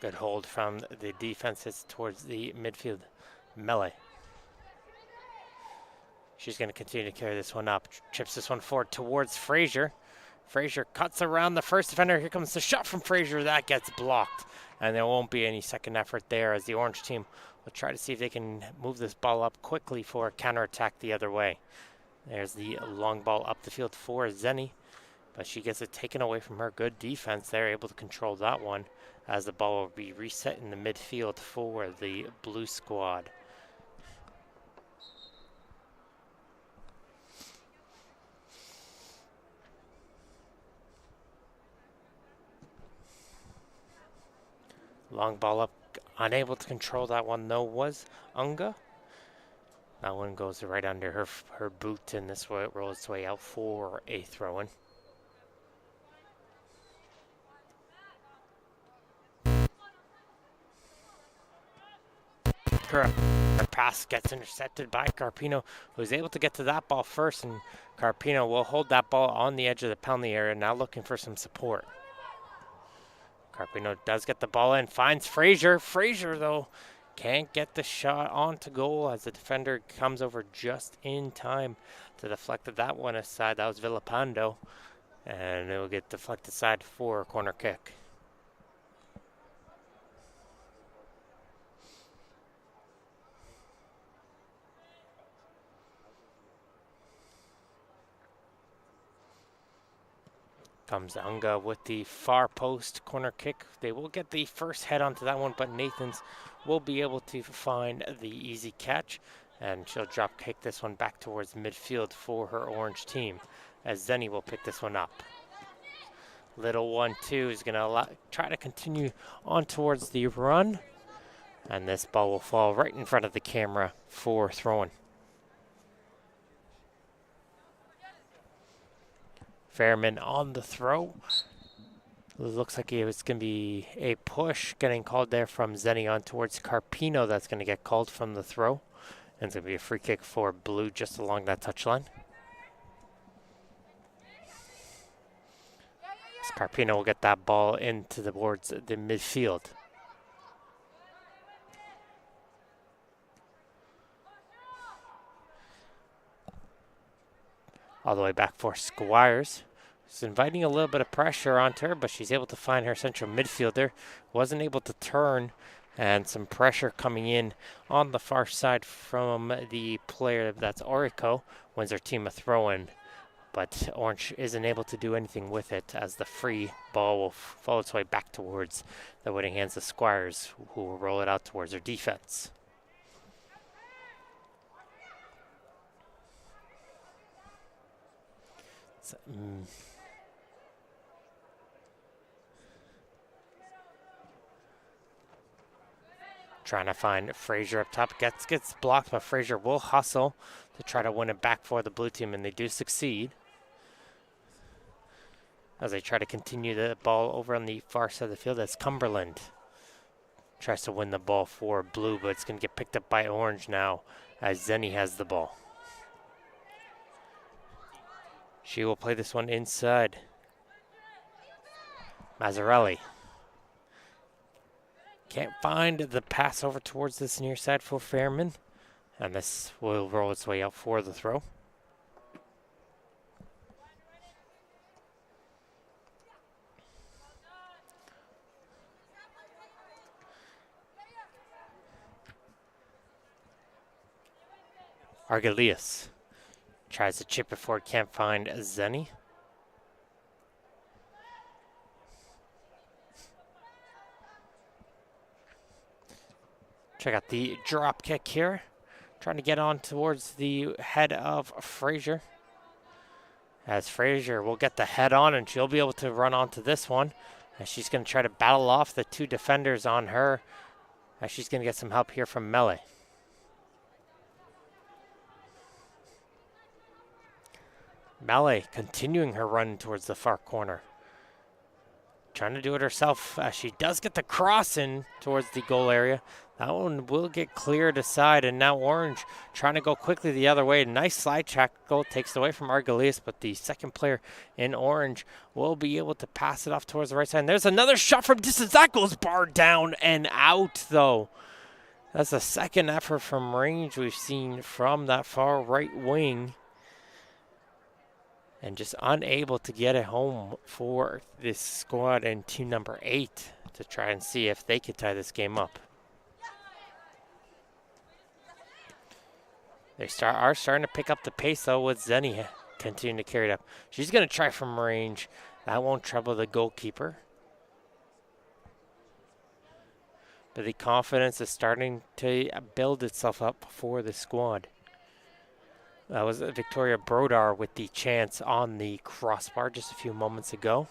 Good hold from the defenses towards the midfield. Mele. She's going to continue to carry this one up. Chips this one forward towards Frazier. Frazier cuts around the first defender. Here comes the shot from Frazier. That gets blocked. And there won't be any second effort there, as the orange team will try to see if they can move this ball up quickly for a counterattack the other way. There's the long ball up the field for Zenny, but she gets it taken away from her. Good defense. They're able to control that one, as the ball will be reset in the midfield for the blue squad. Long ball up, unable to control that one though was Unga. That one goes right under her boot, and this way it rolls its way out for a throw-in. Her pass gets intercepted by Carpino, who's able to get to that ball first, and Carpino will hold that ball on the edge of the penalty area, now looking for some support. Carpino does get the ball in, finds Frazier. Frazier, though, can't get the shot onto goal, as the defender comes over just in time to deflect that one aside. That was Villapando, and it will get deflected aside for a corner kick. Comes Unga with the far post corner kick. They will get the first head onto that one, but Nathan's will be able to find the easy catch, and she'll drop kick this one back towards midfield for her orange team, as Zenny will pick this one up. Little 1-2 is going to try to continue on towards the run, and this ball will fall right in front of the camera for throwing. Fairman on the throw. Looks like it was going to be a push getting called there from Zenny on towards Carpino. That's going to get called from the throw. And it's going to be a free kick for Blue just along that touchline. Carpino will get that ball into towards the midfield. All the way back for Squires. She's inviting a little bit of pressure onto her, but she's able to find her central midfielder. Wasn't able to turn, and some pressure coming in on the far side from the player, that's Orico, wins her team a throw-in. But Orange isn't able to do anything with it, as the free ball will follow its way back towards the waiting hands of Squires, who will roll it out towards their defense. Trying to find Frazier up top. Gets blocked, but Frazier will hustle to try to win it back for the blue team, and they do succeed. As they try to continue the ball over on the far side of the field, as Cumberland tries to win the ball for blue, but it's going to get picked up by orange now, as Zenny has the ball. She will play this one inside. Mazzarelli. Can't find the pass over towards this near side for Fairman. And this will roll its way out for the throw. Argelius tries to chip it forward, can't find Zenny. Check out the drop kick here. Trying to get on towards the head of Frazier. As Frazier will get the head on, and she'll be able to run onto this one. As she's going to try to battle off the two defenders on her. As she's going to get some help here from Melee. Melee continuing her run towards the far corner. Trying to do it herself. She does get the cross in towards the goal area. That one will get cleared aside, and now Orange trying to go quickly the other way. Nice slide tackle, takes it away from Argelius, but the second player in Orange will be able to pass it off towards the right side. And there's another shot from distance. That goes barred down and out, though. That's the second effort from range we've seen from that far right wing. And just unable to get it home for this squad and team number 8 to try and see if they could tie this game up. They are starting to pick up the pace, though, with Zenny continuing to carry it up. She's going to try from range. That won't trouble the goalkeeper. But the confidence is starting to build itself up for the squad. That was Victoria Brodar with the chance on the crossbar just a few moments ago.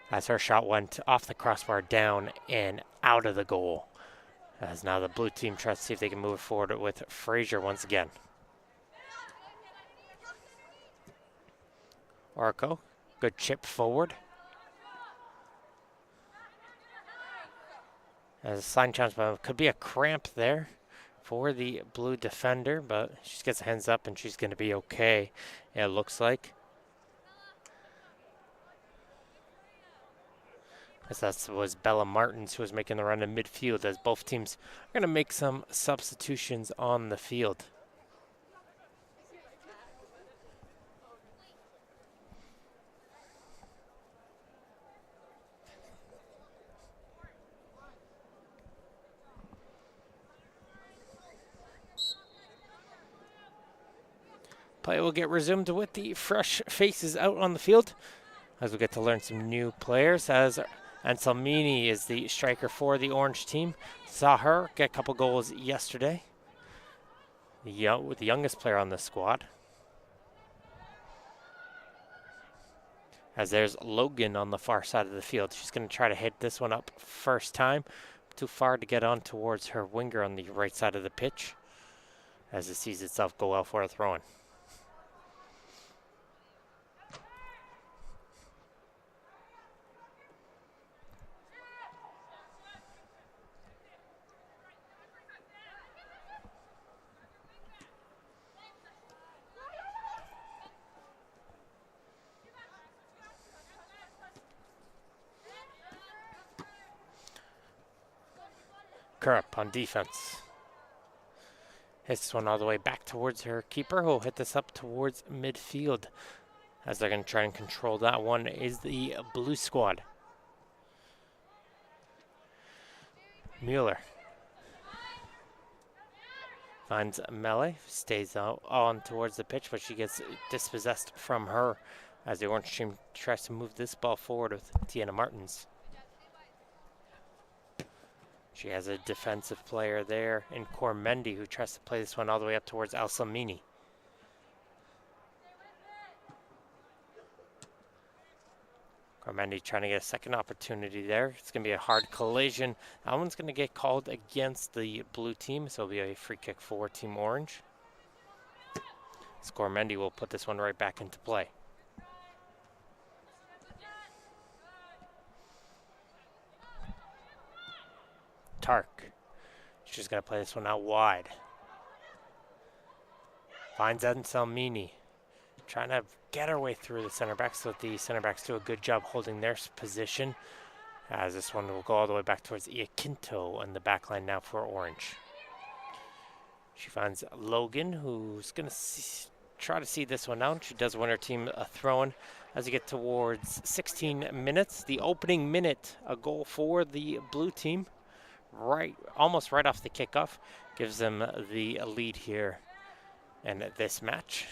As her shot went off the crossbar, down and out of the goal. As now the blue team tries to see if they can move it forward with Frazier once again. Orko, good chip forward. As a sign chance, but could be a cramp there for the blue defender, but she gets the hands up and she's going to be okay, it looks like. As that was Bella Martins who was making the run in midfield, as both teams are going to make some substitutions on the field. Play will get resumed with the fresh faces out on the field as we get to learn some new players. As Anselmini is the striker for the Orange team. Saw her get a couple goals yesterday. The youngest player on the squad. As there's Logan on the far side of the field. She's going to try to hit this one up first time. Too far to get on towards her winger on the right side of the pitch as it sees itself go out for a throw-in. Curup on defense. Hits this one all the way back towards her keeper, who'll hit this up towards midfield. As they're going to try and control that one is the blue squad. Mueller finds Melee, stays out on towards the pitch, but she gets dispossessed from her as the Orange team tries to move this ball forward with Tiana Martins. She has a defensive player there in Cormendi who tries to play this one all the way up towards Alsamini. Cormendi trying to get a second opportunity there. It's going to be a hard collision. That one's going to get called against the blue team, so it'll be a free kick for Team Orange. Cormendi will put this one right back into play. Tark. She's going to play this one out wide. Finds Anselmini. Trying to get her way through the center backs so that the center backs do a good job holding their position. As this one will go all the way back towards Iaquinto on the back line now for Orange. She finds Logan, who's going to try to see this one out. She does win her team a throw-in. As you get towards 16 minutes, the opening minute, a goal for the blue team. Almost right off the kickoff, gives them the lead here in this match.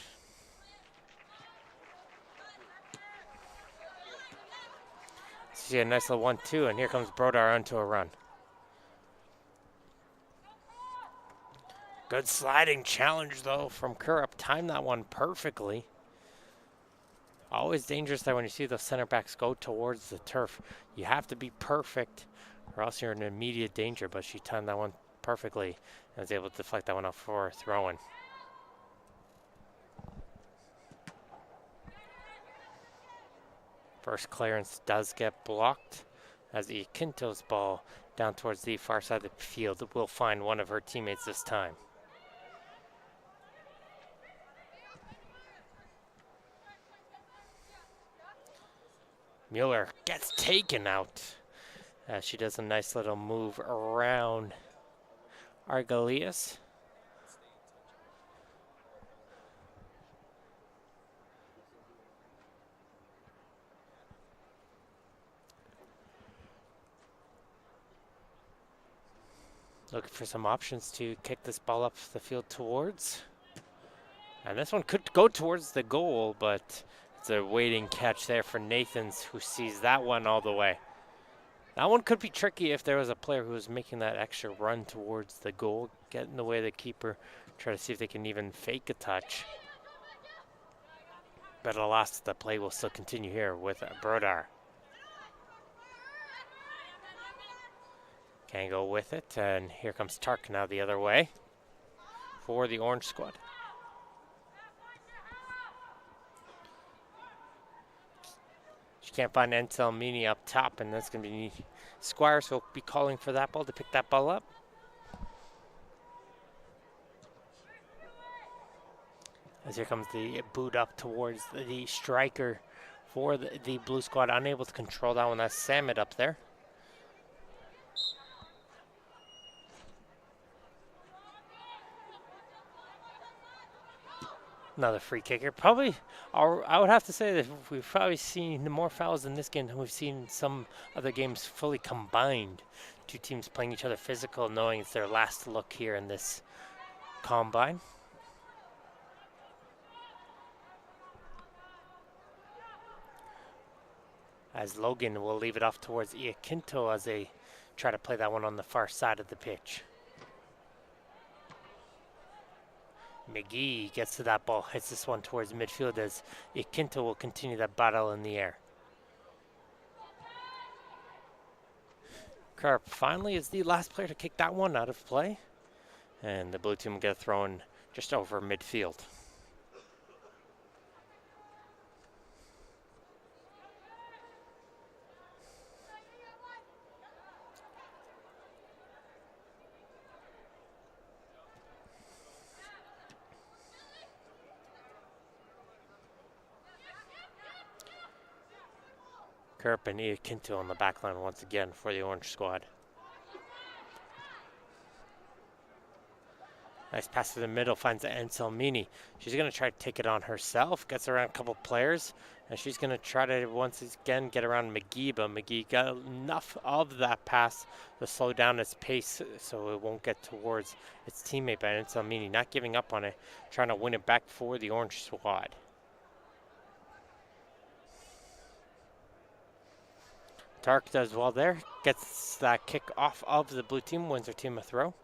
See a nice little 1-2, and here comes Brodar onto a run. Good sliding challenge though from Curup. Timed that one perfectly. Always dangerous there when you see those center backs go towards the turf. You have to be perfect, or else you're in immediate danger, but she timed that one perfectly and was able to deflect that one off for a throw-in. First clearance does get blocked as Iaquinto's ball down towards the far side of the field will find one of her teammates this time. Mueller gets taken out. She does a nice little move around Argalias. Looking for some options to kick this ball up the field towards. And this one could go towards the goal, but it's a waiting catch there for Nathans, who sees that one all the way. That one could be tricky if there was a player who was making that extra run towards the goal, get in the way of the keeper, try to see if they can even fake a touch. But alas, the play will still continue here with Brodar. Can't go with it, and here comes Tark now the other way for the Orange squad. She can't find Anselmini up top, and that's going to be Squires will be calling for that ball to pick that ball up. As here comes the boot up towards the striker for the blue squad, unable to control that one. That's Samet up there. Another free kicker. Probably, I would have to say that we've probably seen more fouls in this game than we've seen in some other games fully combined. Two teams playing each other physical, knowing it's their last look here in this combine. as Logan will leave it off towards Iaquinto as they try to play that one on the far side of the pitch. McGee gets to that ball, hits this one towards midfield as Iaquinto will continue that battle in the air. Karp finally is the last player to kick that one out of play. And the blue team will get a throw in just over midfield. Karp and Iaquinto on the back line once again for the Orange squad. Nice pass to the middle, finds Anselmini. She's going to try to take it on herself, gets around a couple players, and she's going to try to once again get around McGee, but McGee got enough of that pass to slow down its pace so it won't get towards its teammate. But Anselmini not giving up on it, trying to win it back for the Orange squad. Tark does well there, gets that kick off of the blue team, wins her team a throw.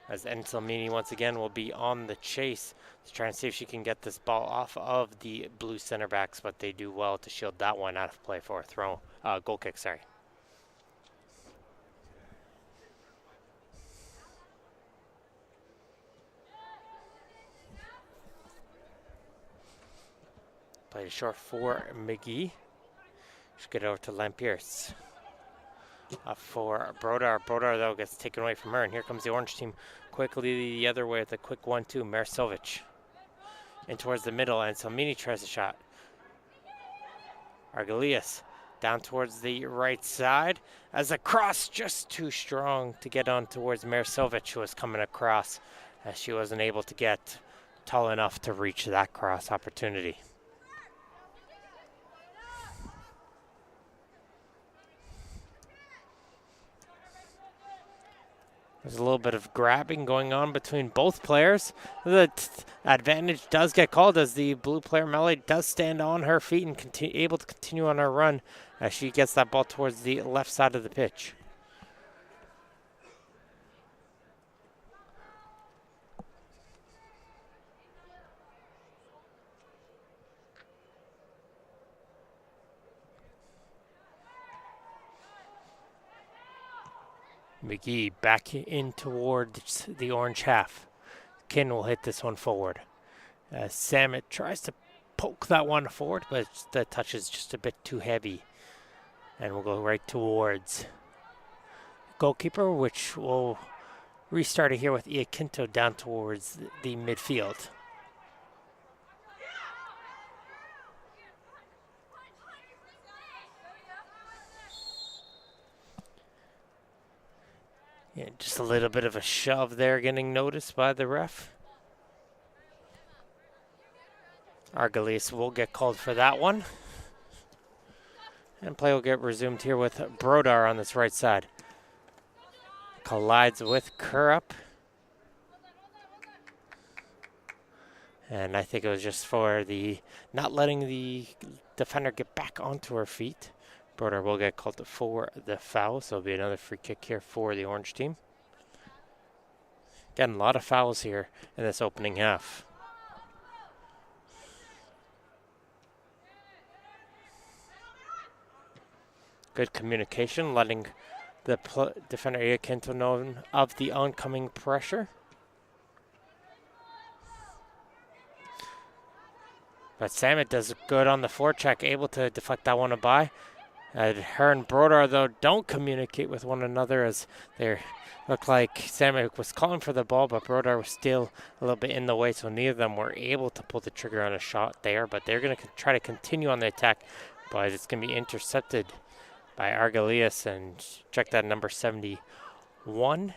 As Anselmini once again will be on the chase to try and see if she can get this ball off of the blue center backs, but they do well to shield that one out of play for a throw, goal kick, sorry. Played short for McGee. Should get over to Lampierce. For Brodar. Brodar, though, gets taken away from her, and here comes the Orange team quickly the other way with a quick 1-2. Marasovic in towards the middle, and Salmini tries a shot. Argelius down towards the right side as a cross just too strong to get on towards Marasovic, who was coming across as she wasn't able to get tall enough to reach that cross opportunity. There's a little bit of grabbing going on between both players. The advantage does get called as the blue player, Melee, does stand on her feet and able to continue on her run as she gets that ball towards the left side of the pitch. McGee back in towards the orange half. Kin will hit this one forward. Samet tries to poke that one forward, but the touch is just a bit too heavy. And we'll go right towards goalkeeper, which will restart it here with Iaquinto down towards the midfield. Yeah, just a little bit of a shove there getting noticed by the ref. Argelius will get called for that one. And play will get resumed here with Brodar on this right side. Collides with Kurup. And I think it was just for the not letting the defender get back onto her feet. Brodar will get called for the foul, so it'll be another free kick here for the orange team. Again, a lot of fouls here in this opening half. Good communication, letting the defender Iaquinto know of the oncoming pressure. But Samet does good on the forecheck, able to deflect that one by. Her and Brodar, though, don't communicate with one another as they look like Samet was calling for the ball, but Brodar was still a little bit in the way, so neither of them were able to pull the trigger on a shot there. But they're going to try to continue on the attack, but it's going to be intercepted by Argelius, and check that number 71.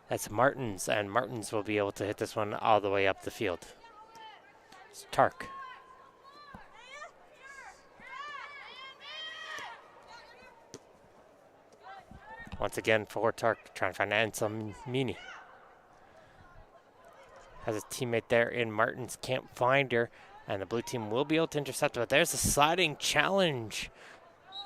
That's Martins, and Martins will be able to hit this one all the way up the field. It's Tark. Once again for Tark, trying to find Anselmini. Has a teammate there in Martins, can't find her. And the blue team will be able to intercept it. But there's a sliding challenge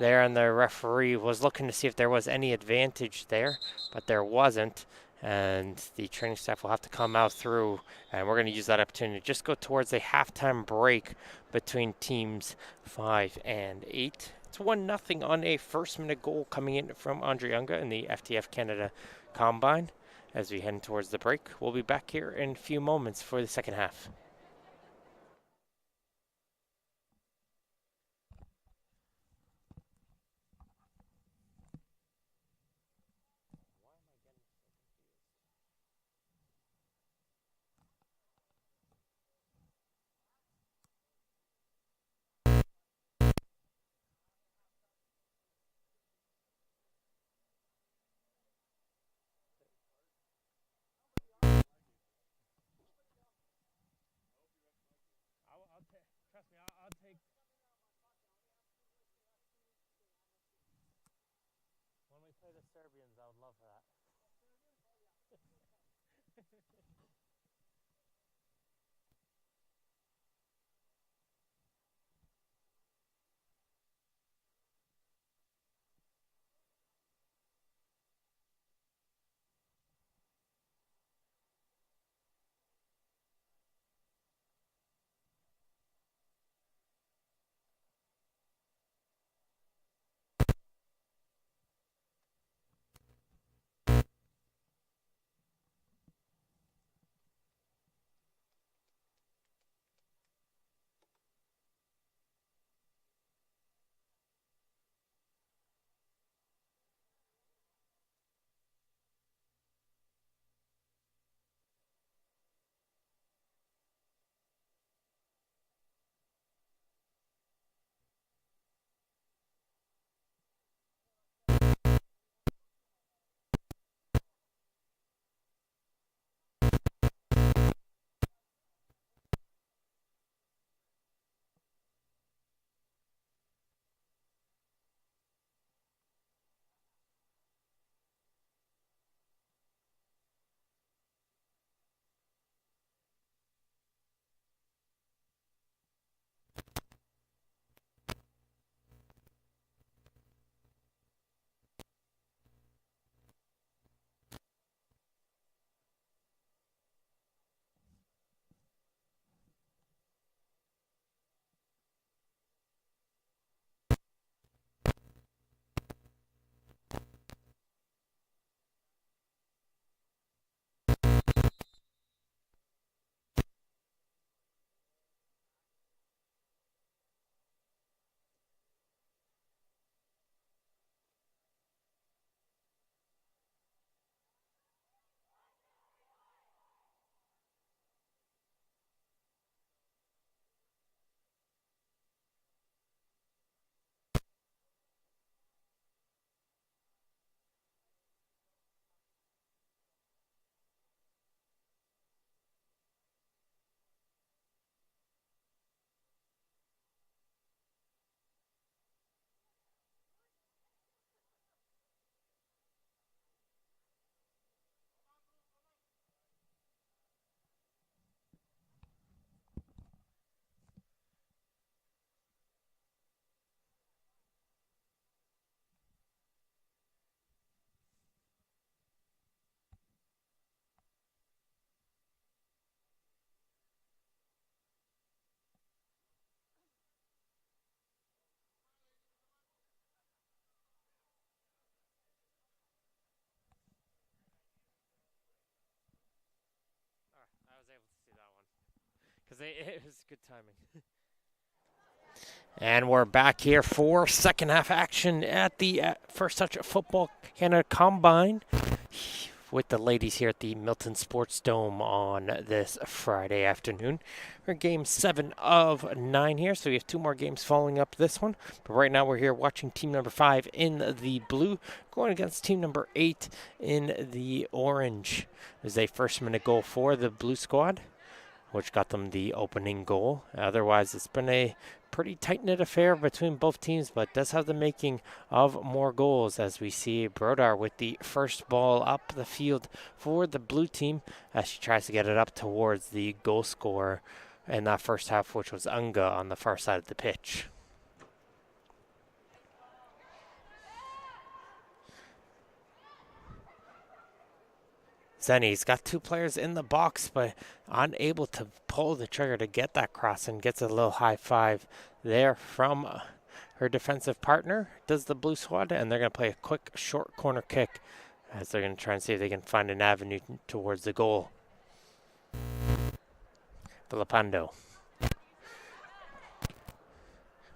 there, and the referee was looking to see if there was any advantage there, but there wasn't. And the training staff will have to come out through, and we're going to use that opportunity to just go towards a halftime break between teams 5 and 8. It's 1-0 on a first-minute goal coming in from Andre Unga in the FTF Canada Combine. As we head towards the break, we'll be back here in a few moments for the second half. Trust me, I'll take. When we play the Serbians, I would love that. I was able to see that one because it was good timing. And we're back here for second half action at the First Touch Football Canada Combine with the ladies here at the Milton Sports Dome on this Friday afternoon. We're game 7 of 9 here, so we have 2 more games following up this one. But right now we're here watching team number 5 in the blue going against team number 8 in the orange. There's a first-minute goal for the blue squad, which got them the opening goal. Otherwise, it's been a pretty tight-knit affair between both teams, but does have the making of more goals, as we see Brodar with the first ball up the field for the blue team as she tries to get it up towards the goal scorer in that first half, which was Unga on the far side of the pitch. Zenny's got 2 players in the box, but unable to pull the trigger to get that cross, and gets a little high five there from her defensive partner, does the blue squad, and they're going to play a quick short corner kick as they're going to try and see if they can find an avenue towards the goal. Filipando.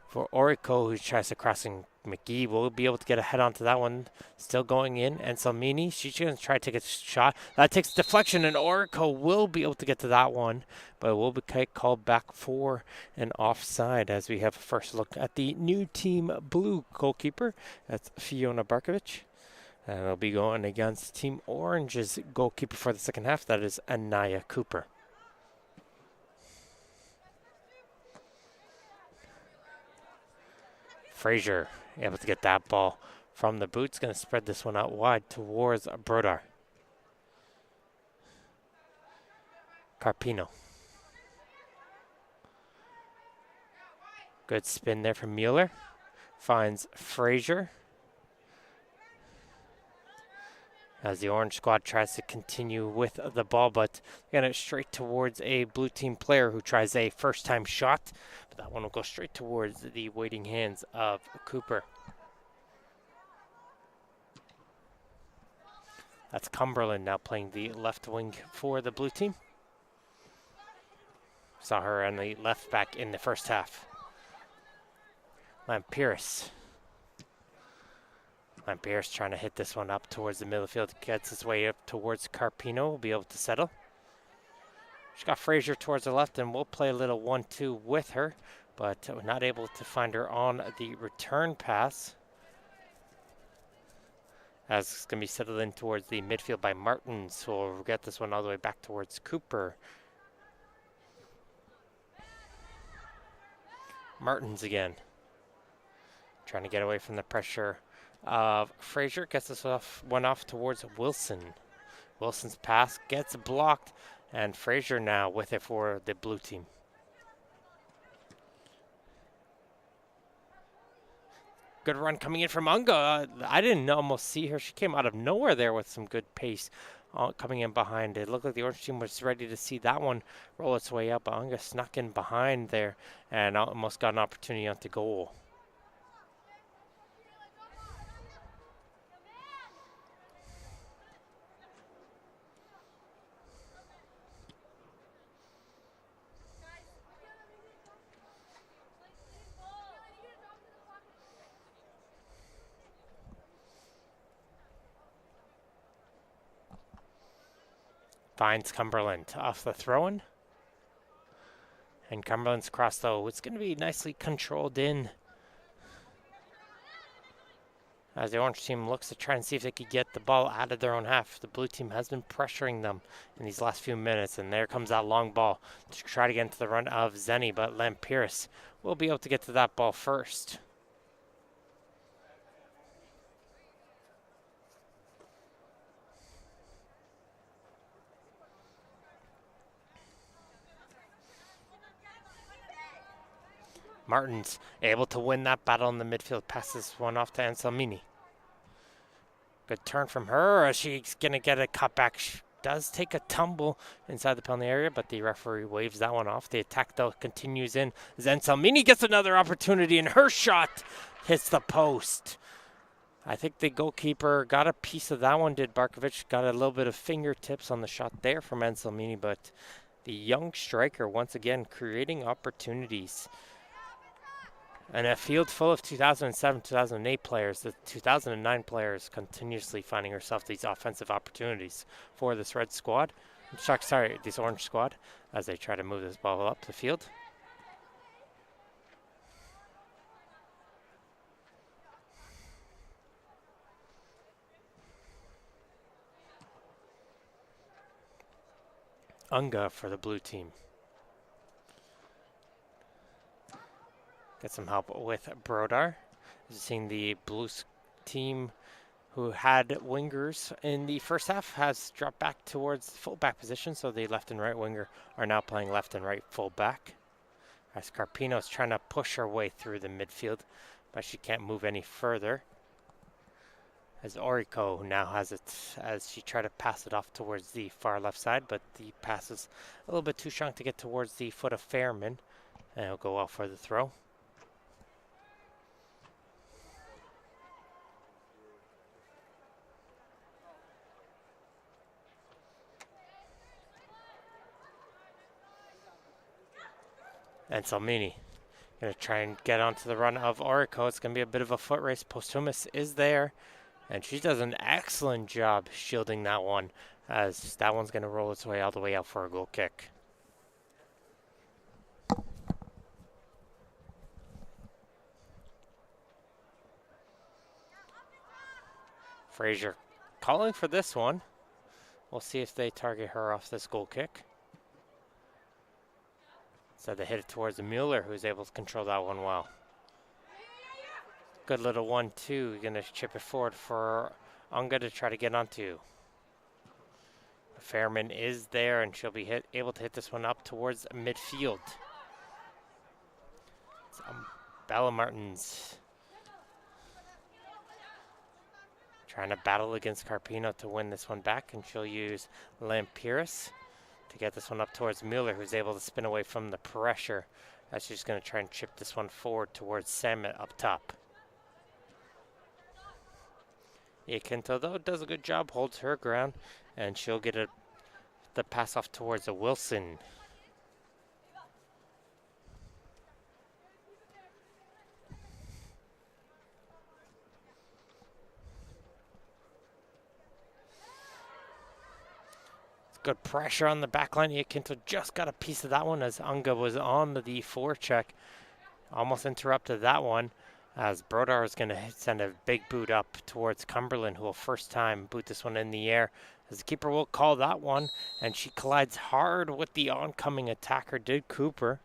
For Orico, who tries to cross, and McGee will be able to get a head onto that one. Still going in, and Salmini, she's going to try to take a shot. That takes deflection, and Orico will be able to get to that one, but it will be called back for an offside as we have a first look at the new Team Blue goalkeeper. That's Fiona Barkovic. And it'll be going against Team Orange's goalkeeper for the second half. That is Anaya Cooper. Frazier able to get that ball from the boots. Going to spread this one out wide towards Brodar. Carpino. Good spin there from Mueller. Finds Frazier. As the orange squad tries to continue with the ball, but getting it straight towards a blue team player who tries a first-time shot. But that one will go straight towards the waiting hands of Cooper. That's Cumberland now playing the left wing for the blue team. Saw her on the left back in the first half. Lampiris. Lampiris trying to hit this one up towards the middle field. Gets his way up towards Carpino. Will be able to settle. She's got Frazier towards the left, and we'll play a little 1-2 with her, but we're not able to find her on the return pass. As it's going to be settled in towards the midfield by Martins, who will get this one all the way back towards Cooper. Martins again. Trying to get away from the pressure of Frazier. Gets this one off towards Wilson. Wilson's pass gets blocked, and Frazier now with it for the blue team. Good run coming in from Unga. I didn't almost see her. She came out of nowhere there with some good pace coming in behind. It looked like the orange team was ready to see that one roll its way up. Unga snuck in behind there and almost got an opportunity onto goal. Finds Cumberland off the throw-in. And Cumberland's cross, though, it's going to be nicely controlled in. As the orange team looks to try and see if they could get the ball out of their own half. The blue team has been pressuring them in these last few minutes. And there comes that long ball to try to get into the run of Zenny. But Lampiris will be able to get to that ball first. Martins able to win that battle in the midfield. Passes one off to Anselmini. Good turn from her. She's going to get a cutback. She does take a tumble inside the penalty area, but the referee waves that one off. The attack, though, continues in. As Anselmini gets another opportunity, and her shot hits the post. I think the goalkeeper got a piece of that one, did Barkovic. Got a little bit of fingertips on the shot there from Anselmini, but the young striker, once again, creating opportunities. And a field full of 2007, 2008 players, the 2009 players continuously finding herself these offensive opportunities for this red squad. This orange squad, as they try to move this ball up the field. Unga for the blue team. Get some help with Brodar. Seeing the blue team who had wingers in the first half, has dropped back towards fullback position, so the left and right winger are now playing left and right fullback. As Carpino is trying to push her way through the midfield, but she can't move any further. As Oriko now has it, as she tried to pass it off towards the far left side, but the pass is a little bit too strong to get towards the foot of Fairman, and it'll go out for the throw. And Salmini going to try and get onto the run of Oriko. It's going to be a bit of a foot race. Posthumus is there, and she does an excellent job shielding that one, as that one's going to roll its way all the way out for a goal kick. Frazier calling for this one. We'll see if they target her off this goal kick. So they hit it towards Mueller, who's able to control that one well. Good little 1-2. Going to chip it forward for Unga to try to get onto. Fairman is there, and she'll be able to hit this one up towards midfield. Bella Martins trying to battle against Carpino to win this one back, and she'll use Lampiris to get this one up towards Mueller, who's able to spin away from the pressure, as she's going to try and chip this one forward towards Samet up top. Iaquinto, though, does a good job, holds her ground, and she'll get the pass off towards a Wilson. Good pressure on the back line. Iaquinto just got a piece of that one as Unga was on the forecheck. Almost interrupted that one, as Brodar is going to send a big boot up towards Cumberland, who will first time boot this one in the air. As the keeper will call that one, and she collides hard with the oncoming attacker, did Cooper.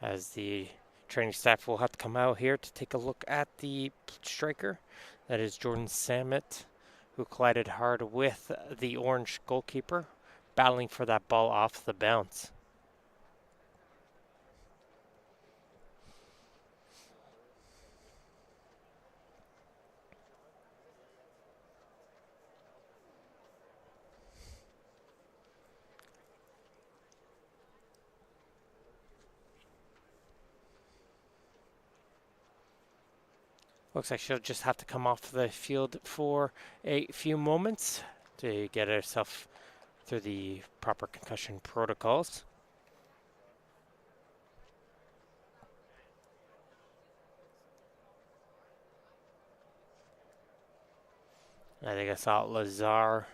As the training staff will have to come out here to take a look at the striker. That is Jordan Samet, who collided hard with the orange goalkeeper, battling for that ball off the bounce. Looks like she'll just have to come off the field for a few moments to get herself through the proper concussion protocols. I think I saw Lazar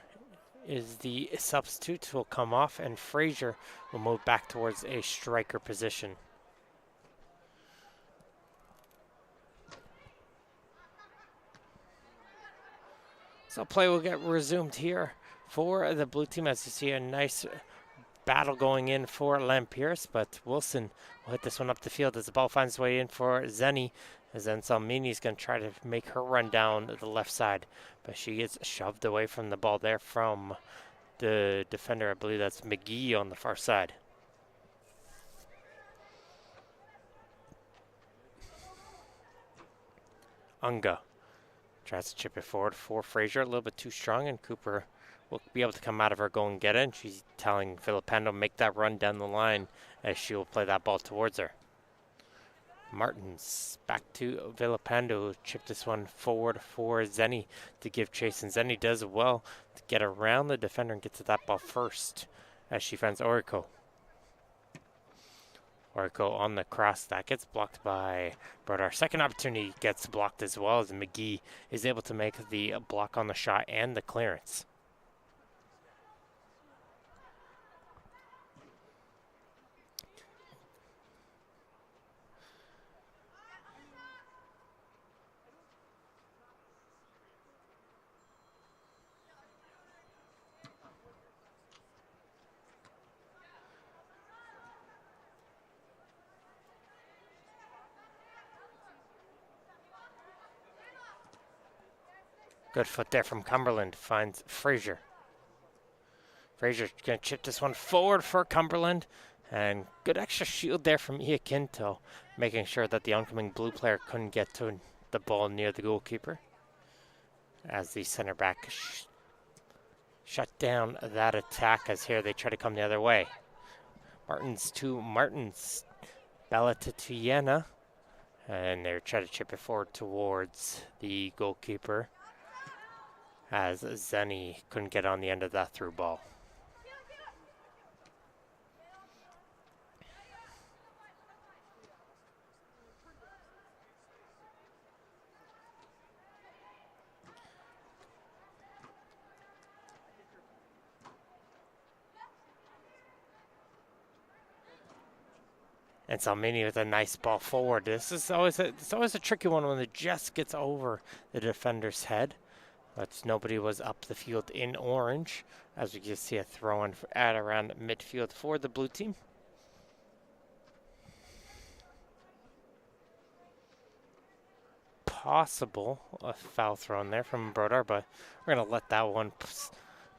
is the substitute, will come off, and Frazier will move back towards a striker position. So play will get resumed here for the blue team, as you see a nice battle going in for Lampiris, but Wilson will hit this one up the field as the ball finds its way in for Zenny, as then Salmini is going to try to make her run down the left side, but she gets shoved away from the ball there from the defender. I believe that's McGee on the far side. Unga tries to chip it forward for Frazier, a little bit too strong, and Cooper will be able to come out of her, go and get it. And she's telling Villapando make that run down the line, as she will play that ball towards her. Martins back to Villapando, chip this one forward for Zenny to give chase, and Zenny does well to get around the defender and get to that ball first, as she finds Oriko. Oriko on the cross, that gets blocked by Brodar. Second opportunity gets blocked as well, as McGee is able to make the block on the shot and the clearance. Good foot there from Cumberland. Finds Frazier. Frazier's going to chip this one forward for Cumberland. And good extra shield there from Iaquinto, making sure that the oncoming blue player couldn't get to the ball near the goalkeeper. As the center back shut down that attack, as here they try to come the other way. Martins to Martins. Bella to Tiena. And they're trying to chip it forward towards the goalkeeper, as Zenny couldn't get on the end of that through ball. And Salmini with a nice ball forward. This is always a tricky one when it just gets over the defender's head. But nobody was up the field in orange, as we can see a throw-in at around midfield for the blue team. Possible a foul thrown there from Brodar, but we're going to let that one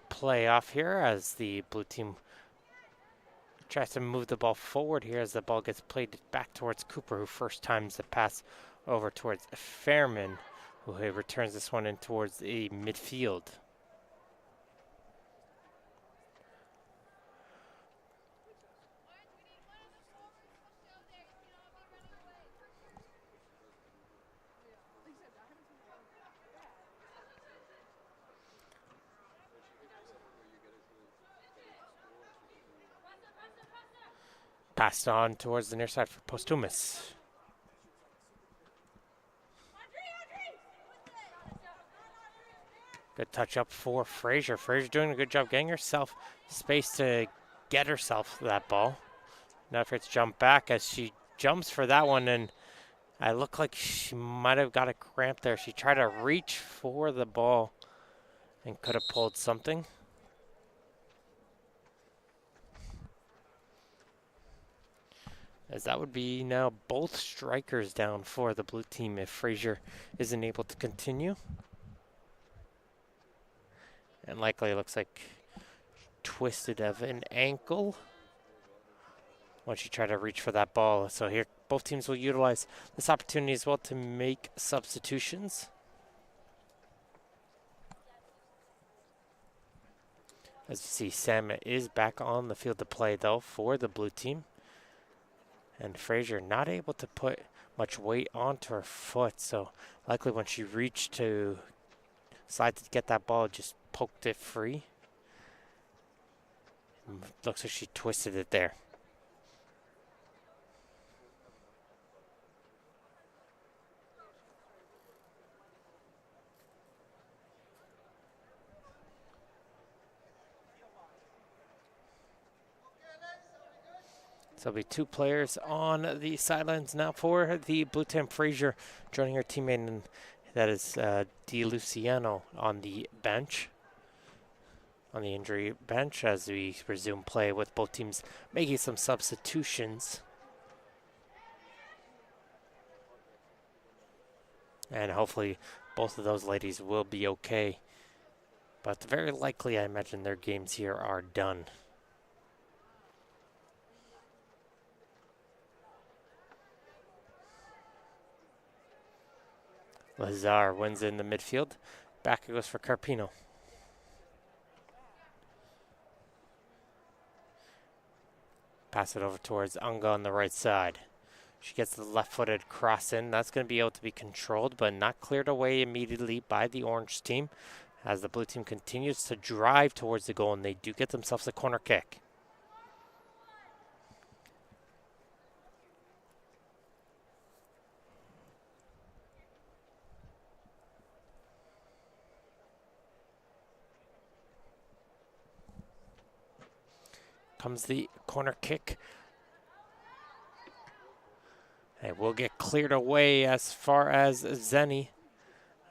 play off here as the blue team tries to move the ball forward here as the ball gets played back towards Cooper, who first times the pass over towards Fairman, who returns this one in towards the midfield. Passed on towards the near side for Posthumus. Good touch up for Frazier. Frazier doing a good job getting herself space to get herself that ball. Now for it to jump back as she jumps for that one, and I look like she might have got a cramp there. She tried to reach for the ball and could have pulled something. As that would be now both strikers down for the blue team if Frazier isn't able to continue. And likely it looks like twisted of an ankle when she tried to reach for that ball. So here both teams will utilize this opportunity as well to make substitutions. As you see, Sam is back on the field to play though for the blue team. And Frazier not able to put much weight onto her foot, so likely when she reached to slide to get that ball, just poked it free. Looks like she twisted it there. So it'll be two players on the sidelines now for the blue team. Frazier joining her teammate, and that is Di Luciano on the bench, on the injury bench, as we resume play with both teams making some substitutions. And hopefully both of those ladies will be okay. But very likely, I imagine their games here are done. Lazar wins in the midfield. Back it goes for Carpino. Pass it over towards Anga on the right side. She gets the left-footed cross in. That's going to be able to be controlled, but not cleared away immediately by the orange team as the blue team continues to drive towards the goal, and they do get themselves a corner kick. Comes the corner kick. And will get cleared away as far as Zenny.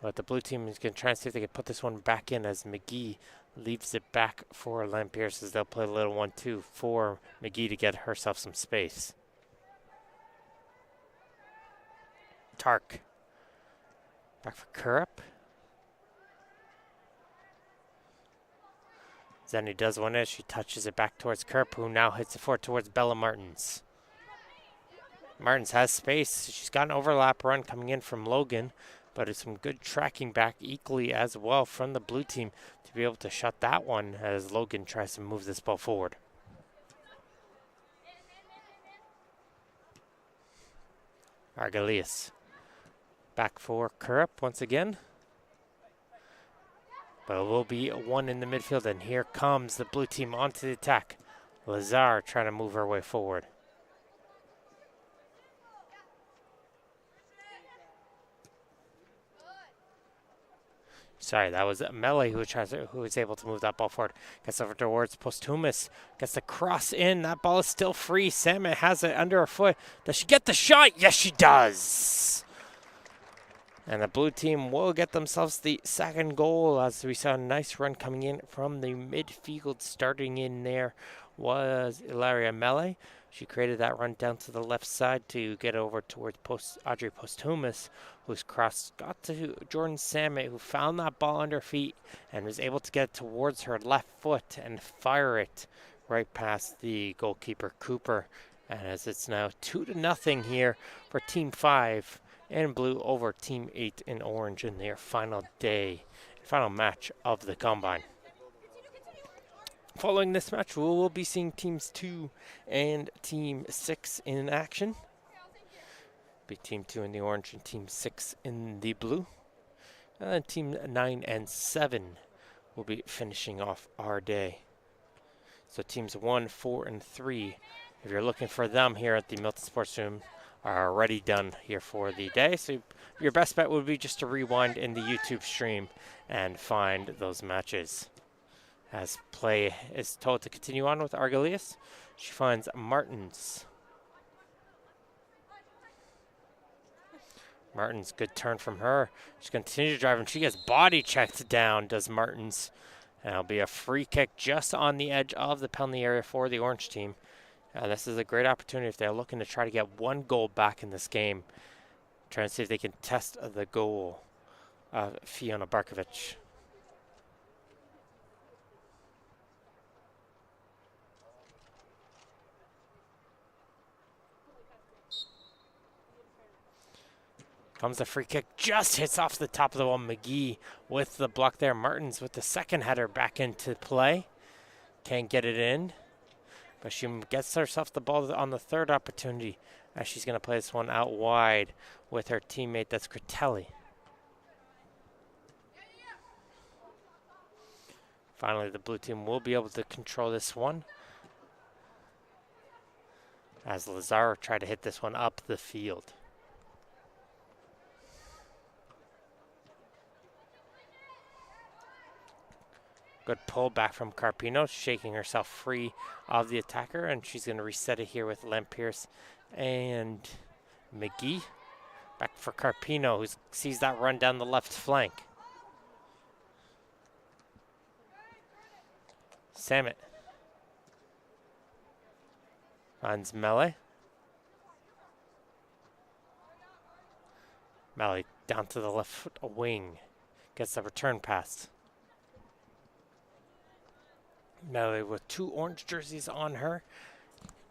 But the blue team is going to try and see if they can put this one back in as McGee leaves it back for Lampierce as they'll play a little 1-2 for McGee to get herself some space. Tark. Back for Kurup. Zenny does win it. She touches it back towards Kerp, who now hits it forward towards Bella Martins. Martins has space. She's got an overlap run coming in from Logan, but it's some good tracking back equally as well from the blue team to be able to shut that one as Logan tries to move this ball forward. Argalius back for Kerp once again. But it will be one in the midfield, and here comes the blue team onto the attack. Lazar trying to move her way forward. Sorry, that was Melee who was able to move that ball forward. Gets over towards Posthumus. Gets the cross in. That ball is still free. Samet has it under her foot. Does she get the shot? Yes, she does. And the blue team will get themselves the second goal as we saw a nice run coming in from the midfield. Starting in there was Ilaria Mele. She created that run down to the left side to get over towards Audrey Posthumus, whose cross got to Jordan Samet, who found that ball under her feet and was able to get it towards her left foot and fire it right past the goalkeeper Cooper. And as it's now 2-0 here for Team 5 in blue over Team 8 in orange in their final match of the combine. Following this match, we will be seeing Teams 2 and Team 6 in action. Be Team 2 in the orange and Team 6 in the blue. And then Team 9 and 7 will be finishing off our day. So Teams 1, 4, and 3, if you're looking for them here at the Milton Sports Room, are already done here for the day. So your best bet would be just to rewind in the YouTube stream and find those matches. As play is told to continue on with Argalius, she finds Martins. Martins, good turn from her. She's going to continue to drive, and she gets body checked down, does Martins. And it'll be a free kick just on the edge of the penalty area for the orange team. This is a great opportunity if they're looking to try to get one goal back in this game. Trying to see if they can test the goal of Fiona Barkovic. Comes the free kick, just hits off the top of the wall. McGee with the block there. Martins with the second header back into play. Can't get it in, but she gets herself the ball on the third opportunity as she's going to play this one out wide with her teammate, that's Critelli. Finally, the blue team will be able to control this one as Lazaro tried to hit this one up the field. Good pull back from Carpino, shaking herself free of the attacker, and she's going to reset it here with Lampierce and McGee. Back for Carpino, who sees that run down the left flank. Samet finds Mele. Mele down to the left wing, gets the return pass. Mele with two orange jerseys on her.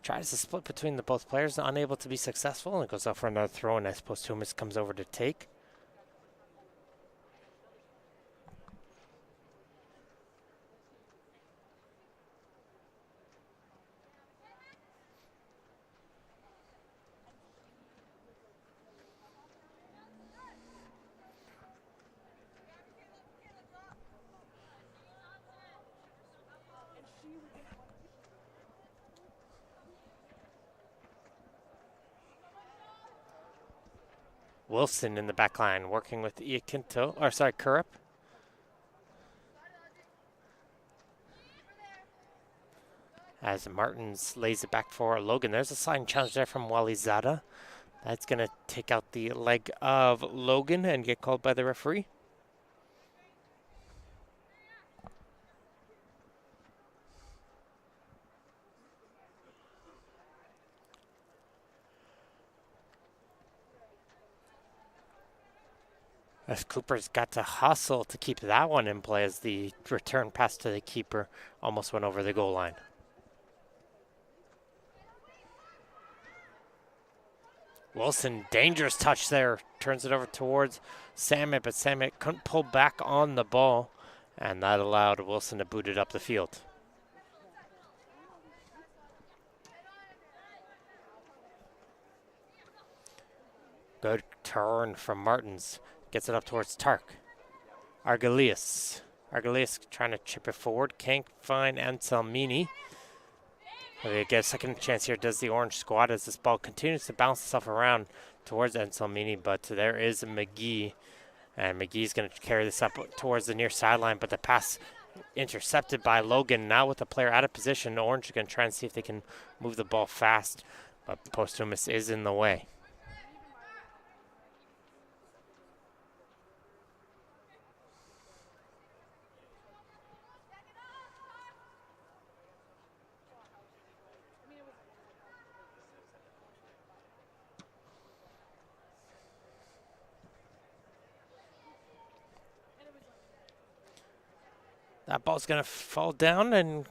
Tries to split between the both players, unable to be successful, and goes out for another throw, and as Posthumus comes over to take. Wilson in the back line, working with Kurup. As Martins lays it back for Logan. There's a sliding challenge there from Walizada. That's going to take out the leg of Logan and get called by the referee. As Cooper's got to hustle to keep that one in play as the return pass to the keeper almost went over the goal line. Wilson, dangerous touch there. Turns it over towards Samet, but Samet couldn't pull back on the ball, and that allowed Wilson to boot it up the field. Good turn from Martins. Gets it up towards Tark. Argelius trying to chip it forward. Can't find Anselmini. They get a second chance here. Does the orange squad as this ball continues to bounce itself around towards Anselmini, but there is McGee. And McGee's going to carry this up towards the near sideline, but the pass intercepted by Logan. Now with the player out of position, Orange is going to try and see if they can move the ball fast, but Posthumus is in the way. That ball's going to fall down, and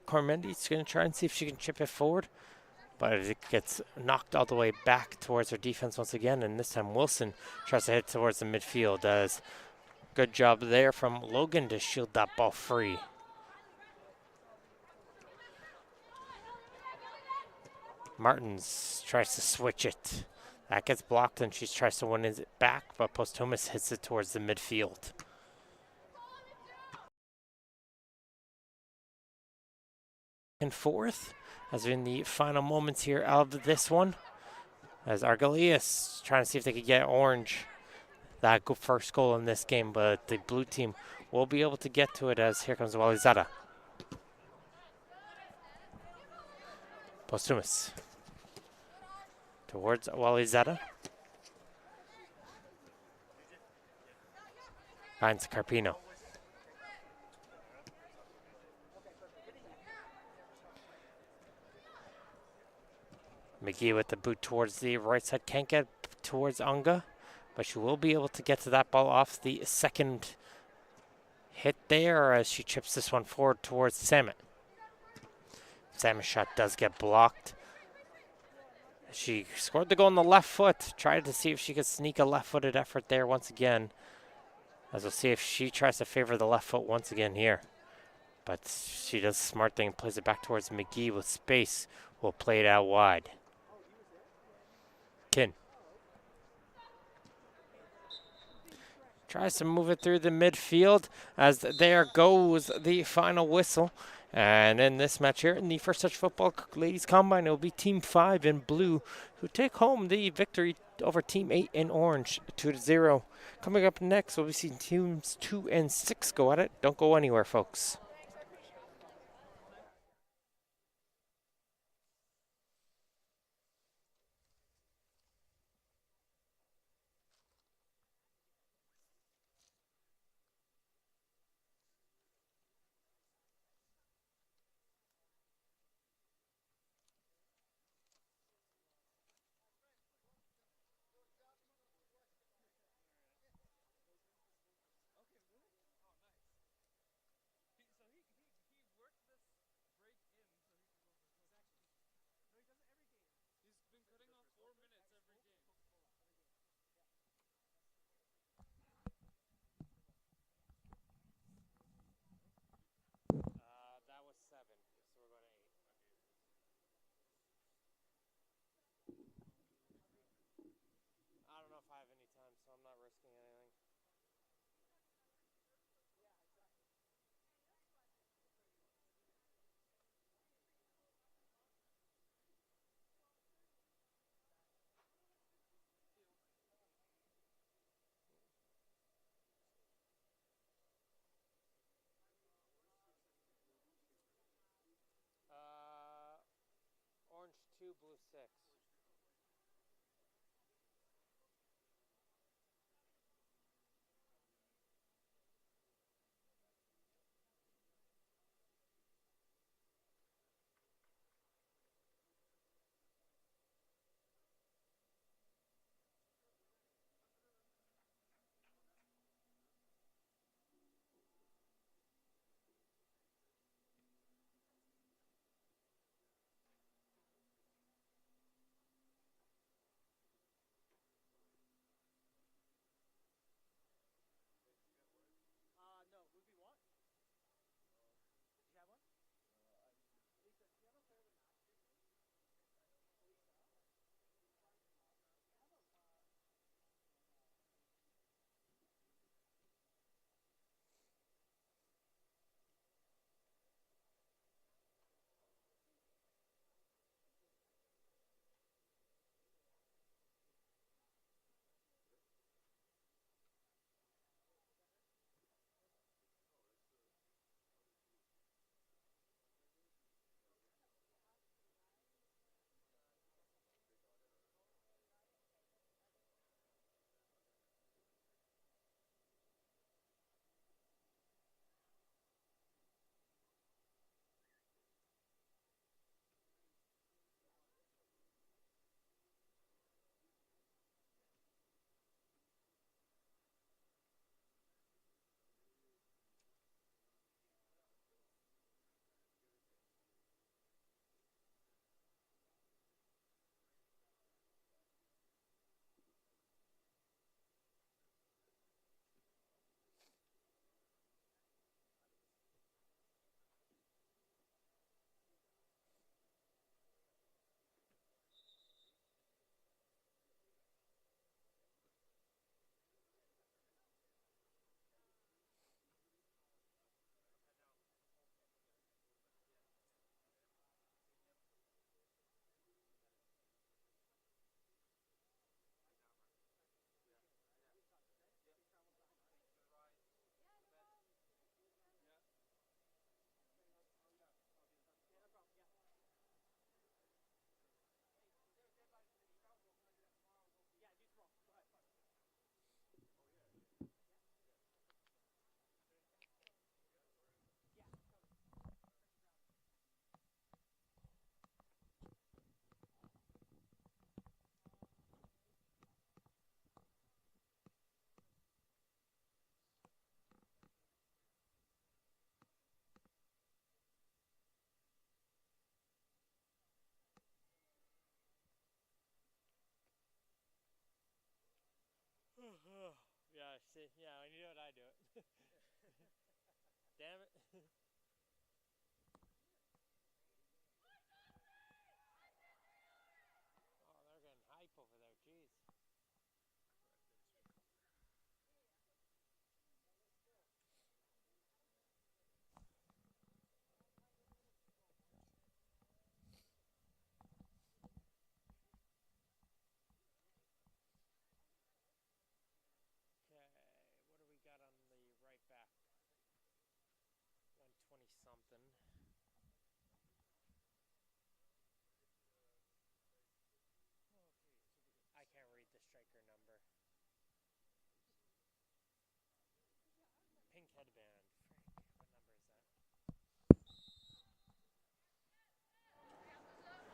Cormendi's going to try and see if she can chip it forward. But it gets knocked all the way back towards her defense once again, and this time Wilson tries to hit towards the midfield. Does good job there from Logan to shield that ball free. Martins tries to switch it. That gets blocked, and she tries to win it back, but Posthumus hits it towards the midfield. And fourth, as we're in the final moments here of this one, as Argelius trying to see if they could get Orange that first goal in this game, but the blue team will be able to get to it as here comes Walizada. Posthumus towards Walizada. Finds Carpino. McGee with the boot towards the right side. Can't get towards Unga, but she will be able to get to that ball off the second hit there as she chips this one forward towards Samet. Samet's shot does get blocked. She scored the goal on the left foot. Tried to see if she could sneak a left-footed effort there once again. As we'll see if she tries to favor the left foot once again here. But she does a smart thing, plays it back towards McGee with space. Will play it out wide. Kin tries to move it through the midfield as there goes the final whistle. And in this match here, in the First Touch Football Ladies Combine, it will be Team 5 in blue who take home the victory over Team 8 in orange, 2-0. Coming up next, we'll be seeing Teams 2 and 6 go at it. Don't go anywhere, folks. That was 7, so we're going to 8. I don't know if I have any time, so I'm not risking anything. Orange 2, blue 6. See, yeah, when you do it, I do it. Damn it. Oh, they're getting hype over there. Jeez. Okay, what do we got on the right back? 120 something. I can't read the striker number. Pink headband. Frick, what number is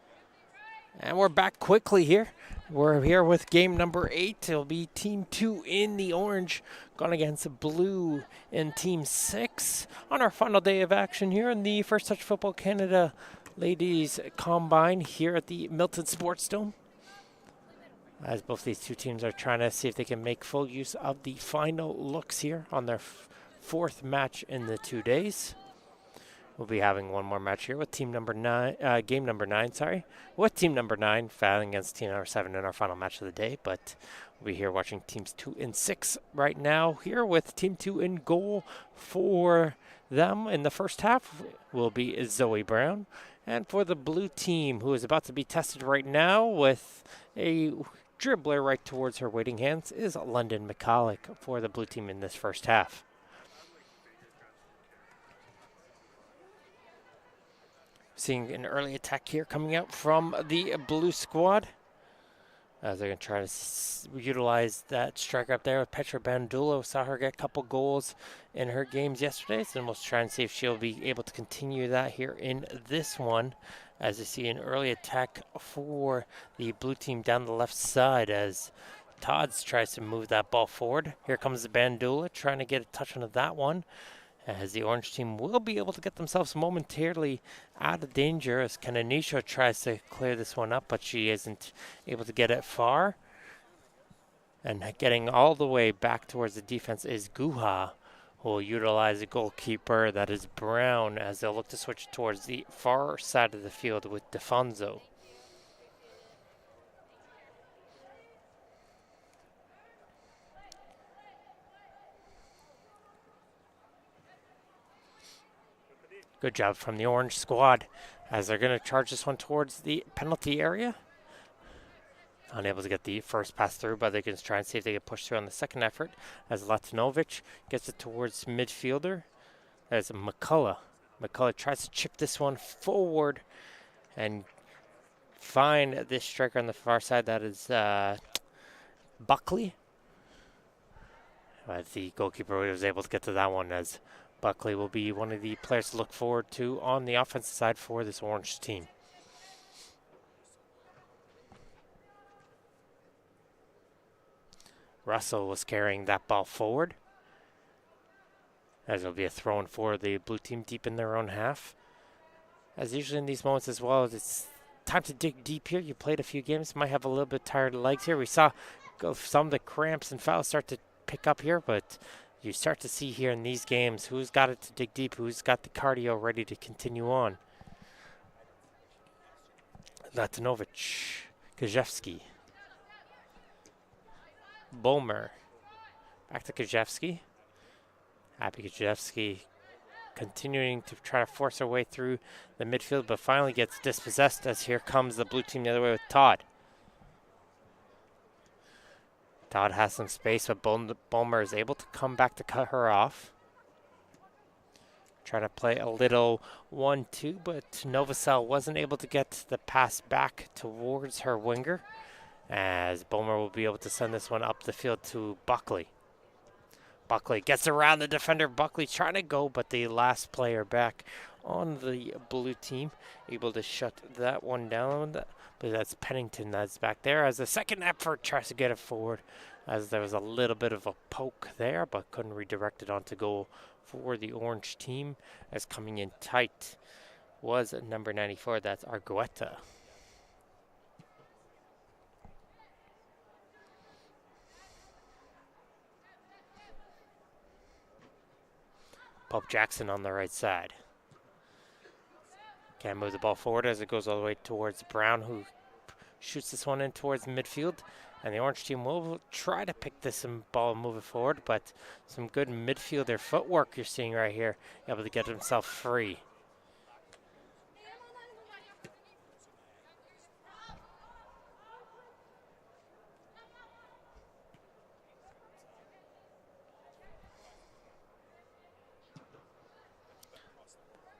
that? And we're back quickly here. We're here with game number 8. It'll be Team 2 in the orange going against blue in Team 6 on our final day of action here in the First Touch Football Canada Ladies Combine here at the Milton Sports Dome. As both these two teams are trying to see if they can make full use of the final looks here on their fourth match in the 2 days. We'll be having one more match here with team number 9, game number 9, with team number 9 battling against team number 7 in our final match of the day. But we'll be here watching teams 2 and 6 right now here with team 2 in goal for them in the first half will be Zoe Brown. And for the blue team, who is about to be tested right now with a dribbler right towards her waiting hands, is London McCulloch for the blue team in this first half. Seeing an early attack here coming out from the blue squad. As they're going to try to utilize that striker up there with Petra Bandula. Saw her get a couple goals in her games yesterday. So we'll try and see if she'll be able to continue that here in this one. As you see an early attack for the blue team down the left side as Todds tries to move that ball forward. Here comes the Bandula trying to get a touch on that one. As the orange team will be able to get themselves momentarily out of danger as Kananisha tries to clear this one up, but she isn't able to get it far. And getting all the way back towards the defense is Guha, who will utilize a goalkeeper that is Brown as they'll look to switch towards the far side of the field with DeFonso. Good job from the orange squad as they're going to charge this one towards the penalty area. Unable to get the first pass through, but they can try and see if they can push through on the second effort as Latinovic gets it towards midfielder. There's McCullough. McCullough tries to chip this one forward and find this striker on the far side. That is Buckley. But the goalkeeper was able to get to that one as Buckley will be one of the players to look forward to on the offensive side for this orange team. Russell was carrying that ball forward. As it'll be a throw-in for the blue team deep in their own half. As usually in these moments as well, it's time to dig deep here. You played a few games, might have a little bit tired legs here. We saw some of the cramps and fouls start to pick up here, but you start to see here in these games who's got it to dig deep, who's got the cardio ready to continue on. Latinovic, Kajewski, Bulmer, back to Kajewski. Happy Kajewski continuing to try to force her way through the midfield, but finally gets dispossessed as here comes the blue team the other way with Todd. Todd has some space, but Bulmer is able to come back to cut her off. Trying to play a little 1-2, but Novacell wasn't able to get the pass back towards her winger, as Bulmer will be able to send this one up the field to Buckley. Buckley gets around the defender. Buckley's trying to go, but the last player back on the blue team able to shut that one down. But that's Pennington that's back there as the second effort tries to get it forward, as there was a little bit of a poke there, but couldn't redirect it onto goal for the orange team. As coming in tight was number 94, that's Argueta. Pope Jackson on the right side. Can't move the ball forward as it goes all the way towards Brown, who shoots this one in towards midfield. And the orange team will try to pick this ball and move it forward, but some good midfielder footwork you're seeing right here, able to get himself free.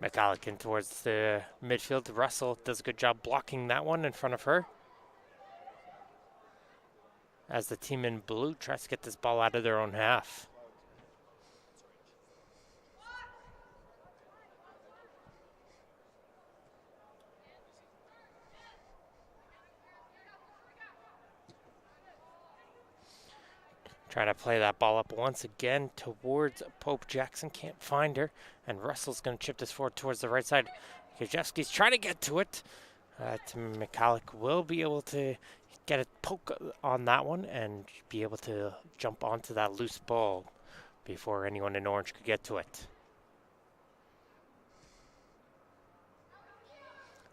McAllican towards the midfield. Russell does a good job blocking that one in front of her. As the team in blue tries to get this ball out of their own half. Trying to play that ball up once again towards Pope Jackson. Can't find her. And Russell's going to chip this forward towards the right side. Kajewski's trying to get to it. McCallick will be able to get a poke on that one and be able to jump onto that loose ball before anyone in orange could get to it.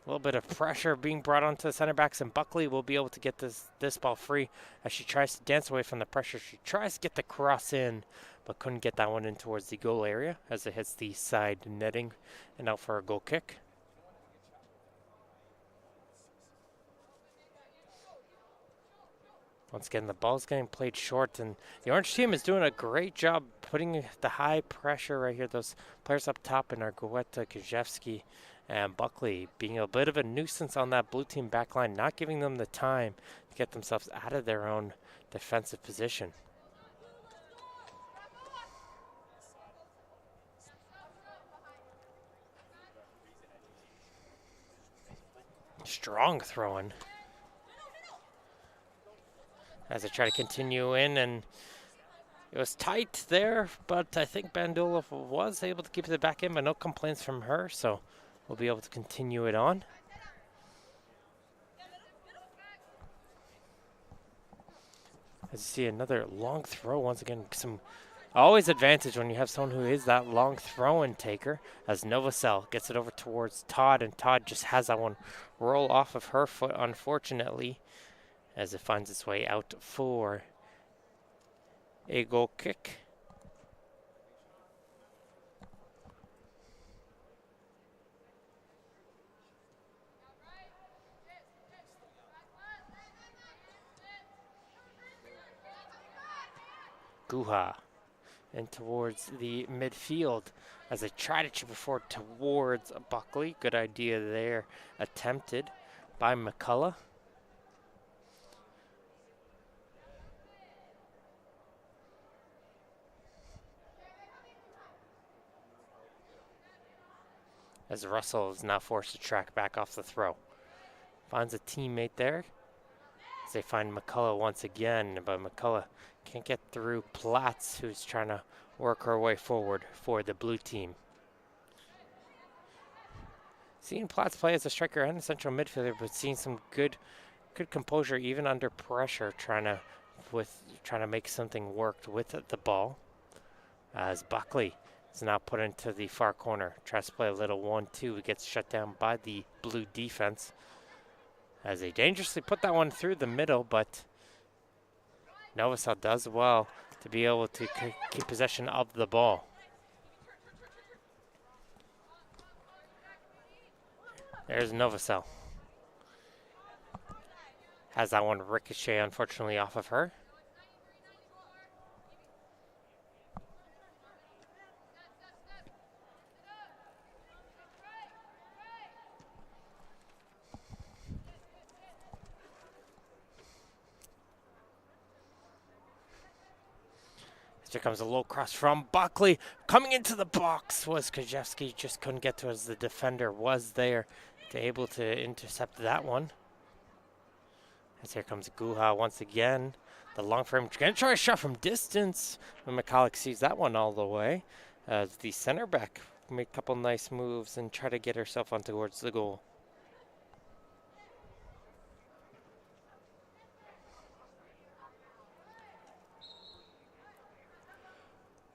A little bit of pressure being brought onto the center backs, and Buckley will be able to get this ball free as she tries to dance away from the pressure. She tries to get the cross in, but couldn't get that one in towards the goal area as it hits the side netting and out for a goal kick. Once again, the ball's getting played short, and the orange team is doing a great job putting the high pressure right here. Those players up top in Argueta, Kajewski, and Buckley being a bit of a nuisance on that blue team backline, not giving them the time to get themselves out of their own defensive position. Strong throwing. As they try to continue in, and it was tight there, but I think Bandula was able to keep it back in, but no complaints from her, so we'll be able to continue it on. As you see, another long throw. Once again, some always advantage when you have someone who is that long throw-in taker, as Novacell gets it over towards Todd, and Todd just has that one roll off of her foot, unfortunately, as it finds its way out for a goal kick. Guha and towards the midfield as they try to chip it forward towards Buckley. Good idea there, attempted by McCullough. As Russell is now forced to track back off the throw. Finds a teammate there. As they find McCullough once again, but McCullough can't get through Platts, who's trying to work her way forward for the blue team. Seeing Platts play as a striker and a central midfielder, but seeing some good composure even under pressure, trying to make something work with the ball. As Buckley is now put into the far corner. Tries to play a little 1-2. Gets shut down by the blue defense. As they dangerously put that one through the middle, but Novacell does well to be able to keep possession of the ball. There's Novacell. Has that one ricochet, unfortunately, off of her. Here comes a low cross from Buckley. Coming into the box was Kajewski. Just couldn't get to it as the defender was there to able to intercept that one. As here comes Guha once again. The long frame. Going to try a shot from distance. When McCullough sees that one all the way. As the center back make a couple nice moves and try to get herself on towards the goal.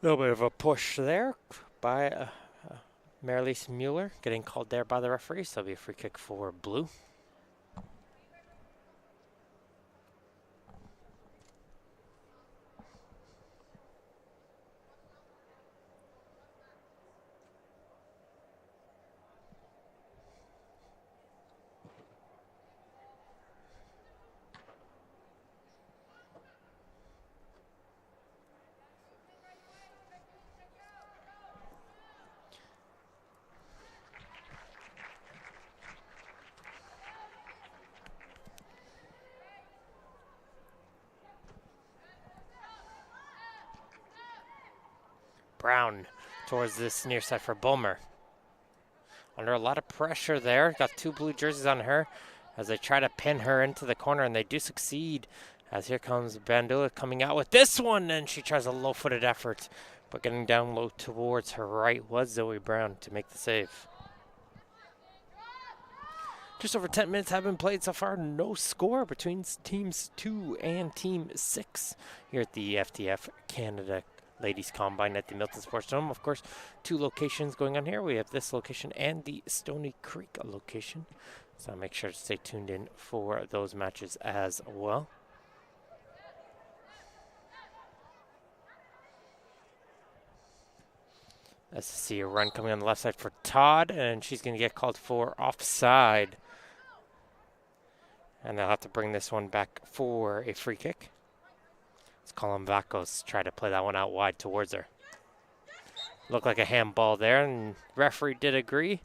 A little bit of a push there. by Marilise Mueller, getting called there by the referee, so it'll be a free kick for blue. Brown towards this near side for Bulmer. Under a lot of pressure there. Got two blue jerseys on her as they try to pin her into the corner, and they do succeed. As here comes Bandula coming out with this one, and she tries a low-footed effort. But getting down low towards her right was Zoe Brown to make the save. Just over 10 minutes have been played so far. No score between teams 2 and team 6 here at the FTF Canada Ladies Combine at the Milton Sports Dome. Of course, 2 locations going on here. We have this location and the Stony Creek location. So make sure to stay tuned in for those matches as well. As to see a run coming on the left side for Todd, and she's going to get called for offside. And they'll have to bring this one back for a free kick. Colin Vacos try to play that one out wide towards her. Looked like a handball there, and referee did agree.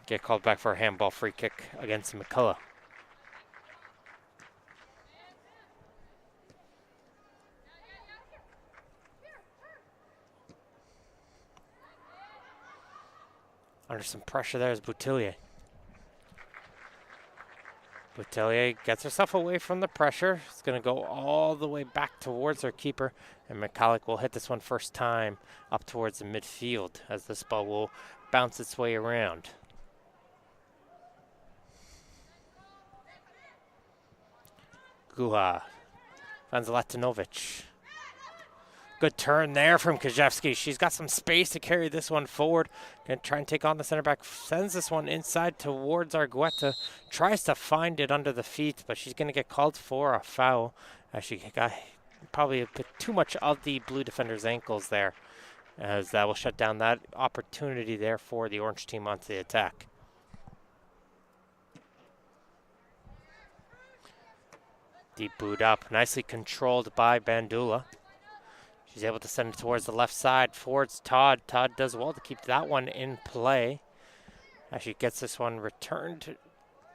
Get called back for a handball free kick against McCullough. Under some pressure there is Boutillier. Boutillier gets herself away from the pressure. It's going to go all the way back towards her keeper. And McCulloch will hit this one first time up towards the midfield as this ball will bounce its way around. Guha finds Latinovic. Good turn there from Kajewski. She's got some space to carry this one forward. Gonna try and take on the center back. Sends this one inside towards Argueta. Tries to find it under the feet, but she's gonna get called for a foul as she got probably a bit too much of the blue defender's ankles there, as that will shut down that opportunity there for the orange team onto the attack. Deep boot up, nicely controlled by Bandula. She's able to send it towards the left side, towards Todd. Todd does well to keep that one in play. As she gets this one returned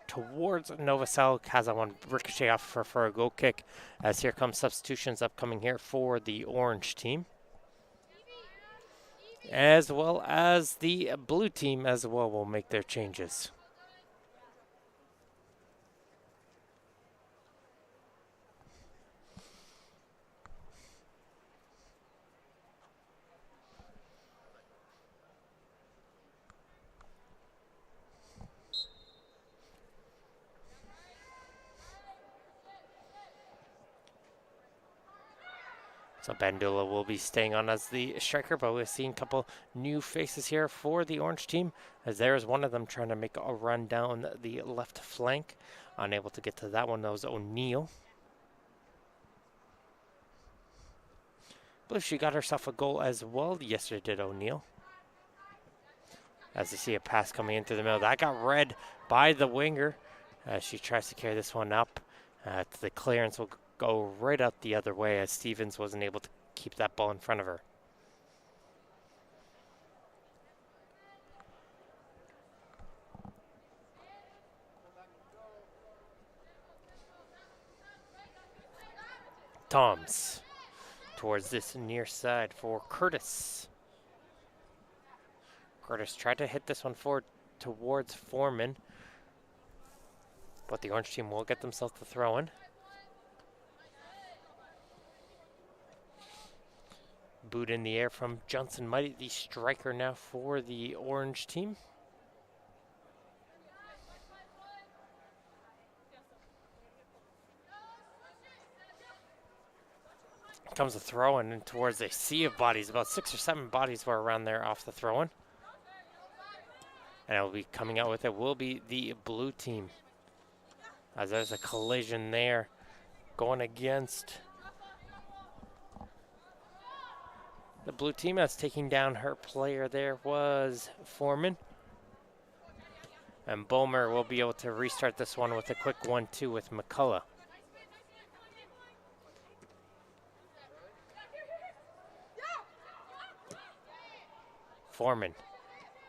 towards Novosel, has that one ricochet off her for a goal kick. As here comes substitutions upcoming here for the orange team, as well as the blue team as well will make their changes. So Bandula will be staying on as the striker, but we're seeing a couple new faces here for the orange team, as there is one of them trying to make a run down the left flank. Unable to get to that one, that was O'Neill. I believe she got herself a goal as well yesterday, did O'Neill. As you see a pass coming into the middle. That got read by the winger as she tries to carry this one up. The clearance will go right out the other way as Stevens wasn't able to keep that ball in front of her. Toms towards this near side for Curtis. Curtis tried to hit this one forward towards Foreman, but the orange team will get themselves the throw in. Boot in the air from Johnson Mighty, the striker now for the orange team. Comes a throw-in and towards a sea of bodies. About 6 or 7 bodies were around there off the throw-in. And it will be coming out with it will be the blue team. As there's a collision there going against the blue team. As taking down her player there was Foreman. And Bulmer will be able to restart this one with a quick 1-2 with McCullough. Foreman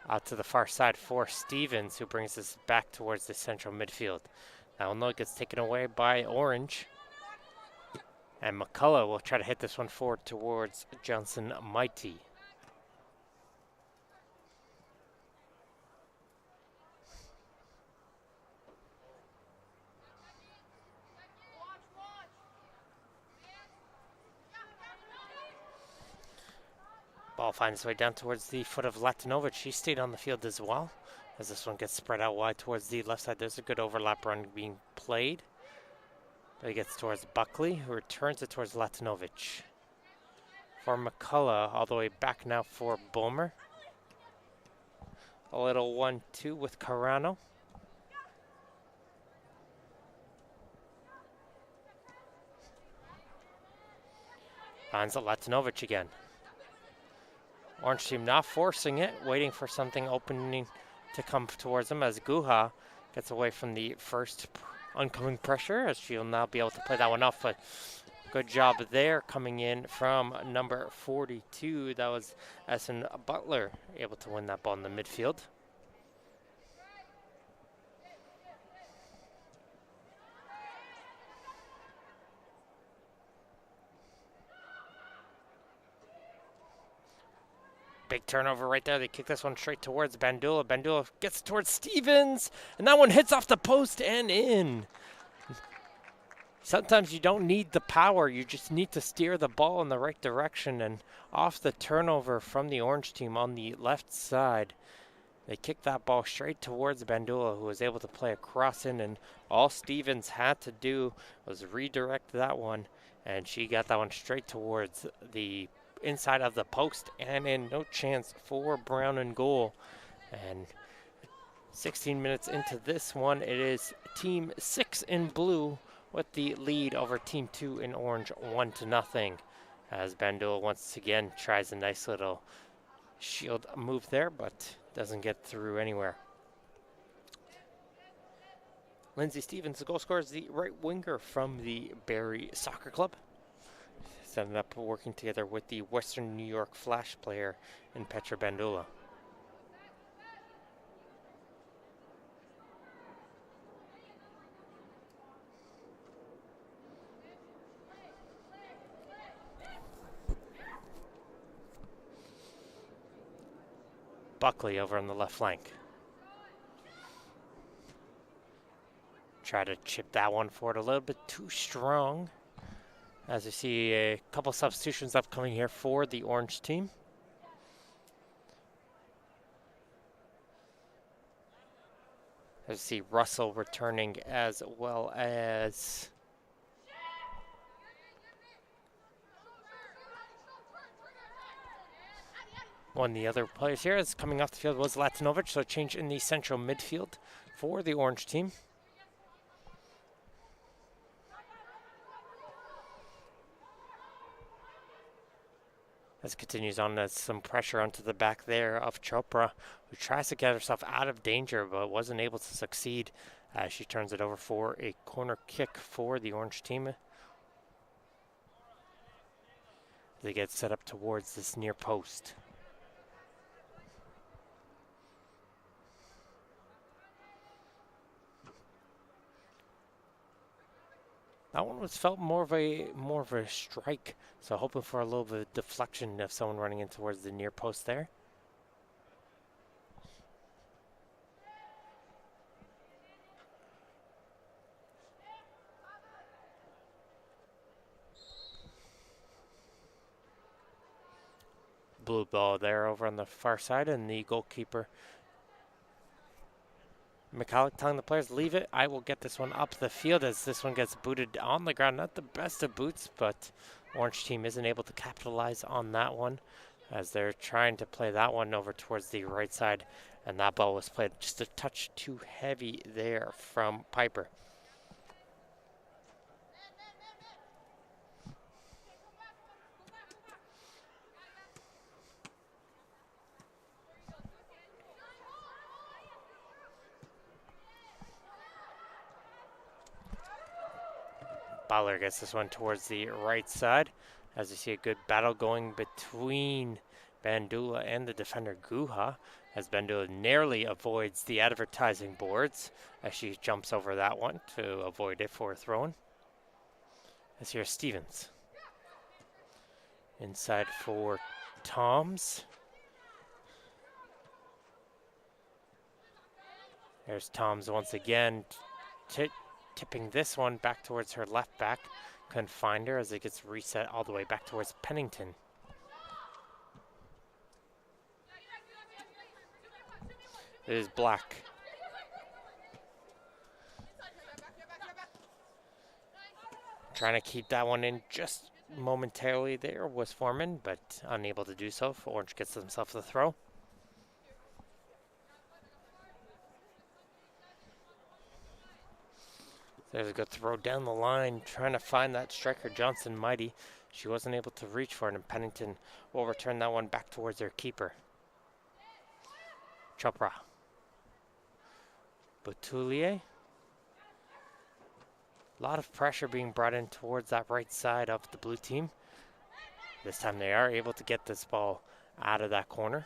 out to the far side for Stevens, who brings this back towards the central midfield. Now no, it gets taken away by Orange. And McCullough will try to hit this one forward towards Johnson Mighty. Ball finds its way down towards the foot of Latinovic. She stayed on the field as well. As this one gets spread out wide towards the left side, there's a good overlap run being played. But it gets towards Buckley, who returns it towards Latinovic. For McCullough, all the way back now for Bulmer. A little 1-2 with Carano. Finds Latinovic again. Orange team now forcing it, waiting for something opening to come towards them as Guha gets away from the first oncoming pressure, as she'll now be able to play that one off. But good job there coming in from number 42. That was Essen Butler, able to win that ball in the midfield. Big turnover right there. They kick this one straight towards Bandula. Bandula gets towards Stevens, and that one hits off the post and in. Sometimes you don't need the power. You just need to steer the ball in the right direction. And off the turnover from the Orange team on the left side, they kicked that ball straight towards Bandula, who was able to play a cross in. And all Stevens had to do was redirect that one, and she got that one straight towards the inside of the post and in. No chance for Brown and goal. And 16 minutes into this one, it is team 6 in blue with the lead over team 2 in orange, 1-0. As Bandula once again tries a nice little shield move there, but doesn't get through anywhere. Lindsay Stevens, the goal scorer, is the right winger from the Barrie Soccer Club. Ended up working together with the Western New York Flash player in Petra Bandula. Buckley over on the left flank. Try to chip that one forward a little bit too strong. As you see a couple substitutions upcoming here for the Orange team. As you see Russell returning, as well as one of the other players here is coming off the field was Latinovic, so a change in the central midfield for the Orange team. As it continues on, there's some pressure onto the back there of Chopra, who tries to get herself out of danger but wasn't able to succeed as she turns it over for a corner kick for the Orange team. They get set up towards this near post. That one was felt more of a strike, so hoping for a little bit of deflection of someone running in towards the near post there. Blue ball there over on the far side, and the goalkeeper McCullough telling the players, leave it. I will get this one up the field as this one gets booted on the ground. Not the best of boots, but Orange team isn't able to capitalize on that one as they're trying to play that one over towards the right side, and that ball was played just a touch too heavy there from Piper. Butler gets this one towards the right side as you see a good battle going between Bandula and the defender Guha as Bandula narrowly avoids the advertising boards as she jumps over that one to avoid it for a throw-in. As here's Stevens. Inside for Toms. There's Toms once again tipping this one back towards her left back. Couldn't find her as it gets reset all the way back towards Pennington. It is Black. Trying to keep that one in just momentarily there was Foreman, but unable to do so. Orange gets themselves the throw. There's a good throw down the line, trying to find that striker, Johnson Mighty. She wasn't able to reach for it, and Pennington will return that one back towards their keeper. Chopra. Boutulier. A lot of pressure being brought in towards that right side of the blue team. This time they are able to get this ball out of that corner.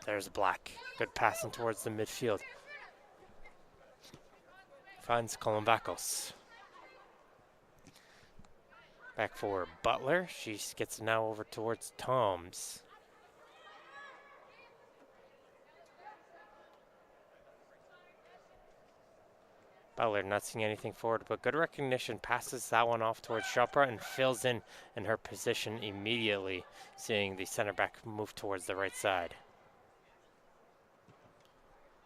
There's Black. Good passing towards the midfield. Finds Columbacos. Back for Butler. She gets now over towards Toms. Butler not seeing anything forward, but good recognition. Passes that one off towards Chopra and fills in her position immediately, seeing the center back move towards the right side.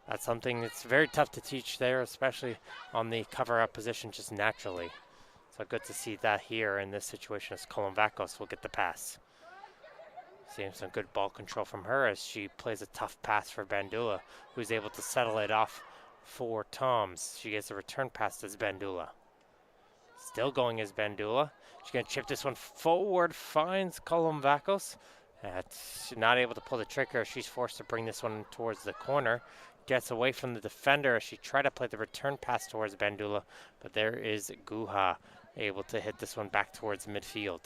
That's something that's very tough to teach there, especially on the cover-up position just naturally. So good to see that here in this situation as Columbacos will get the pass. Seeing some good ball control from her as she plays a tough pass for Bandula, who's able to settle it off for Toms. She gets a return pass as Bandula. Still going as Bandula. She's going to chip this one forward, finds Columbacos. She's not able to pull the trigger. She's forced to bring this one towards the corner. Gets away from the defender as she tried to play the return pass towards Bandula, but there is Guha able to hit this one back towards midfield.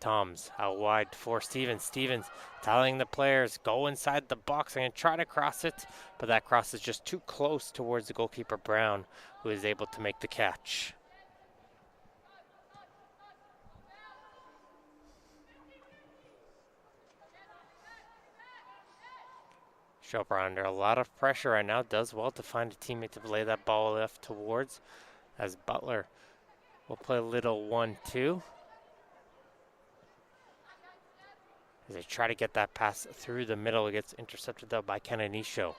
Toms out wide for Stevens. Stevens telling the players, go inside the box and try to cross it, but that cross is just too close towards the goalkeeper Brown, who is able to make the catch. Chopra under a lot of pressure right now. Does well to find a teammate to lay that ball left towards as Butler will play a little 1-2. As they try to get that pass through the middle. It gets intercepted though by Cananisho.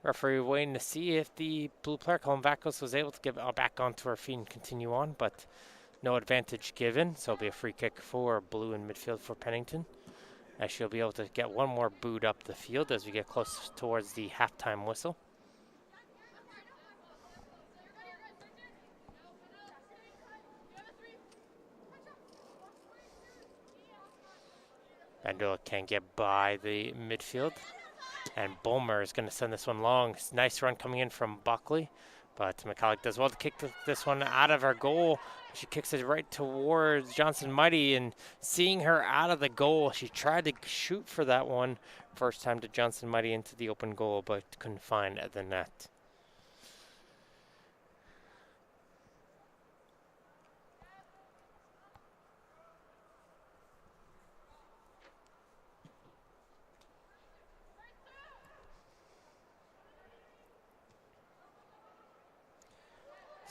Referee waiting to see if the blue player, Columbacos, was able to get back onto her feet and continue on, but no advantage given. So it'll be a free kick for blue in midfield for Pennington, as she'll be able to get one more boot up the field as we get close towards the halftime whistle. Bandula can't get by the midfield. And Bulmer is going to send this one long. Nice run coming in from Buckley. But McCulloch does well to kick this one out of her goal. She kicks it right towards Johnson Mighty. And seeing her out of the goal, she tried to shoot for that one. First time to Johnson Mighty into the open goal, but couldn't find the net.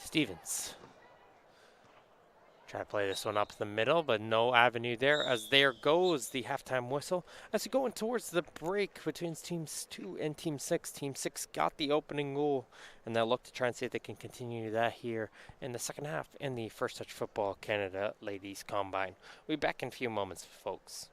Stevens. Try to play this one up the middle, but no avenue there, as there goes the halftime whistle. As we go in towards the break between teams 2 and team 6, team 6 got the opening goal, and they'll look to try and see if they can continue that here in the second half in the First Touch Football Canada Ladies Combine. We'll be back in a few moments, folks.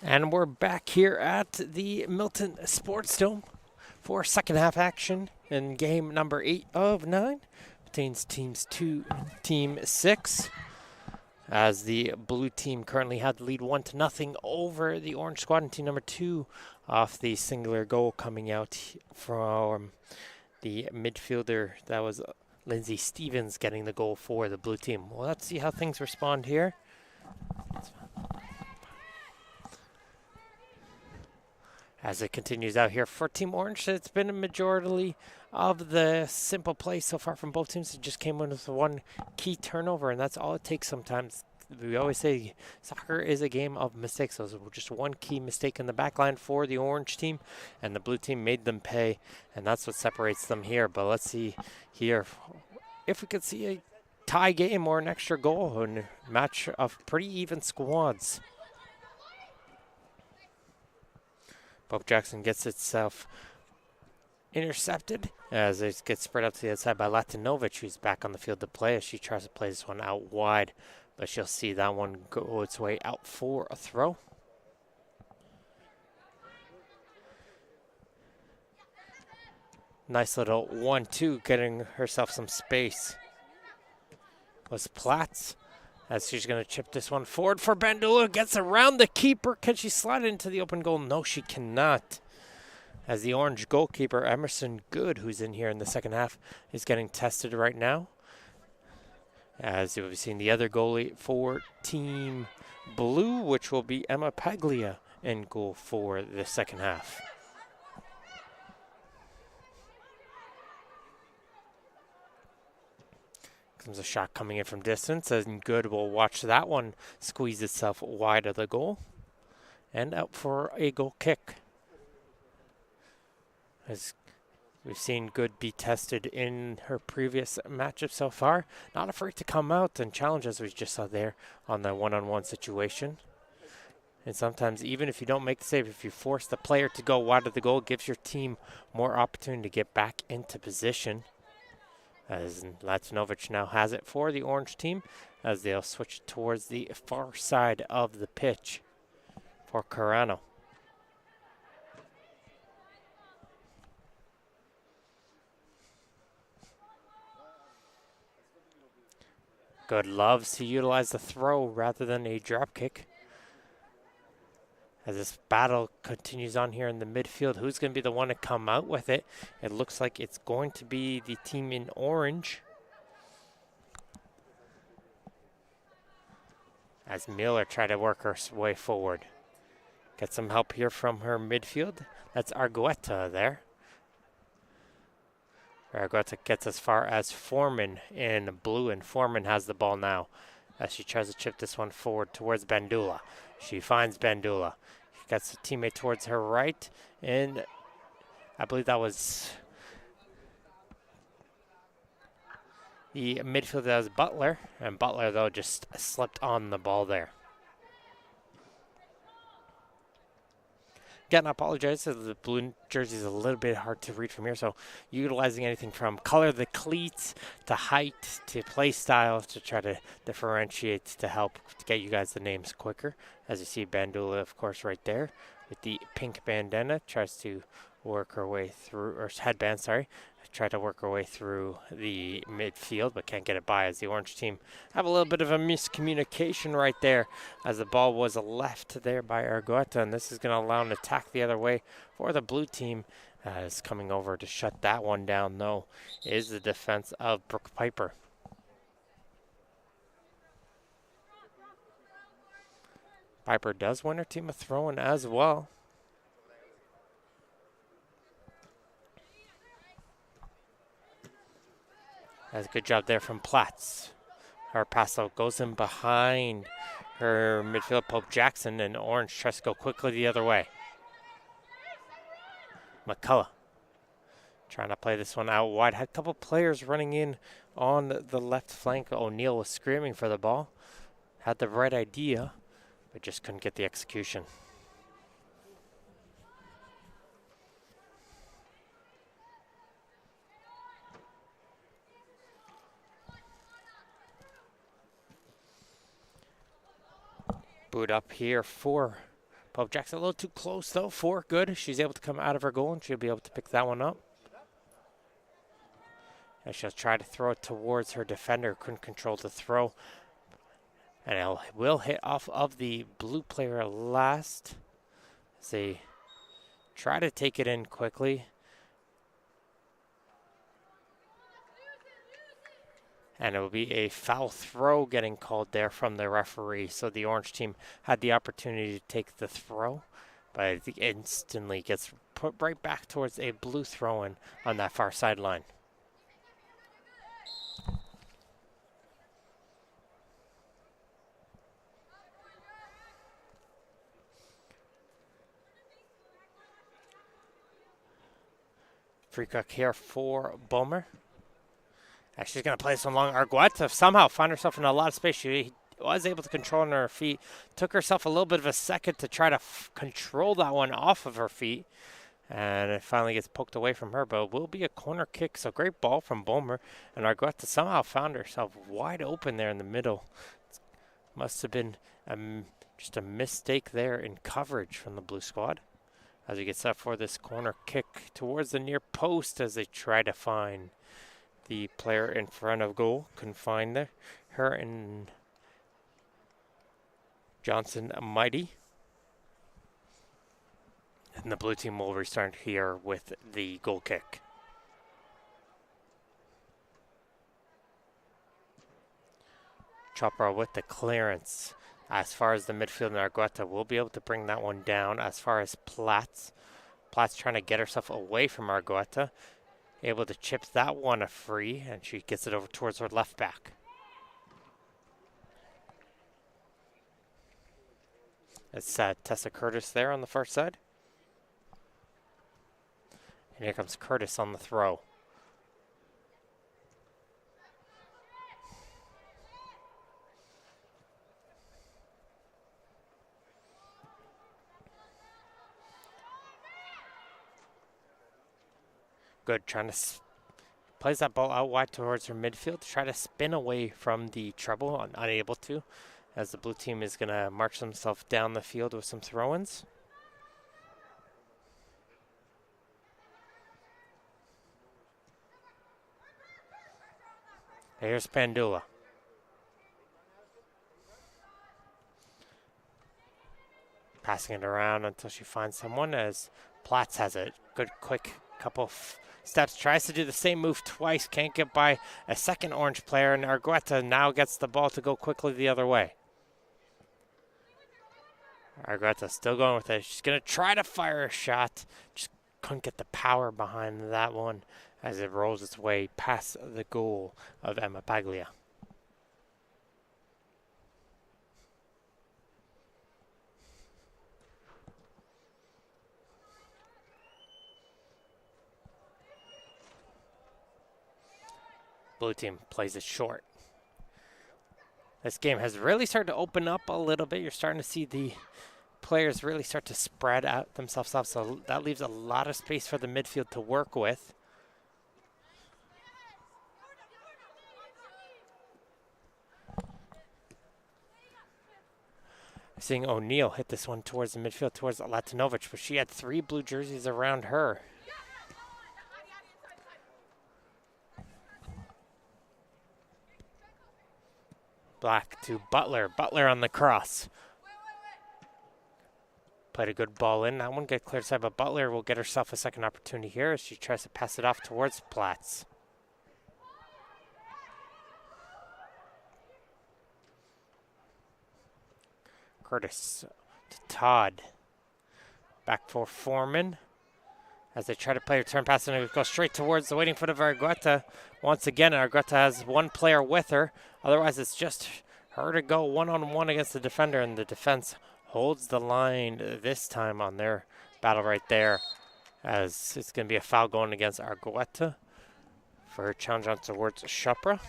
And we're back here at the Milton Sports Dome for second half action in game number 8 of 9 between teams 2 and team 6. As the blue team currently had the lead 1-0 over the orange squad, and team number 2 off the singular goal coming out from the midfielder. That was Lindsay Stevens getting the goal for the blue team. Well, let's see how things respond here. As it continues out here for Team Orange, it's been a majority of the simple play so far from both teams. It just came in with one key turnover, and that's all it takes sometimes. We always say soccer is a game of mistakes. So just one key mistake in the back line for the orange team, and the blue team made them pay, and that's what separates them here. But let's see here if we could see a tie game or an extra goal and a match of pretty even squads. Pope Jackson gets itself intercepted as it gets spread out to the outside by Latinovic, who's back on the field to play as she tries to play this one out wide. But she'll see that one go its way out for a throw. Nice little 1-2, getting herself some space. Was Platts. As she's going to chip this one forward for Bandula. Gets around the keeper. Can she slide it into the open goal? No, she cannot. As the orange goalkeeper, Emerson Good, who's in here in the second half, is getting tested right now. As you've seen the other goalie for Team Blue, which will be Emma Paglia in goal for the second half. Comes a shot coming in from distance, and good. We'll watch that one squeeze itself wide of the goal. And out for a goal kick. As we've seen Good be tested in her previous matchup so far. Not afraid to come out and challenge, as we just saw there on the one-on-one situation. And sometimes even if you don't make the save, if you force the player to go wide of the goal, it gives your team more opportunity to get back into position. As Latinovic now has it for the orange team, as they'll switch towards the far side of the pitch for Carano. Good loves to utilize the throw rather than a drop kick. As this battle continues on here in the midfield, who's going to be the one to come out with it? It looks like it's going to be the team in orange. As Miller tried to work her way forward. Get some help here from her midfield. That's Argueta there. Argueta gets as far as Foreman in blue, and Foreman has the ball now as she tries to chip this one forward towards Bandula. She finds Bandula. She gets a teammate towards her right, and I believe that was the midfielder. That was Butler, and Butler, though, just slipped on the ball there. Again, I apologize. The blue jersey is a little bit hard to read from here, so utilizing anything from color of the cleats to height to play style to try to differentiate to help to get you guys the names quicker. As you see, Bandula, of course, right there with the pink bandana, tries to work her way through, or headband, sorry, try to work her way through the midfield, but can't get it by, as the orange team have a little bit of a miscommunication right there, as the ball was left there by Argueta, and this is going to allow an attack the other way for the blue team. As coming over to shut that one down, though, is the defense of Brooke Piper. Piper does win her team a throw-in as well. That's a good job there from Platz. Her pass out goes in behind her midfield, Pope Jackson, and Orange tries to go quickly the other way. McCullough trying to play this one out wide. Had a couple players running in on the left flank. O'Neal was screaming for the ball. Had the right idea, but just couldn't get the execution. Boot up here for Pope Jackson. A little too close, though, for Good. She's able to come out of her goal, and she'll be able to pick that one up. And she'll try to throw it towards her defender. Couldn't control the throw. And it will hit off of the blue player last, as they try to take it in quickly. And it will be a foul throw getting called there from the referee. So the orange team had the opportunity to take the throw, but it instantly gets put right back towards a blue throw-in on that far sideline. Free kick here for Bomer. And she's going to play this one long. Argueta somehow found herself in a lot of space. She was able to control on her feet. Took herself a little bit of a second to try to control that one off of her feet. And it finally gets poked away from her, but it will be a corner kick. So great ball from Bomer. And Argueta somehow found herself wide open there in the middle. Must have been just a mistake there in coverage from the blue squad. As he gets set for this corner kick towards the near post as they try to find the player in front of goal. Couldn't find her, and Johnson Mighty. And the blue team will restart here with the goal kick. Chopra with the clearance. As far as the midfield, Argueta will be able to bring that one down. As far as Platz trying to get herself away from Argueta. able to chip that one free, and she gets it over towards her left back. It's Tessa Curtis there on the far side. And here comes Curtis on the throw. Good, trying to plays that ball out wide towards her midfield to try to spin away from the trouble, unable to, as the blue team is going to march themselves down the field with some throw-ins. Here's Pandula. Passing it around until she finds someone as Platz has a good quick couple of steps, tries to do the same move twice, can't get by a second orange player, and Argueta now gets the ball to go quickly the other way. Argueta still going with it. She's going to try to fire a shot. Just couldn't get the power behind that one as it rolls its way past the goal of Emma Paglia. Blue team plays it short. This game has really started to open up a little bit. You're starting to see the players really start to spread out themselves out, so that leaves a lot of space for the midfield to work with. Seeing O'Neill hit this one towards the midfield, towards Latinovic, but she had 3 blue jerseys around her. Black to Butler. Butler on the cross. Played a good ball in. That one get cleared aside, but Butler will get herself a second opportunity here as she tries to pass it off towards Platz. Curtis to Todd. Back for Foreman. As they try to play a turn pass, and it goes straight towards the waiting foot of Argueta. Once again, Argueta has one player with her. Otherwise, it's just her to go one-on-one against the defender, and the defense holds the line this time on their battle right there, as it's going to be a foul going against Argueta for her challenge on towards Chopra.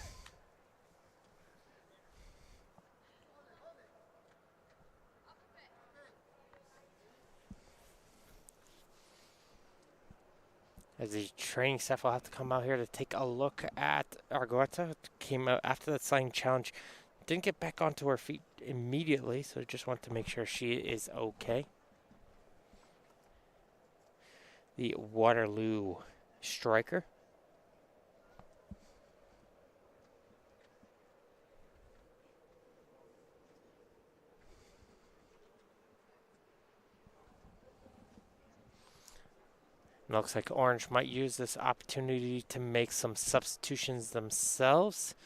As the training staff will have to come out here to take a look at Argueta. Came out after that sliding challenge. Didn't get back onto her feet immediately, so just want to make sure she is okay. The Waterloo striker. Looks like Orange might use this opportunity to make some substitutions themselves.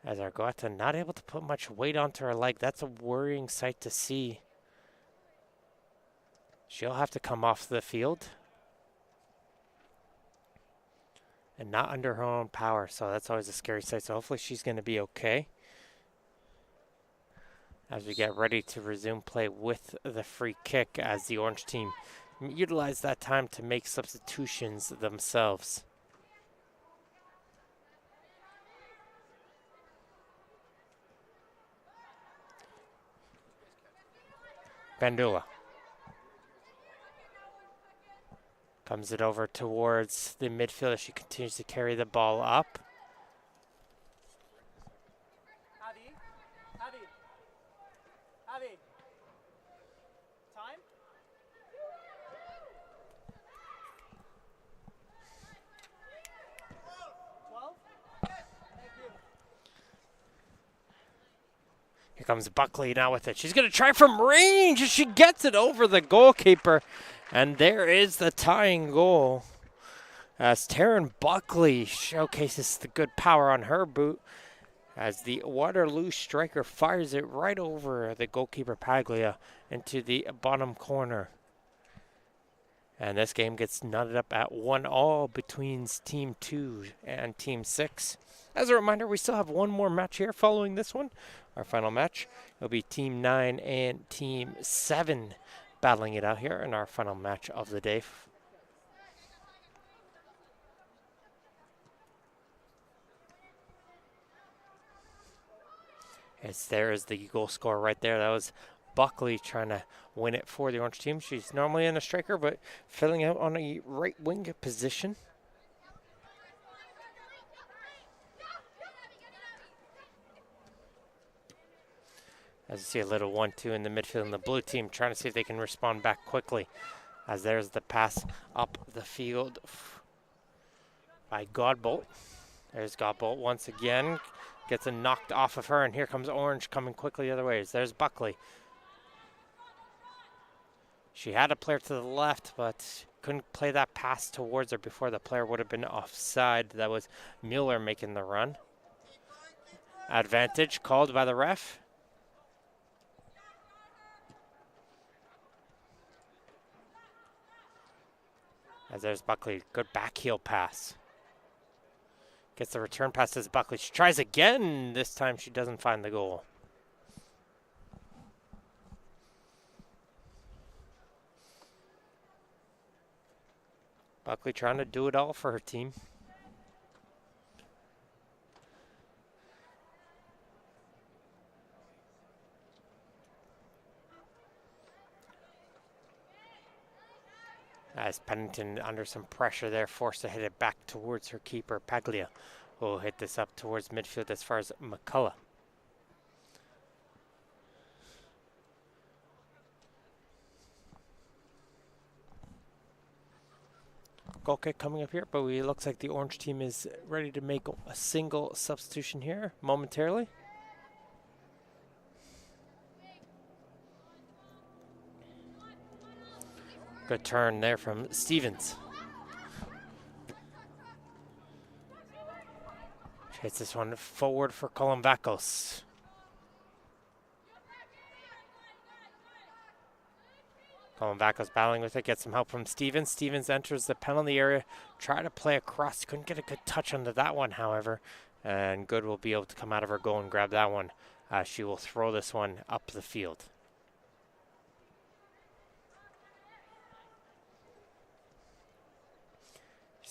As Argueta not able to put much weight onto her leg. That's a worrying sight to see. She'll have to come off the field. And not under her own power, so that's always a scary sight. So hopefully she's going to be okay. As we get ready to resume play with the free kick, as the Orange team utilize that time to make substitutions themselves. Bandula comes it over towards the midfield as she continues to carry the ball up. Time? Here comes Buckley now with it. She's going to try from range, and she gets it over the goalkeeper. And there is the tying goal, as Taryn Buckley showcases the good power on her boot, as the Waterloo striker fires it right over the goalkeeper Paglia into the bottom corner. And this game gets knotted up at 1-all between Team 2 and Team 6. As a reminder, we still have one more match here following this one. Our final match will be Team 9 and Team 7 battling it out here in our final match of the day. There is the goal scorer right there. That was Buckley trying to win it for the orange team. She's normally in a striker, but filling out on a right wing position. As you see a little 1-2 in the midfield, and the blue team trying to see if they can respond back quickly. As there's the pass up the field by Godbolt. There's Godbolt once again. Gets it knocked off of her, and here comes Orange coming quickly the other ways. There's Buckley. She had a player to the left, but couldn't play that pass towards her before the player would have been offside. That was Mueller making the run. Advantage called by the ref. As there's Buckley, good back heel pass. Gets the return pass as Buckley. She tries again. This time she doesn't find the goal. Buckley trying to do it all for her team. As Pennington, under some pressure there, forced to hit it back towards her keeper, Paglia, who will hit this up towards midfield as far as McCullough. Goal kick coming up here, but it looks like the orange team is ready to make a single substitution here momentarily. Good turn there from Stevens. She hits this one forward for Columbacos. Columbacos battling with it, gets some help from Stevens. Stevens enters the penalty area, try to play across. Couldn't get a good touch onto that one, however. And Good will be able to come out of her goal and grab that one. She will throw this one up the field.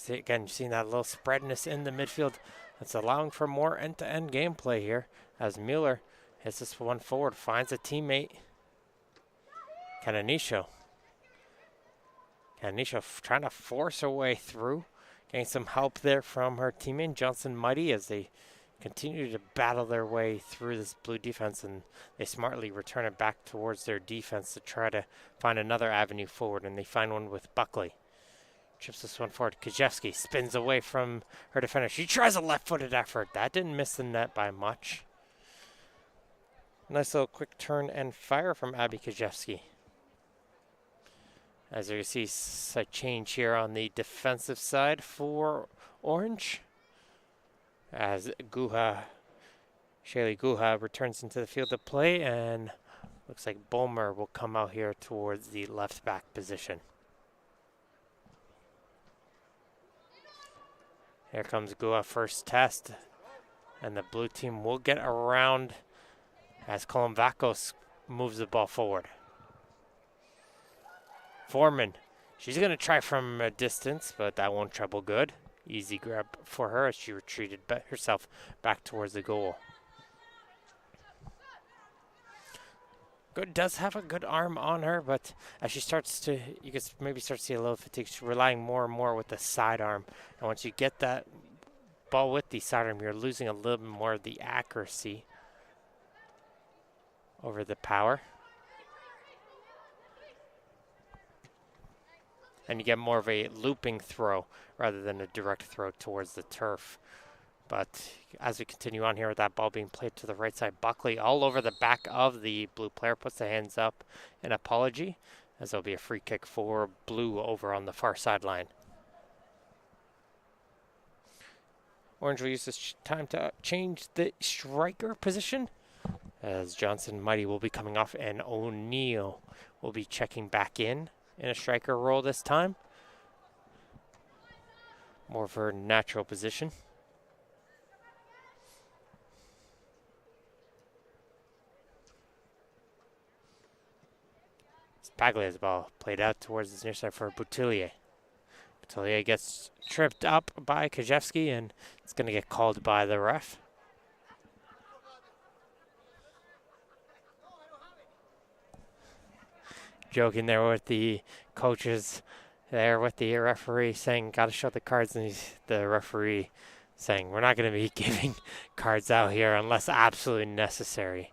Again, seeing that little spreadness in the midfield. That's allowing for more end-to-end gameplay here. As Mueller hits this one forward, finds a teammate. Cananisho trying to force her way through. Getting some help there from her teammate, Johnson Mighty, as they continue to battle their way through this blue defense. And they smartly return it back towards their defense to try to find another avenue forward. And they find one with Buckley. Chips this one forward. Kajewski spins away from her defender. She tries a left-footed effort. That didn't miss the net by much. Nice little quick turn and fire from Abby Kajewski. As you see, a change here on the defensive side for Orange. As Shaylee Guha returns into the field of play, and looks like Bulmer will come out here towards the left back position. Here comes Gua, first test, and the blue team will get around as Columbacos moves the ball forward. Foreman, she's going to try from a distance, but that won't trouble Good. Easy grab for her as she retreated herself back towards the goal. Good does have a good arm on her, but as she starts to, you can maybe start to see a little fatigue. She's relying more and more with the sidearm. And once you get that ball with the sidearm, you're losing a little bit more of the accuracy over the power. And you get more of a looping throw rather than a direct throw towards the turf. But as we continue on here with that ball being played to the right side, Buckley all over the back of the blue player, puts the hands up in apology, as there'll be a free kick for blue over on the far sideline. Orange will use this time to change the striker position, as Johnson Mighty will be coming off and O'Neill will be checking back in. in a striker role this time. More of her natural position. Paglia's ball played out towards the near side for Boutillier. Boutillier gets tripped up by Kajewski, and it's going to get called by the ref. Joking there with the coaches there with the referee saying, got to show the cards, and the referee saying, we're not going to be giving cards out here unless absolutely necessary.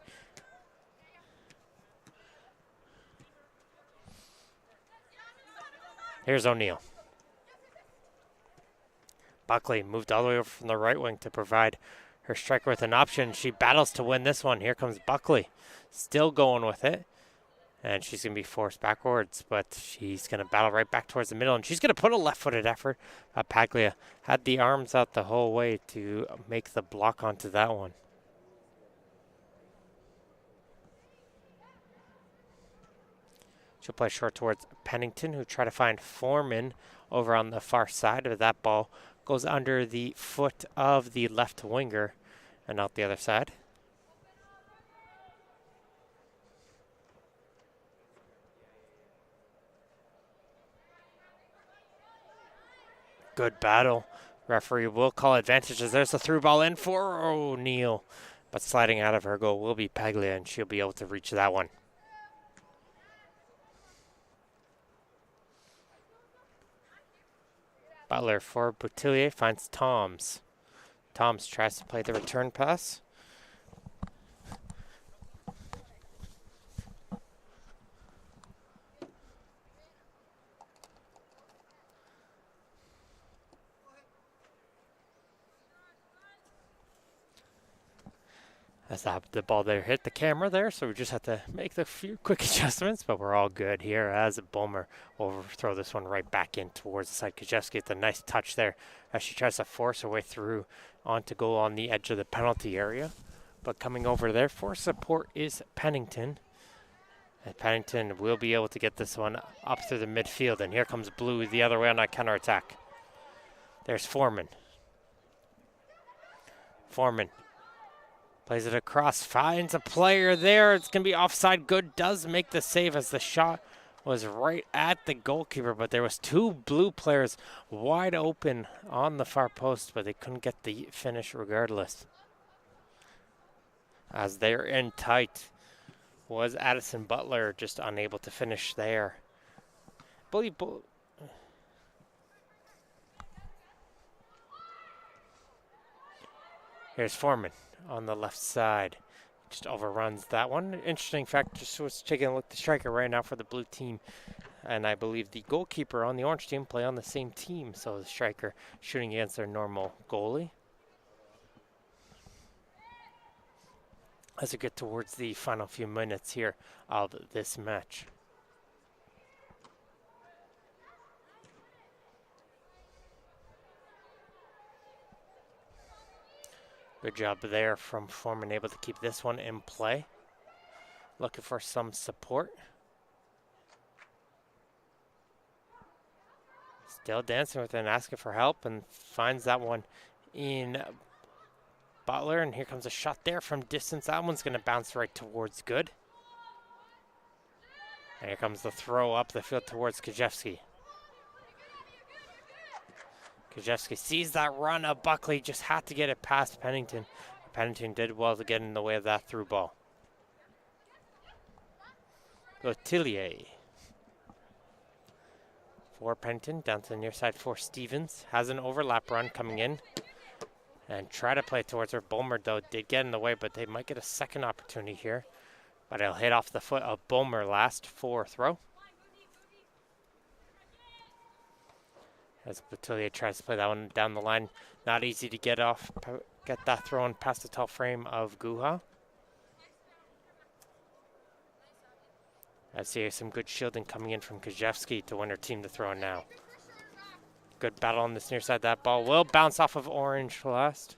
Here's O'Neill. Buckley moved all the way over from the right wing to provide her striker with an option. She battles to win this one. Here comes Buckley. Still going with it. And she's going to be forced backwards, but she's going to battle right back towards the middle. And she's going to put a left-footed effort. Paglia had the arms out the whole way to make the block onto that one. She'll play short towards Pennington, who try to find Foreman over on the far side of that ball. Goes under the foot of the left winger and out the other side. Good battle. Referee will call advantages. There's the through ball in for O'Neill. But sliding out of her goal will be Paglia, and she'll be able to reach that one. Butler for Boutillier finds Toms. Toms tries to play the return pass. As the ball there hit the camera there, so we just have to make the few quick adjustments, but we're all good here as Bulmer will throw this one right back in towards the side. Kajewski gets a nice touch there as she tries to force her way through onto goal on the edge of the penalty area. But coming over there for support is Pennington. And Pennington will be able to get this one up through the midfield, and here comes Blue the other way on that counterattack. There's Foreman. Foreman plays it across, finds a player there. It's going to be offside. Good does make the save as the shot was right at the goalkeeper, but there was two Blue players wide open on the far post, but they couldn't get the finish regardless. As they're in tight was Addison Butler, just unable to finish there. Here's Foreman on the left side. Just overruns that one. Interesting fact, just was taking a look at the striker right now for the Blue team. And I believe the goalkeeper on the Orange team play on the same team. So the striker shooting against their normal goalie. As we get towards the final few minutes here of this match. Good job there from Foreman, able to keep this one in play. Looking for some support. Still dancing with it and asking for help, and finds that one in Butler. And here comes a shot there from distance. That one's going to bounce right towards Good. And here comes the throw up the field towards Kajewski. Kajewski sees that run of Buckley, just had to get it past Pennington. Pennington did well to get in the way of that through ball. Boutillier for Pennington, down to the near side for Stevens. Has an overlap run coming in. And try to play towards her. Bulmer, though, did get in the way, but they might get a second opportunity here. But it'll hit off the foot of Bulmer last for throw. As Boutillier tries to play that one down the line. Not easy to get off, get that thrown past the tall frame of Guha. I see some good shielding coming in from Kajewski to win her team to throw in now. Good battle on this near side. That ball will bounce off of Orange last.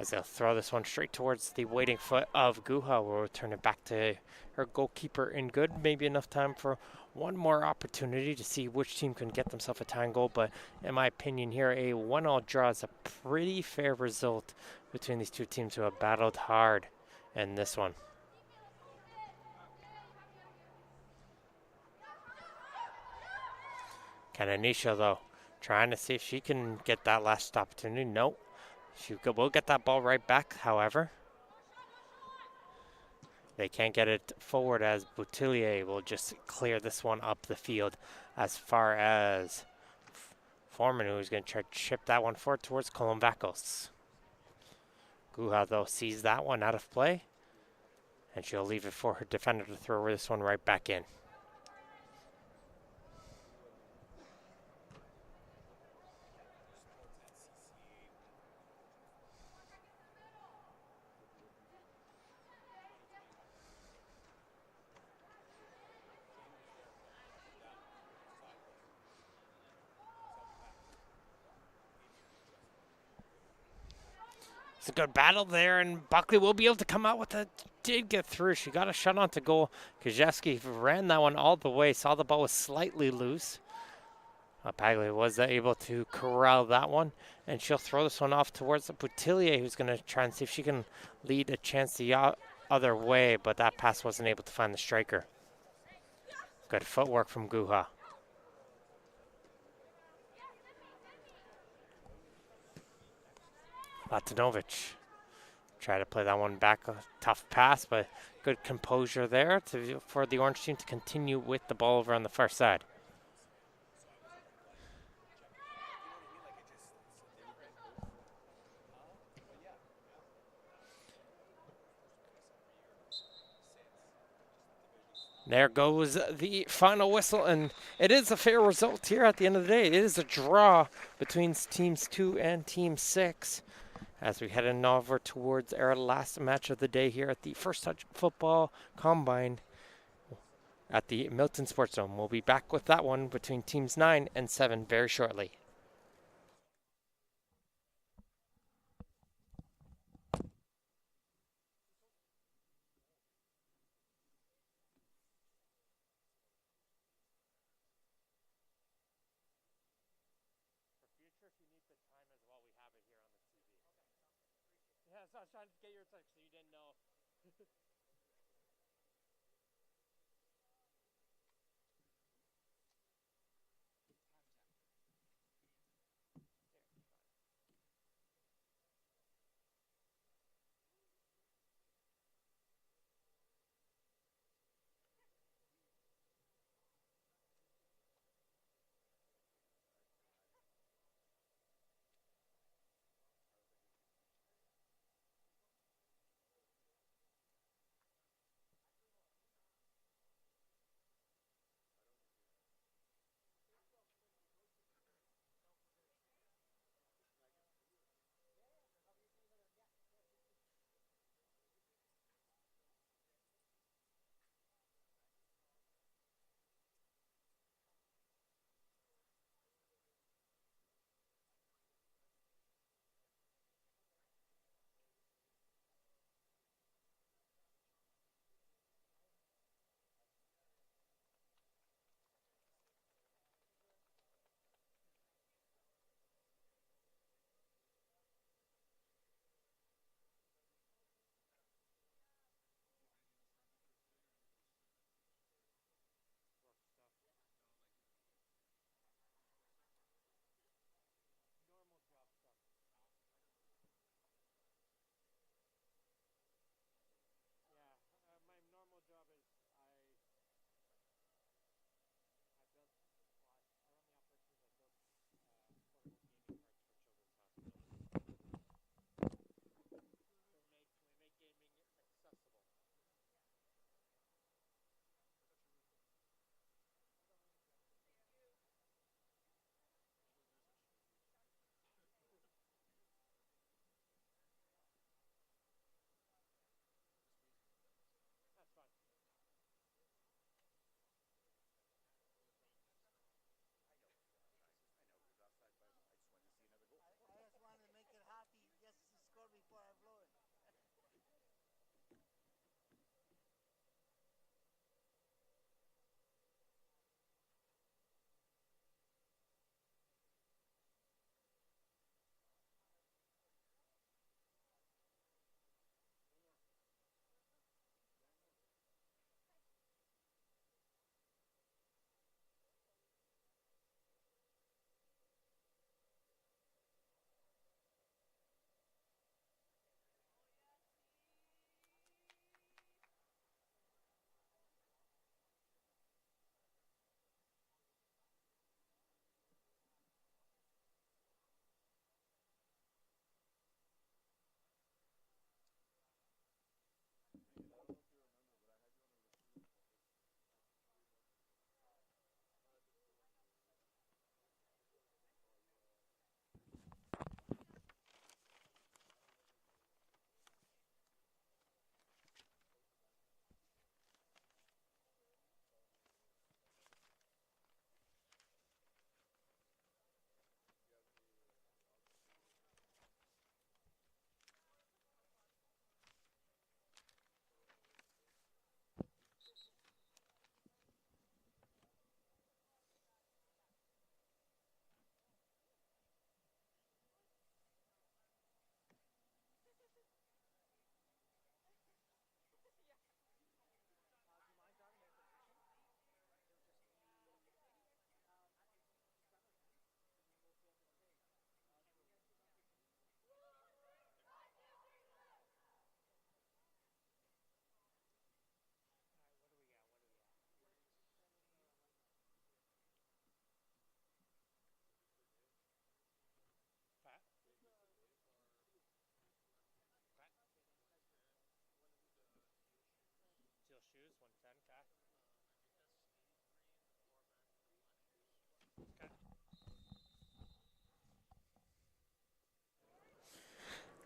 as they'll throw this one straight towards the waiting foot of Guha. Will return it back to her goalkeeper in good. Maybe enough time for one more opportunity to see which team can get themselves a tying goal. But in my opinion here, a 1-1 draw is a pretty fair result between these two teams who have battled hard in this one. Kananisha, though, trying to see if she can get that last opportunity. Nope. She will get that ball right back, however. They can't get it forward as Boutillier will just clear this one up the field as far as Foreman, who's going to try to chip that one forward towards Colombacos. Guha, though, sees that one out of play, and she'll leave it for her defender to throw this one right back in. It's a good battle there, and Buckley will be able to come out with it. Did get through. She got a shot onto goal. Kajewski ran that one all the way. Saw the ball was slightly loose. Paglia was able to corral that one, and she'll throw this one off towards Boutillier, who's going to try and see if she can lead a chance the other way, but that pass wasn't able to find the striker. Good footwork from Guha. Latinovic try to play that one back. A tough pass, but good composure there for the orange team to continue with the ball over on the far side. There goes the final whistle, and it is a fair result here at the end of the day. It is a draw between teams 2 and team 6. As we head on over towards our last match of the day here at the First Touch Football Combine at the Milton Sports Dome. We'll be back with that one between teams 9 and 7 very shortly. I was trying to get your text so you didn't know.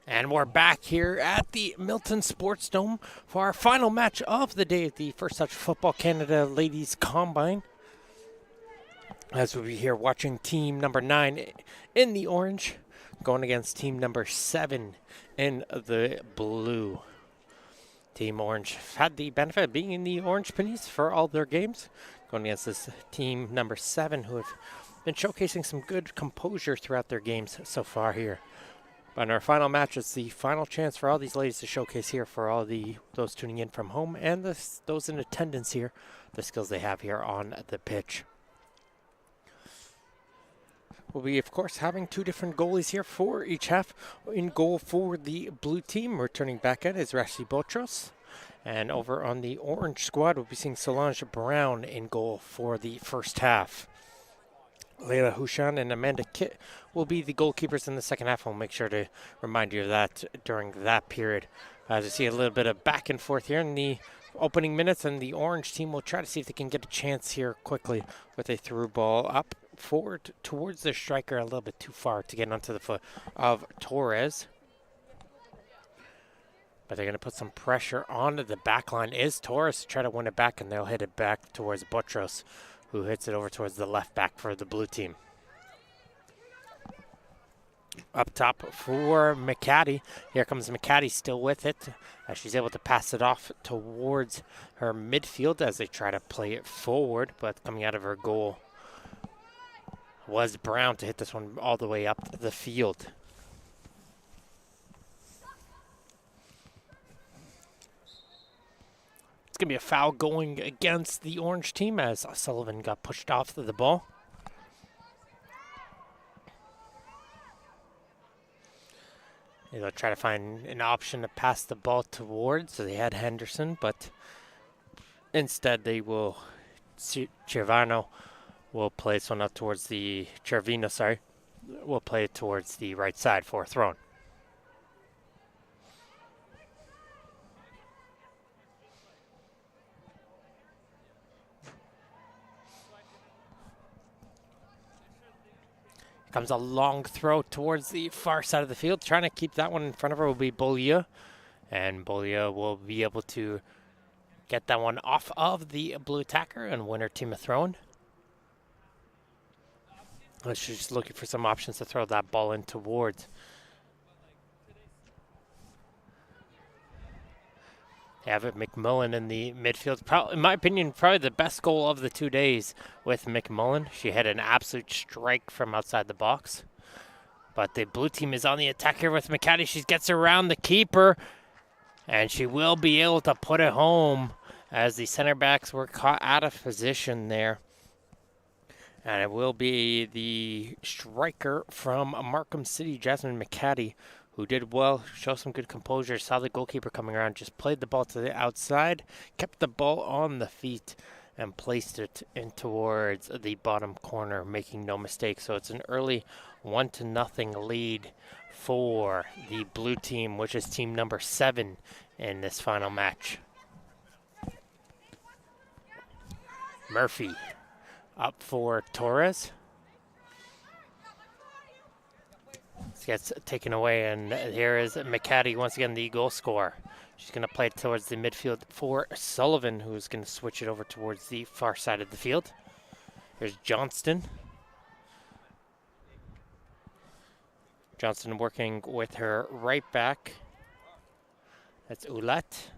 And we're back here at the Milton Sports Dome for our final match of the day at the First Touch Football Canada Ladies Combine. As we'll be here watching team number 9 in the orange going against team number 7 in the blue. Team Orange had the benefit of being in the orange pennies for all their games, going against this team number 7 who have been showcasing some good composure throughout their games so far here. But in our final match, it's the final chance for all these ladies to showcase here for all those tuning in from home and those in attendance here, the skills they have here on the pitch. We'll be, of course, having 2 different goalies here for each half. In goal for the blue team, returning back in is Rashi Botros. And over on the orange squad, we'll be seeing Solange Brown in goal for the first half. Leila Hushan and Amanda Kitt will be the goalkeepers in the second half. We'll make sure to remind you of that during that period. As you see a little bit of back and forth here in the opening minutes, and the orange team will try to see if they can get a chance here quickly with a through ball up forward towards their striker, a little bit too far to get onto the foot of Torres. But they're going to put some pressure on the back line. Is Torres to try to win it back, and they'll hit it back towards Botros, who hits it over towards the left back for the blue team. Up top for McCaddy. Here comes McCaddy still with it, as she's able to pass it off towards her midfield as they try to play it forward, but coming out of her goal was Brown to hit this one all the way up the field. It's going to be a foul going against the orange team as Sullivan got pushed off the ball. They'll try to find an option to pass the ball towards. So they had Henderson, but instead they will, Cervino will play this one up towards the, will play it towards the right side for a throw-in. Comes a long throw towards the far side of the field. Trying to keep that one in front of her will be Bolia. And Bolia will be able to get that one off of the blue attacker and win her team a throw-in. She's just looking for some options to throw that ball in towards. They have it McMullen in the midfield. In my opinion, probably the best goal of the 2 days with McMullen. She had an absolute strike from outside the box. But the blue team is on the attack here with McCaddy. She gets around the keeper, and she will be able to put it home as the center backs were caught out of position there. And it will be the striker from Markham City, Jasmine McCaddy, who did well, show some good composure, saw the goalkeeper coming around, just played the ball to the outside, kept the ball on the feet, and placed it in towards the bottom corner, making no mistake. So it's an early 1-0 lead for the blue team, which is team number 7 in this final match. Murphy up for Torres. Gets taken away, and here is McCaddy once again, the goal scorer. She's going to play it towards the midfield for Sullivan, who's going to switch it over towards the far side of the field. Here's Johnston. Johnston working with her right back. That's Ouellette.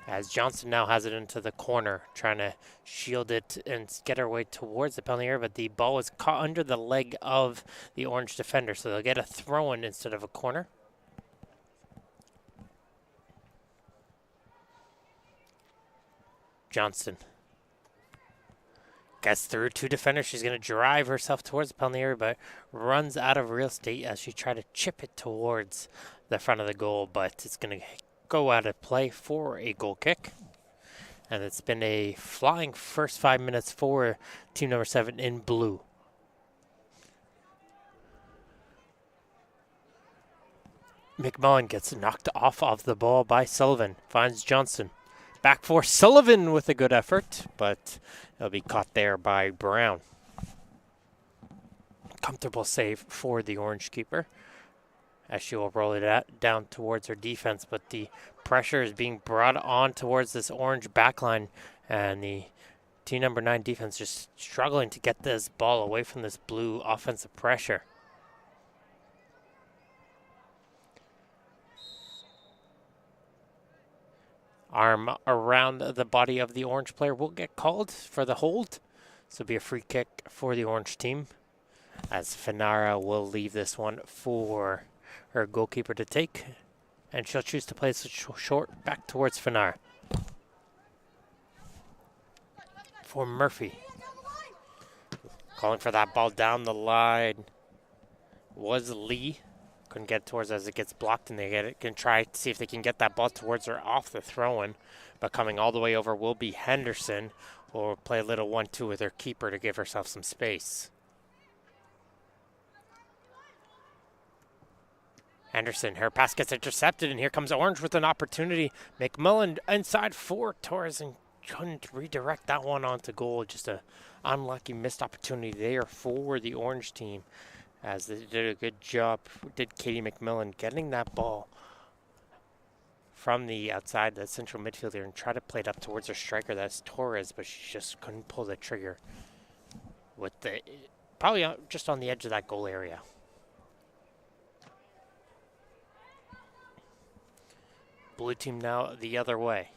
As Johnson now has it into the corner, trying to shield it and get her way towards the penalty area, but the ball was caught under the leg of the orange defender, so they'll get a throw-in instead of a corner. Johnston gets through 2 defenders. She's going to drive herself towards the penalty area, but runs out of real estate as she tried to chip it towards the front of the goal, but it's going to go out of play for a goal kick. And it's been a flying first 5 minutes for team number 7 in blue. McMullen gets knocked off of the ball by Sullivan. Finds Johnson. Back for Sullivan with a good effort, but it'll be caught there by Brown. comfortable save for the orange keeper, as she will roll it down towards her defense, but the pressure is being brought on towards this orange backline, and the team number 9 defense just struggling to get this ball away from this blue offensive pressure. Arm around the body of the orange player will get called for the hold, so it'll be a free kick for the orange team, as Finara will leave this one for her goalkeeper to take, and she'll choose to play this short back towards Finara. For Murphy. Calling for that ball down the line was Lee. Couldn't get towards as it gets blocked, and they can try to see if they can get that ball towards her off the throw-in. But coming all the way over will be Henderson, who will play a little 1-2 with her keeper to give herself some space. Henderson, her pass gets intercepted, and here comes Orange with an opportunity. McMillan inside for Torres, and couldn't redirect that one onto goal. Just a unlucky missed opportunity there for the Orange team, as they did a good job, did Katie McMillan, getting that ball from the outside, the central midfielder, and try to play it up towards her striker, that's Torres, but she just couldn't pull the trigger with the, probably just on the edge of that goal area. Blue team now the other way.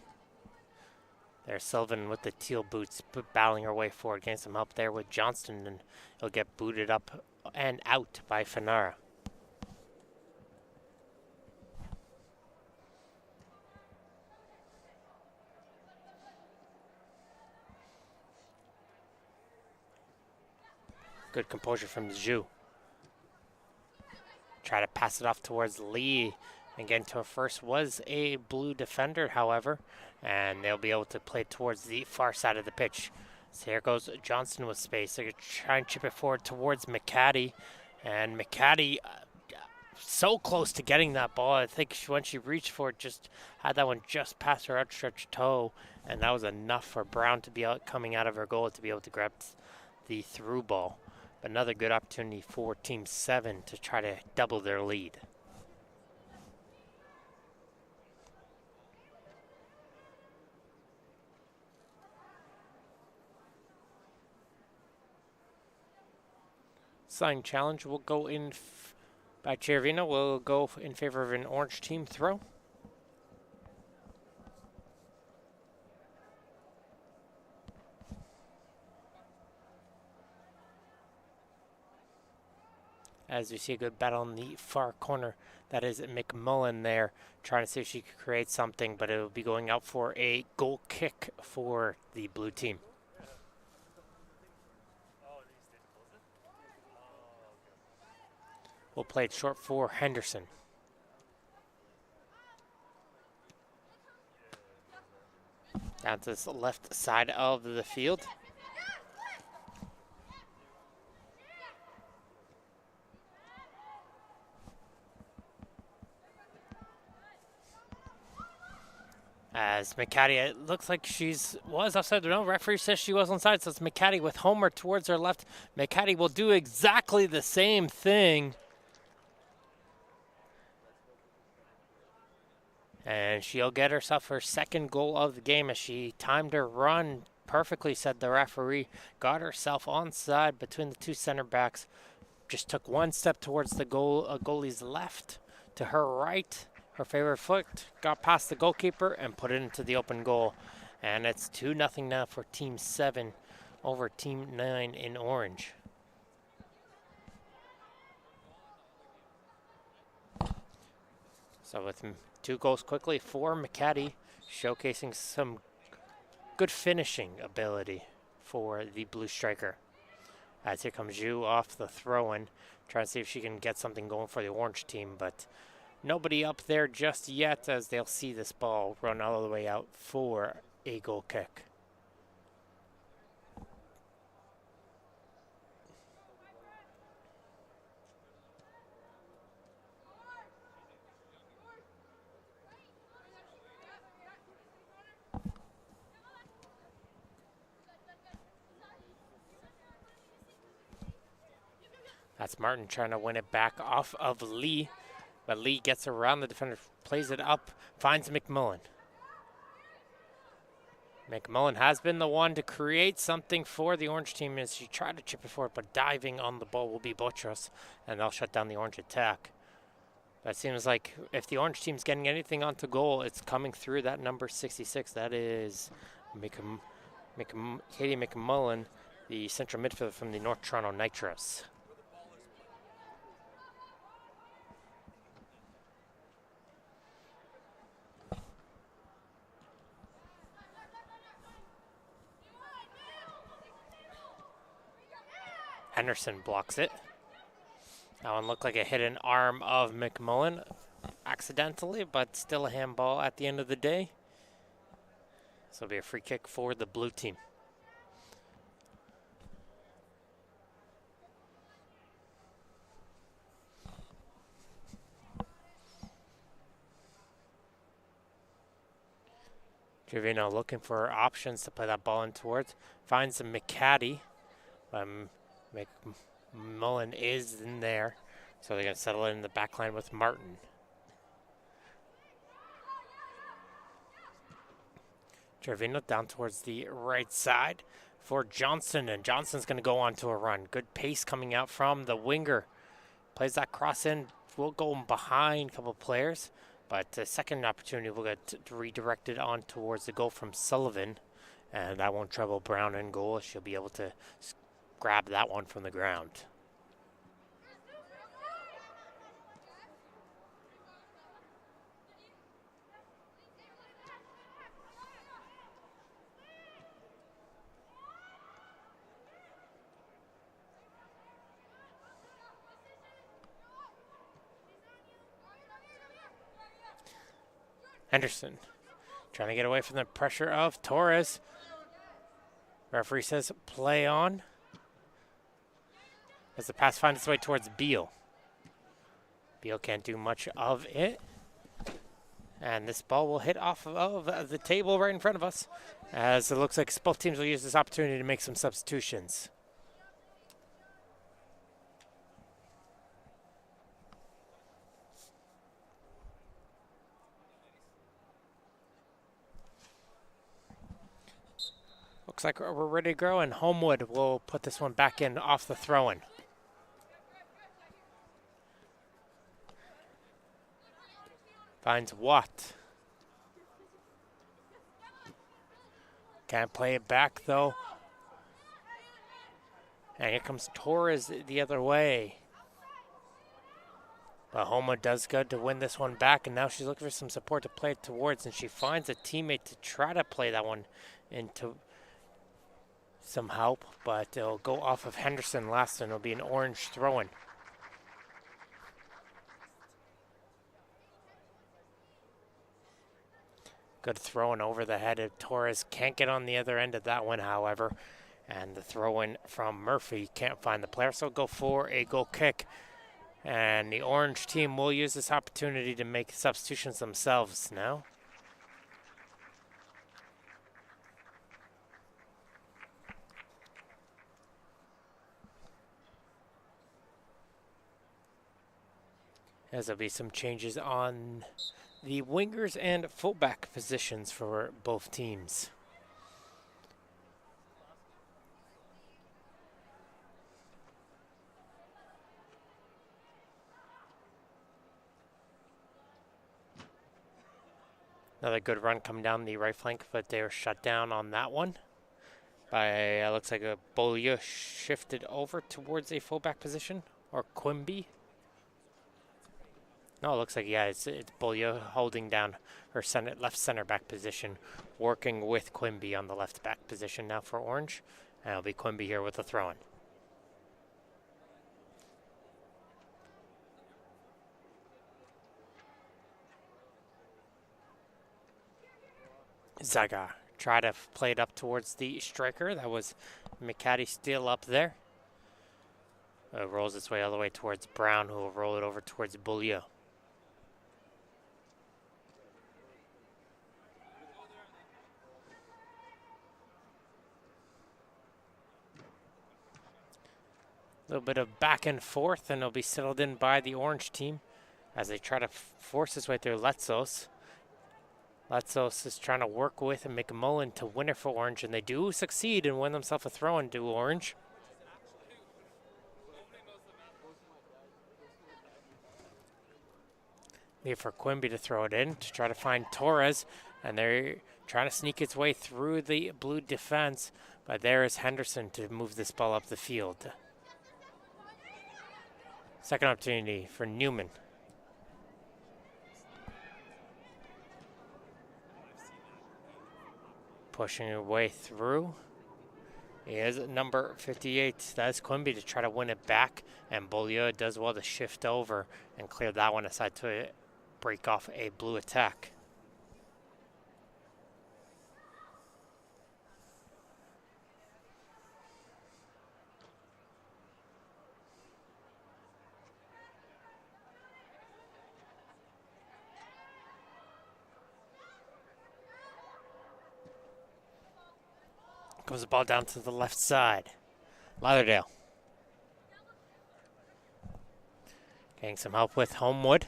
There's Sylvan with the teal boots, battling her way forward, getting some help there with Johnston, and he'll get booted up and out by Finara. Good composure from Zhu. Try to pass it off towards Lee, and get into a first was a blue defender, however, and they'll be able to play towards the far side of the pitch. So here goes Johnston with space. They're going to try and chip it forward towards McCaddy, and McCaddy so close to getting that ball. I think when she reached for it, just had that one just past her outstretched toe, and that was enough for Brown to be coming out of her goal to be able to grab the through ball. But another good opportunity for Team 7 to try to double their lead. Sign challenge will go in by Chervina, will go in favor of an orange team throw. As you see a good battle in the far corner, that is McMullen there, trying to see if she could create something, but it will be going out for a goal kick for the blue team. We'll play it short for Henderson. Down to the left side of the field. As McCaddy, it looks like was offside. No, referee says she was onside, so it's McCaddy with Homer towards her left. McCaddy will do exactly the same thing. And she'll get herself her second goal of the game as she timed her run perfectly, said the referee. Got herself onside between the two center backs. Just took one step towards the goalie's left to her right. Her favorite foot got past the goalkeeper and put it into the open goal. And it's 2-0 now for Team 7 over Team 9 in orange. So with 2 goals quickly for McCaddy, showcasing some good finishing ability for the blue striker. As here comes Zhu off the throw-in, trying to see if she can get something going for the orange team, but nobody up there just yet, as they'll see this ball run all the way out for a goal kick. That's Martin trying to win it back off of Lee. But Lee gets around the defender, plays it up, finds McMillan. McMillan has been the one to create something for the orange team as she tried to chip it forward, but diving on the ball will be Botros, and they'll shut down the orange attack. That seems like if the orange team's getting anything onto goal, it's coming through that number 66. That is Katie McMullen, the central midfielder from the North Toronto Nitros. Henderson blocks it. That one looked like a hidden arm of McMullen accidentally, but still a handball at the end of the day. So it'll be a free kick for the blue team. Trevino looking for options to play that ball in towards. Finds McCaddy. McMullen is in there. So they're going to settle it in the back line with Martin. Trevino down towards the right side for Johnson. And Johnson's going to go on to a run. Good pace coming out from the winger. Plays that cross in. Will go behind a couple of players. But the second opportunity will get redirected on towards the goal from Sullivan. And that won't trouble Brown in goal. She'll be able to grab that one from the ground. Henderson trying to get away from the pressure of Torres. Referee says play on. As the pass finds its way towards Beal. Beal can't do much of it. And this ball will hit off of the table right in front of us, as it looks like both teams will use this opportunity to make some substitutions. Looks like we're ready to go, and Homewood will put this one back in off the throw-in. Finds Watt. Can't play it back, though. And here comes Torres the other way. But Homewood does good to win this one back, and now she's looking for some support to play it towards, and she finds a teammate to try to play that one into some help, but it'll go off of Henderson last, and it'll be an orange throw-in. Good throw-in over the head of Torres. Can't get on the other end of that one, however. And the throw-in from Murphy can't find the player, so go for a goal kick. And the orange team will use this opportunity to make substitutions themselves now. As there'll be some changes on the wingers and fullback positions for both teams. Another good run coming down the right flank, but they were shut down on that one. By looks like a Beaulieu shifted over towards a fullback position, or Quimby. No, it looks like, yeah, it's Beaulieu holding down her left center back position, working with Quimby on the left back position now for Orange. And it'll be Quimby here with the throw-in. Zaga try to play it up towards the striker. That was McCaddy still up there. Rolls its way all the way towards Brown, who will roll it over towards Beaulieu. A little bit of back and forth, and it'll be settled in by the orange team as they try to force his way through Letsos. Letsos is trying to work with McMullen to win it for orange, and they do succeed and win themselves a throw into orange. Need for Quimby to throw it in to try to find Torres, and they're trying to sneak its way through the blue defense, but there is Henderson to move this ball up the field. Second opportunity for Newman. Pushing her way through is number 58. That is Quimby to try to win it back, and Beaulieu does well to shift over and clear that one aside to break off a blue attack. Goes the ball down to the left side. Lauderdale. Getting some help with Homewood.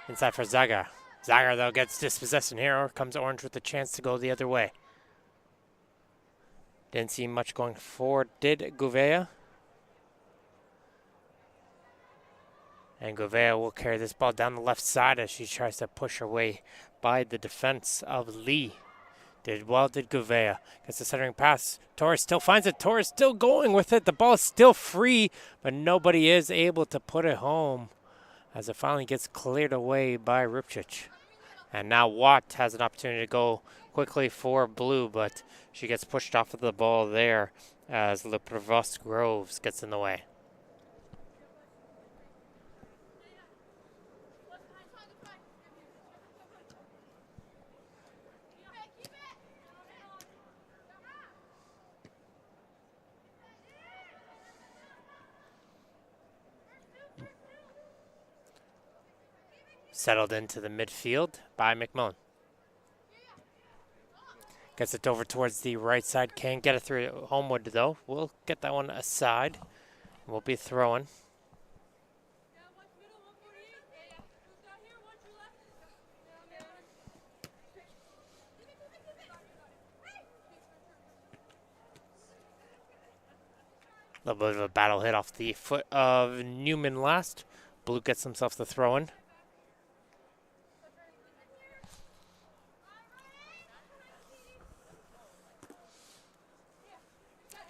Inside for Zagar. Zagar, though, gets dispossessed, and here comes Orange with the chance to go the other way. Didn't see much going forward, did Gouveia. And Gouveia will carry this ball down the left side as she tries to push her way by the defense of Lee. Did well, did Gouveia. Gets the centering pass. Torres still finds it. Torres still going with it. The ball is still free, but nobody is able to put it home as it finally gets cleared away by Ripchich. And now Watt has an opportunity to go quickly for blue, but she gets pushed off of the ball there as Le Provost Groves gets in the way. Settled into the midfield by McMullen. Gets it over towards the right side. Can't get it through Homewood, though. We'll get that one aside. We'll be throwing. A little bit of a battle hit off the foot of Newman last. Blue gets himself the throw in.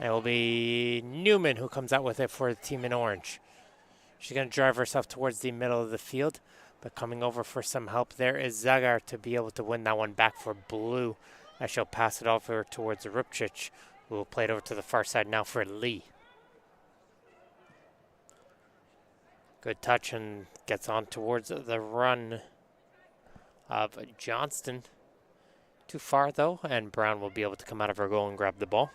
And it will be Newman who comes out with it for the team in orange. She's going to drive herself towards the middle of the field, but coming over for some help there is Zagar to be able to win that one back for blue. As she'll pass it over towards Ripchich, who will play it over to the far side now for Lee. Good touch and gets on towards the run of Johnston. Too far though, and Brown will be able to come out of her goal and grab the ball.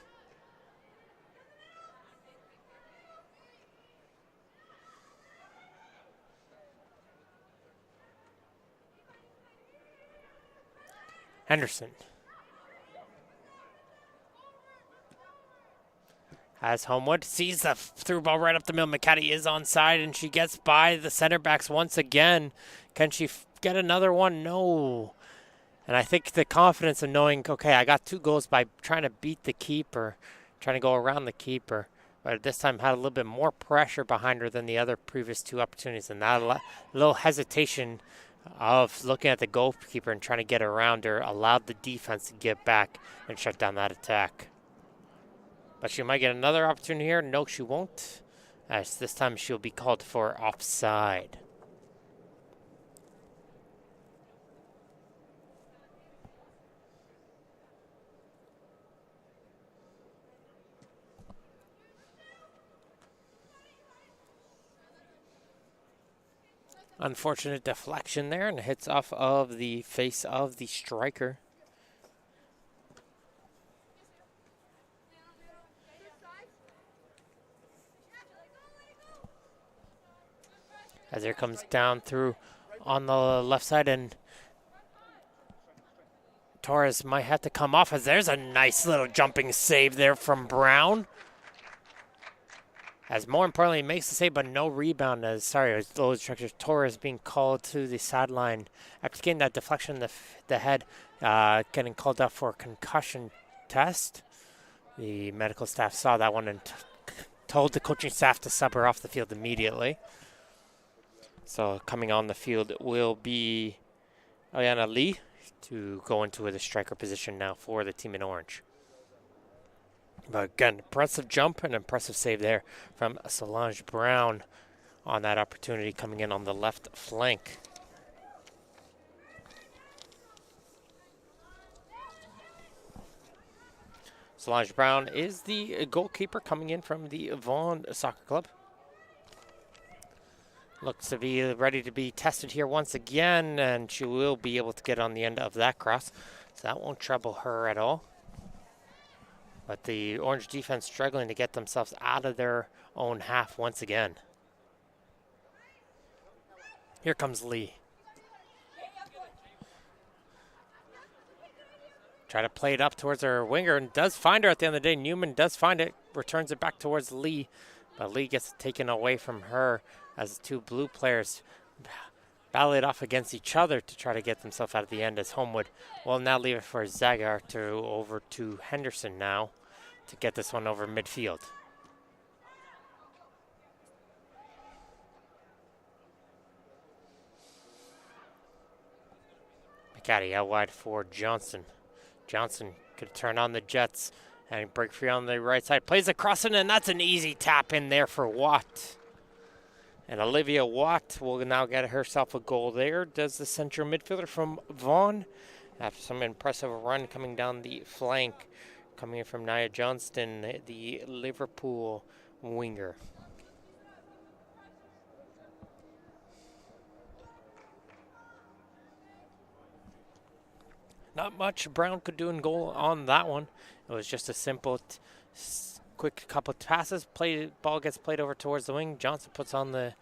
Henderson has Homewood, sees the through ball right up the middle. McCaddy is onside, and she gets by the center backs once again. Can she get another one? No. And I think the confidence of knowing, okay, I got 2 goals by trying to beat the keeper, trying to go around the keeper, but this time had a little bit more pressure behind her than the other previous 2 opportunities, and that little hesitation of looking at the goalkeeper and trying to get around her allowed the defense to get back and shut down that attack. But she might get another opportunity here. No, she won't, as this time she'll be called for offside. Unfortunate deflection there, and hits off of the face of the striker. As here comes down through on the left side, and Torres might have to come off, as there's a nice little jumping save there from Brown. As more importantly, makes the save but no rebound. As those structures. Torres being called to the sideline after getting that deflection in the head, getting called up for a concussion test. The medical staff saw that one and told the coaching staff to sub her off the field immediately. So coming on the field will be Ayana Lee to go into the striker position now for the team in orange. But again, impressive jump and impressive save there from Solange Brown on that opportunity coming in on the left flank. Solange Brown is the goalkeeper coming in from the Vaughan Soccer Club. Looks to be ready to be tested here once again, and she will be able to get on the end of that cross. So that won't trouble her at all. But the orange defense struggling to get themselves out of their own half once again. Here comes Lee. Try to play it up towards her winger and does find her at the end of the day. Newman does find it, returns it back towards Lee. But Lee gets taken away from her as the two blue players battle it off against each other to try to get themselves out of the end, as Homewood will now leave it for Zagar over to Henderson now to get this one over midfield. McCaddy out wide for Johnson. Johnson could turn on the Jets and break free on the right side. Plays across it, and that's an easy tap in there for Watt. And Olivia Watt will now get herself a goal there. Does the central midfielder from Vaughan. After some impressive run coming down the flank. Coming in from Nia Johnston, the Liverpool winger. Not much Brown could do in goal on that one. It was just a simple, quick couple of passes. Ball gets played over towards the wing. Johnson puts on the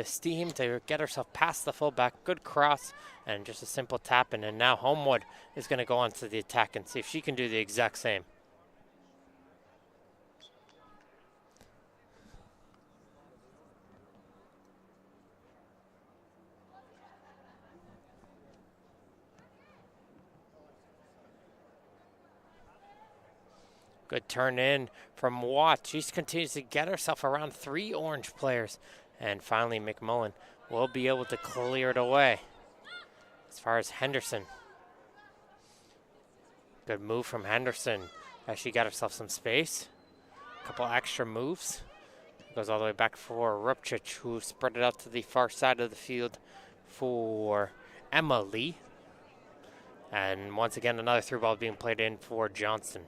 steam to get herself past the fullback. Good cross and just a simple tap in. And now Homewood is going to go on to the attack and see if she can do the exact same. Good turn in from Watt. She continues to get herself around 3 orange players. And finally, McMullen will be able to clear it away. As far as Henderson. Good move from Henderson as she got herself some space. A couple extra moves. Goes all the way back for Rupchich, who spread it out to the far side of the field for Emma Lee. And once again, another through ball being played in for Johnson.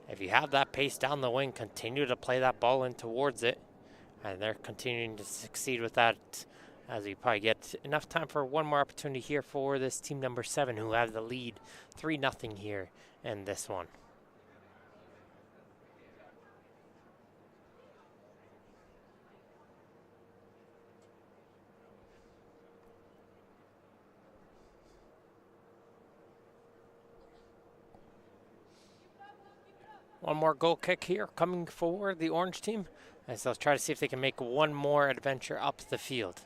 If you have that pace down the wing, continue to play that ball in towards it. And they're continuing to succeed with that as we probably get enough time for one more opportunity here for this team number 7 who have the lead 3-0 here in this one. One more goal kick here coming for the orange team as they'll try to see if they can make one more adventure up the field.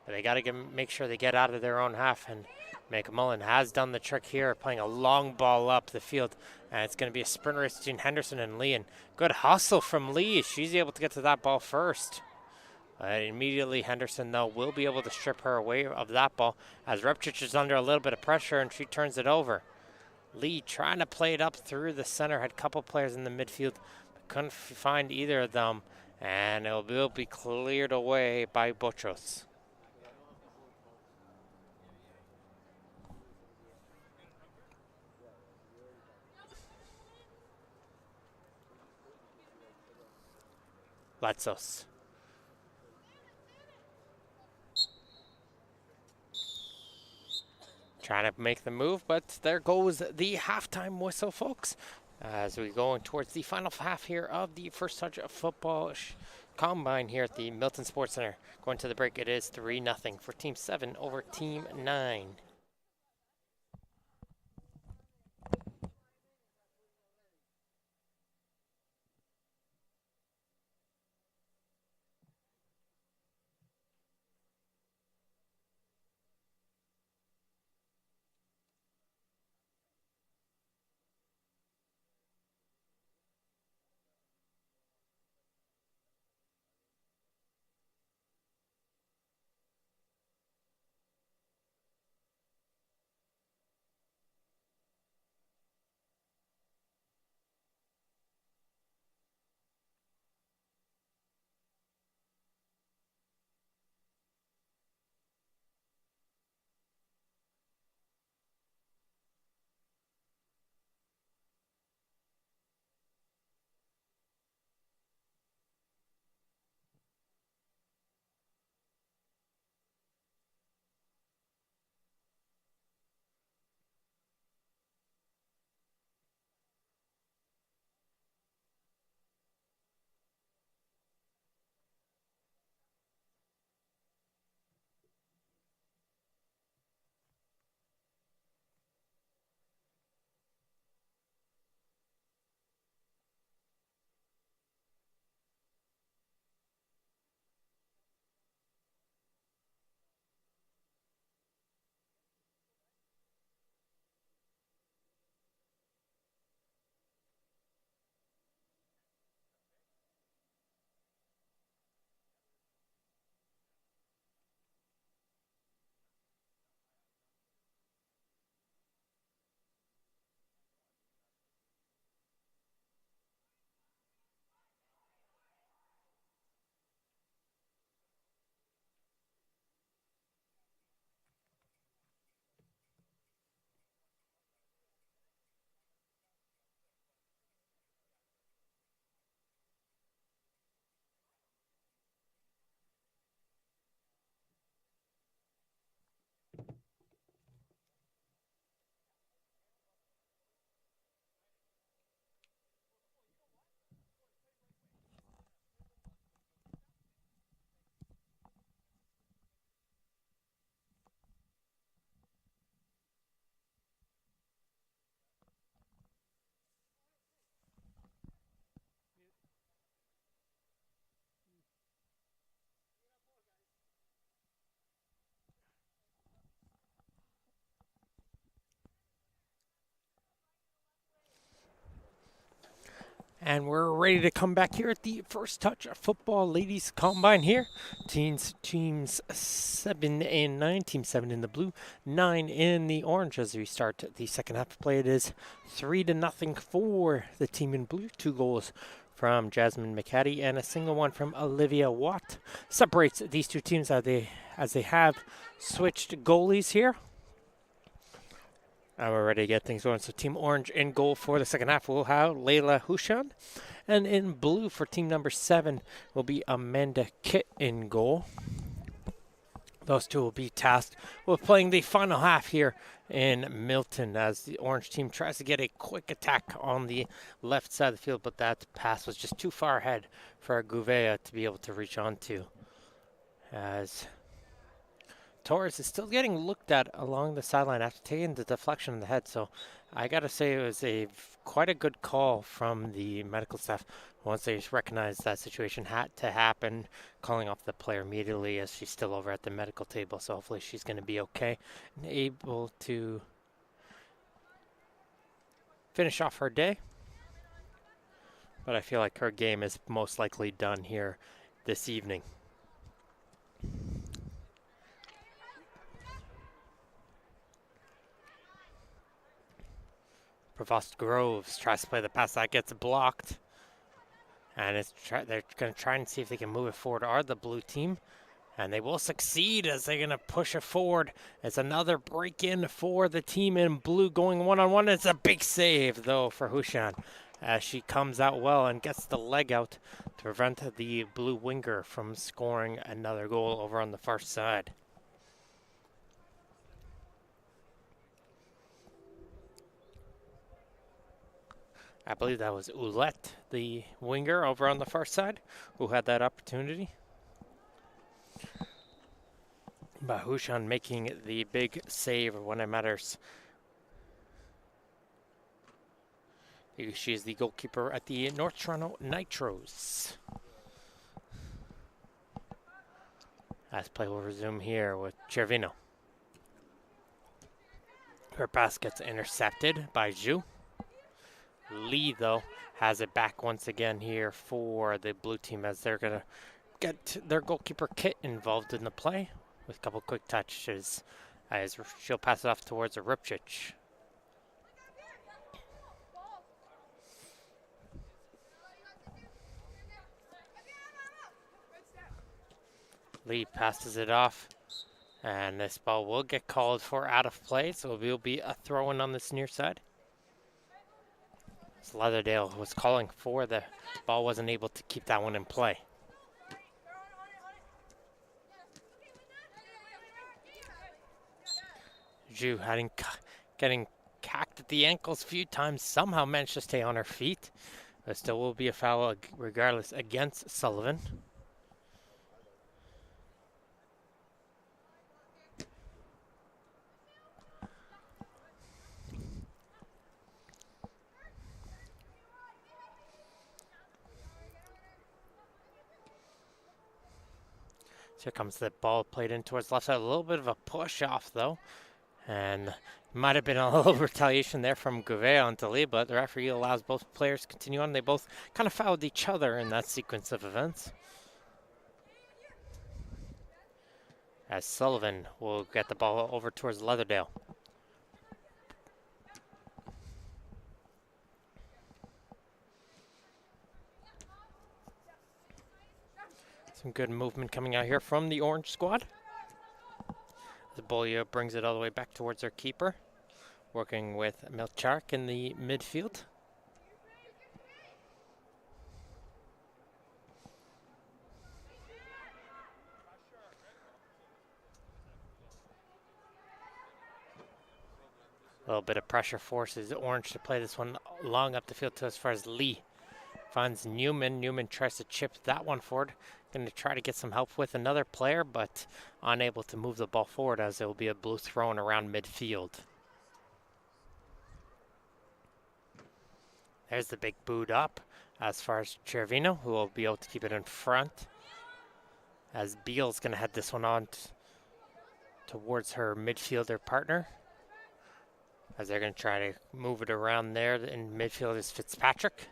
But they got to make sure they get out of their own half, and McMullen has done the trick here, playing a long ball up the field. And it's going to be a sprint race between Henderson and Lee. And good hustle from Lee. She's able to get to that ball first. Immediately, Henderson, though, will be able to strip her away of that ball as Repchich is under a little bit of pressure, and she turns it over. Lee trying to play it up through the center, had a couple players in the midfield, but couldn't find either of them, and it will be cleared away by Botros. Letsos. Trying to make the move, but there goes the halftime whistle, folks. As we go towards the final half here of the First Touch Football Combine here at the Milton Sports Center. Going to the break, it is 3-0 for Team 7 over Team 9. And we're ready to come back here at the First Touch Football Ladies Combine here. Teams 7 and 9. Team 7 in the blue, 9 in the orange. As we start the second half of play, it is 3-0 for the team in blue. 2 goals from Jasmine McCaddy and a single one from Olivia Watt. Separates these two teams as they have switched goalies here. And we're ready to get things going. So Team Orange in goal for the second half will have Layla Hushan. And in blue for team number 7 will be Amanda Kitt in goal. Those two will be tasked with playing the final half here in Milton as the Orange team tries to get a quick attack on the left side of the field, but that pass was just too far ahead for Gouveia to be able to reach onto. As Torres is still getting looked at along the sideline after taking the deflection in the head. So I got to say it was quite a good call from the medical staff once they recognized that situation had to happen, calling off the player immediately as she's still over at the medical table. So hopefully she's going to be okay and able to finish off her day. But I feel like her game is most likely done here this evening. Provost Groves tries to play the pass that gets blocked. And they're going to try and see if they can move it forward, are the blue team. And they will succeed as they're going to push it forward. It's another break-in for the team in blue going one-on-one. It's a big save, though, for Hushan as she comes out well and gets the leg out to prevent the blue winger from scoring another goal over on the far side. I believe that was Oulette, the winger over on the far side, who had that opportunity. But Hushan making the big save when it matters. She is the goalkeeper at the North Toronto Nitros. As play will resume here with Cervino. Her pass gets intercepted by Zhu. Lee, though, has it back once again here for the blue team as they're going to get their goalkeeper Kit involved in the play with a couple quick touches as she'll pass it off towards Ripchich. Lee passes it off, and this ball will get called for out of play, so it will be a throw-in on this near side. So Leatherdale was calling for the ball, wasn't able to keep that one in play. Zhu getting cacked at the ankles a few times, somehow managed to stay on her feet. But still will be a foul regardless against Sullivan. So here comes the ball played in towards the left side. A little bit of a push off, though. And might have been a little retaliation there from Gouveia onto Lee, but the referee allows both players to continue on. They both kind of fouled each other in that sequence of events. As Sullivan will get the ball over towards Leatherdale. Some good movement coming out here from the orange squad. The Bolio brings it all the way back towards our keeper, working with Milchark in the midfield. A little bit of pressure forces Orange to play this one long up the field to as far as Lee. Finds Newman. Newman tries to chip that one forward. Going to try to get some help with another player, but unable to move the ball forward as there will be a blue thrown around midfield. There's the big boot up as far as Cervino, who will be able to keep it in front. As Beal's going to head this one on towards her midfielder partner. As they're going to try to move it around there. In midfield is Fitzpatrick.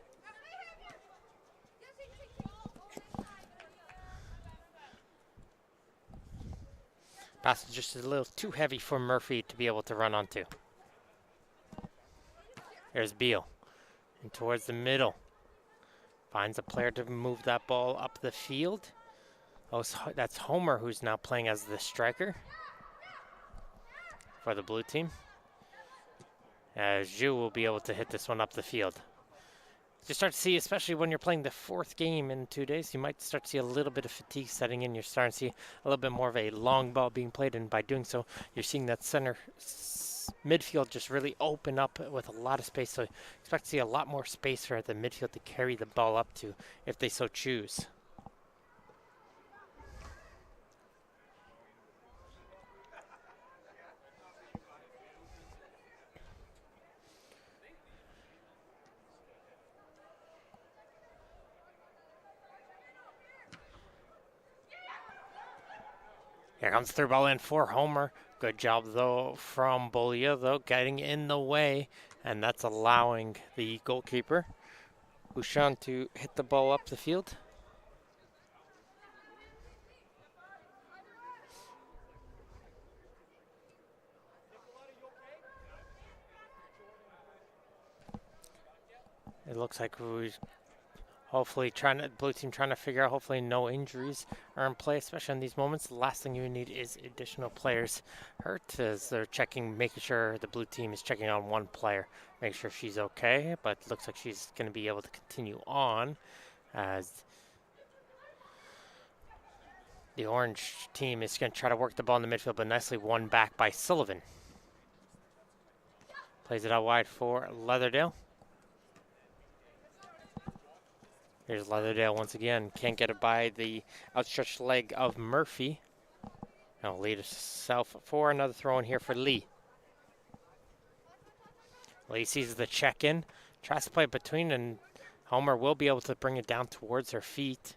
Pass is just a little too heavy for Murphy to be able to run onto. There's Beal. And towards the middle. Finds a player to move that ball up the field. Oh, that's Homer, who's now playing as the striker for the blue team. As Zhu will be able to hit this one up the field. You start to see, especially when you're playing the fourth game in 2 days, you might start to see a little bit of fatigue setting in. You're starting to see a little bit more of a long ball being played, and by doing so, you're seeing that center midfield just really open up with a lot of space. So expect to see a lot more space for the midfield to carry the ball up to if they so choose. Here comes through ball in for Homer. Good job, though, from Bolia, though, getting in the way. And that's allowing the goalkeeper, Bouchon, to hit the ball up the field. It looks like we hopefully blue team trying to figure out, hopefully no injuries are in play, especially in these moments. The last thing you need is additional players hurt, as they're checking, making sure the blue team is checking on one player, make sure she's okay, but looks like she's going to be able to continue on, as the orange team is going to try to work the ball in the midfield, but nicely won back by Sullivan. Plays it out wide for Leatherdale. Here's Leatherdale once again. Can't get it by the outstretched leg of Murphy. Now lead herself for another throw in here for Lee. Lee sees the check-in. Tries to play it between, and Homer will be able to bring it down towards her feet.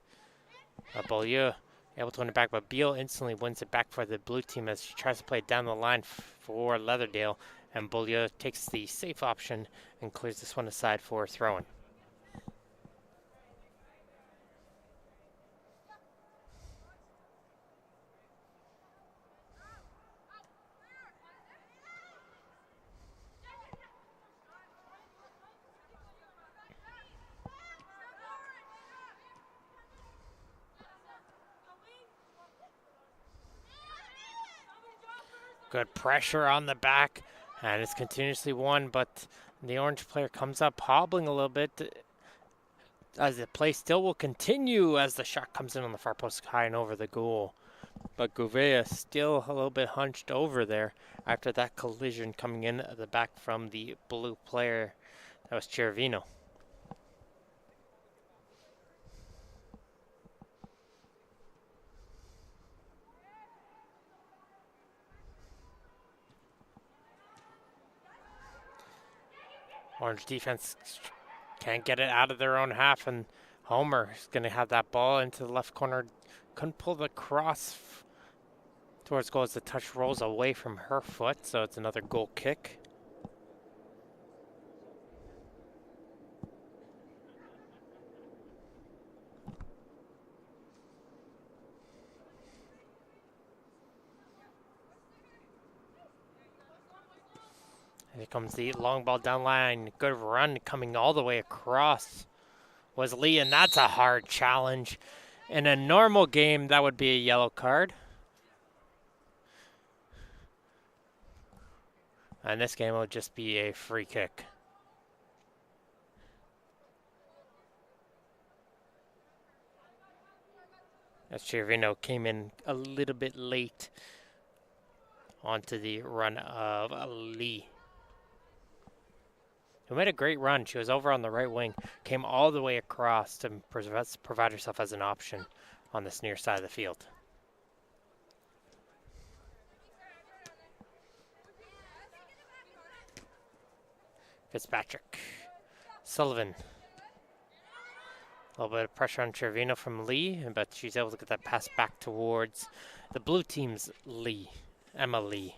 Beaulieu able to win it back, but Beal instantly wins it back for the blue team as she tries to play it down the line for Leatherdale. And Beaulieu takes the safe option and clears this one aside for a throw-in. Good pressure on the back, and it's continuously won, but the orange player comes up hobbling a little bit as the play still will continue as the shot comes in on the far post high and over the goal. But Gouveia still a little bit hunched over there after that collision coming in at the back from the blue player. That was Chervino. Orange defense can't get it out of their own half, and Homer is going to have that ball into the left corner. Couldn't pull the cross towards goal as the touch rolls away from her foot, so it's another goal kick. Here comes the long ball down line. Good run coming all the way across was Lee, and that's a hard challenge. In a normal game, that would be a yellow card. And this game will just be a free kick. As Chervino came in a little bit late onto the run of Lee, who made a great run. She was over on the right wing, came all the way across to provide herself as an option on this near side of the field. Fitzpatrick. Sullivan. A little bit of pressure on Chervino from Lee, but she's able to get that pass back towards the blue team's Lee, Emma Lee.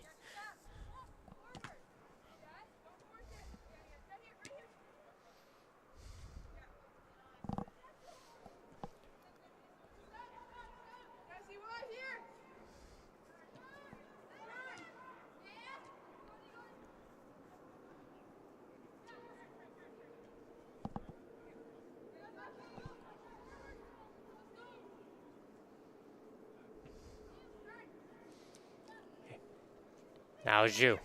Now Zhu.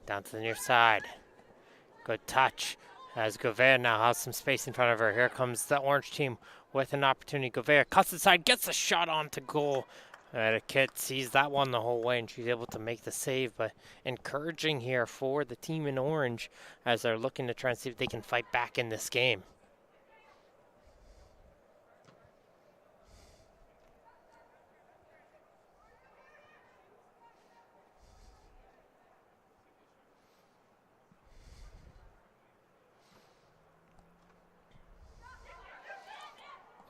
Down to the near side. Good touch. As Gouveia now has some space in front of her. Here comes the orange team with an opportunity. Gouveia cuts inside, gets a shot onto goal. The kid sees that one the whole way, and she's able to make the save. But encouraging here for the team in orange as they're looking to try and see if they can fight back in this game.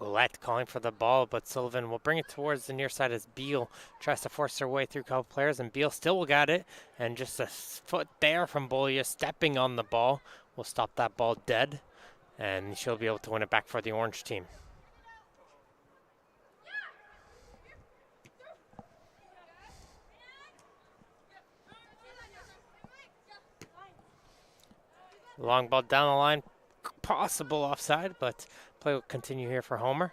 Ouellette calling for the ball, but Sullivan will bring it towards the near side as Beal tries to force her way through a couple players, and Beal still will got it, and just a foot there from Bolia stepping on the ball will stop that ball dead, and she'll be able to win it back for the orange team. Long ball down the line, possible offside, but play will continue here for Homer.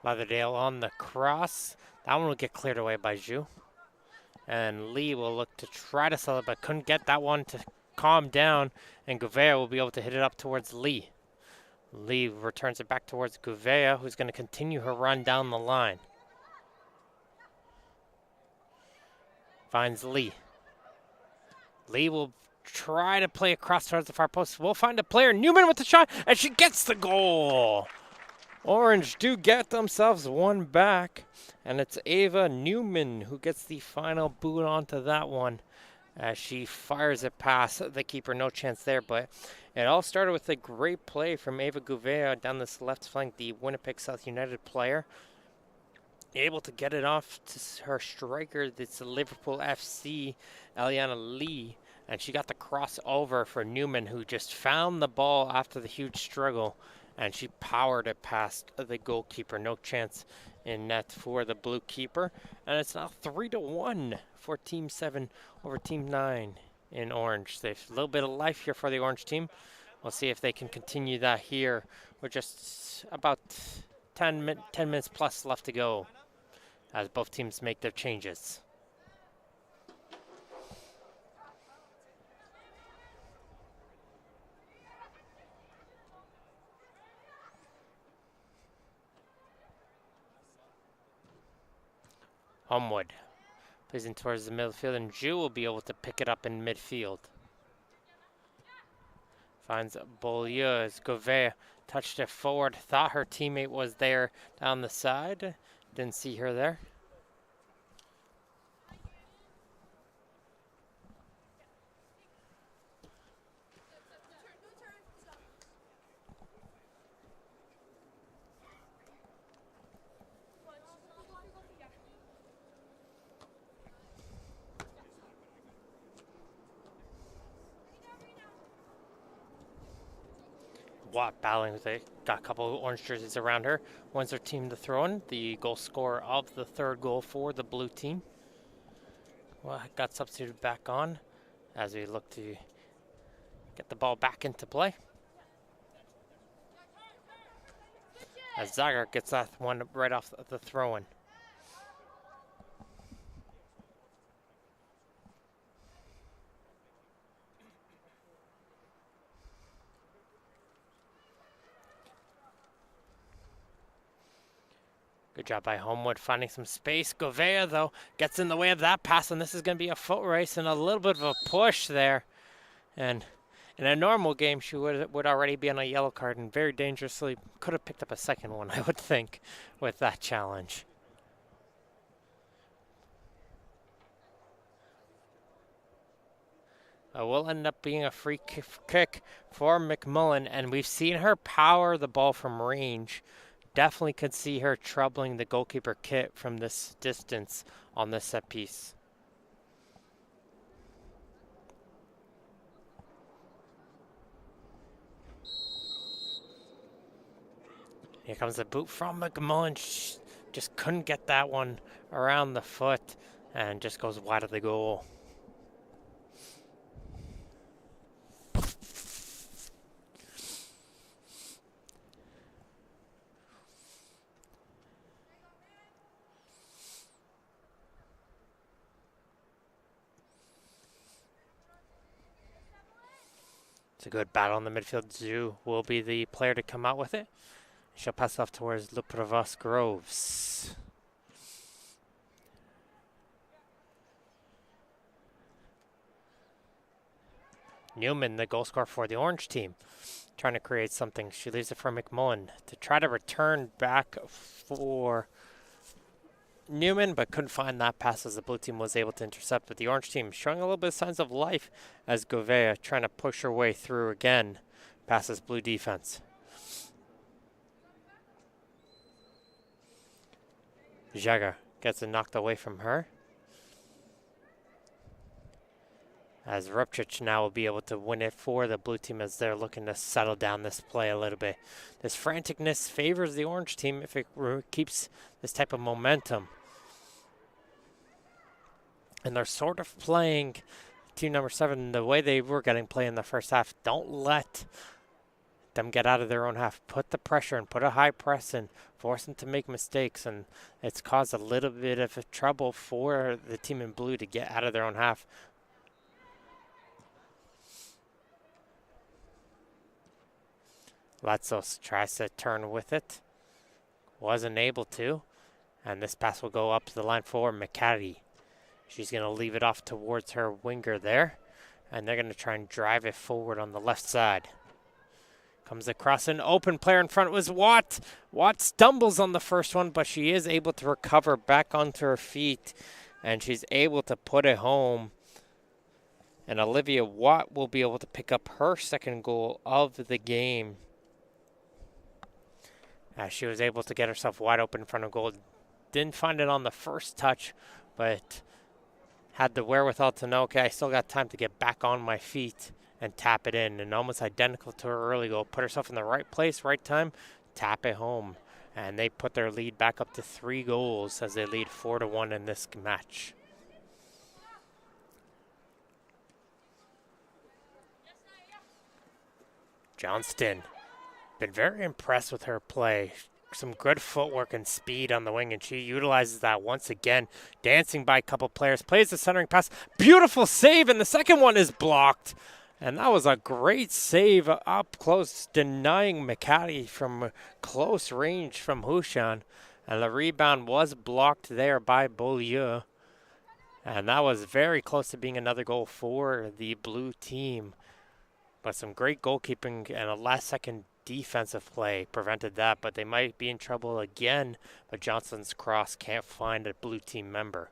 Lauderdale on the cross. That one will get cleared away by Zhu. And Lee will look to try to sell it, but couldn't get that one to calm down. And Gouveia will be able to hit it up towards Lee. Lee returns it back towards Gouveia, who's going to continue her run down the line. Finds Lee. Lee will try to play across towards the far post. We'll find a player. Newman with the shot, and she gets the goal. Orange do get themselves one back, and it's Ava Newman who gets the final boot onto that one as she fires it past the keeper. No chance there, but it all started with a great play from Ava Gouveia down this left flank, the Winnipeg South United player. Able to get it off to her striker, that's the Liverpool FC, Eliana Lee, and she got the cross over for Newman, who just found the ball after the huge struggle, and she powered it past the goalkeeper. No chance in net for the blue keeper, and it's now 3-1 for Team 7 over Team 9 in orange. There's a little bit of life here for the orange team. We'll see if they can continue that here. We're just about 10 minutes plus left to go as both teams make their changes. Homewood plays in towards the midfield, and Zhu will be able to pick it up in midfield. Finds Beaulieu as Gouveia touched it forward. Thought her teammate was there down the side. Didn't see her there. Watt battling with it. Got a couple of orange jerseys around her. Wins her team to throw in. The goal scorer of the third goal for the blue team. Well, got substituted back on as we look to get the ball back into play. As Zagar gets that one right off the throw-in. Good job by Homewood finding some space. Gouveia, though, gets in the way of that pass, and this is going to be a foot race and a little bit of a push there. And in a normal game, she would already be on a yellow card and very dangerously could have picked up a second one, I would think, with that challenge. Will end up being a free kick for McMullen, and we've seen her power the ball from range. Definitely could see her troubling the goalkeeper Kit from this distance on this set piece. Here comes the boot from McMullen. Just couldn't get that one around the foot and just goes wide of the goal. It's a good battle in the midfield. Zhu will be the player to come out with it. She'll pass off towards Lupravas Groves. Newman, the goal scorer for the orange team, trying to create something. She leaves it for McMullen to try to return back for Newman, but couldn't find that pass as the blue team was able to intercept. But the orange team showing a little bit of signs of life as Govea trying to push her way through again past this blue defense. Jaga gets it knocked away from her. As Rupchich now will be able to win it for the blue team as they're looking to settle down this play a little bit. This franticness favors the orange team if it keeps this type of momentum. And they're sort of playing team number 7 the way they were getting play in the first half. Don't let them get out of their own half. Put the pressure and put a high press in. Force them to make mistakes. And it's caused a little bit of trouble for the team in blue to get out of their own half. Latzos tries to turn with it. Wasn't able to. And this pass will go up to the line for McCaddy. She's going to leave it off towards her winger there. And they're going to try and drive it forward on the left side. Comes across an open player in front was Watt. Watt stumbles on the first one, but she is able to recover back onto her feet. And she's able to put it home. And Olivia Watt will be able to pick up her second goal of the game. As she was able to get herself wide open in front of goal. Didn't find it on the first touch, but had the wherewithal to know, okay, I still got time to get back on my feet and tap it in. And almost identical to her early goal. Put herself in the right place, right time, tap it home. And they put their lead back up to 3 goals as they lead 4-1 in this match. Johnston. Been very impressed with her play. Some good footwork and speed on the wing, and she utilizes that once again. Dancing by a couple players, plays the centering pass. Beautiful save, and the second one is blocked. And that was a great save up close, denying McCaddy from close range from Hushan. And the rebound was blocked there by Beaulieu. And that was very close to being another goal for the blue team. But some great goalkeeping and a last-second defensive play prevented that, but they might be in trouble again. But Johnson's cross can't find a blue team member.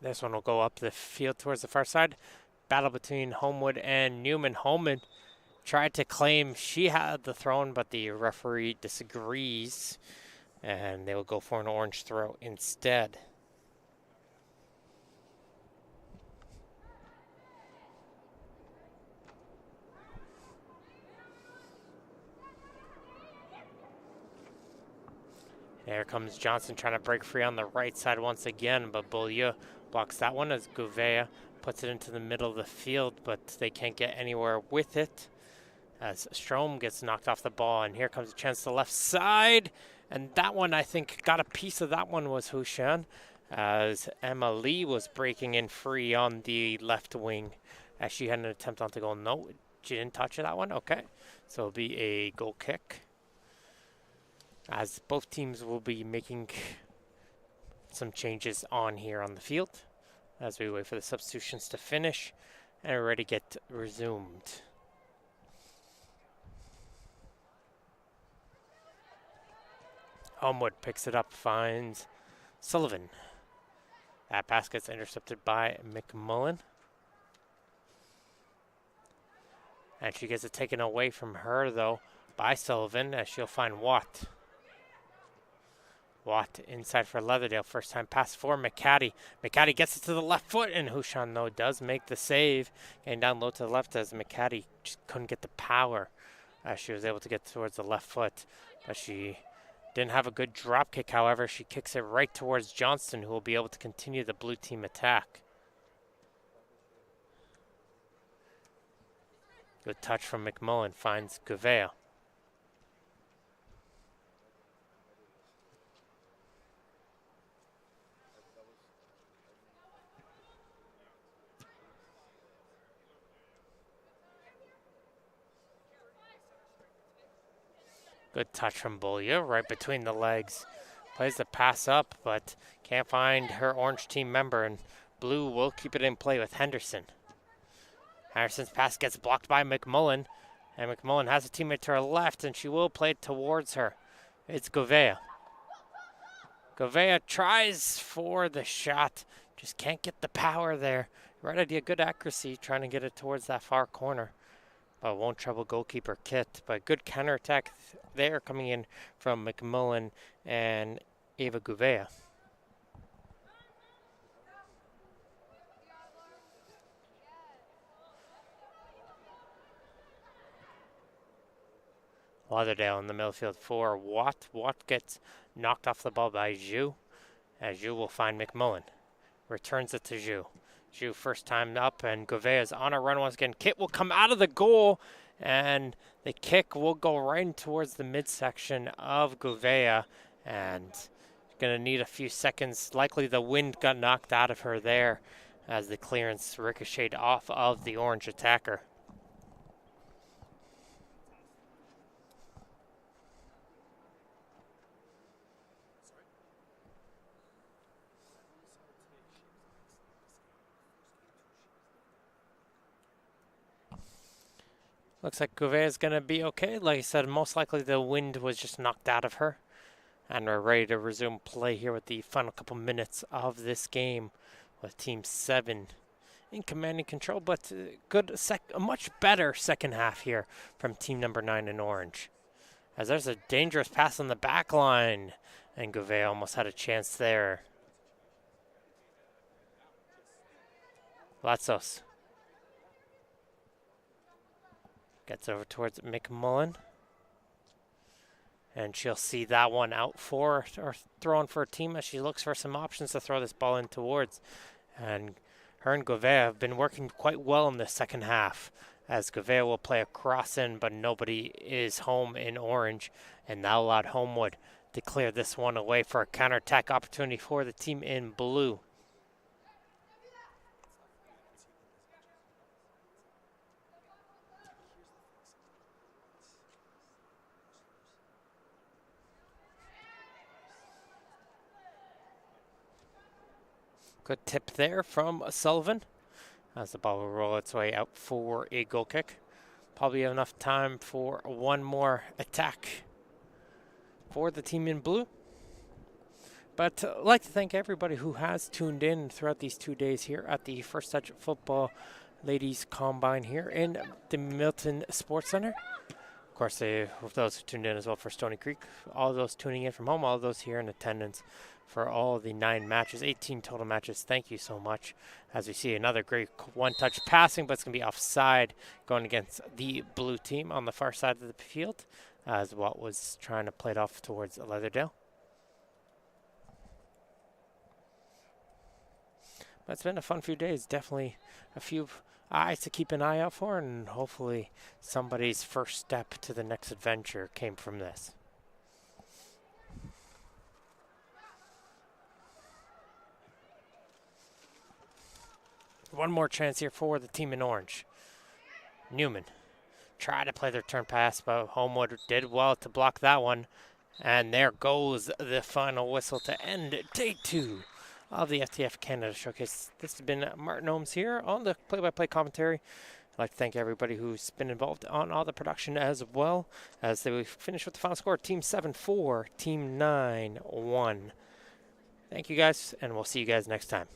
This one will go up the field towards the far side. Battle between Homewood and Newman. Homewood tried to claim she had the throw, but the referee disagrees, and they will go for an orange throw instead. There comes Johnson trying to break free on the right side once again, but Beaulieu blocks that one as Gouveia puts it into the middle of the field, but they can't get anywhere with it as Strom gets knocked off the ball. And here comes a chance to the left side, and that one, I think, got a piece of that one was Hushan, as Emma Lee was breaking in free on the left wing as she had an attempt on the goal. No, she didn't touch that one. Okay, so it'll be a goal kick, as both teams will be making some changes on here on the field as we wait for the substitutions to finish and we're ready to get resumed. Homewood picks it up, finds Sullivan. That pass gets intercepted by McMullen. And she gets it taken away from her, though, by Sullivan, as she'll find Watt. Watt inside for Leatherdale. First time pass for McCaddy. McCaddy gets it to the left foot, and Hushan, though, does make the save. Getting down low to the left as McCaddy just couldn't get the power. She was able to get towards the left foot, but she didn't have a good drop kick. However, she kicks it right towards Johnston, who will be able to continue the blue team attack. Good touch from McMullen, finds Gouveia. Good touch from Bulya, right between the legs. Plays the pass up, but can't find her orange team member, and blue will keep it in play with Henderson. Henderson's pass gets blocked by McMullen, and McMullen has a teammate to her left, and she will play it towards her. It's Gouveia. Gouveia tries for the shot, just can't get the power there. Right idea, good accuracy, trying to get it towards that far corner, but won't trouble goalkeeper Kit. But good counterattack there coming in from McMullen and Ava Gouveia. Lauderdale in the midfield for Watt. Watt gets knocked off the ball by Zhu, as Zhu will find McMullen. Returns it to Zhu. Zhu first time up, and Gouveia's on a run once again. Kit will come out of the goal, and the kick will go right towards the midsection of Gouveia, and going to need a few seconds. Likely the wind got knocked out of her there as the clearance ricocheted off of the orange attacker. Looks like Gouveia is going to be okay. Like I said, most likely the wind was just knocked out of her. And we're ready to resume play here with the final couple minutes of this game with Team 7 in command and control. But a much better second half here from Team number 9 in orange. As there's a dangerous pass on the back line. And Gouveia almost had a chance there. Latsos. Gets over towards McMullen. And she'll see that one out for, or thrown for a team as she looks for some options to throw this ball in towards. And her and Gouveia have been working quite well in the second half, as Gouveia will play a cross in, but nobody is home in orange. And that allowed Homewood to clear this one away for a counterattack opportunity for the team in blue. Good tip there from Sullivan as the ball will roll its way out for a goal kick. Probably enough time for one more attack for the team in blue. But I'd like to thank everybody who has tuned in throughout these 2 days here at the First Touch Football Ladies Combine here in the Milton Sports Center. Of course, those who tuned in as well for Stony Creek, all those tuning in from home, all those here in attendance for all the 9 matches, 18 total matches. Thank you so much. As we see another great one-touch passing, but it's going to be offside going against the blue team on the far side of the field, as Watt was trying to play it off towards Leatherdale. But it's been a fun few days. Definitely a few eyes to keep an eye out for, and hopefully somebody's first step to the next adventure came from this. One more chance here for the team in orange. Newman tried to play their turn pass, but Homewood did well to block that one. And there goes the final whistle to end day 2 of the FTF Canada Showcase. This has been Martin Ohms here on the play-by-play commentary. I'd like to thank everybody who's been involved on all the production as well, as they finish with the final score, Team 7 4, Team 9 1. Thank you guys, and we'll see you guys next time.